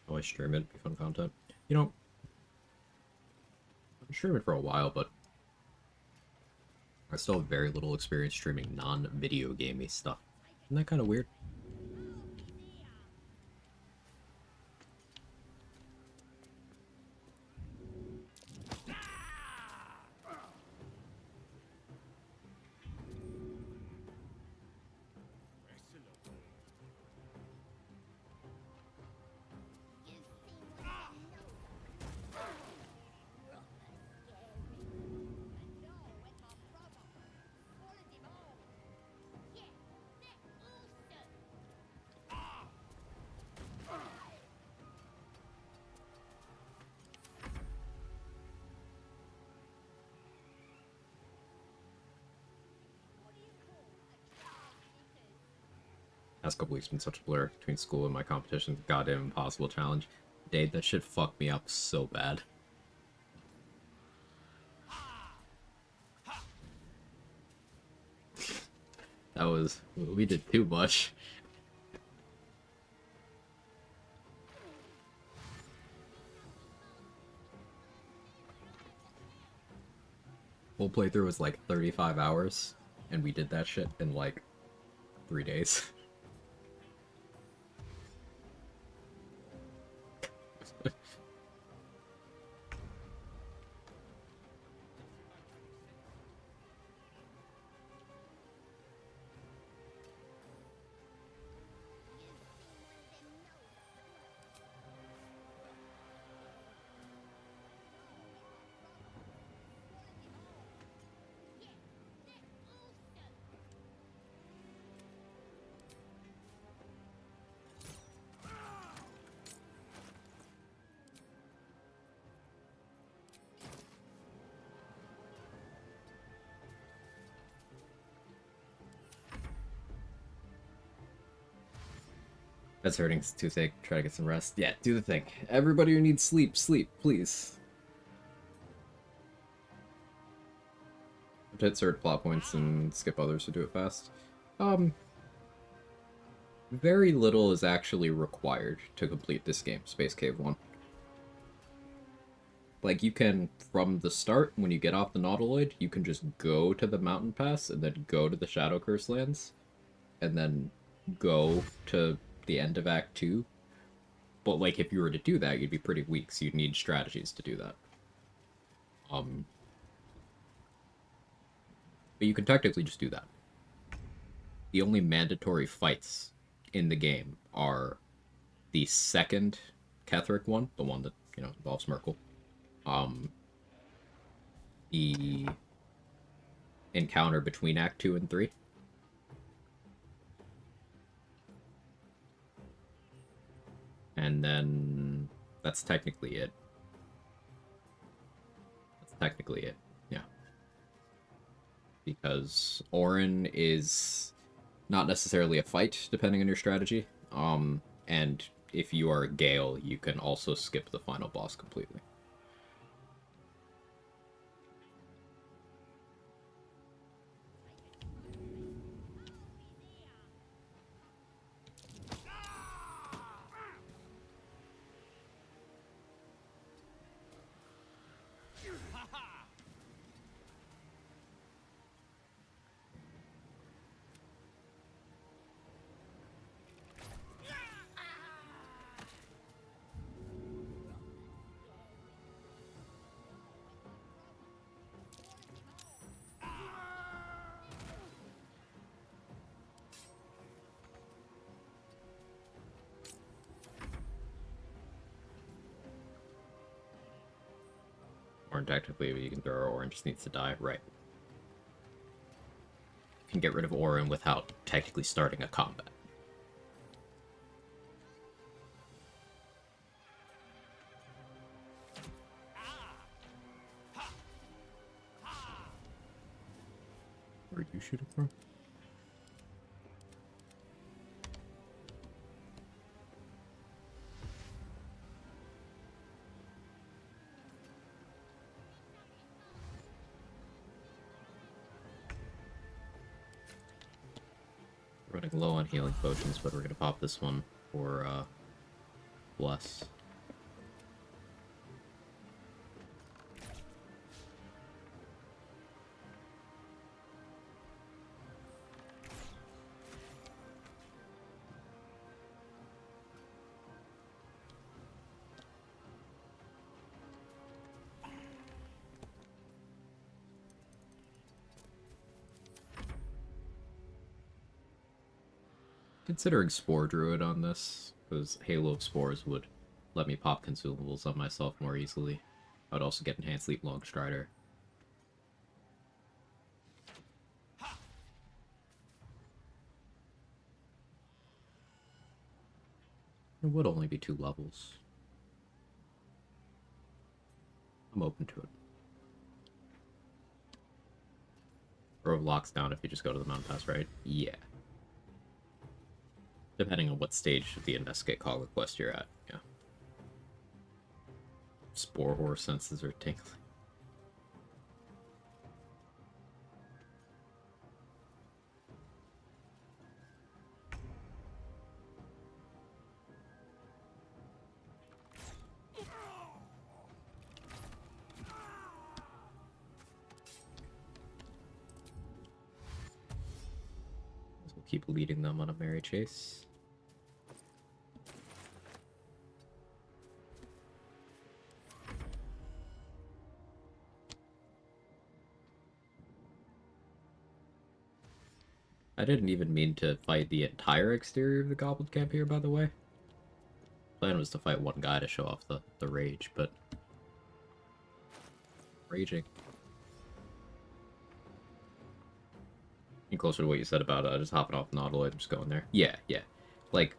Always stream it, be fun content. You know, I've been streaming for a while, but I still have very little experience streaming non-video gamey stuff. Isn't that kind of weird? Last couple weeks been such a blur between school and my competition. Goddamn impossible challenge. Dave, that shit fucked me up so bad. That was... we did too much. Full playthrough was like 35 hours, and we did that shit in like 3 days. That's hurting. It's toothache. Try to get some rest. Yeah, do the thing. Everybody who needs sleep, sleep, please. Hit certain plot points and skip others to do it fast. Very little is actually required to complete this game, Space Cave 1. Like, you can, from the start, when you get off the Nautiloid, you can just go to the mountain pass, and then go to the Shadow Curse lands, and then go to the end of Act 2. But, like, if you were to do that, you'd be pretty weak, so you'd need strategies to do that. But you can technically just do that. The only mandatory fights in the game are the second Ketheric one, the one that, you know, involves Merkel. The encounter between Act 2 and 3. And then that's technically it. Yeah. Because Orin is not necessarily a fight, depending on your strategy. And if you are a Gale, you can also skip the final boss completely. Orin technically, you can throw her, Orin just needs to die. Right. You can get rid of Orin without technically starting a combat. Where'd you shoot it from? Running low on healing potions, but we're gonna pop this one for Bless. Considering Spore Druid on this, because Halo of Spores would let me pop consumables on myself more easily. I would also get Enhanced Leap Long Strider. It would only be 2 levels. I'm open to it. Grove locks down if you just go to the mountain pass, right? Yeah. Depending on what stage of the Investigate Coglet quest you're at, yeah. Spore Horror senses are tingling. We'll keep leading them on a merry chase. I didn't even mean to fight the entire exterior of the Goblin Camp here, by the way. Plan was to fight one guy to show off the rage, but... Raging. And closer to what you said about just hopping off Nautiloid and just going there. Yeah, yeah. Like,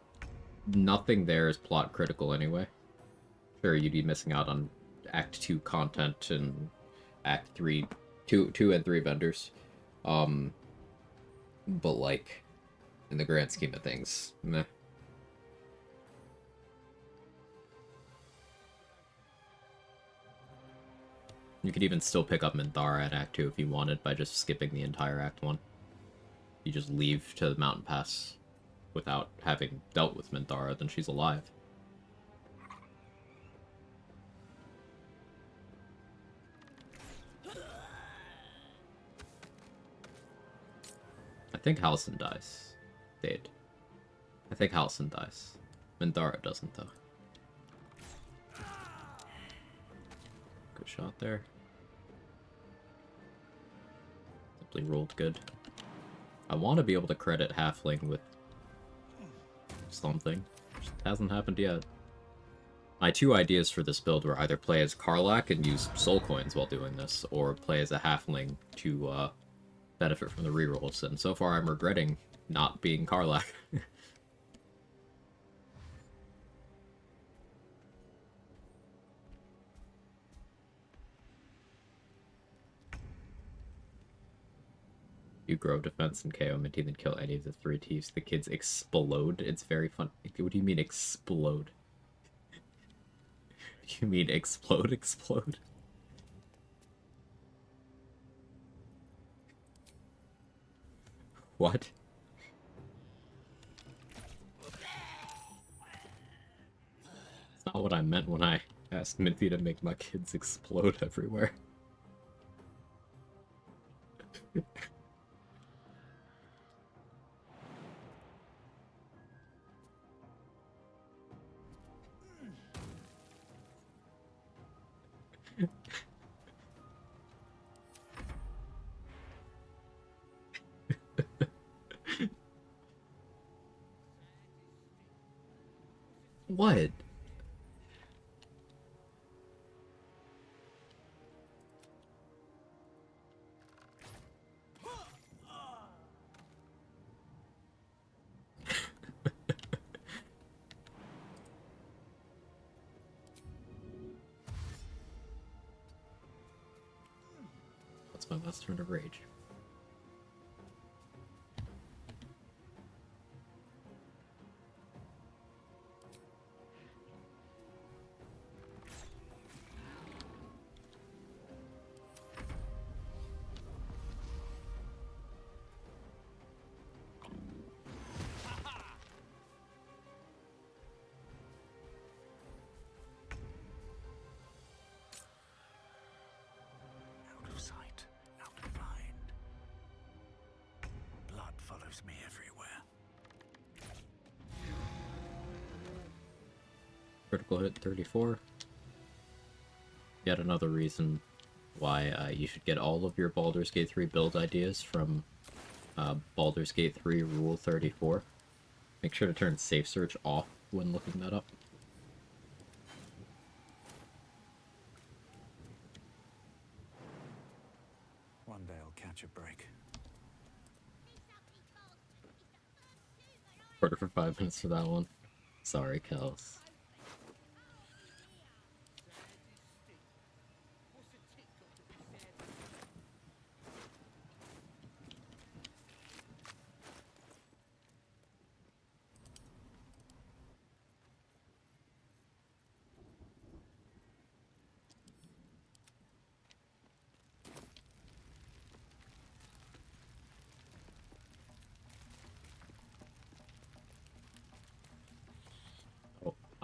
nothing there is plot critical anyway. Sure, you'd be missing out on Act 2 content and Act 3, 2 and 3 vendors. But, like, in the grand scheme of things, meh. You could even still pick up Minthara at Act 2 if you wanted by just skipping the entire Act 1. You just leave to the mountain pass without having dealt with Minthara, then she's alive. I think Halcyon dies. Dead. I think Halcyon dies. Minthara doesn't, though. Good shot there. Simply rolled good. I want to be able to credit Halfling with something. Just hasn't happened yet. My two ideas for this build were either play as Karlach and use soul coins while doing this, or play as a Halfling to benefit from the rerolls, and so far I'm regretting not being Karlach. You grow defense and KO Minty, then kill any of the 3 thieves. The kids explode. It's very fun. What do you mean explode? You mean explode? Explode? What? That's not what I meant when I asked Minty to make my kids explode everywhere. What? What's my last turn of rage? Out of sight, out of mind. Blood follows me everywhere. Critical hit 34. Yet another reason why you should get all of your Baldur's Gate 3 build ideas from Baldur's Gate 3 Rule 34. Make sure to turn Safe Search off when looking that up. One day I'll catch a break. Order for 5 minutes for that one. Sorry, Kels.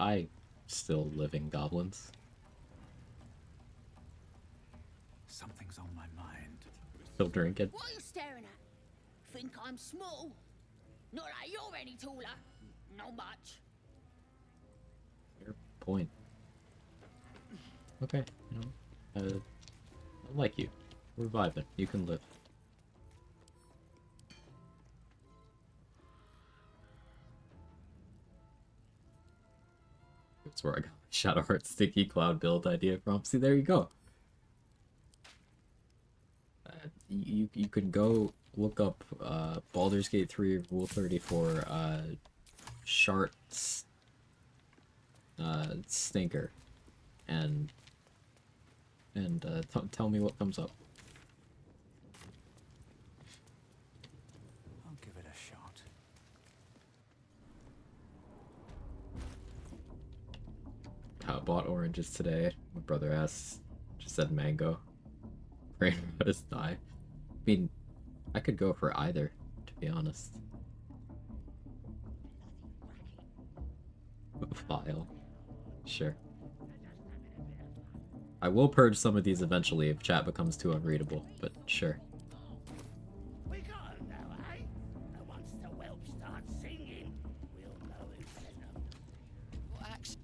I still live in goblins. Something's on my mind. Still drinking. What are you staring at? Think I'm small? Not that you're any taller. Not much. Fair point. Okay, you know, I like you. We're vibing. You can live. That's where I got Shadowheart Sticky Cloud build idea from. See, there you go. You could go look up Baldur's Gate 3 Rule 34 Shart Stinker and tell me what comes up. I'll give it a shot. I bought oranges today. My brother just said mango. Rainbows die. I mean, I could go for either, to be honest. File. Sure. I will purge some of these eventually if chat becomes too unreadable, but sure. We got him now, eh? And once the whelp starts singing, we'll know who sent them. Well, actually...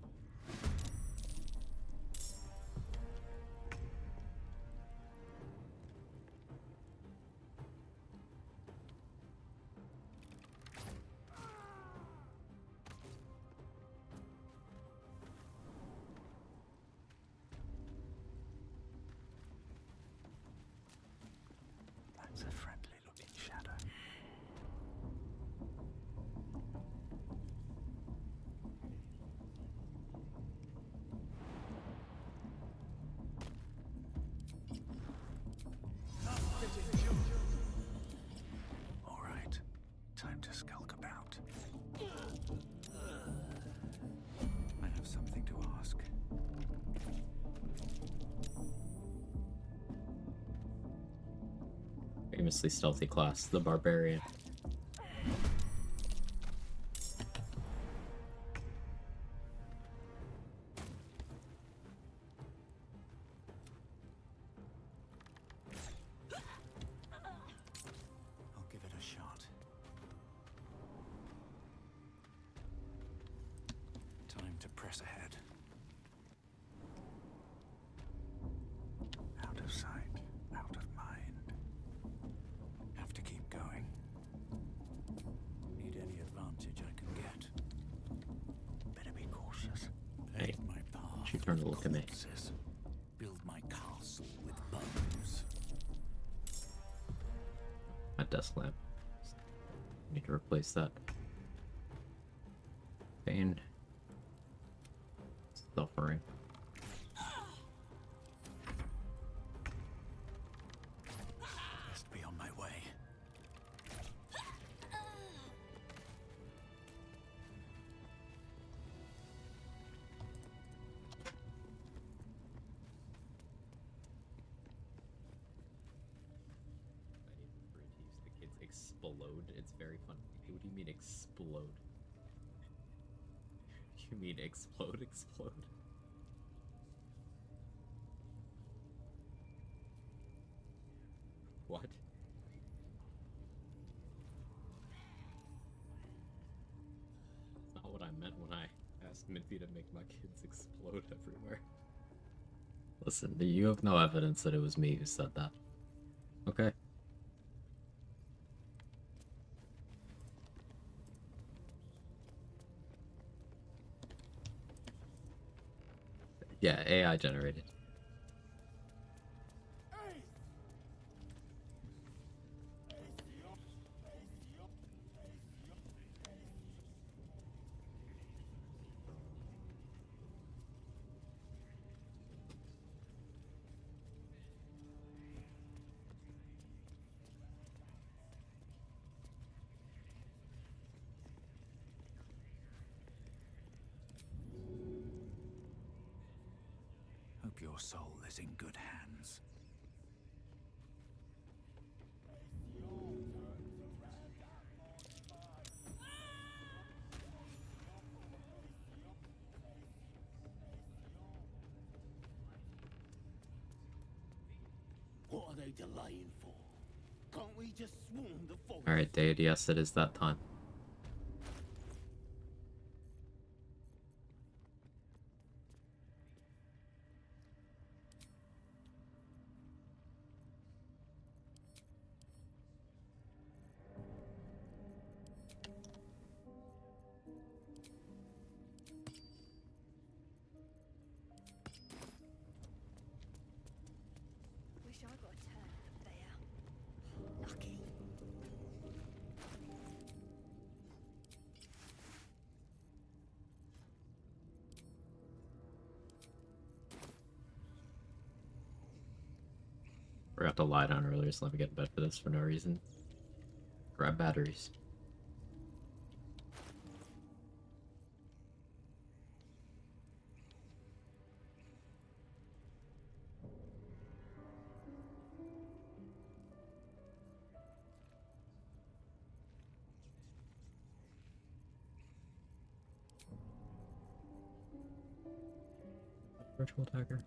That's a friendly-looking shadow. All right, time to skulk about. I have something to ask. Famously stealthy class, the Barbarian. I'll give it a shot. Time to press ahead. Out of sight, out of mind. Have to keep going. Need any advantage I can get. Better be cautious. Hey, Pave my path she turned to with look at me. corpses. Build my castle with bones. My desk lamp. Need to replace that. Bane. Suffering. Best be on my way. The kids explode. It's very funny. What do you mean explode? You mean explode? Explode? What? That's not what I meant when I asked Minty to make my kids explode everywhere. Listen, you have no evidence that it was me who said that. Okay. Yeah, AI generated. Hope your soul is in good hands. What are they delaying for? Can't we just swarm the forest? Alright, Dade, yes, it is that time. Wish I got a turn up there. Lucky. Forgot to lie down earlier, so let me get in bed for this for no reason. Grab batteries. ritual attacker.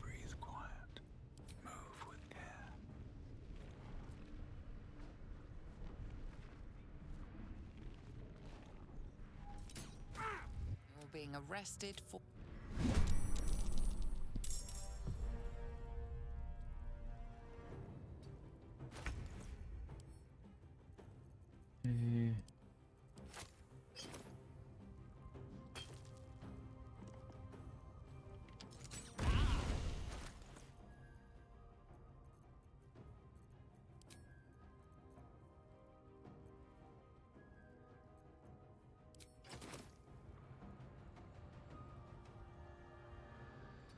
Breathe quiet. Move with care. You're being arrested for...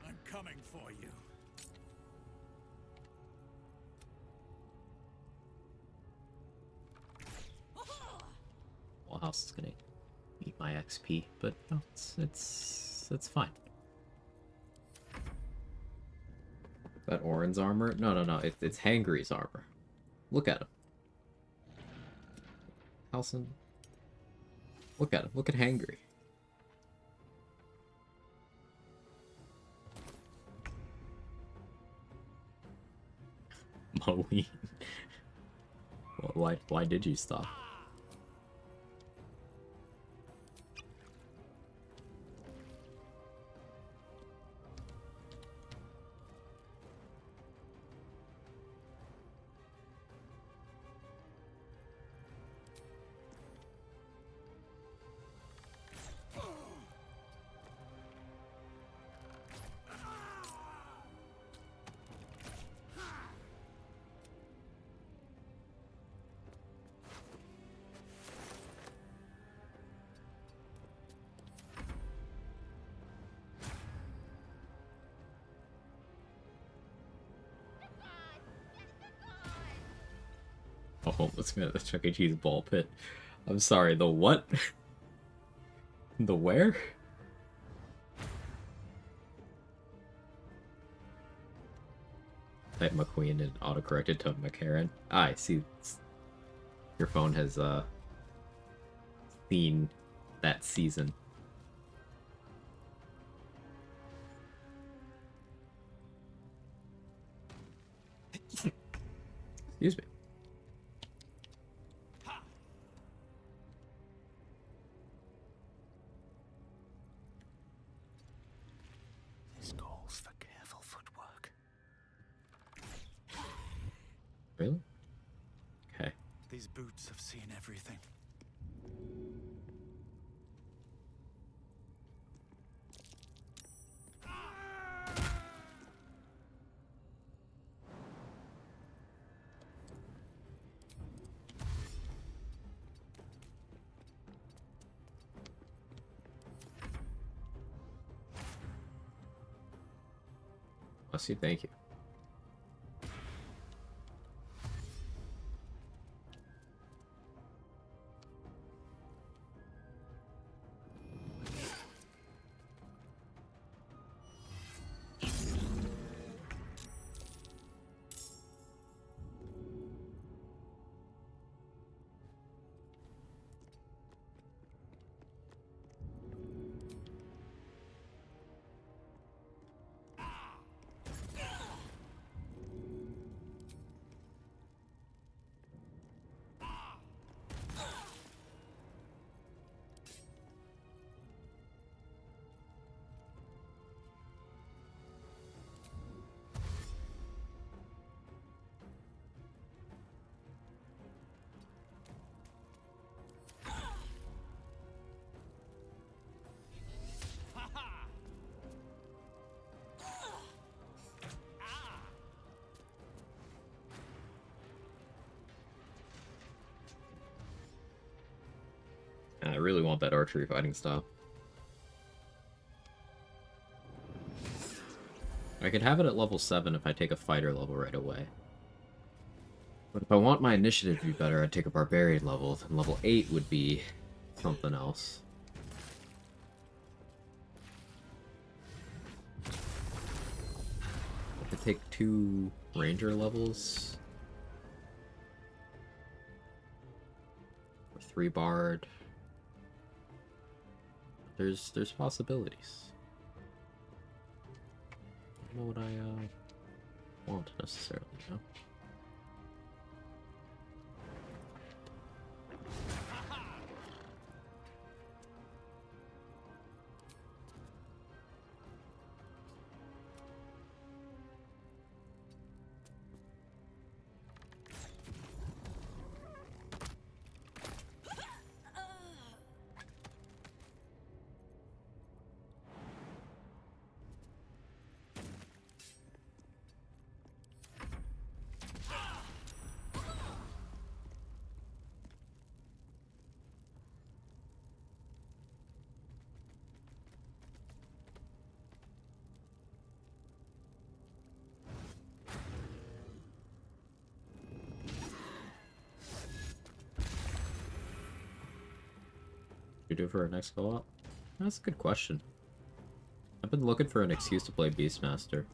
I'm coming for you. Well, house is gonna eat my XP, but no, it's fine. That Orin's armor? No, it's Hangry's armor. Look at him. Halson. Look at him. Look at Hangry. Moeen. Why did you stop? Oh, let's go to the Chuck E. Cheese ball pit. I'm sorry, the what? The where? Type McQueen and autocorrected to McCarran. Ah, I see. Your phone has seen that season. Excuse me. This calls for careful footwork. Really? Okay. These boots have seen everything. Bless you, thank you. I really want that archery fighting style. I could have it at level 7 if I take a fighter level right away. But if I want my initiative to be better, I'd take a barbarian level, and level 8 would be something else. I could take 2 ranger levels. Or 3 bard. There's possibilities. I don't know what I want necessarily, you know? You do for our next co-op? That's a good question. I've been looking for an excuse to play Beastmaster.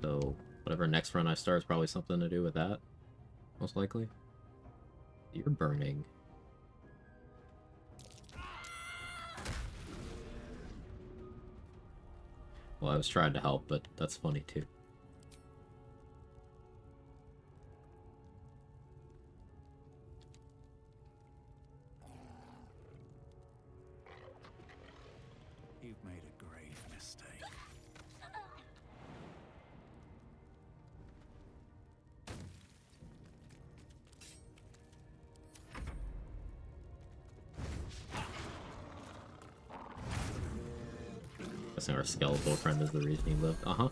So, whatever next run I start is probably something to do with that. Most likely. You're burning. Well, I was trying to help, but that's funny too. You've made a grave mistake. Guessing our skeletal friend is the reason he lived. Uh-huh.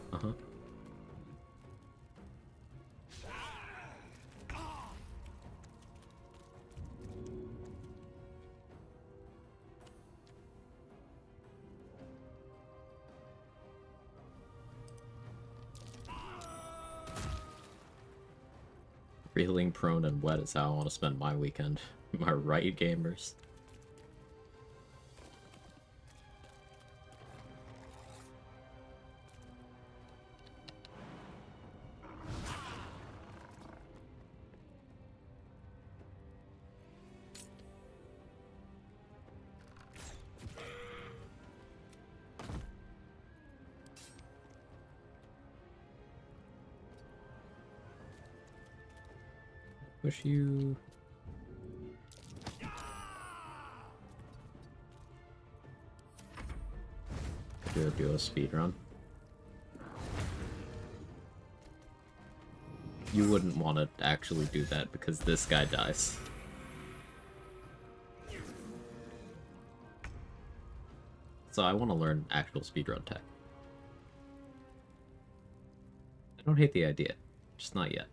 Feeling prone and wet is how I want to spend my weekend. Am I right, gamers? Push you. Do a speed run. You wouldn't want to actually do that because this guy dies. So I want to learn actual speedrun tech. I don't hate the idea, just not yet.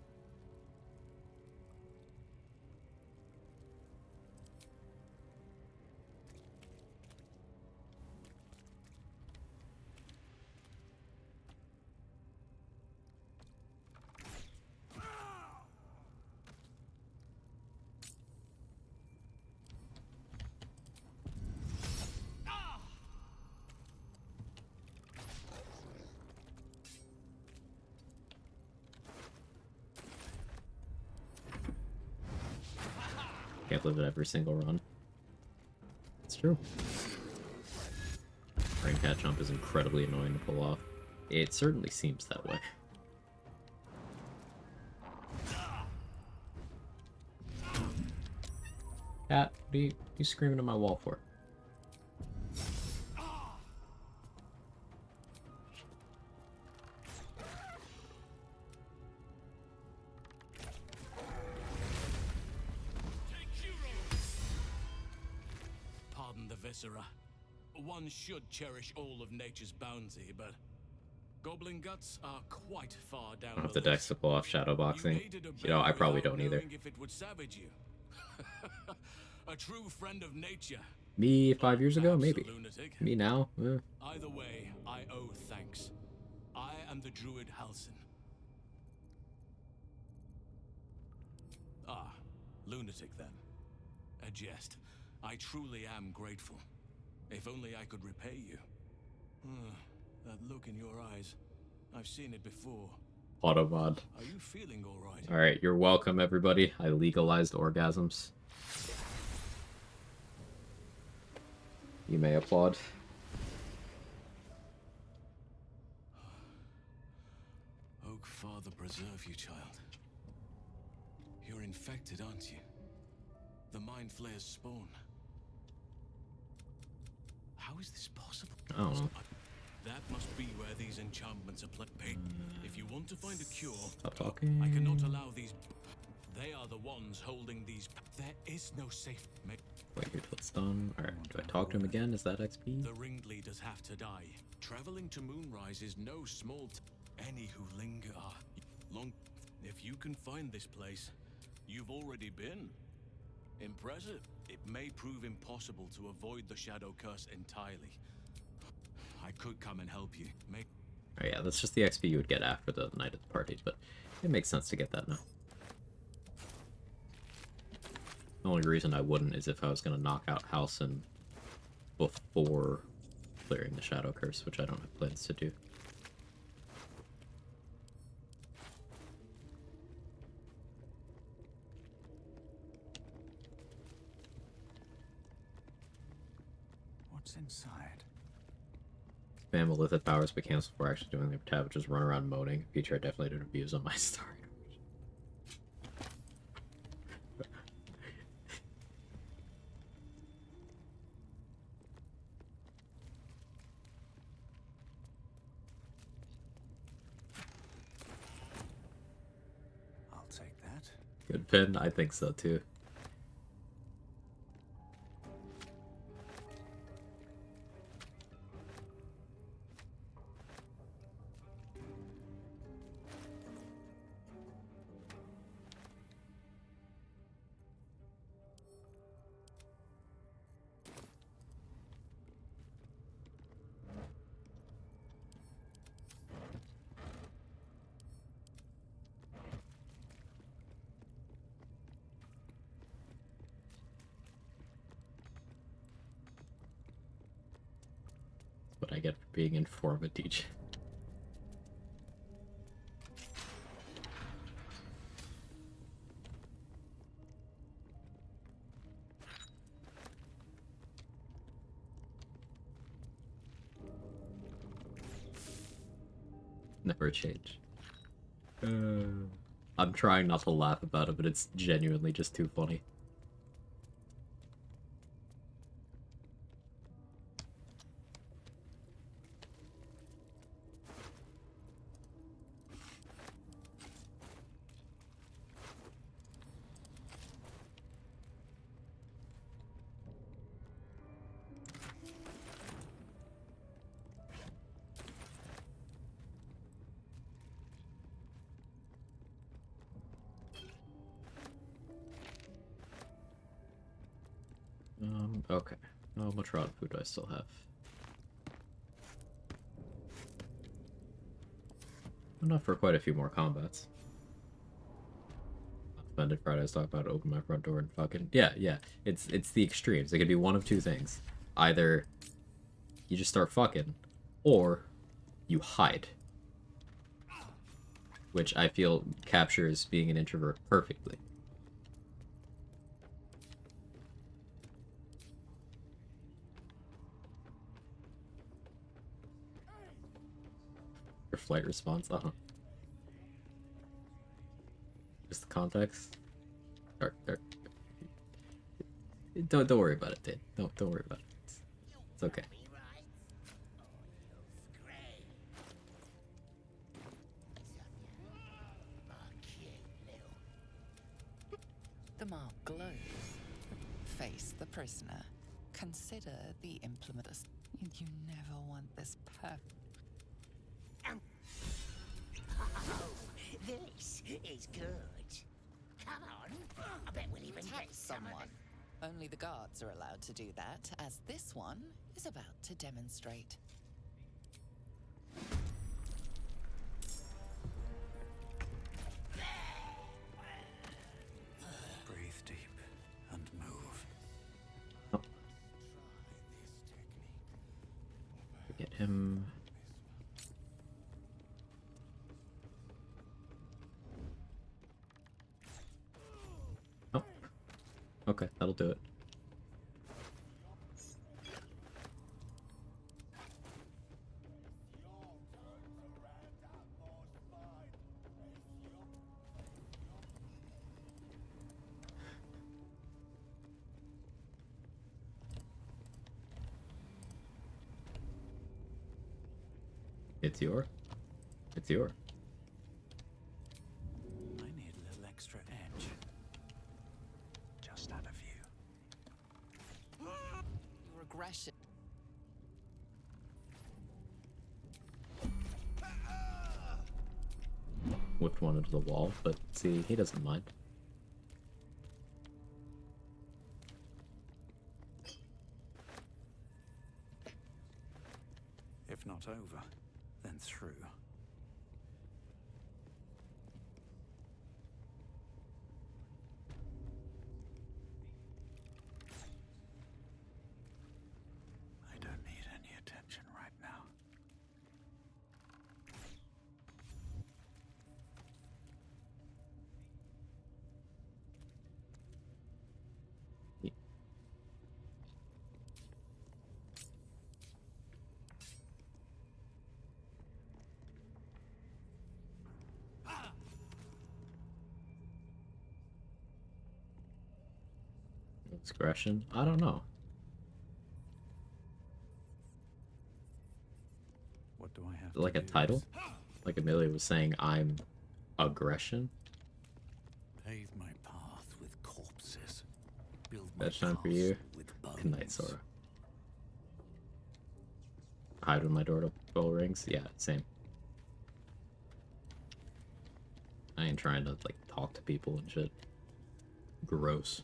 Can't live it every single run. It's true. Brain cat jump is incredibly annoying to pull off. It certainly seems that way. Cat, what are you screaming at my wall for? Pardon the viscera. One should cherish all of nature's bounty, but goblin guts are quite far down. I don't have the dex to pull off shadowboxing. You know, I probably don't either. If it would savage you. A true friend of nature Me 5 years ago, Perhaps a maybe. lunatic. Me now, Either way, I owe thanks. I am the druid Halsin. Ah, lunatic then. A jest. I truly am grateful. If only I could repay you. That look in your eyes. I've seen it before. Automod. Are you feeling all right? Alright, you're welcome, everybody. I legalized orgasms. You may applaud. Oak Father preserve you, child. You're infected, aren't you? The Mind Flayer's spawn. How is this possible? I don't know. That must be where these enchantments are played. If you want to find a cure, Stop talking. I cannot allow these. They are the ones holding these. There is no safe. Wait here till it's done. Alright, do I talk to him again? Is that XP? The ringleaders have to die. Traveling to Moonrise is no small. Any who linger are long. If you can find this place, you've already been. Impressive. It may prove impossible to avoid the Shadow Curse entirely. I could come and help you. Oh yeah, that's just the XP you would get after the night of the party, but it makes sense to get that now. The only reason I wouldn't is if I was going to knock out Halsin before clearing the Shadow Curse, which I don't have plans to do. What's inside? Spam Illithid powers but cancel before actually doing their tab, just run around moaning. A feature I definitely did abuse on my start. I'll take that. Good pin, I think so too. What I get for being informative. Never change. I'm trying not to laugh about it, but it's genuinely just too funny. Okay. How much rod food do I still have? Enough for quite a few more combats. Offended Fridays talk about open my front door and fucking yeah. It's the extremes. It could be one of two things. Either you just start fucking, or you hide. Which I feel captures being an introvert perfectly. Your flight response, Just the context. Don't worry about it, dude. Don't worry about it. It's okay. The mark glows. Face the prisoner. Consider the implement. You never want this perfect. Oh, this is good. Come on. I bet we'll even get someone. Only the guards are allowed to do that, as this one is about to demonstrate. Breathe deep and move. Get him. Oh. Okay, that'll do it. It's your. It's your. I need a little extra edge. Just out of view. Your aggression. Whipped one into the wall, but see, he doesn't mind. If not over, then through. I don't need any attention right now. Aggression? I don't know. What do I have Like to a title? Like Amelia was saying, I'm aggression? Pave my path with corpses. Build my Bedtime for you. with bones. Good night, Sora. Hide when my doorbell rings? Yeah, same. I ain't trying to, like, talk to people and shit. Gross.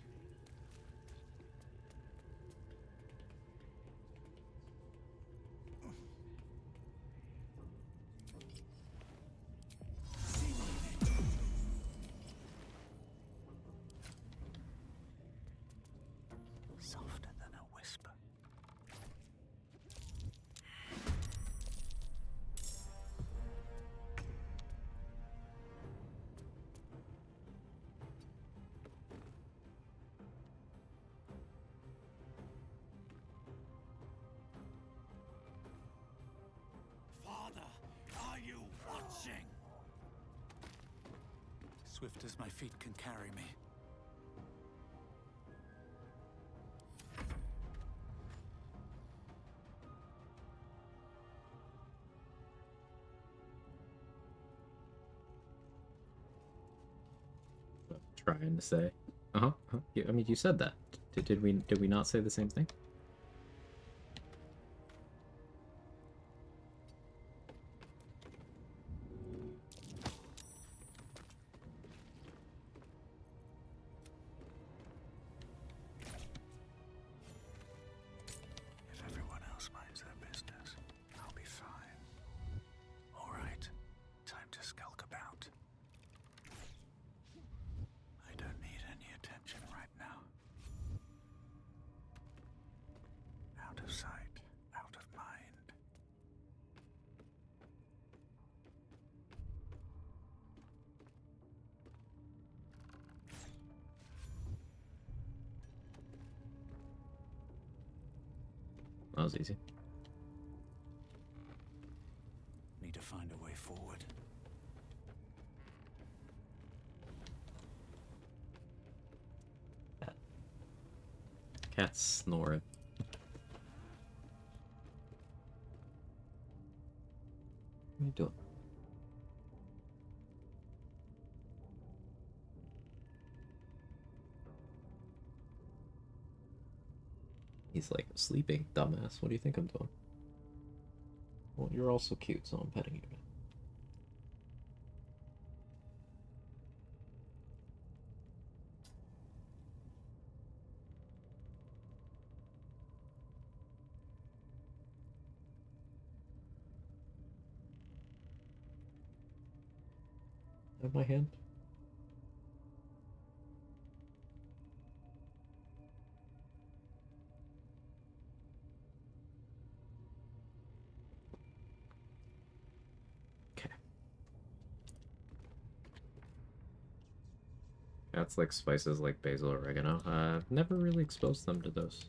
Softer than a whisper. Father, are you watching? Swift as my feet can carry me. Trying to say. Yeah, I mean, you said that. Did we not say the same thing? If everyone else minds their business, I'll be fine. All right, time to skulk about. I don't need any attention right now. Out of sight, out of mind. That was easy. Need to find a way forward. Cat's snoring. What are you doing? He's like, sleeping, dumbass. What do you think I'm doing? Well, you're also cute, so I'm petting you. in my hand. Okay. That's like spices like basil, oregano. I've never really exposed them to those.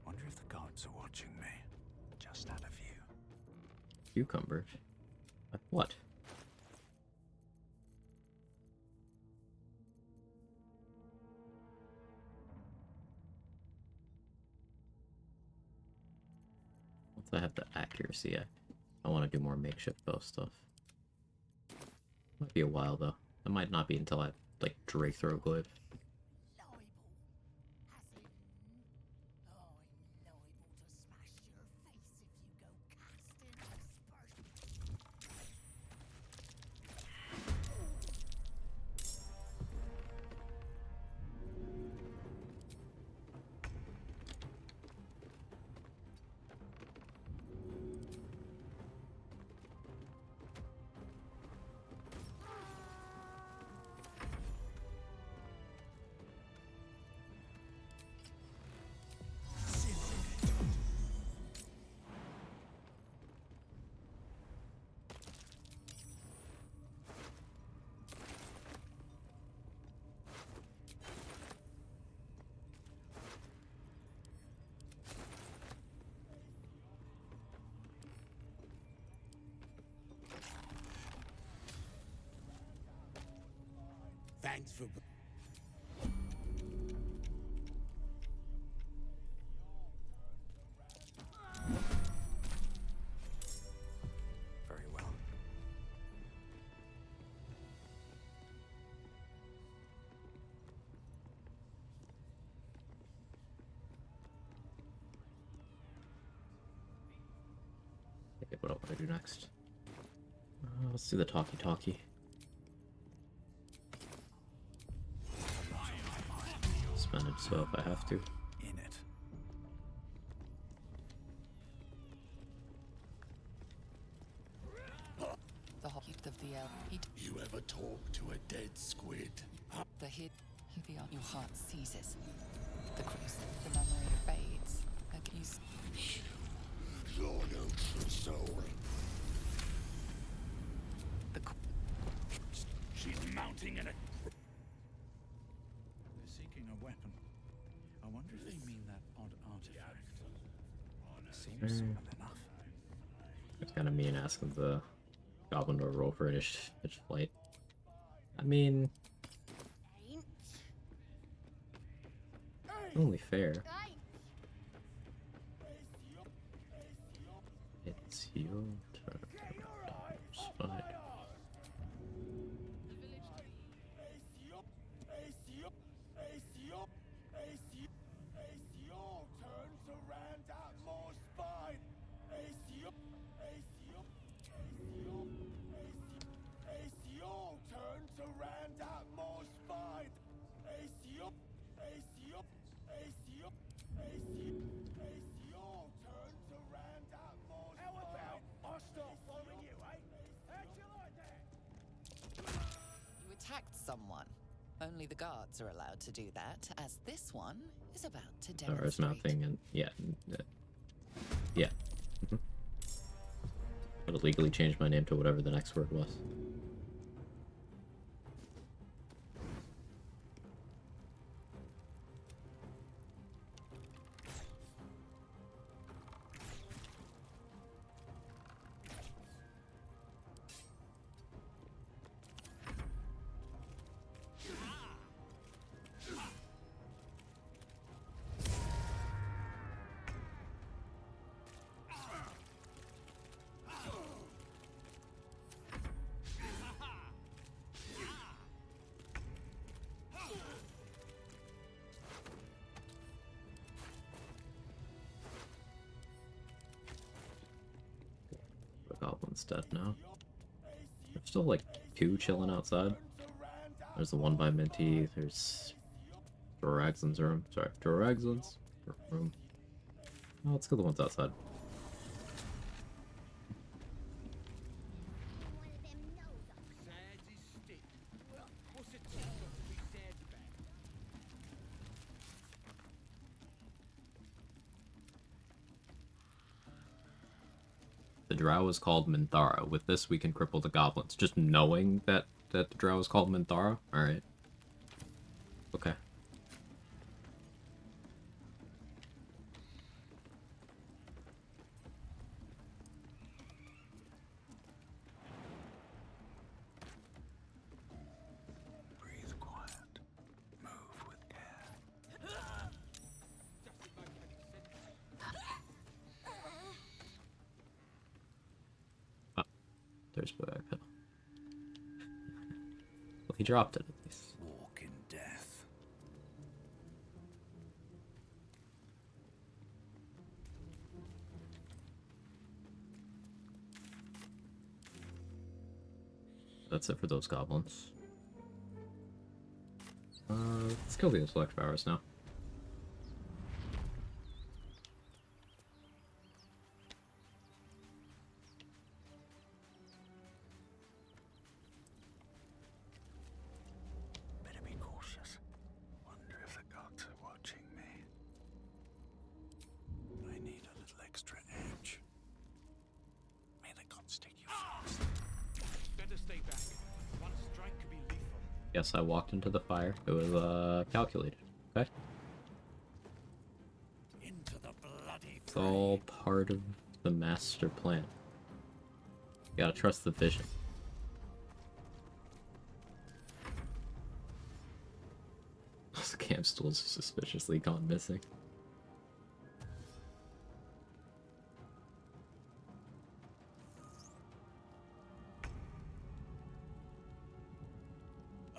Wonder if the guards are watching me. Just out of view. Cucumbers? Like what? Once I have the accuracy, I want to do more makeshift bow stuff. Might be a while though. It might not be until I like Drake throw glaive. Thanks for... Very well. Okay, what do I do next? Let's do the talkie-talkie. Spend it so if I have to. In it. The heat of the elf. You ever talk to a dead squid? The hit. Your heart seizes. The cruise. The memory fades. Accuse. Your ocean soul. She's mounting an... They're seeking a weapon. I wonder if they mean that odd artifact. Seems simple enough. It's kind of mean asking the goblin to roll for its flight. I mean, only fair. It's your turn. It's fine. You attacked someone. Only the guards are allowed to do that, as this one is about to demonstrate. There's nothing, and yeah, yeah. I'll legally change my name to whatever the next word was. one's dead now. There's still like 2 chilling outside. There's the one by Minty. There's Doragzlin's room. Sorry, Doragzlin's room. Oh, let's go the ones outside. The drow is called Minthara. With this, we can cripple the goblins. Just knowing that the drow is called Minthara? Alright. Okay. Breathe quiet. Move with care. There's backpedal. Well, he dropped it at least. Walk in death. That's it for those goblins. Let's kill the intellect powers now. Better be cautious. Wonder if the gods are watching me. I need a little extra edge. May the gods take you first. Better stay back. One strike could be lethal. Yes, I walked into the fire. It was calculated. Okay. Into the bloody It's all part of the master plan. You gotta trust the vision. Those camp stools are suspiciously gone missing.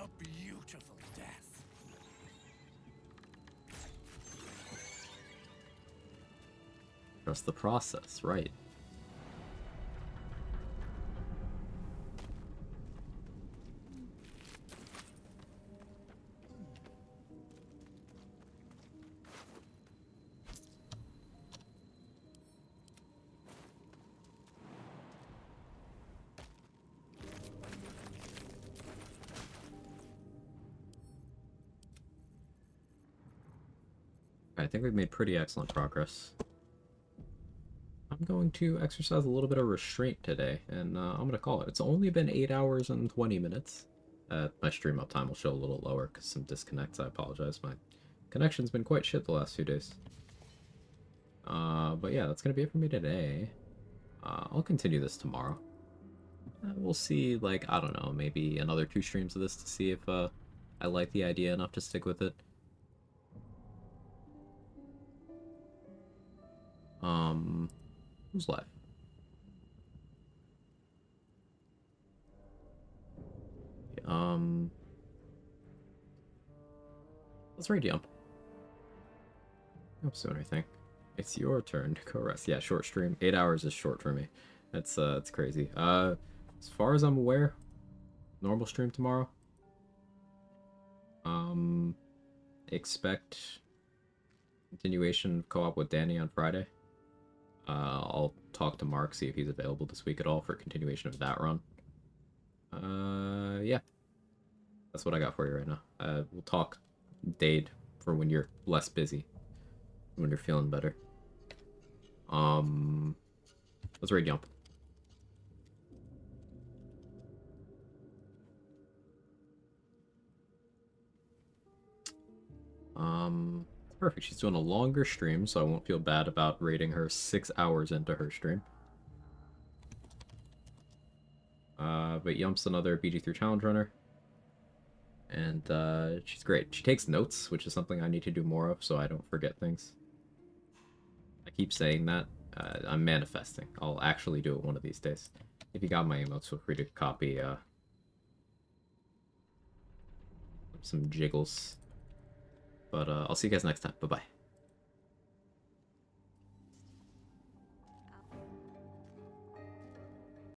a beautiful death. Trust the process, right? I think we've made pretty excellent progress. I'm going to exercise a little bit of restraint today, and I'm going to call it. It's only been 8 hours and 20 minutes. My stream uptime will show a little lower because some disconnects. I apologize. My connection's been quite shit the last few days. But yeah, that's going to be it for me today. I'll continue this tomorrow. We'll see, like, I don't know, maybe another 2 streams of this to see if I like the idea enough to stick with it. Who's live? Let's raid Yump. Yump soon, I think. It's your turn to go rest. Yeah, short stream. 8 hours is short for me. That's it's crazy. As far as I'm aware, normal stream tomorrow. Expect continuation co-op with Danny on Friday. I'll talk to Mark, see if he's available this week at all for a continuation of that run. Yeah. That's what I got for you right now. We'll talk Dade for when you're less busy. When you're feeling better. Let's raid Yump. Perfect. She's doing a longer stream, so I won't feel bad about rating her 6 hours into her stream. But Yump's another BG3 challenge runner. And she's great. She takes notes, which is something I need to do more of so I don't forget things. I keep saying that. I'm manifesting. I'll actually do it one of these days. If you got my emotes, feel free to copy some jiggles. But I'll see you guys next time. Bye-bye.